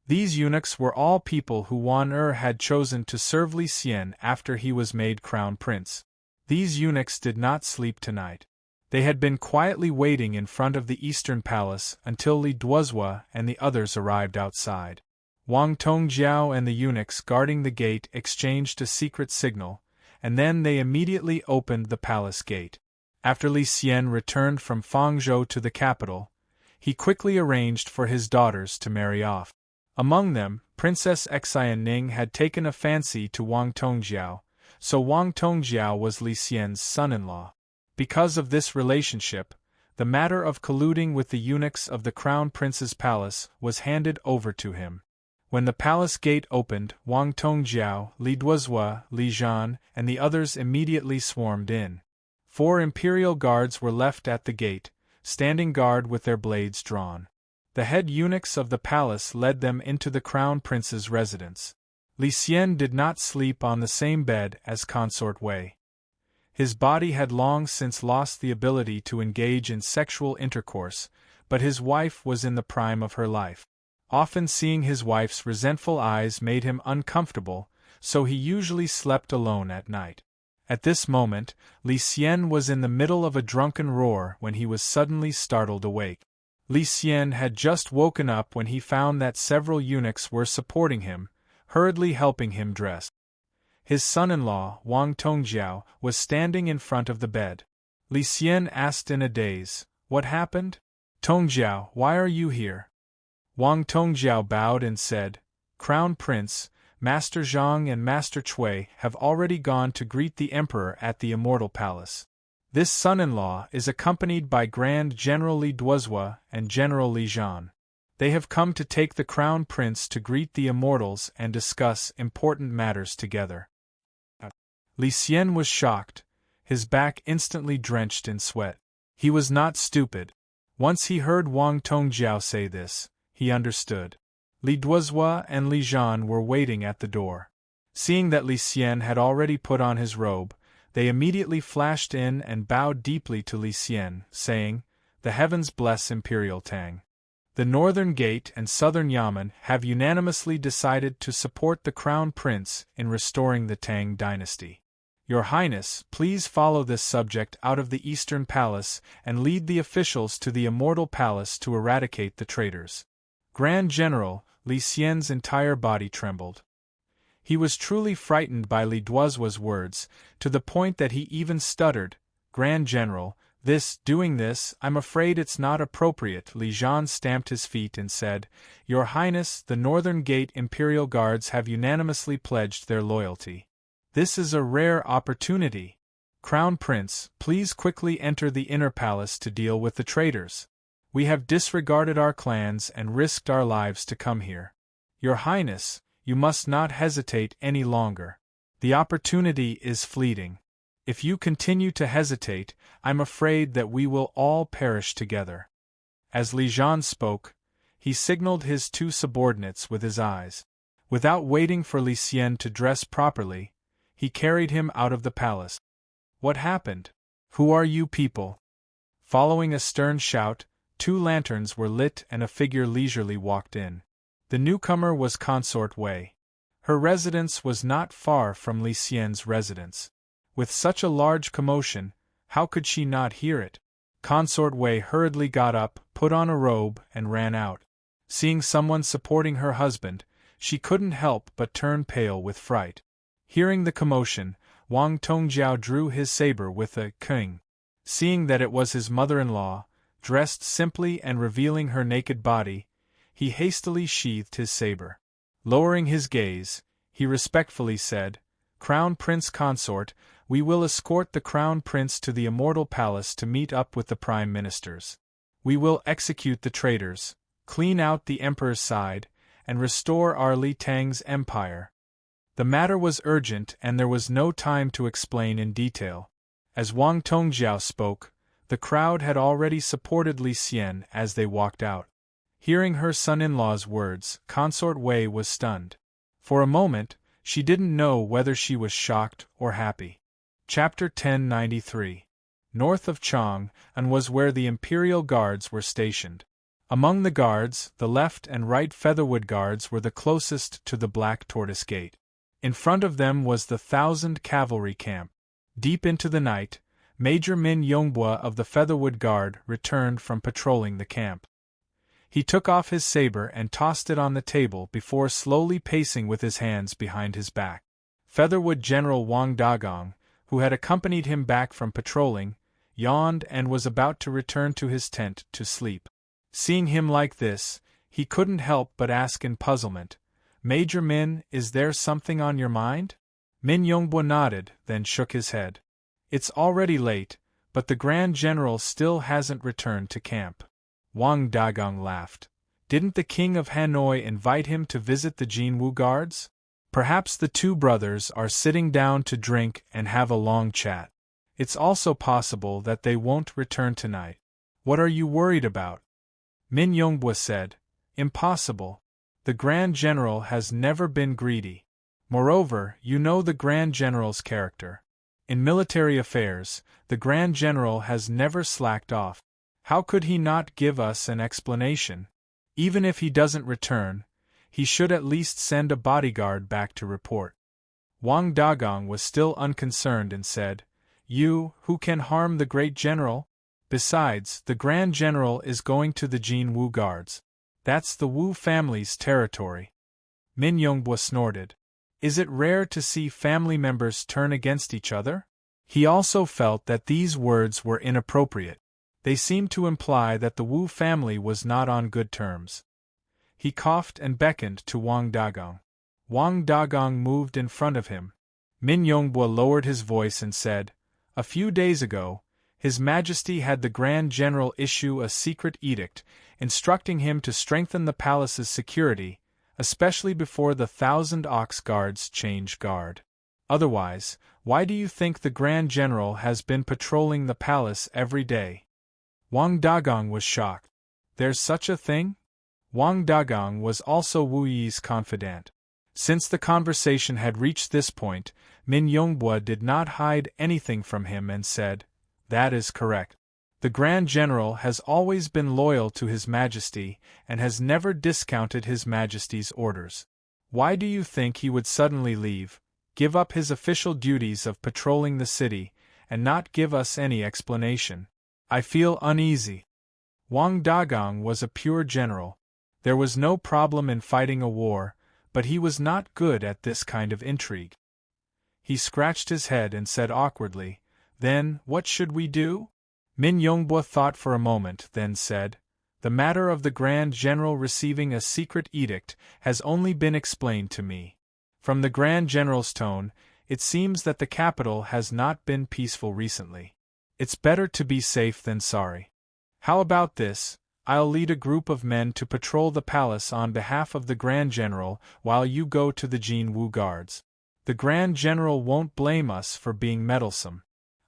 These eunuchs were all people who Wan had chosen to serve Li Xian after he was made crown prince. These eunuchs did not sleep tonight. They had been quietly waiting in front of the eastern palace until Li Duozhua and the others arrived outside. Wang Tongjiao and the eunuchs guarding the gate exchanged a secret signal, and then they immediately opened the palace gate. After Li Xian returned from Fangzhou to the capital, he quickly arranged for his daughters to marry off. Among them, Princess Xianning had taken a fancy to Wang Tongjiao, so Wang Tongjiao was Li Xian's son-in-law. Because of this relationship, the matter of colluding with the eunuchs of the crown prince's palace was handed over to him. When the palace gate opened, Wang Tongjiao, Li Duozhua, Li Zhan, and the others immediately swarmed in. 4 imperial guards were left at the gate, standing guard with their blades drawn. The head eunuchs of the palace led them into the crown prince's residence. Li Xian did not sleep on the same bed as Consort Wei. His body had long since lost the ability to engage in sexual intercourse, but his wife was in the prime of her life. Often seeing his wife's resentful eyes made him uncomfortable, so he usually slept alone at night. At this moment, Li Xian was in the middle of a drunken roar when he was suddenly startled awake. Li Xian had just woken up when he found that several eunuchs were supporting him, hurriedly helping him dress. His son-in-law, Wang Tongjiao, was standing in front of the bed. Li Xian asked in a daze, "What happened? Tongjiao, why are you here?" Wang Tongjiao bowed and said, "Crown Prince, Master Zhang and Master Cui have already gone to greet the Emperor at the Immortal Palace. This son-in-law is accompanied by Grand General Li Duozhua and General Li Zhan. They have come to take the Crown Prince to greet the Immortals and discuss important matters together." Li Xian was shocked, his back instantly drenched in sweat. He was not stupid. Once he heard Wang Tongjiao say this, he understood. Li Duozhua and Li Zhan were waiting at the door. Seeing that Li Xian had already put on his robe, they immediately flashed in and bowed deeply to Li Xian, saying, "The heavens bless Imperial Tang. The Northern Gate and Southern Yamen have unanimously decided to support the Crown Prince in restoring the Tang dynasty. Your Highness, please follow this subject out of the Eastern Palace and lead the officials to the Immortal Palace to eradicate the traitors." Grand General, Li Xian's entire body trembled. He was truly frightened by Li Duozhua's words, to the point that he even stuttered, "Grand General, doing this, I'm afraid it's not appropriate." Li Zhan stamped his feet and said, "Your Highness, the Northern Gate Imperial Guards have unanimously pledged their loyalty. This is a rare opportunity. Crown Prince, please quickly enter the inner palace to deal with the traitors. We have disregarded our clans and risked our lives to come here. Your Highness, you must not hesitate any longer. The opportunity is fleeting. If you continue to hesitate, I'm afraid that we will all perish together." As Li Zhan spoke, he signaled his 2 subordinates with his eyes. Without waiting for Li Xian to dress properly, he carried him out of the palace. "What happened? Who are you people?" Following a stern shout, 2 lanterns were lit and a figure leisurely walked in. The newcomer was Consort Wei. Her residence was not far from Li Xian's residence. With such a large commotion, how could she not hear it? Consort Wei hurriedly got up, put on a robe, and ran out. Seeing someone supporting her husband, she couldn't help but turn pale with fright. Hearing the commotion, Wang Tongjiao drew his saber with a "king." Seeing that it was his mother-in-law, dressed simply and revealing her naked body, he hastily sheathed his saber. Lowering his gaze, he respectfully said, "Crown Prince Consort, we will escort the Crown Prince to the Immortal Palace to meet up with the Prime Ministers. We will execute the traitors, clean out the Emperor's side, and restore our Li Tang's empire." The matter was urgent and there was no time to explain in detail. As Wang Tongjiao spoke, the crowd had already supported Li Xian as they walked out. Hearing her son-in-law's words, Consort Wei was stunned. For a moment, she didn't know whether she was shocked or happy. Chapter 1093. North of Chang'an was where the imperial guards were stationed. Among the guards, the left and right Featherwood guards were the closest to the Black Tortoise Gate. In front of them was the 1,000 cavalry camp. Deep into the night, Major Min Yongbua of the Featherwood Guard returned from patrolling the camp. He took off his saber and tossed it on the table before slowly pacing with his hands behind his back. Featherwood General Wang Dagong, who had accompanied him back from patrolling, yawned and was about to return to his tent to sleep. Seeing him like this, he couldn't help but ask in puzzlement, "Major Min, is there something on your mind?" Min Yongbua nodded, then shook his head. "It's already late, but the Grand General still hasn't returned to camp." Wang Dagong laughed. "Didn't the King of Hanoi invite him to visit the Jinwu Guards? Perhaps the two brothers are sitting down to drink and have a long chat. It's also possible that they won't return tonight. What are you worried about?" Min Yongbua said, "Impossible. The Grand General has never been greedy. Moreover, you know the Grand General's character. In military affairs, the Grand General has never slacked off. How could he not give us an explanation? Even if he doesn't return, he should at least send a bodyguard back to report." Wang Dagong was still unconcerned and said, "You, who can harm the great general? Besides, the Grand General is going to the Jinwu Guards. That's the Wu family's territory." Min Yongbua snorted. Is it rare to see family members turn against each other? He also felt that these words were inappropriate. They seemed to imply that the Wu family was not on good terms. He coughed and beckoned to Wang Dagong. Wang Dagong moved in front of him. Min Yongbua lowered his voice and said, "A few days ago, His Majesty had the Grand General issue a secret edict instructing him to strengthen the palace's security, especially before the 1,000 ox guards change guard. Otherwise, why do you think the Grand General has been patrolling the palace every day?" Wang Dagong was shocked. "There's such a thing?" Wang Dagong was also Wu Yi's confidant. Since the conversation had reached this point, Min Yongbua did not hide anything from him and said, "That is correct. The Grand General has always been loyal to His Majesty and has never discounted His Majesty's orders. Why do you think he would suddenly leave, give up his official duties of patrolling the city, and not give us any explanation? I feel uneasy." Wang Dagong was a pure general. There was no problem in fighting a war, but he was not good at this kind of intrigue. He scratched his head and said awkwardly, "Then, what should we do?" Min Yongbua thought for a moment, then said, "The matter of the Grand General receiving a secret edict has only been explained to me. From the Grand General's tone, it seems that the capital has not been peaceful recently. It's better to be safe than sorry. How about this? I'll lead a group of men to patrol the palace on behalf of the Grand General while you go to the Jinwu Guards. The Grand General won't blame us for being meddlesome."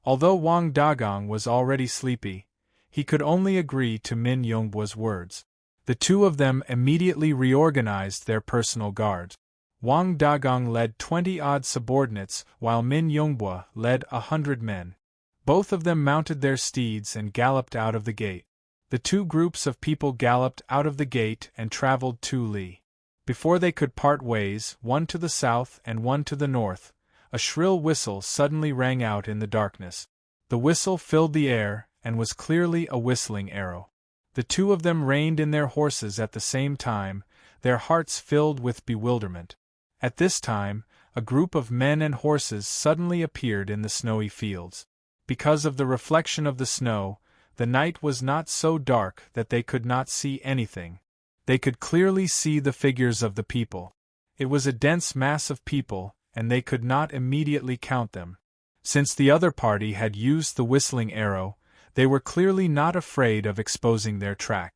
Although Wang Dagong was already sleepy, he could only agree to Min Yongbua's words. The two of them immediately reorganized their personal guard. Wang Dagong led 20-odd subordinates while Min Yongbua led 100 men. Both of them mounted their steeds and galloped out of the gate. The two groups of people galloped out of the gate and traveled 2 li. Before they could part ways, one to the south and one to the north, a shrill whistle suddenly rang out in the darkness. The whistle filled the air and was clearly a whistling arrow. The two of them reined in their horses at the same time, their hearts filled with bewilderment. At this time, a group of men and horses suddenly appeared in the snowy fields. Because of the reflection of the snow, the night was not so dark that they could not see anything. They could clearly see the figures of the people. It was a dense mass of people, and they could not immediately count them. Since the other party had used the whistling arrow, they were clearly not afraid of exposing their track.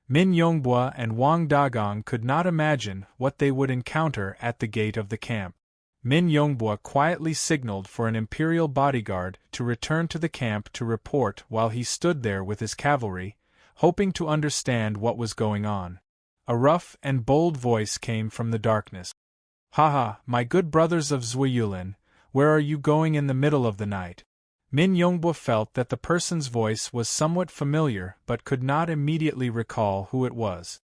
Min Yongbua and Wang Dagong could not imagine what they would encounter at the gate of the camp. Min Yongbwa quietly signaled for an imperial bodyguard to return to the camp to report while he stood there with his cavalry, hoping to understand what was going on. A rough and bold voice came from the darkness. "Haha, my good brothers of Zhuiyulin, where are you going in the middle of the night?" Min Yongbwa felt that the person's voice was somewhat familiar but could not immediately recall who it was.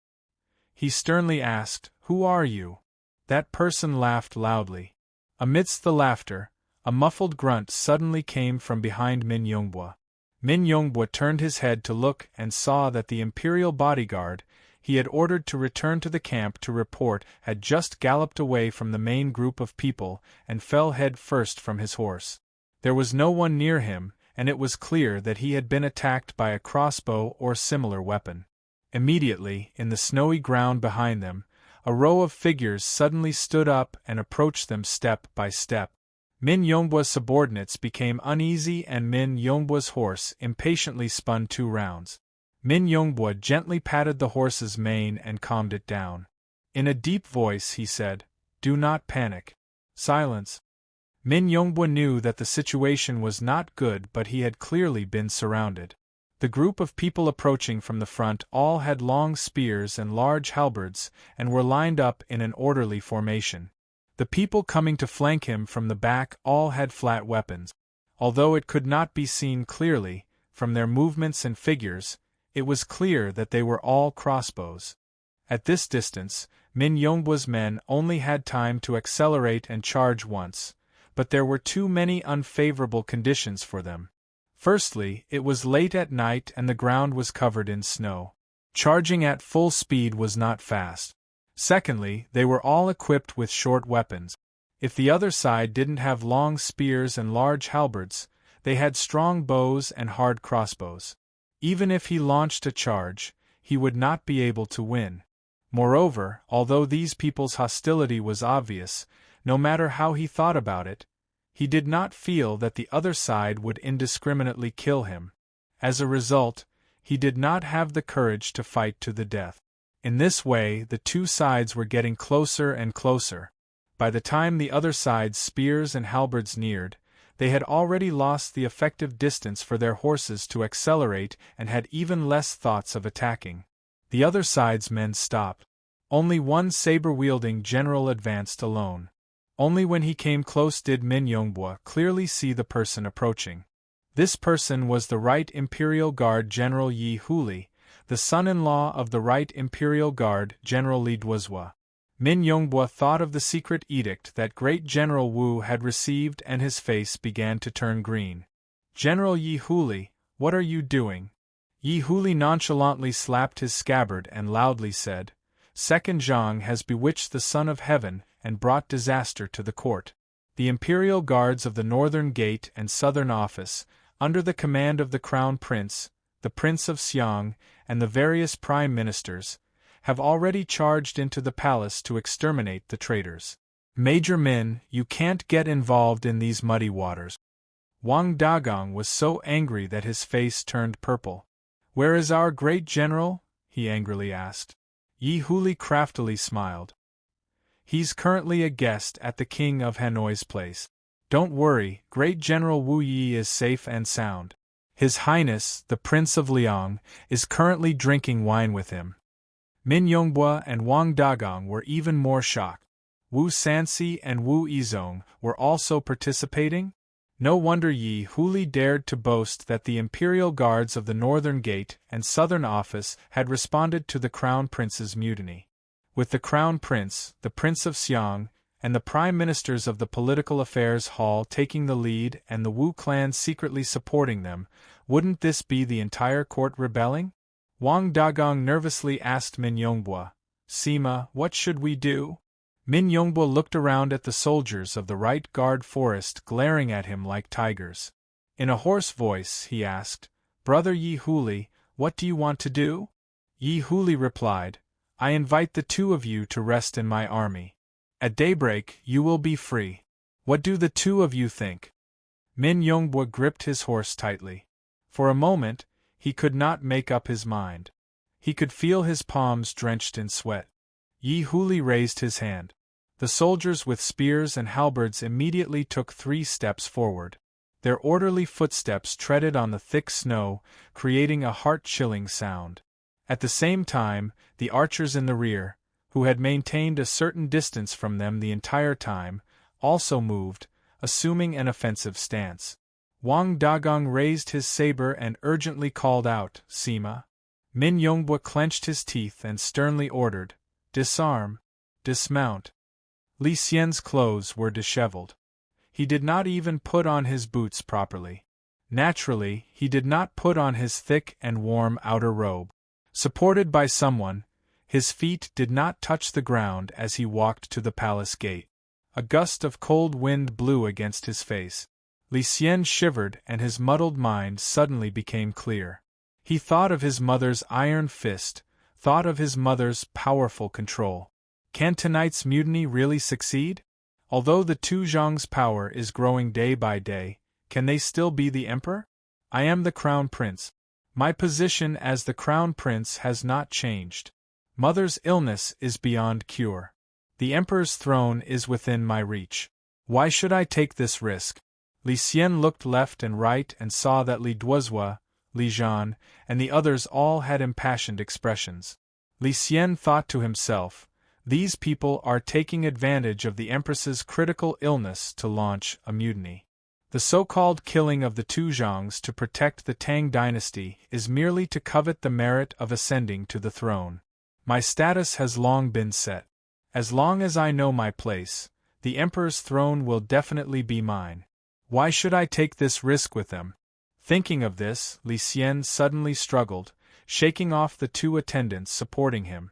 He sternly asked, "Who are you?" That person laughed loudly. Amidst the laughter, a muffled grunt suddenly came from behind Min Yongbwa. Min Yongbwa turned his head to look and saw that the imperial bodyguard he had ordered to return to the camp to report had just galloped away from the main group of people and fell head first from his horse. There was no one near him, and it was clear that he had been attacked by a crossbow or similar weapon. Immediately, in the snowy ground behind them, a row of figures suddenly stood up and approached them step by step. Min Yongbwa's subordinates became uneasy and Min Yongbwa's horse impatiently spun 2 rounds. Min Yongbwa gently patted the horse's mane and calmed it down. In a deep voice he said, "Do not panic. Silence." Min Yongbwa knew that the situation was not good, but he had clearly been surrounded. The group of people approaching from the front all had long spears and large halberds and were lined up in an orderly formation. The people coming to flank him from the back all had flat weapons. Although it could not be seen clearly, from their movements and figures, it was clear that they were all crossbows. At this distance, Min Yongbwa's men only had time to accelerate and charge once, but there were too many unfavorable conditions for them. Firstly, it was late at night and the ground was covered in snow. Charging at full speed was not fast. Secondly, they were all equipped with short weapons. If the other side didn't have long spears and large halberds, they had strong bows and hard crossbows. Even if he launched a charge, he would not be able to win. Moreover, although these people's hostility was obvious, no matter how he thought about it, he did not feel that the other side would indiscriminately kill him. As a result, he did not have the courage to fight to the death. In this way, the 2 sides were getting closer and closer. By the time the other side's spears and halberds neared, they had already lost the effective distance for their horses to accelerate and had even less thoughts of attacking. The other side's men stopped. Only one saber-wielding general advanced alone. Only when he came close did Min Yongbwa clearly see the person approaching. This person was the Right Imperial Guard General Yi Huli, the son-in-law of the Right Imperial Guard General Li Duozhua. Min Yongbwa thought of the secret edict that great General Wu had received and his face began to turn green. "General Yi Huli, what are you doing?" Yi Huli nonchalantly slapped his scabbard and loudly said, "Second Zhang has bewitched the Son of Heaven and brought disaster to the court. The Imperial Guards of the Northern Gate and Southern Office, under the command of the Crown Prince, the Prince of Xiang, and the various Prime Ministers, have already charged into the palace to exterminate the traitors. Major Min, you can't get involved in these muddy waters." Wang Dagong was so angry that his face turned purple. "Where is our great general?" he angrily asked. Yi Huli craftily smiled. "He's currently a guest at the King of Hanoi's place. Don't worry, Great General Wu Yi is safe and sound. His Highness, the Prince of Liang, is currently drinking wine with him." Min Yongbwa and Wang Dagong were even more shocked. Wu Sanxi and Wu Yizong were also participating? No wonder Yi Huli dared to boast that the Imperial Guards of the Northern Gate and Southern Office had responded to the Crown Prince's mutiny. With the Crown Prince, the Prince of Xiang, and the Prime Ministers of the Political Affairs Hall taking the lead and the Wu clan secretly supporting them, wouldn't this be the entire court rebelling? Wang Dagong nervously asked Min Yongbwa, "Sima, what should we do?" Min Yongbwa looked around at the soldiers of the Right Guard Forest glaring at him like tigers. In a hoarse voice, he asked, "Brother Yi Huli, what do you want to do?" Yi Huli replied, "I invite the 2 of you to rest in my army. At daybreak, you will be free. What do the 2 of you think?" Min Yongbwa gripped his horse tightly. For a moment, he could not make up his mind. He could feel his palms drenched in sweat. Yi Huli raised his hand. The soldiers with spears and halberds immediately took 3 steps forward. Their orderly footsteps treaded on the thick snow, creating a heart-chilling sound. At the same time, the archers in the rear, who had maintained a certain distance from them the entire time, also moved, assuming an offensive stance. Wang Dagong raised his saber and urgently called out, "Sima." Min Yongbua clenched his teeth and sternly ordered, "Disarm. Dismount." Li Xian's clothes were disheveled. He did not even put on his boots properly. Naturally, he did not put on his thick and warm outer robe. Supported by someone, his feet did not touch the ground as he walked to the palace gate. A gust of cold wind blew against his face. Li Xian shivered and his muddled mind suddenly became clear. He thought of his mother's iron fist, thought of his mother's powerful control. Can tonight's mutiny really succeed? Although the two Zhang's power is growing day by day, can they still be the emperor? I am the crown prince. My position as the crown prince has not changed. Mother's illness is beyond cure. The emperor's throne is within my reach. Why should I take this risk? Li Xian looked left and right and saw that Li Duozhua, Li Zhan, and the others all had impassioned expressions. Li Xian thought to himself, these people are taking advantage of the empress's critical illness to launch a mutiny. The so-called killing of the two Zhangs to protect the Tang dynasty is merely to covet the merit of ascending to the throne. My status has long been set. As long as I know my place, the emperor's throne will definitely be mine. Why should I take this risk with them? Thinking of this, Li Xian suddenly struggled, shaking off the 2 attendants supporting him.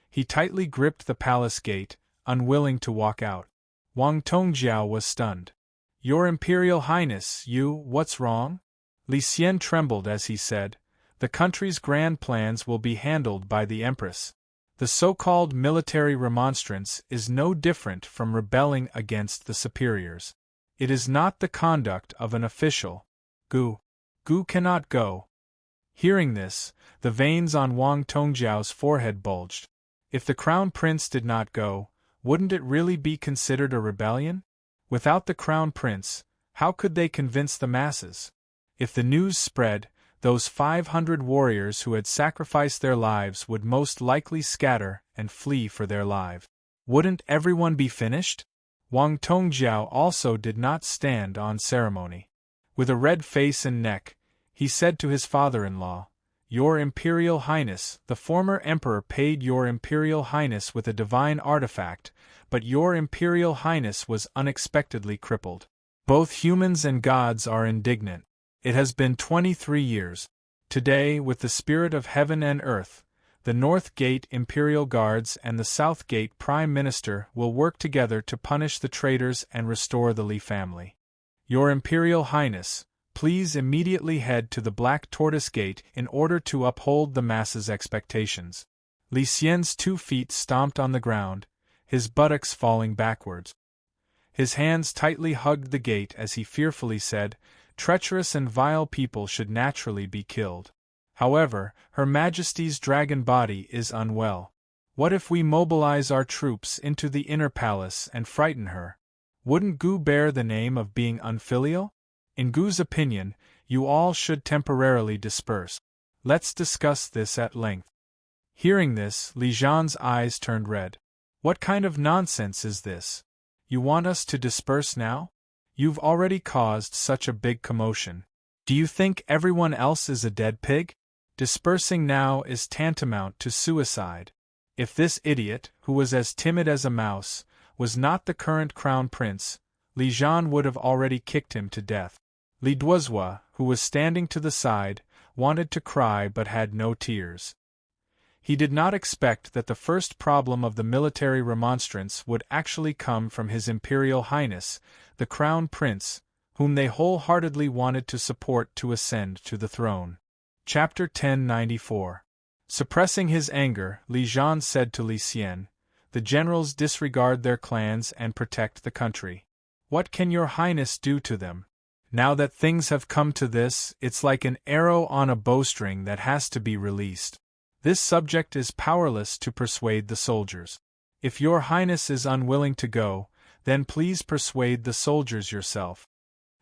He tightly gripped the palace gate, unwilling to walk out. Wang Tongjiao was stunned. Your Imperial Highness, what's wrong? Li Xian trembled as he said, the country's grand plans will be handled by the Empress. The so-called military remonstrance is no different from rebelling against the superiors. It is not the conduct of an official. Gu cannot go. Hearing this, the veins on Wang Tongjiao's forehead bulged. If the crown prince did not go, wouldn't it really be considered a rebellion? Without the crown prince, how could they convince the masses? If the news spread, those 500 warriors who had sacrificed their lives would most likely scatter and flee for their lives. Wouldn't everyone be finished? Wang Tongjiao also did not stand on ceremony. With a red face and neck, he said to his father-in-law, Your Imperial Highness, the former emperor paid Your Imperial Highness with a divine artifact, but Your Imperial Highness was unexpectedly crippled. Both humans and gods are indignant. It has been 23 years. Today, with the spirit of heaven and earth, the North Gate Imperial Guards and the South Gate Prime Minister will work together to punish the traitors and restore the Li family. Your Imperial Highness, please immediately head to the Black Tortoise Gate in order to uphold the masses' expectations. Li Xian's 2 feet stomped on the ground, his buttocks falling backwards. His hands tightly hugged the gate as he fearfully said, treacherous and vile people should naturally be killed. However, Her Majesty's dragon body is unwell. What if we mobilize our troops into the inner palace and frighten her? Wouldn't Gu bear the name of being unfilial? In Gu's opinion, you all should temporarily disperse. Let's discuss this at length. Hearing this, Li Zhan's eyes turned red. What kind of nonsense is this? You want us to disperse now? You've already caused such a big commotion. Do you think everyone else is a dead pig? Dispersing now is tantamount to suicide. If this idiot, who was as timid as a mouse, was not the current crown prince, Li Zhan would have already kicked him to death. Li Duozhua, who was standing to the side, wanted to cry but had no tears. He did not expect that the first problem of the military remonstrance would actually come from His Imperial Highness, the Crown Prince, whom they wholeheartedly wanted to support to ascend to the throne. Chapter 1094. Suppressing his anger, Li Zhan said to Li Xian, the generals disregard their clans and protect the country. What can your highness do to them? Now that things have come to this, it's like an arrow on a bowstring that has to be released. This subject is powerless to persuade the soldiers. If your highness is unwilling to go, then please persuade the soldiers yourself.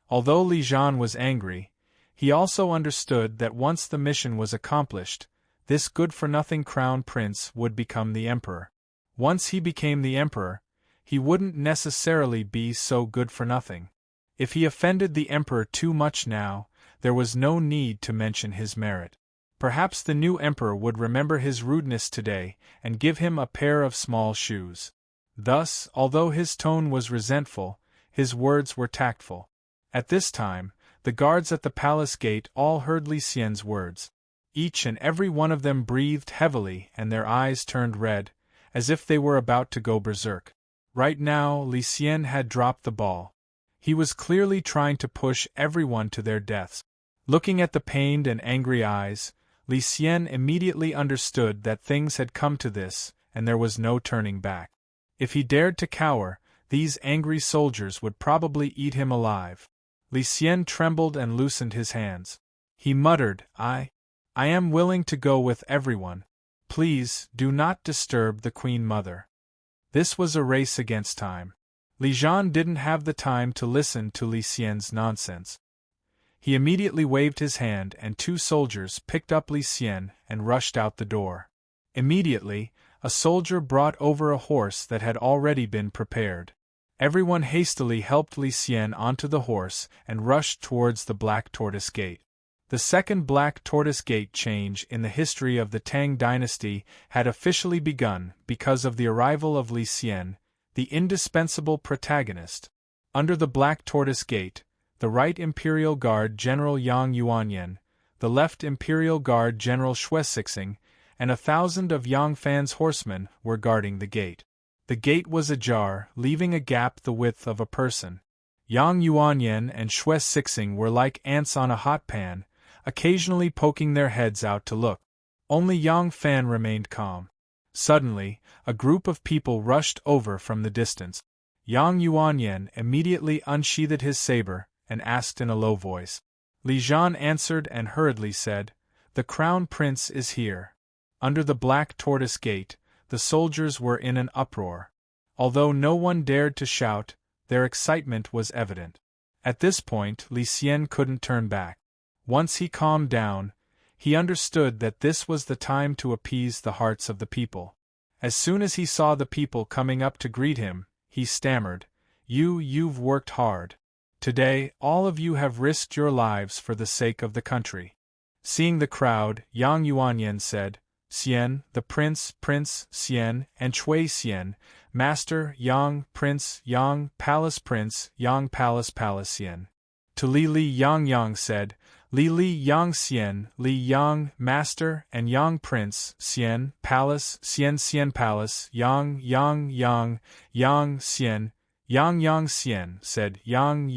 Although Li Jian was angry, he also understood that once the mission was accomplished, this good-for-nothing crown prince would become the emperor. Once he became the emperor, he wouldn't necessarily be so good-for-nothing. If he offended the emperor too much now, there was no need to mention his merit. Perhaps the new emperor would remember his rudeness today and give him a pair of small shoes. Thus, although his tone was resentful, his words were tactful. At this time, the guards at the palace gate all heard Li Xian's words. Each and every one of them breathed heavily and their eyes turned red, as if they were about to go berserk. Right now, Li Xian had dropped the ball. He was clearly trying to push everyone to their deaths. Looking at the pained and angry eyes, Li Xian immediately understood that things had come to this, and there was no turning back. If he dared to cower, these angry soldiers would probably eat him alive. Li Xian trembled and loosened his hands. He muttered, I am willing to go with everyone. Please, do not disturb the Queen Mother. This was a race against time. Li Jian didn't have the time to listen to Li Xian's nonsense. He immediately waved his hand and 2 soldiers picked up Li Xian and rushed out the door. Immediately, a soldier brought over a horse that had already been prepared. Everyone hastily helped Li Xian onto the horse and rushed towards the Black Tortoise Gate. The second Black Tortoise Gate change in the history of the Tang dynasty had officially begun because of the arrival of Li Xian, the indispensable protagonist. Under the Black Tortoise Gate, the right Imperial Guard General Yang Yuanyan, the left Imperial Guard General Xue Sixing, and 1,000 of Yang Fan's horsemen were guarding the gate. The gate was ajar, leaving a gap the width of a person. Yang Yuanyan and Xue Sixing were like ants on a hot pan, occasionally poking their heads out to look. Only Yang Fan remained calm. Suddenly, a group of people rushed over from the distance. Yang Yuanyan immediately unsheathed his saber and asked in a low voice. Li Jian answered and hurriedly said, "The Crown Prince is here." Under the Black Tortoise Gate, the soldiers were in an uproar. Although no one dared to shout, their excitement was evident. At this point, Li Xian couldn't turn back. Once he calmed down, he understood that this was the time to appease the hearts of the people. As soon as he saw the people coming up to greet him, he stammered, You've worked hard. Today, all of you have risked your lives for the sake of the country." Seeing the crowd, Yang Yuanyan said, "Xian, the Prince Xian, and Chui Xian, Master Yang, Prince Yang, Palace Xian." To Li Yang said, Li Yang Xian, Li Yang, Master, and Yang Prince Xian, Palace Yang Xian. Yang Xian said Yang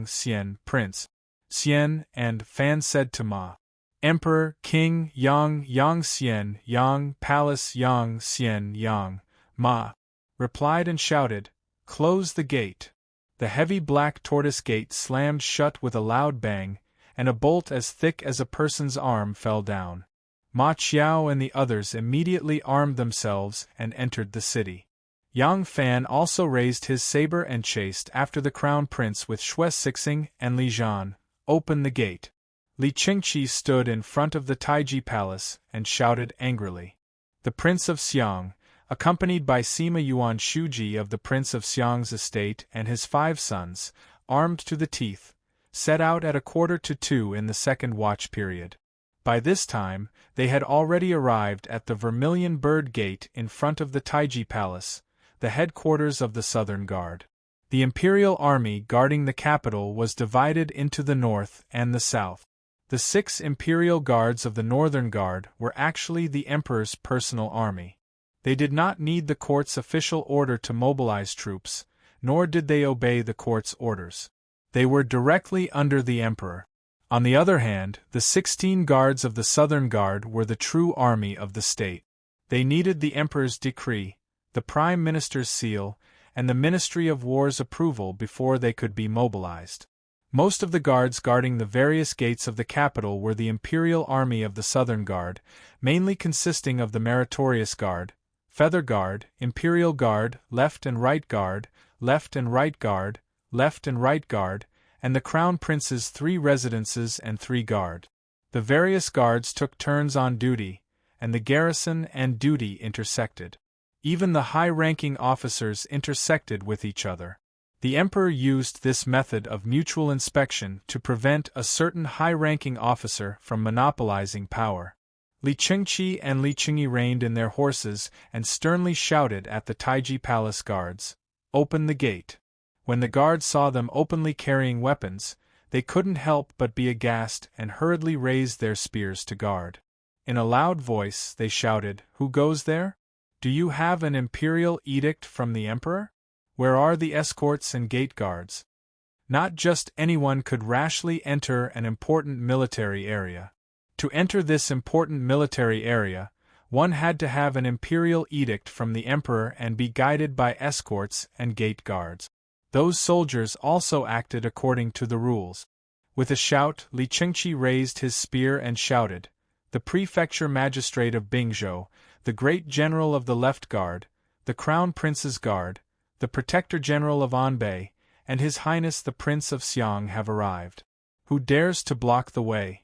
Xian, Prince Xian, and Fan said to Ma, Emperor, King Yang Xian, Yang, Palace Yang Xian Yang. Ma replied and shouted, "Close the gate." The heavy Black Tortoise Gate slammed shut with a loud bang, and a bolt as thick as a person's arm fell down. Ma Qiao and the others immediately armed themselves and entered the city. Yang Fan also raised his saber and chased after the Crown Prince with Xue Sixing and Li Jian. "Open the gate." Li Qingqi stood in front of the Taiji Palace and shouted angrily. The Prince of Xiang, accompanied by Sima Yuan Shuji of the Prince of Xiang's estate and his 5 sons, armed to the teeth, set out at 1:45 in the second watch period. By this time, they had already arrived at the Vermilion Bird Gate in front of the Taiji Palace, the headquarters of the Southern Guard. The Imperial Army guarding the capital was divided into the north and the south. The 6 Imperial Guards of the Northern Guard were actually the Emperor's personal army. They did not need the court's official order to mobilize troops, nor did they obey the court's orders. They were directly under the Emperor. On the other hand, the 16 Guards of the Southern Guard were the true army of the state. They needed the Emperor's decree, the Prime Minister's seal, and the Ministry of War's approval before they could be mobilized. Most of the guards guarding the various gates of the capital were the Imperial Army of the Southern Guard, mainly consisting of the Meritorious Guard, Feather Guard, Imperial Guard, Left and Right Guard, Left and Right Guard, Left and Right Guard, and the Crown Prince's 3 residences and 3 guard. The various guards took turns on duty, and the garrison and duty intersected. Even the high-ranking officers intersected with each other. The Emperor used this method of mutual inspection to prevent a certain high-ranking officer from monopolizing power. Li Qingqi and Li Qingyi reined in their horses and sternly shouted at the Taiji Palace guards, "Open the gate." When the guards saw them openly carrying weapons, they couldn't help but be aghast and hurriedly raised their spears to guard. In a loud voice they shouted, "Who goes there? Do you have an imperial edict from the Emperor? Where are the escorts and gate guards?" Not just anyone could rashly enter an important military area. To enter this important military area, one had to have an imperial edict from the Emperor and be guided by escorts and gate guards. Those soldiers also acted according to the rules. With a shout, Li Qingqi raised his spear and shouted, "The Prefecture Magistrate of Bingzhou, the Great General of the Left Guard, the Crown Prince's Guard, the Protector General of Anbei, and His Highness the Prince of Xiang have arrived. Who dares to block the way?"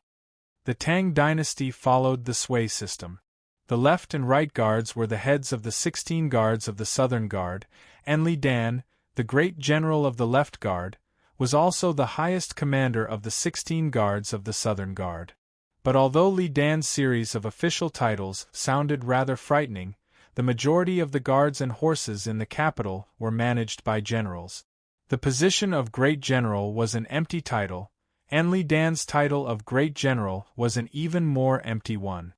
The Tang dynasty followed the Sui system. The left and right guards were the heads of the 16 guards of the Southern Guard, and Li Dan, the great general of the Left Guard, was also the highest commander of the 16 guards of the Southern Guard. But although Li Dan's series of official titles sounded rather frightening, the majority of the guards and horses in the capital were managed by generals. The position of Great General was an empty title, and Li Dan's title of Great General was an even more empty one.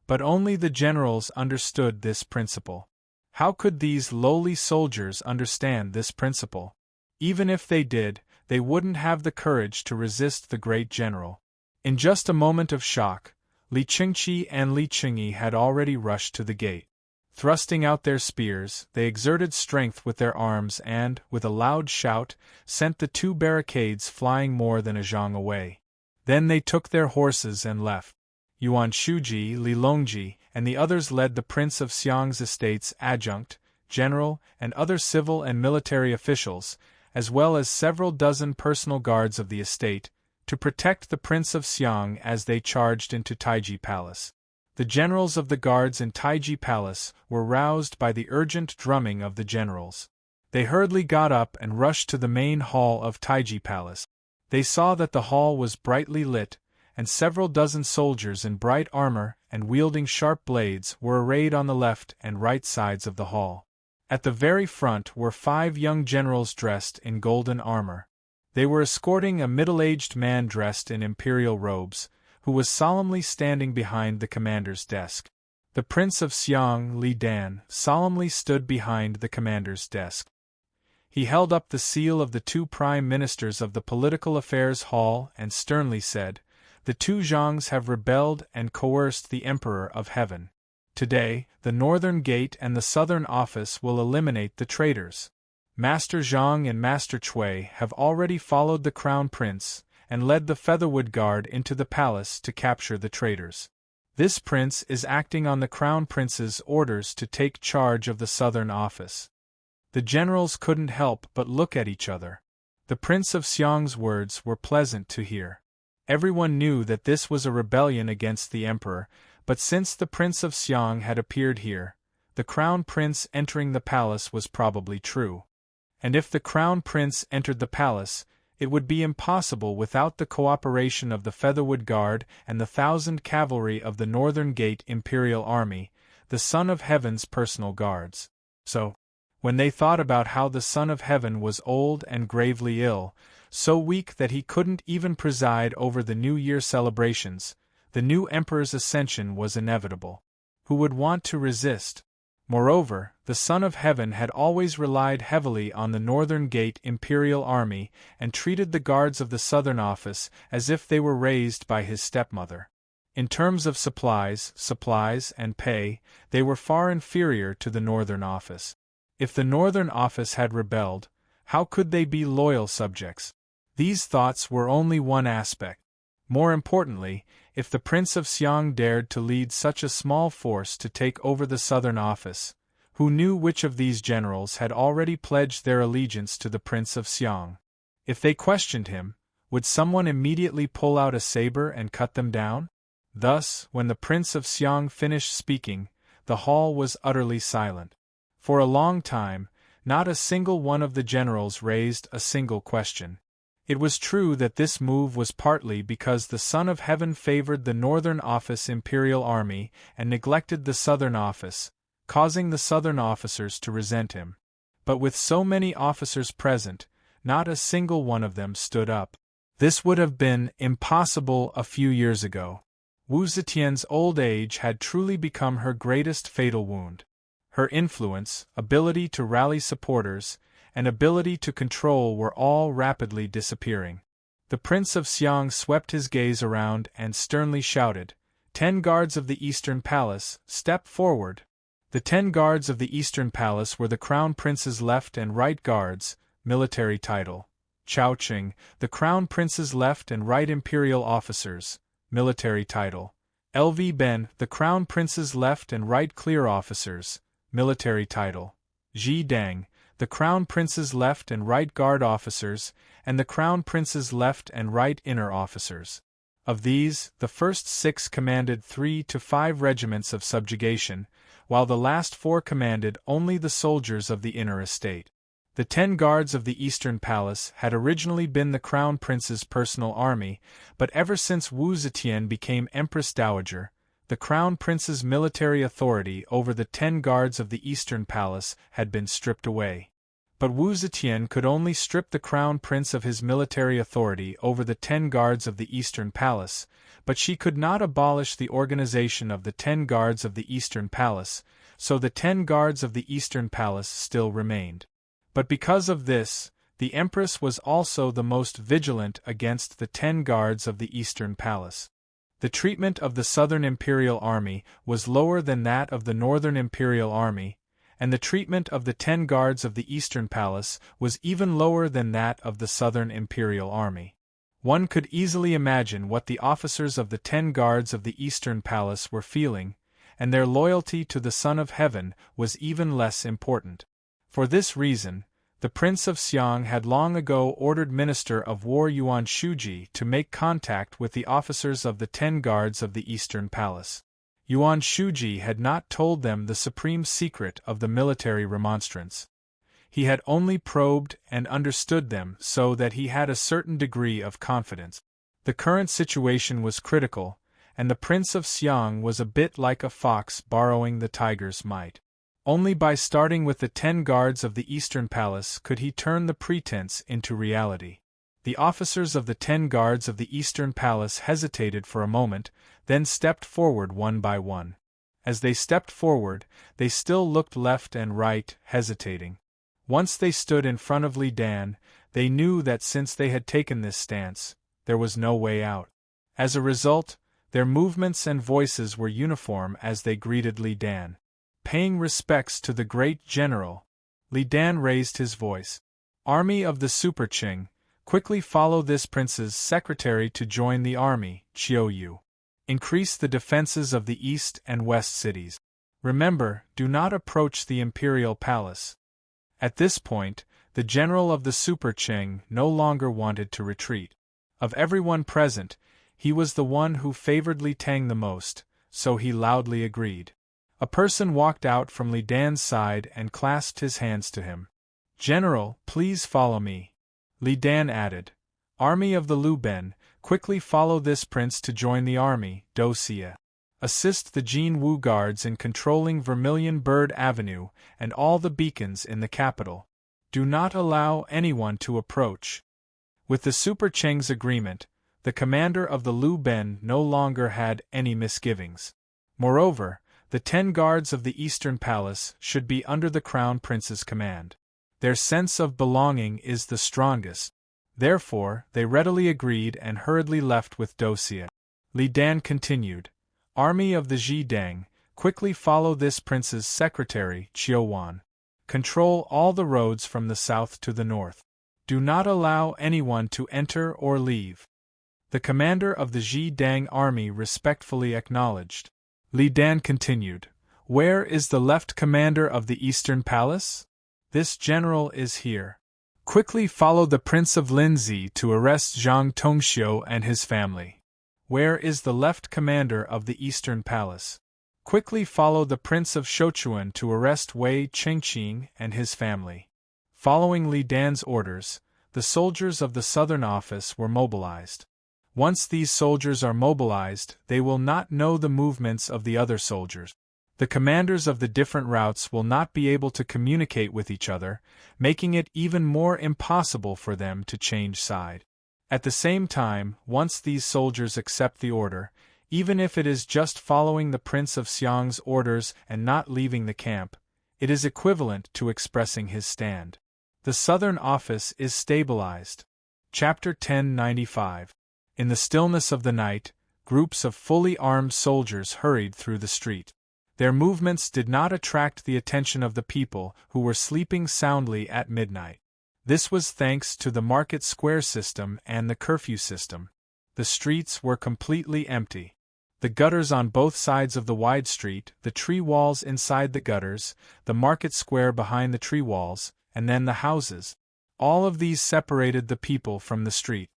But only the generals understood this principle. How could these lowly soldiers understand this principle? Even if they did, they wouldn't have the courage to resist the Great General. In just a moment of shock, Li Qingqi and Li Qingyi had already rushed to the gate. Thrusting out their spears, they exerted strength with their arms and, with a loud shout, sent the 2 barricades flying more than a zhang away. Then they took their horses and left. Yuan Shuji, Li Longji, and the others led the Prince of Xiang's estate's adjunct, general, and other civil and military officials, as well as several dozen personal guards of the estate, to protect the Prince of Xiang as they charged into Taiji Palace. The generals of the guards in Taiji Palace were roused by the urgent drumming of the generals. They hurriedly got up and rushed to the main hall of Taiji Palace. They saw that the hall was brightly lit, and several dozen soldiers in bright armor and wielding sharp blades were arrayed on the left and right sides of the hall. At the very front were 5 young generals dressed in golden armor. They were escorting a middle-aged man dressed in imperial robes, who was solemnly standing behind the commander's desk. The Prince of Xiang, Li Dan, solemnly stood behind the commander's desk. He held up the seal of the 2 prime ministers of the Political Affairs Hall and sternly said, "The 2 zhangs have rebelled and coerced the Emperor of Heaven. Today, the Northern Gate and the Southern Office will eliminate the traitors. Master Zhang and Master Cui have already followed the Crown Prince and led the Featherwood Guard into the palace to capture the traitors. This prince is acting on the Crown Prince's orders to take charge of the Southern Office." The generals couldn't help but look at each other. The Prince of Xiang's words were pleasant to hear. Everyone knew that this was a rebellion against the Emperor, but since the Prince of Xiang had appeared here, the Crown Prince entering the palace was probably true. And if the Crown Prince entered the palace, it would be impossible without the cooperation of the Featherwood Guard and the 1,000 cavalry of the Northern Gate Imperial Army, the Son of Heaven's personal guards. So, when they thought about how the Son of Heaven was old and gravely ill, so weak that he couldn't even preside over the New Year celebrations, the new Emperor's ascension was inevitable. Who would want to resist? Moreover, the Son of Heaven had always relied heavily on the Northern Gate Imperial Army and treated the guards of the Southern Office as if they were raised by his stepmother. In terms of supplies, and pay, they were far inferior to the Northern Office. If the Northern Office had rebelled, how could they be loyal subjects? These thoughts were only one aspect. More importantly, if the Prince of Xiang dared to lead such a small force to take over the Southern Office, Who knew which of these generals had already pledged their allegiance to the Prince of Xiang? If they questioned him, would someone immediately pull out a saber and cut them down? Thus, when the Prince of Xiang finished speaking, the hall was utterly silent. For a long time, not a single one of the generals raised a single question. It was true that this move was partly because the Son of Heaven favored the Northern Office Imperial Army and neglected the Southern Office, causing the Southern officers to resent him. But with so many officers present, not a single one of them stood up. This would have been impossible a few years ago. Wu Zetian's old age had truly become her greatest fatal wound. Her influence, ability to rally supporters, and ability to control were all rapidly disappearing. The Prince of Xiang swept his gaze around and sternly shouted, "10 guards of the Eastern Palace, step forward!" The 10 guards of the Eastern Palace were the Crown Prince's left and right guards, military title. Chao Qing, the Crown Prince's left and right imperial officers, military title. Lv Ben, the Crown Prince's left and right clear officers, military title. Ji Dang, the Crown Prince's left and right guard officers, and the Crown Prince's left and right inner officers. Of these, the first 6 commanded 3 to 5 regiments of subjugation, while the last 4 commanded only the soldiers of the inner estate. The 10 guards of the Eastern Palace had originally been the Crown Prince's personal army, but ever since Wu Zetian became Empress Dowager, the Crown Prince's military authority over the 10 guards of the Eastern Palace had been stripped away. But Wu Zetian could only strip the Crown Prince of his military authority over the 10 guards of the Eastern Palace, but she could not abolish the organization of the 10 guards of the Eastern Palace, so the 10 guards of the Eastern Palace still remained. But because of this, the Empress was also the most vigilant against the 10 guards of the Eastern Palace. The treatment of the Southern Imperial Army was lower than that of the Northern Imperial Army, and the treatment of the 10 guards of the Eastern Palace was even lower than that of the Southern Imperial Army. One could easily imagine what the officers of the 10 guards of the Eastern Palace were feeling, and their loyalty to the Son of Heaven was even less important. For this reason, the Prince of Xiang had long ago ordered Minister of War Yuan Shuji to make contact with the officers of the 10 guards of the Eastern Palace. Yuan Shuji had not told them the supreme secret of the military remonstrance. He had only probed and understood them so that he had a certain degree of confidence. The current situation was critical, and the Prince of Xiang was a bit like a fox borrowing the tiger's might. Only by starting with the 10 guards of the Eastern Palace could he turn the pretense into reality. The officers of the 10 guards of the Eastern Palace hesitated for a moment, then stepped forward one by one. As they stepped forward, they still looked left and right, hesitating. Once they stood in front of Li Dan, they knew that since they had taken this stance, there was no way out. As a result, their movements and voices were uniform as they greeted Li Dan. Paying respects to the great general, Li Dan raised his voice. "Army of the Super Qing, quickly follow this prince's secretary to join the army, Qiu Yu. Increase the defenses of the east and west cities. Remember, do not approach the imperial palace." At this point, the general of the Super Qing no longer wanted to retreat. Of everyone present, he was the one who favored Li Tang the most, so he loudly agreed. A person walked out from Li Dan's side and clasped his hands to him. "General, please follow me." Li Dan added, "Army of the Lu Ben, quickly follow this prince to join the army, Do Xia. Assist the Jin Wu guards in controlling Vermilion Bird Avenue and all the beacons in the capital. Do not allow anyone to approach." With the Super Qing's agreement, the commander of the Lu Ben no longer had any misgivings. Moreover, the 10 guards of the Eastern Palace should be under the Crown Prince's command. Their sense of belonging is the strongest. Therefore, they readily agreed and hurriedly left with Do Xia. Li Dan continued, "Army of the Ji Dang, quickly follow this prince's secretary, Qiu Wan. Control all the roads from the south to the north. Do not allow anyone to enter or leave." The commander of the Ji Dang army respectfully acknowledged. Li Dan continued, Where is the left commander of the Eastern Palace? This general is here. Quickly follow the Prince of Linzi to arrest Zhang Tongxiu and his family. Where is the left commander of the Eastern Palace? Quickly follow the Prince of Shouchuan to arrest Wei Chengqing and his family. Following Li Dan's orders, the soldiers of the Southern Office were mobilized. Once these soldiers are mobilized, they will not know the movements of the other soldiers. The commanders of the different routes will not be able to communicate with each other, making it even more impossible for them to change side. At the same time, once these soldiers accept the order, even if it is just following the Prince of Xiang's orders and not leaving the camp, it is equivalent to expressing his stand. The Southern Office is stabilized. Chapter 1095. In the stillness of the night, groups of fully armed soldiers hurried through the street. Their movements did not attract the attention of the people who were sleeping soundly at midnight. This was thanks to the market square system and the curfew system. The streets were completely empty. The gutters on both sides of the wide street, the tree walls inside the gutters, the market square behind the tree walls, and then the houses. All of these separated the people from the street.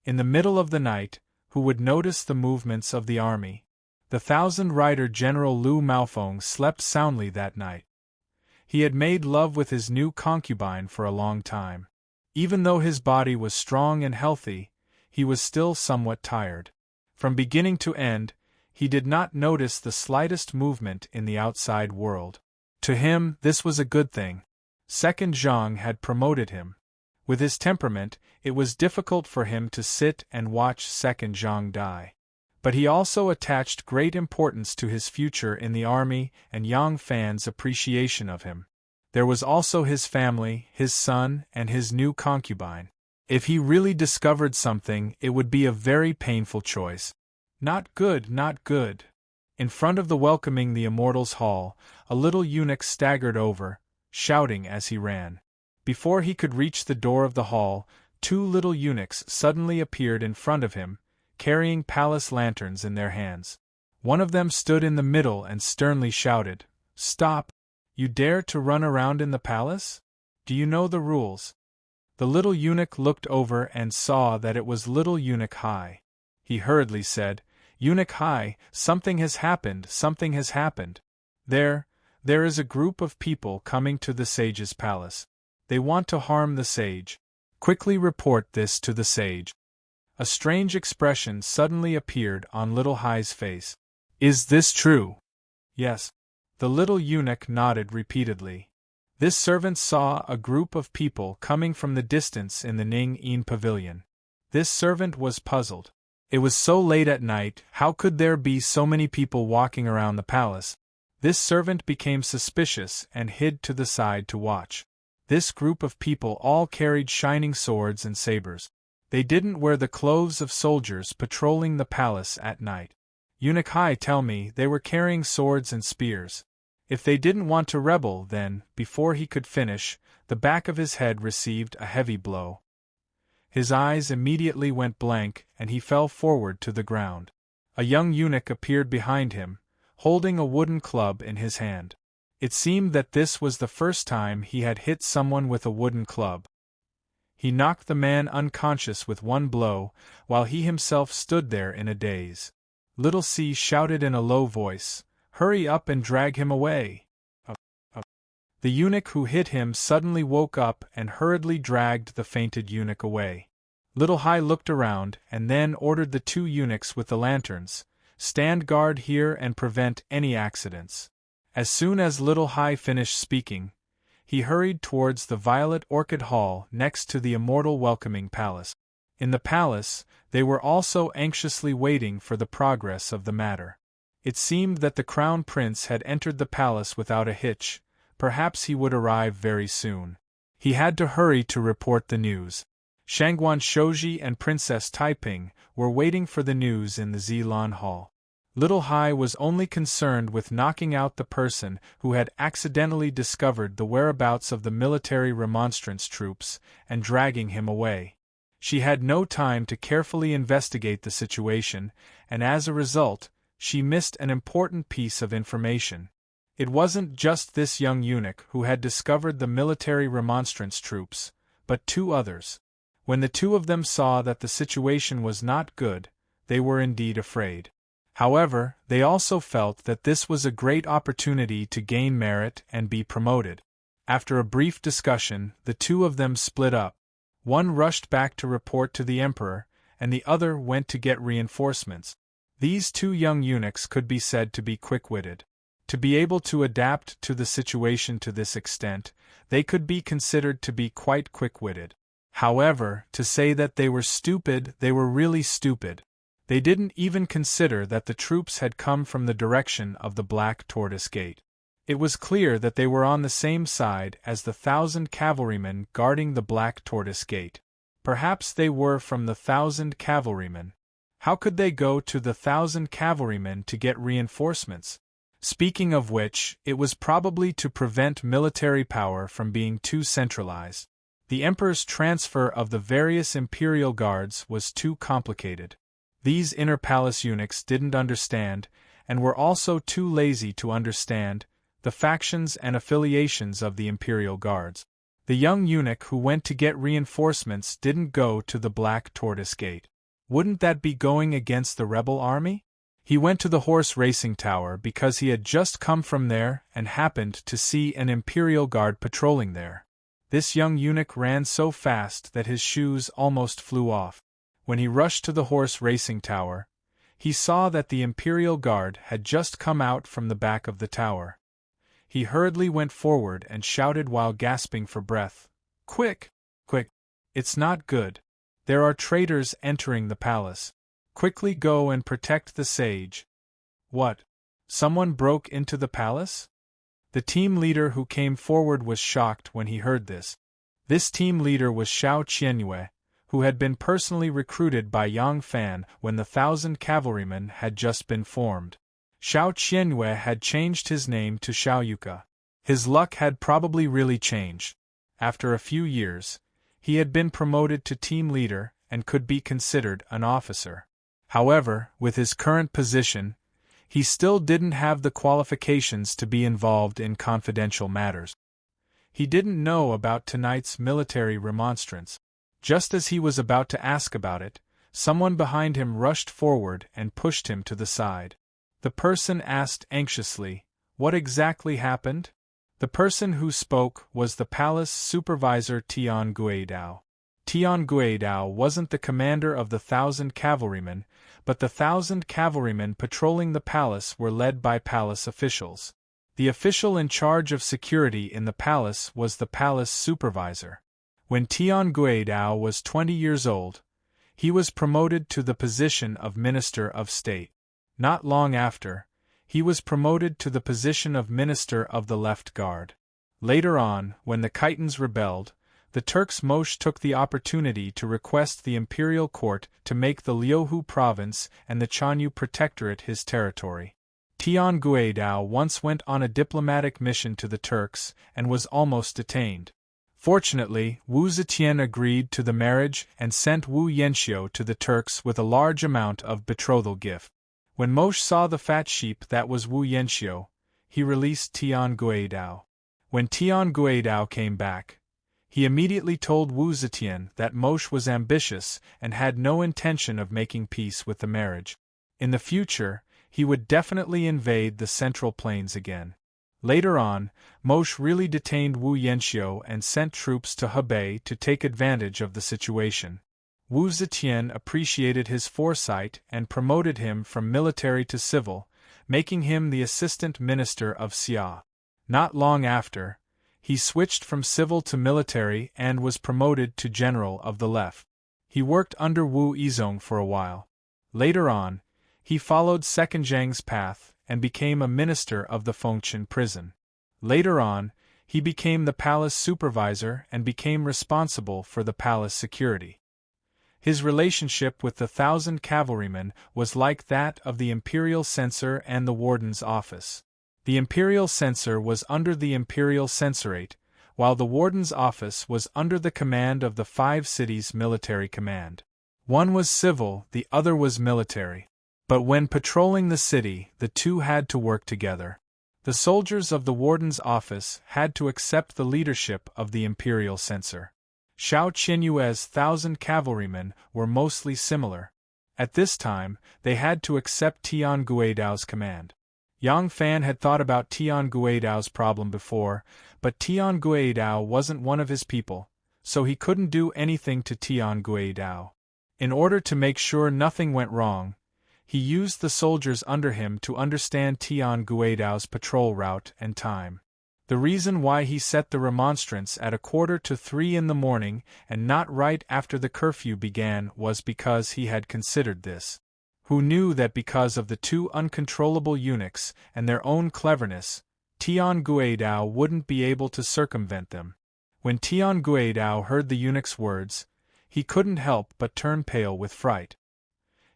In the middle of the night, who would notice the movements of the army? The 1,000-rider General Lu Maofeng slept soundly that night. He had made love with his new concubine for a long time. Even though his body was strong and healthy, he was still somewhat tired. From beginning to end, he did not notice the slightest movement in the outside world. To him, this was a good thing. Second Zhang had promoted him. With his temperament, it was difficult for him to sit and watch Second Zhang die. But he also attached great importance to his future in the army and Yang Fan's appreciation of him. There was also his family, his son, and his new concubine. If he really discovered something, it would be a very painful choice. Not good, not good. In front of the welcoming the Immortals Hall, a little eunuch staggered over, shouting as he ran. Before he could reach the door of the hall, 2 little eunuchs suddenly appeared in front of him, carrying palace lanterns in their hands. One of them stood in the middle and sternly shouted, "Stop! You dare to run around in the palace? Do you know the rules?" The little eunuch looked over and saw that it was little Eunuch Hai. He hurriedly said, "Eunuch Hai, something has happened, something has happened. There is a group of people coming to the sage's palace. They want to harm the sage. Quickly report this to the sage." A strange expression suddenly appeared on little Hai's face. "Is this true?" "Yes." The little eunuch nodded repeatedly. This servant saw a group of people coming from the distance in the Ning-In pavilion. This servant was puzzled. It was so late at night, how could there be so many people walking around the palace? This servant became suspicious and hid to the side to watch. This group of people all carried shining swords and sabers. They didn't wear the clothes of soldiers patrolling the palace at night. Eunuch Hai tell me they were carrying swords and spears. If they didn't want to rebel, then, before he could finish, the back of his head received a heavy blow. His eyes immediately went blank and he fell forward to the ground. A young eunuch appeared behind him, holding a wooden club in his hand. It seemed that this was the first time he had hit someone with a wooden club. He knocked the man unconscious with one blow, while he himself stood there in a daze. Little C shouted in a low voice, "Hurry up and drag him away!" The eunuch who hit him suddenly woke up and hurriedly dragged the fainted eunuch away. Little Hai looked around and then ordered the 2 eunuchs with the lanterns, "Stand guard here and prevent any accidents." As soon as Little Hai finished speaking, he hurried towards the Violet Orchid Hall next to the Immortal Welcoming Palace. In the palace, they were also anxiously waiting for the progress of the matter. It seemed that the Crown Prince had entered the palace without a hitch. Perhaps he would arrive very soon. He had to hurry to report the news. Shangguan Shouji and Princess Taiping were waiting for the news in the Zilan Hall. Little Hai was only concerned with knocking out the person who had accidentally discovered the whereabouts of the military remonstrance troops and dragging him away. She had no time to carefully investigate the situation, and as a result, she missed an important piece of information. It wasn't just this young eunuch who had discovered the military remonstrance troops, but two others. When the two of them saw that the situation was not good, they were indeed afraid. However, they also felt that this was a great opportunity to gain merit and be promoted. After a brief discussion, the two of them split up. One rushed back to report to the emperor, and the other went to get reinforcements. These two young eunuchs could be said to be quick-witted. To be able to adapt to the situation to this extent, they could be considered to be quite quick-witted. However, to say that they were stupid, they were really stupid. They didn't even consider that the troops had come from the direction of the Black Tortoise Gate. It was clear that they were on the same side as the 1,000 cavalrymen guarding the Black Tortoise Gate. Perhaps they were from the 1,000 cavalrymen. How could they go to the 1,000 cavalrymen to get reinforcements? Speaking of which, it was probably to prevent military power from being too centralized. The emperor's transfer of the various imperial guards was too complicated. These inner palace eunuchs didn't understand, and were also too lazy to understand, the factions and affiliations of the imperial guards. The young eunuch who went to get reinforcements didn't go to the Black Tortoise Gate. Wouldn't that be going against the rebel army? He went to the horse racing tower because he had just come from there and happened to see an imperial guard patrolling there. This young eunuch ran so fast that his shoes almost flew off. When he rushed to the horse racing tower, he saw that the imperial guard had just come out from the back of the tower. He hurriedly went forward and shouted while gasping for breath, "Quick! Quick! It's not good. There are traitors entering the palace. Quickly go and protect the sage." What? Someone broke into the palace? The team leader who came forward was shocked when he heard this. This team leader was Xiao Qianyue, who had been personally recruited by Yang Fan when the 1,000 cavalrymen had just been formed. Xiao Qianyue had changed his name to Xiao Yuka. His luck had probably really changed. After a few years, he had been promoted to team leader and could be considered an officer. However, with his current position, he still didn't have the qualifications to be involved in confidential matters. He didn't know about tonight's military remonstrance. Just as he was about to ask about it, someone behind him rushed forward and pushed him to the side. The person asked anxiously, "What exactly happened?" The person who spoke was the palace supervisor Tian Guidao. Tian Guidao wasn't the commander of the 1,000 cavalrymen, but the 1,000 cavalrymen patrolling the palace were led by palace officials. The official in charge of security in the palace was the palace supervisor. When Tian Guidao was 20 years old, he was promoted to the position of Minister of State. Not long after, he was promoted to the position of Minister of the Left Guard. Later on, when the Khitans rebelled, the Turks Moshe took the opportunity to request the imperial court to make the Liuhu province and the Chanyu protectorate his territory. Tian Guidao once went on a diplomatic mission to the Turks and was almost detained. Fortunately, Wu Zetian agreed to the marriage and sent Wu Yanxiu to the Turks with a large amount of betrothal gift. When Moshe saw the fat sheep that was Wu Yanxiu, he released Tian Guidao. When Tian Guidao came back, he immediately told Wu Zetian that Moshe was ambitious and had no intention of making peace with the marriage. In the future, he would definitely invade the Central Plains again. Later on, Moshe really detained Wu Yanxiu and sent troops to Hebei to take advantage of the situation. Wu Zetian appreciated his foresight and promoted him from military to civil, making him the assistant minister of Xia. Not long after, he switched from civil to military and was promoted to general of the left. He worked under Wu Yizong for a while. Later on, he followed Second Zhang's path and became a minister of the Fengchen prison. Later on, he became the palace supervisor and became responsible for the palace security. His relationship with the 1,000 cavalrymen was like that of the imperial censor and the warden's office. The imperial censor was under the imperial censorate, while the warden's office was under the command of the 5 cities' military command. One was civil, the other was military. But when patrolling the city, the two had to work together. The soldiers of the warden's office had to accept the leadership of the imperial censor. Xiao Qianyue's 1,000 cavalrymen were mostly similar. At this time, they had to accept Tian Guidao's command. Yang Fan had thought about Tian Guidao's problem before, but Tian Guidao wasn't one of his people, so he couldn't do anything to Tian Guidao. In order to make sure nothing went wrong, he used the soldiers under him to understand Tian Guidao's patrol route and time. The reason why he set the remonstrance at 2:45 in the morning and not right after the curfew began was because he had considered this. Who knew that because of the two uncontrollable eunuchs and their own cleverness, Tian Guidao wouldn't be able to circumvent them. When Tian Guidao heard the eunuch's words, he couldn't help but turn pale with fright.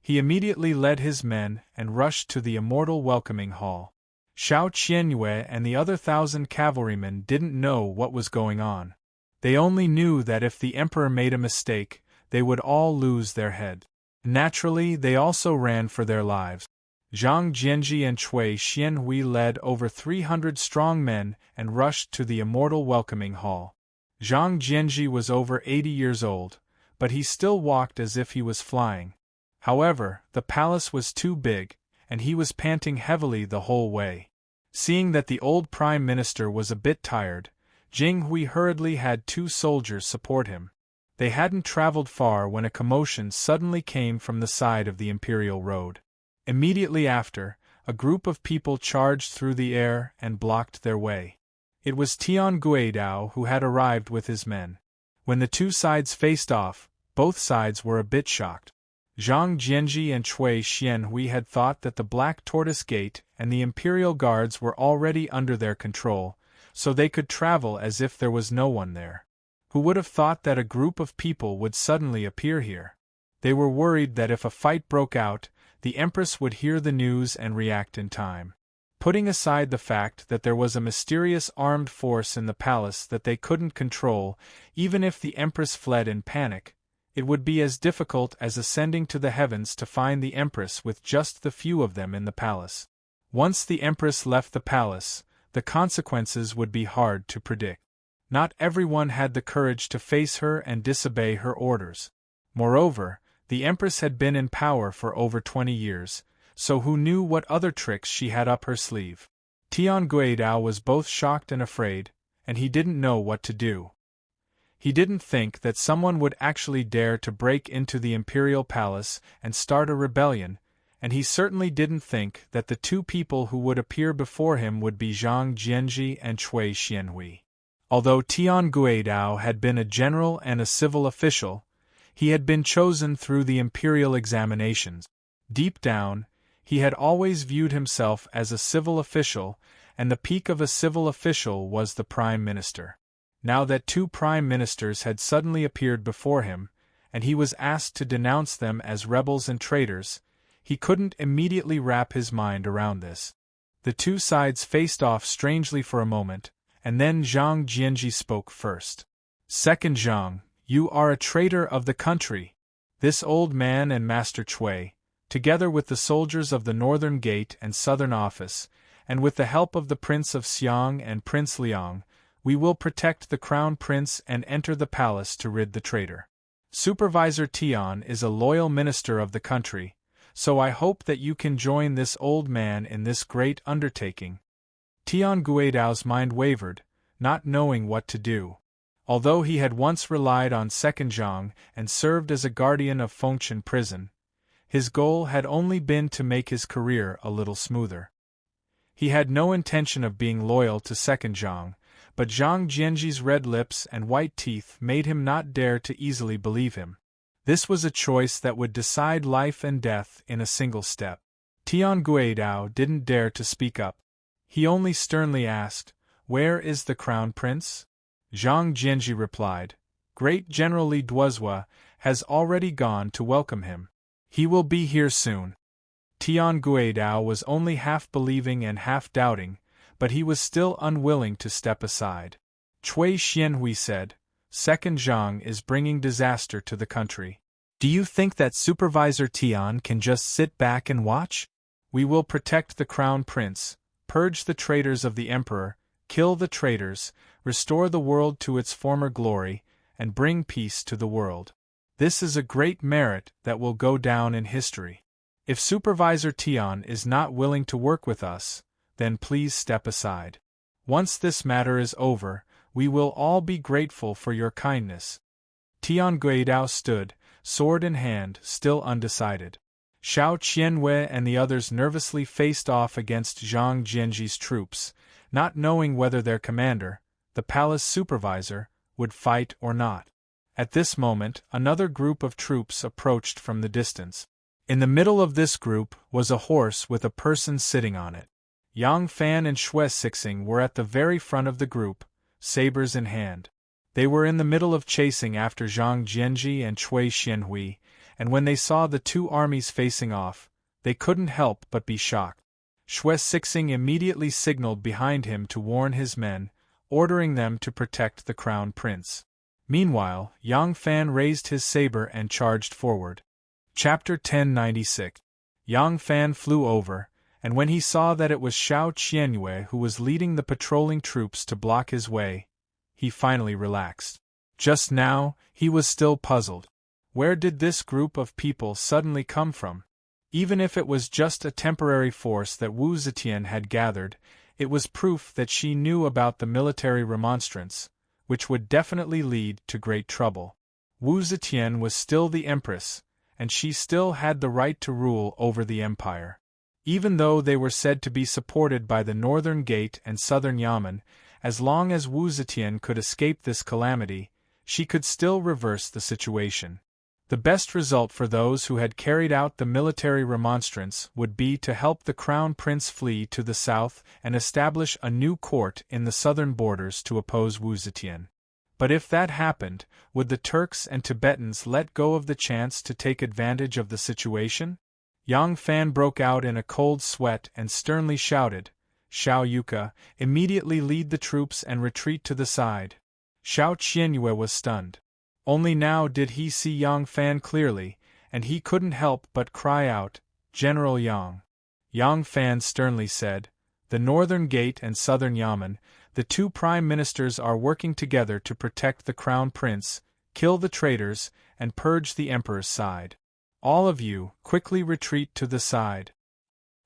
He immediately led his men and rushed to the immortal welcoming hall. Xiao Qianyue and the other 1,000 cavalrymen didn't know what was going on. They only knew that if the emperor made a mistake, they would all lose their head. Naturally, they also ran for their lives. Zhang Jianji and Cui Xianhui led over 300 strong men and rushed to the immortal welcoming hall. Zhang Jianji was over 80 years old, but he still walked as if he was flying. However, the palace was too big, and he was panting heavily the whole way. Seeing that the old prime minister was a bit tired, Jing Hui hurriedly had 2 soldiers support him. They hadn't traveled far when a commotion suddenly came from the side of the imperial road. Immediately after, a group of people charged through the air and blocked their way. It was Tian Guidao who had arrived with his men. When the two sides faced off, both sides were a bit shocked. Zhang Jianji and Cui Xianhui had thought that the Black Tortoise Gate and the Imperial Guards were already under their control, so they could travel as if there was no one there. Who would have thought that a group of people would suddenly appear here? They were worried that if a fight broke out, the Empress would hear the news and react in time. Putting aside the fact that there was a mysterious armed force in the palace that they couldn't control, even if the Empress fled in panic, it would be as difficult as ascending to the heavens to find the Empress with just the few of them in the palace. Once the Empress left the palace, the consequences would be hard to predict. Not everyone had the courage to face her and disobey her orders. Moreover, the Empress had been in power for over 20 years, so who knew what other tricks she had up her sleeve? Tian Guidao was both shocked and afraid, and he didn't know what to do. He didn't think that someone would actually dare to break into the imperial palace and start a rebellion, and he certainly didn't think that the 2 people who would appear before him would be Zhang Jianji and Cui Xianhui. Although Tian Guidao had been a general and a civil official, he had been chosen through the imperial examinations. Deep down, he had always viewed himself as a civil official, and the peak of a civil official was the prime minister. Now that 2 prime ministers had suddenly appeared before him, and he was asked to denounce them as rebels and traitors, he couldn't immediately wrap his mind around this. The 2 sides faced off strangely for a moment, and then Zhang Jianji spoke first. "Second Zhang, you are a traitor of the country." This old man and Master Cui, together with the soldiers of the Northern Gate and Southern Office, and with the help of the Prince of Xiang and Prince Liang, we will protect the Crown Prince and enter the palace to rid the traitor. Supervisor Tian is a loyal minister of the country, so I hope that you can join this old man in this great undertaking. Tian Guidao's mind wavered, not knowing what to do. Although he had once relied on Second Zhang and served as a guardian of Fengchen prison, his goal had only been to make his career a little smoother. He had no intention of being loyal to Second Zhang, but Zhang Jianji's red lips and white teeth made him not dare to easily believe him. This was a choice that would decide life and death in a single step. Tian Guidao didn't dare to speak up. He only sternly asked, "Where is the Crown Prince?" Zhang Jianji replied, "Great General Li Duozhua has already gone to welcome him. He will be here soon." Tian Guidao was only half believing and half doubting, but he was still unwilling to step aside. Cui Xianhui said, "Second Zhang is bringing disaster to the country. Do you think that Supervisor Tian can just sit back and watch? We will protect the Crown Prince, purge the traitors of the emperor, kill the traitors, restore the world to its former glory, and bring peace to the world. This is a great merit that will go down in history. If Supervisor Tian is not willing to work with us, then please step aside. Once this matter is over, we will all be grateful for your kindness. Tian Guidao stood, sword in hand, still undecided. Xiao Qianwei and the others nervously faced off against Zhang Jianji's troops, not knowing whether their commander, the palace supervisor, would fight or not. At this moment, another group of troops approached from the distance. In the middle of this group was a horse with a person sitting on it. Yang Fan and Xue Sixing were at the very front of the group, sabers in hand. They were in the middle of chasing after Zhang Jianji and Cui Xianhui, and when they saw the two armies facing off, they couldn't help but be shocked. Xue Sixing immediately signaled behind him to warn his men, ordering them to protect the crown prince. Meanwhile, Yang Fan raised his saber and charged forward. Chapter 1096. Yang Fan flew over, and when he saw that it was Xiao Qianyue who was leading the patrolling troops to block his way, he finally relaxed. Just now, he was still puzzled. Where did this group of people suddenly come from? Even if it was just a temporary force that Wu Zetian had gathered, it was proof that she knew about the military remonstrance, which would definitely lead to great trouble. Wu Zetian was still the empress, and she still had the right to rule over the empire. Even though they were said to be supported by the Northern Gate and Southern Yamen, as long as Wu Zetian could escape this calamity, she could still reverse the situation. The best result for those who had carried out the military remonstrance would be to help the crown prince flee to the south and establish a new court in the southern borders to oppose Wu Zetian. But if that happened, would the Turks and Tibetans let go of the chance to take advantage of the situation? Yang Fan broke out in a cold sweat and sternly shouted, "Xiao Yuka, immediately lead the troops and retreat to the side." Xiao Qianyue was stunned. Only now did he see Yang Fan clearly, and he couldn't help but cry out, "General Yang." Yang Fan sternly said, "The Northern Gate and Southern Yamen, the two prime ministers are working together to protect the crown prince, kill the traitors, and purge the emperor's side. All of you, quickly retreat to the side."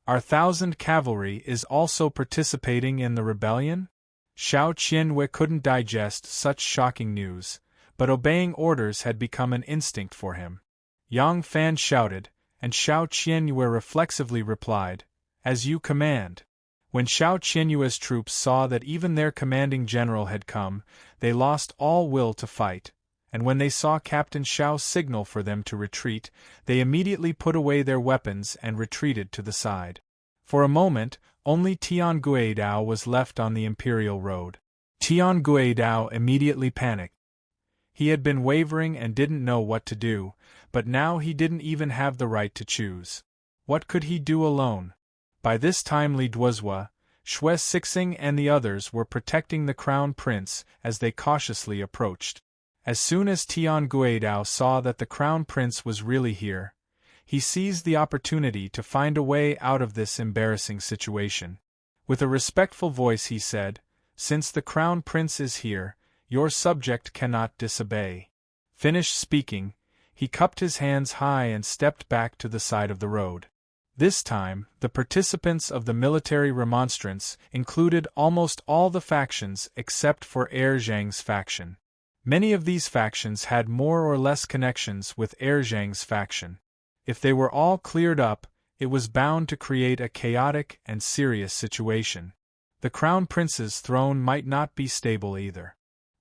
Our 1,000 cavalry is also participating in the rebellion? Xiao Qianwei couldn't digest such shocking news, but obeying orders had become an instinct for him. Yang Fan shouted, and Xiao Qianyue reflexively replied, "As you command." When Xiao Qianyue's troops saw that even their commanding general had come, they lost all will to fight, and when they saw Captain Xiao signal for them to retreat, they immediately put away their weapons and retreated to the side. For a moment, only Tian Guidao was left on the imperial road. Tian Guidao immediately panicked. He had been wavering and didn't know what to do, but now he didn't even have the right to choose. What could he do alone? By this time Li Duozhua, Xue Sixing and the others were protecting the crown prince as they cautiously approached. As soon as Tian Guidao saw that the crown prince was really here, he seized the opportunity to find a way out of this embarrassing situation. With a respectful voice he said, "Since the crown prince is here, your subject cannot disobey." Finished speaking, he cupped his hands high and stepped back to the side of the road. This time, the participants of the military remonstrance included almost all the factions except for Heir Zhang's faction. Many of these factions had more or less connections with Heir Zhang's faction. If they were all cleared up, it was bound to create a chaotic and serious situation. The crown prince's throne might not be stable either.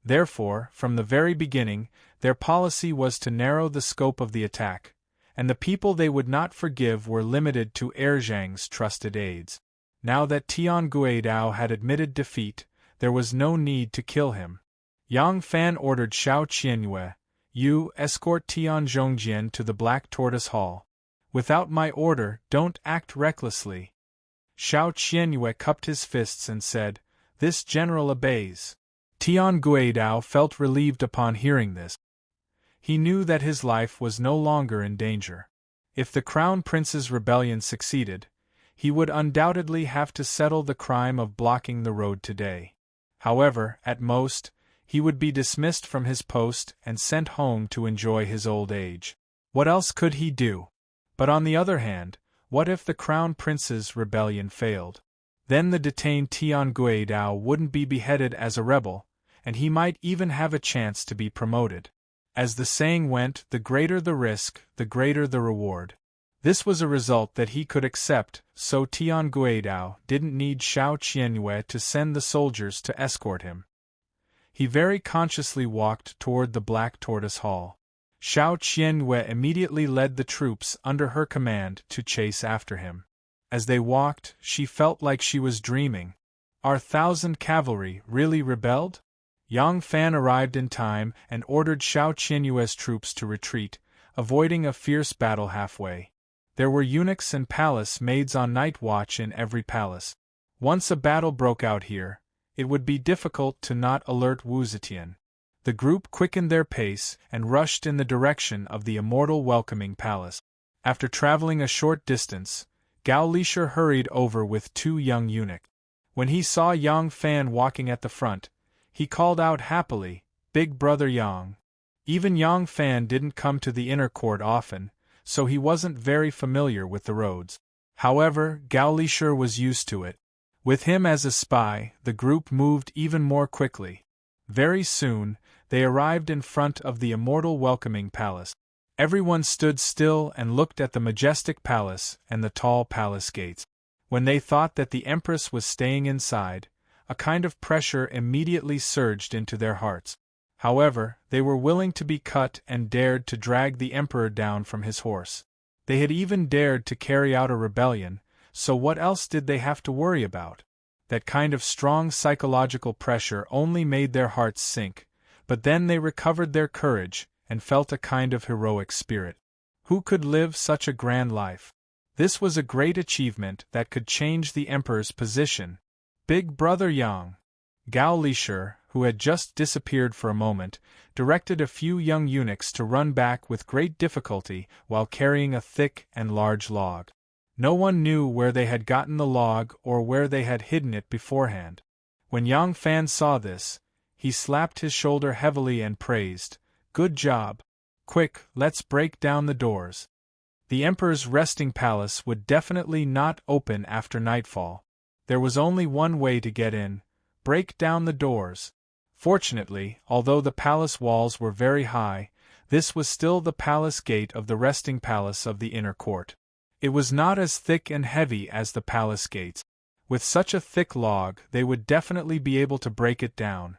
Therefore, from the very beginning, their policy was to narrow the scope of the attack, and the people they would not forgive were limited to Heir Zhang's trusted aides. Now that Tian Guidao had admitted defeat, there was no need to kill him. Yang Fan ordered Xiao Qianyue, "You escort Tian Zhongjian to the Black Tortoise Hall. Without my order, don't act recklessly." Xiao Qianyue cupped his fists and said, "This general obeys." Tian Guidao felt relieved upon hearing this. He knew that his life was no longer in danger. If the crown prince's rebellion succeeded, he would undoubtedly have to settle the crime of blocking the road today. However, at most, he would be dismissed from his post and sent home to enjoy his old age. What else could he do? But on the other hand, what if the Crown Prince's rebellion failed? Then the detained Tian Guidao wouldn't be beheaded as a rebel, and he might even have a chance to be promoted. As the saying went, the greater the risk, the greater the reward. This was a result that he could accept, so Tian Guidao didn't need Xiao Qianyue to send the soldiers to escort him. He very consciously walked toward the Black Tortoise Hall. Xiao Qianyue immediately led the troops under her command to chase after him. As they walked, she felt like she was dreaming. Our 1,000 cavalry really rebelled? Yang Fan arrived in time and ordered Xiao Qianyue's troops to retreat, avoiding a fierce battle halfway. There were eunuchs and palace maids on night watch in every palace. Once a battle broke out here, it would be difficult to not alert Wu Zetian. The group quickened their pace and rushed in the direction of the immortal welcoming palace. After traveling a short distance, Gao Lisher hurried over with 2 young eunuchs. When he saw Yang Fan walking at the front, he called out happily, "Big brother Yang." Even Yang Fan didn't come to the inner court often, so he wasn't very familiar with the roads. However, Gao Lisher was used to it. With him as a spy, the group moved even more quickly. Very soon, they arrived in front of the immortal welcoming palace. Everyone stood still and looked at the majestic palace and the tall palace gates. When they thought that the Empress was staying inside, a kind of pressure immediately surged into their hearts. However, they were willing to be cut and dared to drag the Emperor down from his horse. They had even dared to carry out a rebellion, so what else did they have to worry about? That kind of strong psychological pressure only made their hearts sink, but then they recovered their courage and felt a kind of heroic spirit. Who could live such a grand life? This was a great achievement that could change the Emperor's position. Big brother Yang. Gao Lisher, who had just disappeared for a moment, directed a few young eunuchs to run back with great difficulty while carrying a thick and large log. No one knew where they had gotten the log or where they had hidden it beforehand. When Yang Fan saw this, he slapped his shoulder heavily and praised, "Good job. Quick, let's break down the doors." The Emperor's resting palace would definitely not open after nightfall. There was only one way to get in: break down the doors. Fortunately, although the palace walls were very high, this was still the palace gate of the resting palace of the inner court. It was not as thick and heavy as the palace gates. With such a thick log, they would definitely be able to break it down.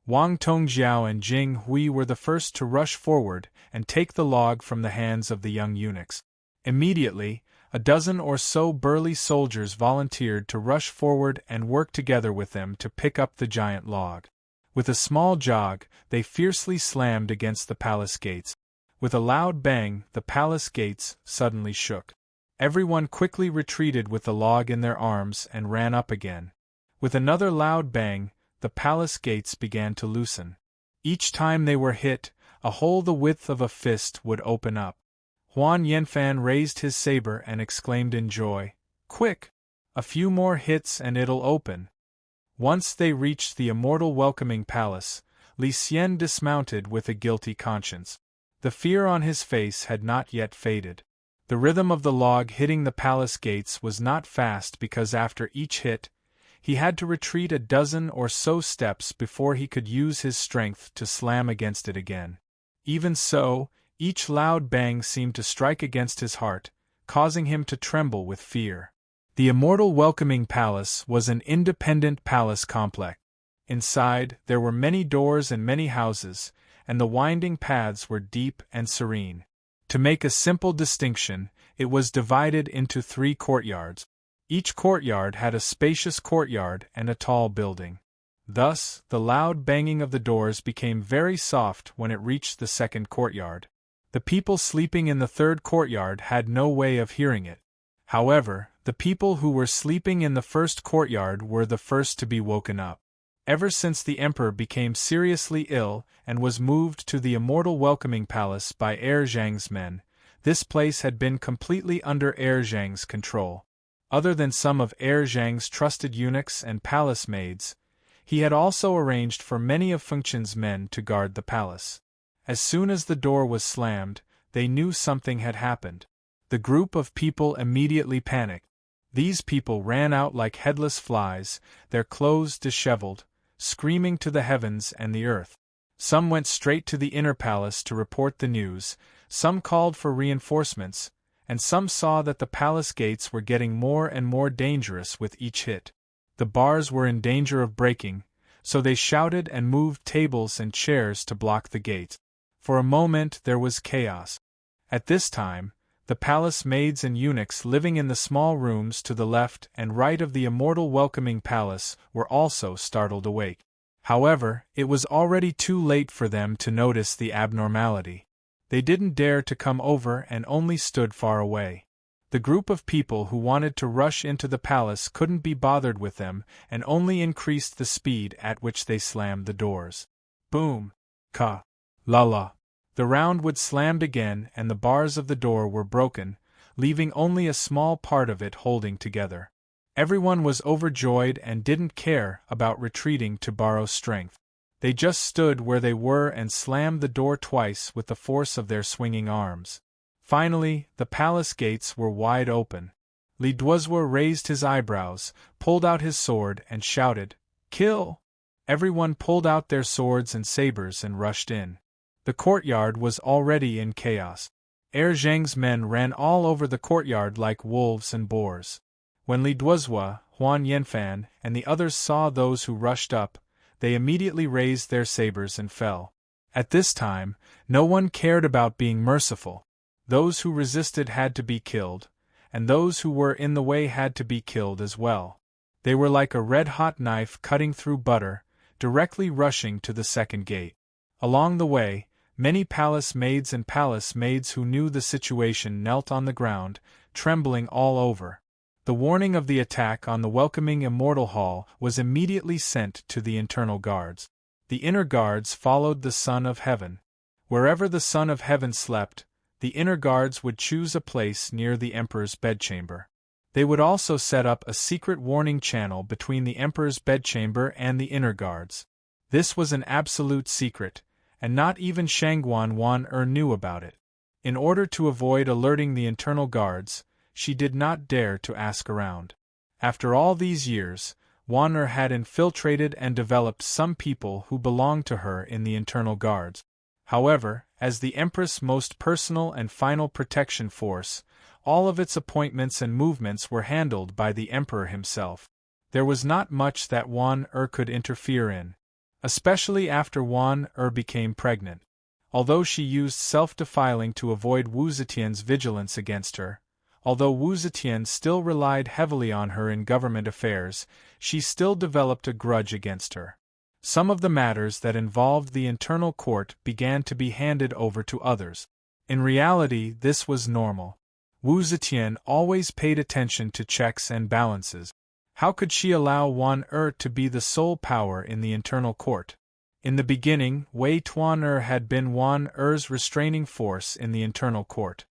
Wang Tongjiao and Jing Hui were the first to rush forward and take the log from the hands of the young eunuchs. Immediately, a dozen or so burly soldiers volunteered to rush forward and work together with them to pick up the giant log. With a small jog, they fiercely slammed against the palace gates. With a loud bang, the palace gates suddenly shook. Everyone quickly retreated with the log in their arms and ran up again. With another loud bang, the palace gates began to loosen. Each time they were hit, a hole the width of a fist would open up. Huan Yanfan raised his saber and exclaimed in joy, "Quick! A few more hits and it'll open." Once they reached the immortal welcoming palace, Li Xian dismounted with a guilty conscience. The fear on his face had not yet faded. The rhythm of the log hitting the palace gates was not fast because after each hit, he had to retreat a dozen or so steps before he could use his strength to slam against it again. Even so, each loud bang seemed to strike against his heart, causing him to tremble with fear. The immortal welcoming palace was an independent palace complex. Inside, there were many doors and many houses, and the winding paths were deep and serene. To make a simple distinction, it was divided into 3 courtyards. Each courtyard had a spacious courtyard and a tall building. Thus, the loud banging of the doors became very soft when it reached the second courtyard. The people sleeping in the third courtyard had no way of hearing it. However, the people who were sleeping in the first courtyard were the first to be woken up. Ever since the Emperor became seriously ill and was moved to the immortal welcoming palace by Heir Zhang's men, this place had been completely under Heir Zhang's control. Other than some of Zhang's trusted eunuchs and palace maids, he had also arranged for many of Fengchen's men to guard the palace. As soon as the door was slammed, they knew something had happened. The group of people immediately panicked. These people ran out like headless flies, their clothes disheveled, screaming to the heavens and the earth. Some went straight to the inner palace to report the news, some called for reinforcements, and some saw that the palace gates were getting more and more dangerous with each hit. The bars were in danger of breaking, so they shouted and moved tables and chairs to block the gate. For a moment there was chaos. At this time, the palace maids and eunuchs living in the small rooms to the left and right of the immortal welcoming palace were also startled awake. However, it was already too late for them to notice the abnormality. They didn't dare to come over and only stood far away. The group of people who wanted to rush into the palace couldn't be bothered with them and only increased the speed at which they slammed the doors. Boom! Ka! La la! The round wood slammed again and the bars of the door were broken, leaving only a small part of it holding together. Everyone was overjoyed and didn't care about retreating to borrow strength. They just stood where they were and slammed the door twice with the force of their swinging arms. Finally, the palace gates were wide open. Li Duozhua raised his eyebrows, pulled out his sword and shouted, "Kill!" Everyone pulled out their swords and sabers and rushed in. The courtyard was already in chaos. Zhang's men ran all over the courtyard like wolves and boars. When Li Duozhua, Huan Yanfan, and the others saw those who rushed up, they immediately raised their sabers and fell. At this time, no one cared about being merciful. Those who resisted had to be killed, and those who were in the way had to be killed as well. They were like a red-hot knife cutting through butter, directly rushing to the second gate. Along the way, many palace maids and palace maids who knew the situation knelt on the ground, trembling all over. The warning of the attack on the welcoming immortal hall was immediately sent to the internal guards. The inner guards followed the Son of Heaven. Wherever the Son of Heaven slept, the inner guards would choose a place near the Emperor's bedchamber. They would also set up a secret warning channel between the Emperor's bedchamber and the inner guards. This was an absolute secret, and not even Shangguan Wan knew about it. In order to avoid alerting the internal guards, she did not dare to ask around. After all these years, Wan had infiltrated and developed some people who belonged to her in the internal guards. However, as the Empress' most personal and final protection force, all of its appointments and movements were handled by the Emperor himself. There was not much that Wan could interfere in, especially after Wan became pregnant. Although she used self-defiling to avoid Wu Zetian's vigilance against her, although Wu Zetian still relied heavily on her in government affairs, she still developed a grudge against her. Some of the matters that involved the internal court began to be handed over to others. In reality, this was normal. Wu Zetian always paid attention to checks and balances. How could she allow Wan to be the sole power in the internal court? In the beginning, Wei Tuan had been Wan restraining force in the internal court.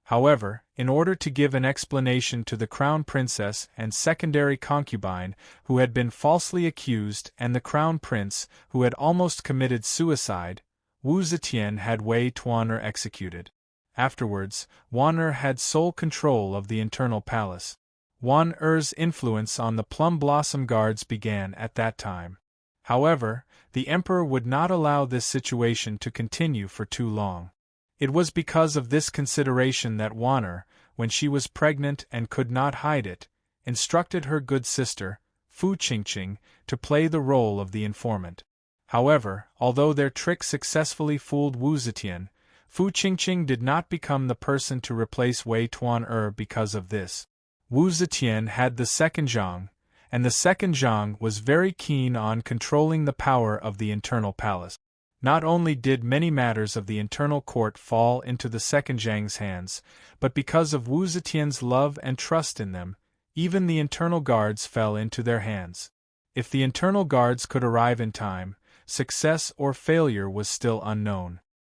However, in order to give an explanation to the crown princess and secondary concubine who had been falsely accused and the crown prince who had almost committed suicide, Wu Zetian had Wei Tuan executed. Afterwards, Wan had sole control of the internal palace. Wan influence on the Plum Blossom Guards began at that time. However, the emperor would not allow this situation to continue for too long. It was because of this consideration that Wan, when she was pregnant and could not hide it, instructed her good sister, Fu Qingqing, to play the role of the informant. However, although their trick successfully fooled Wu Zetian, Fu Qingqing did not become the person to replace Wei Tuan because of this. Wu Zetian had the second Zhang, and the second Zhang was very keen on controlling the power of the internal palace. Not only did many matters of the internal court fall into the second Zhang's hands, but because of Wu Zetian's love and trust in them, even the internal guards fell into their hands. If the internal guards could arrive in time, success or failure was still unknown.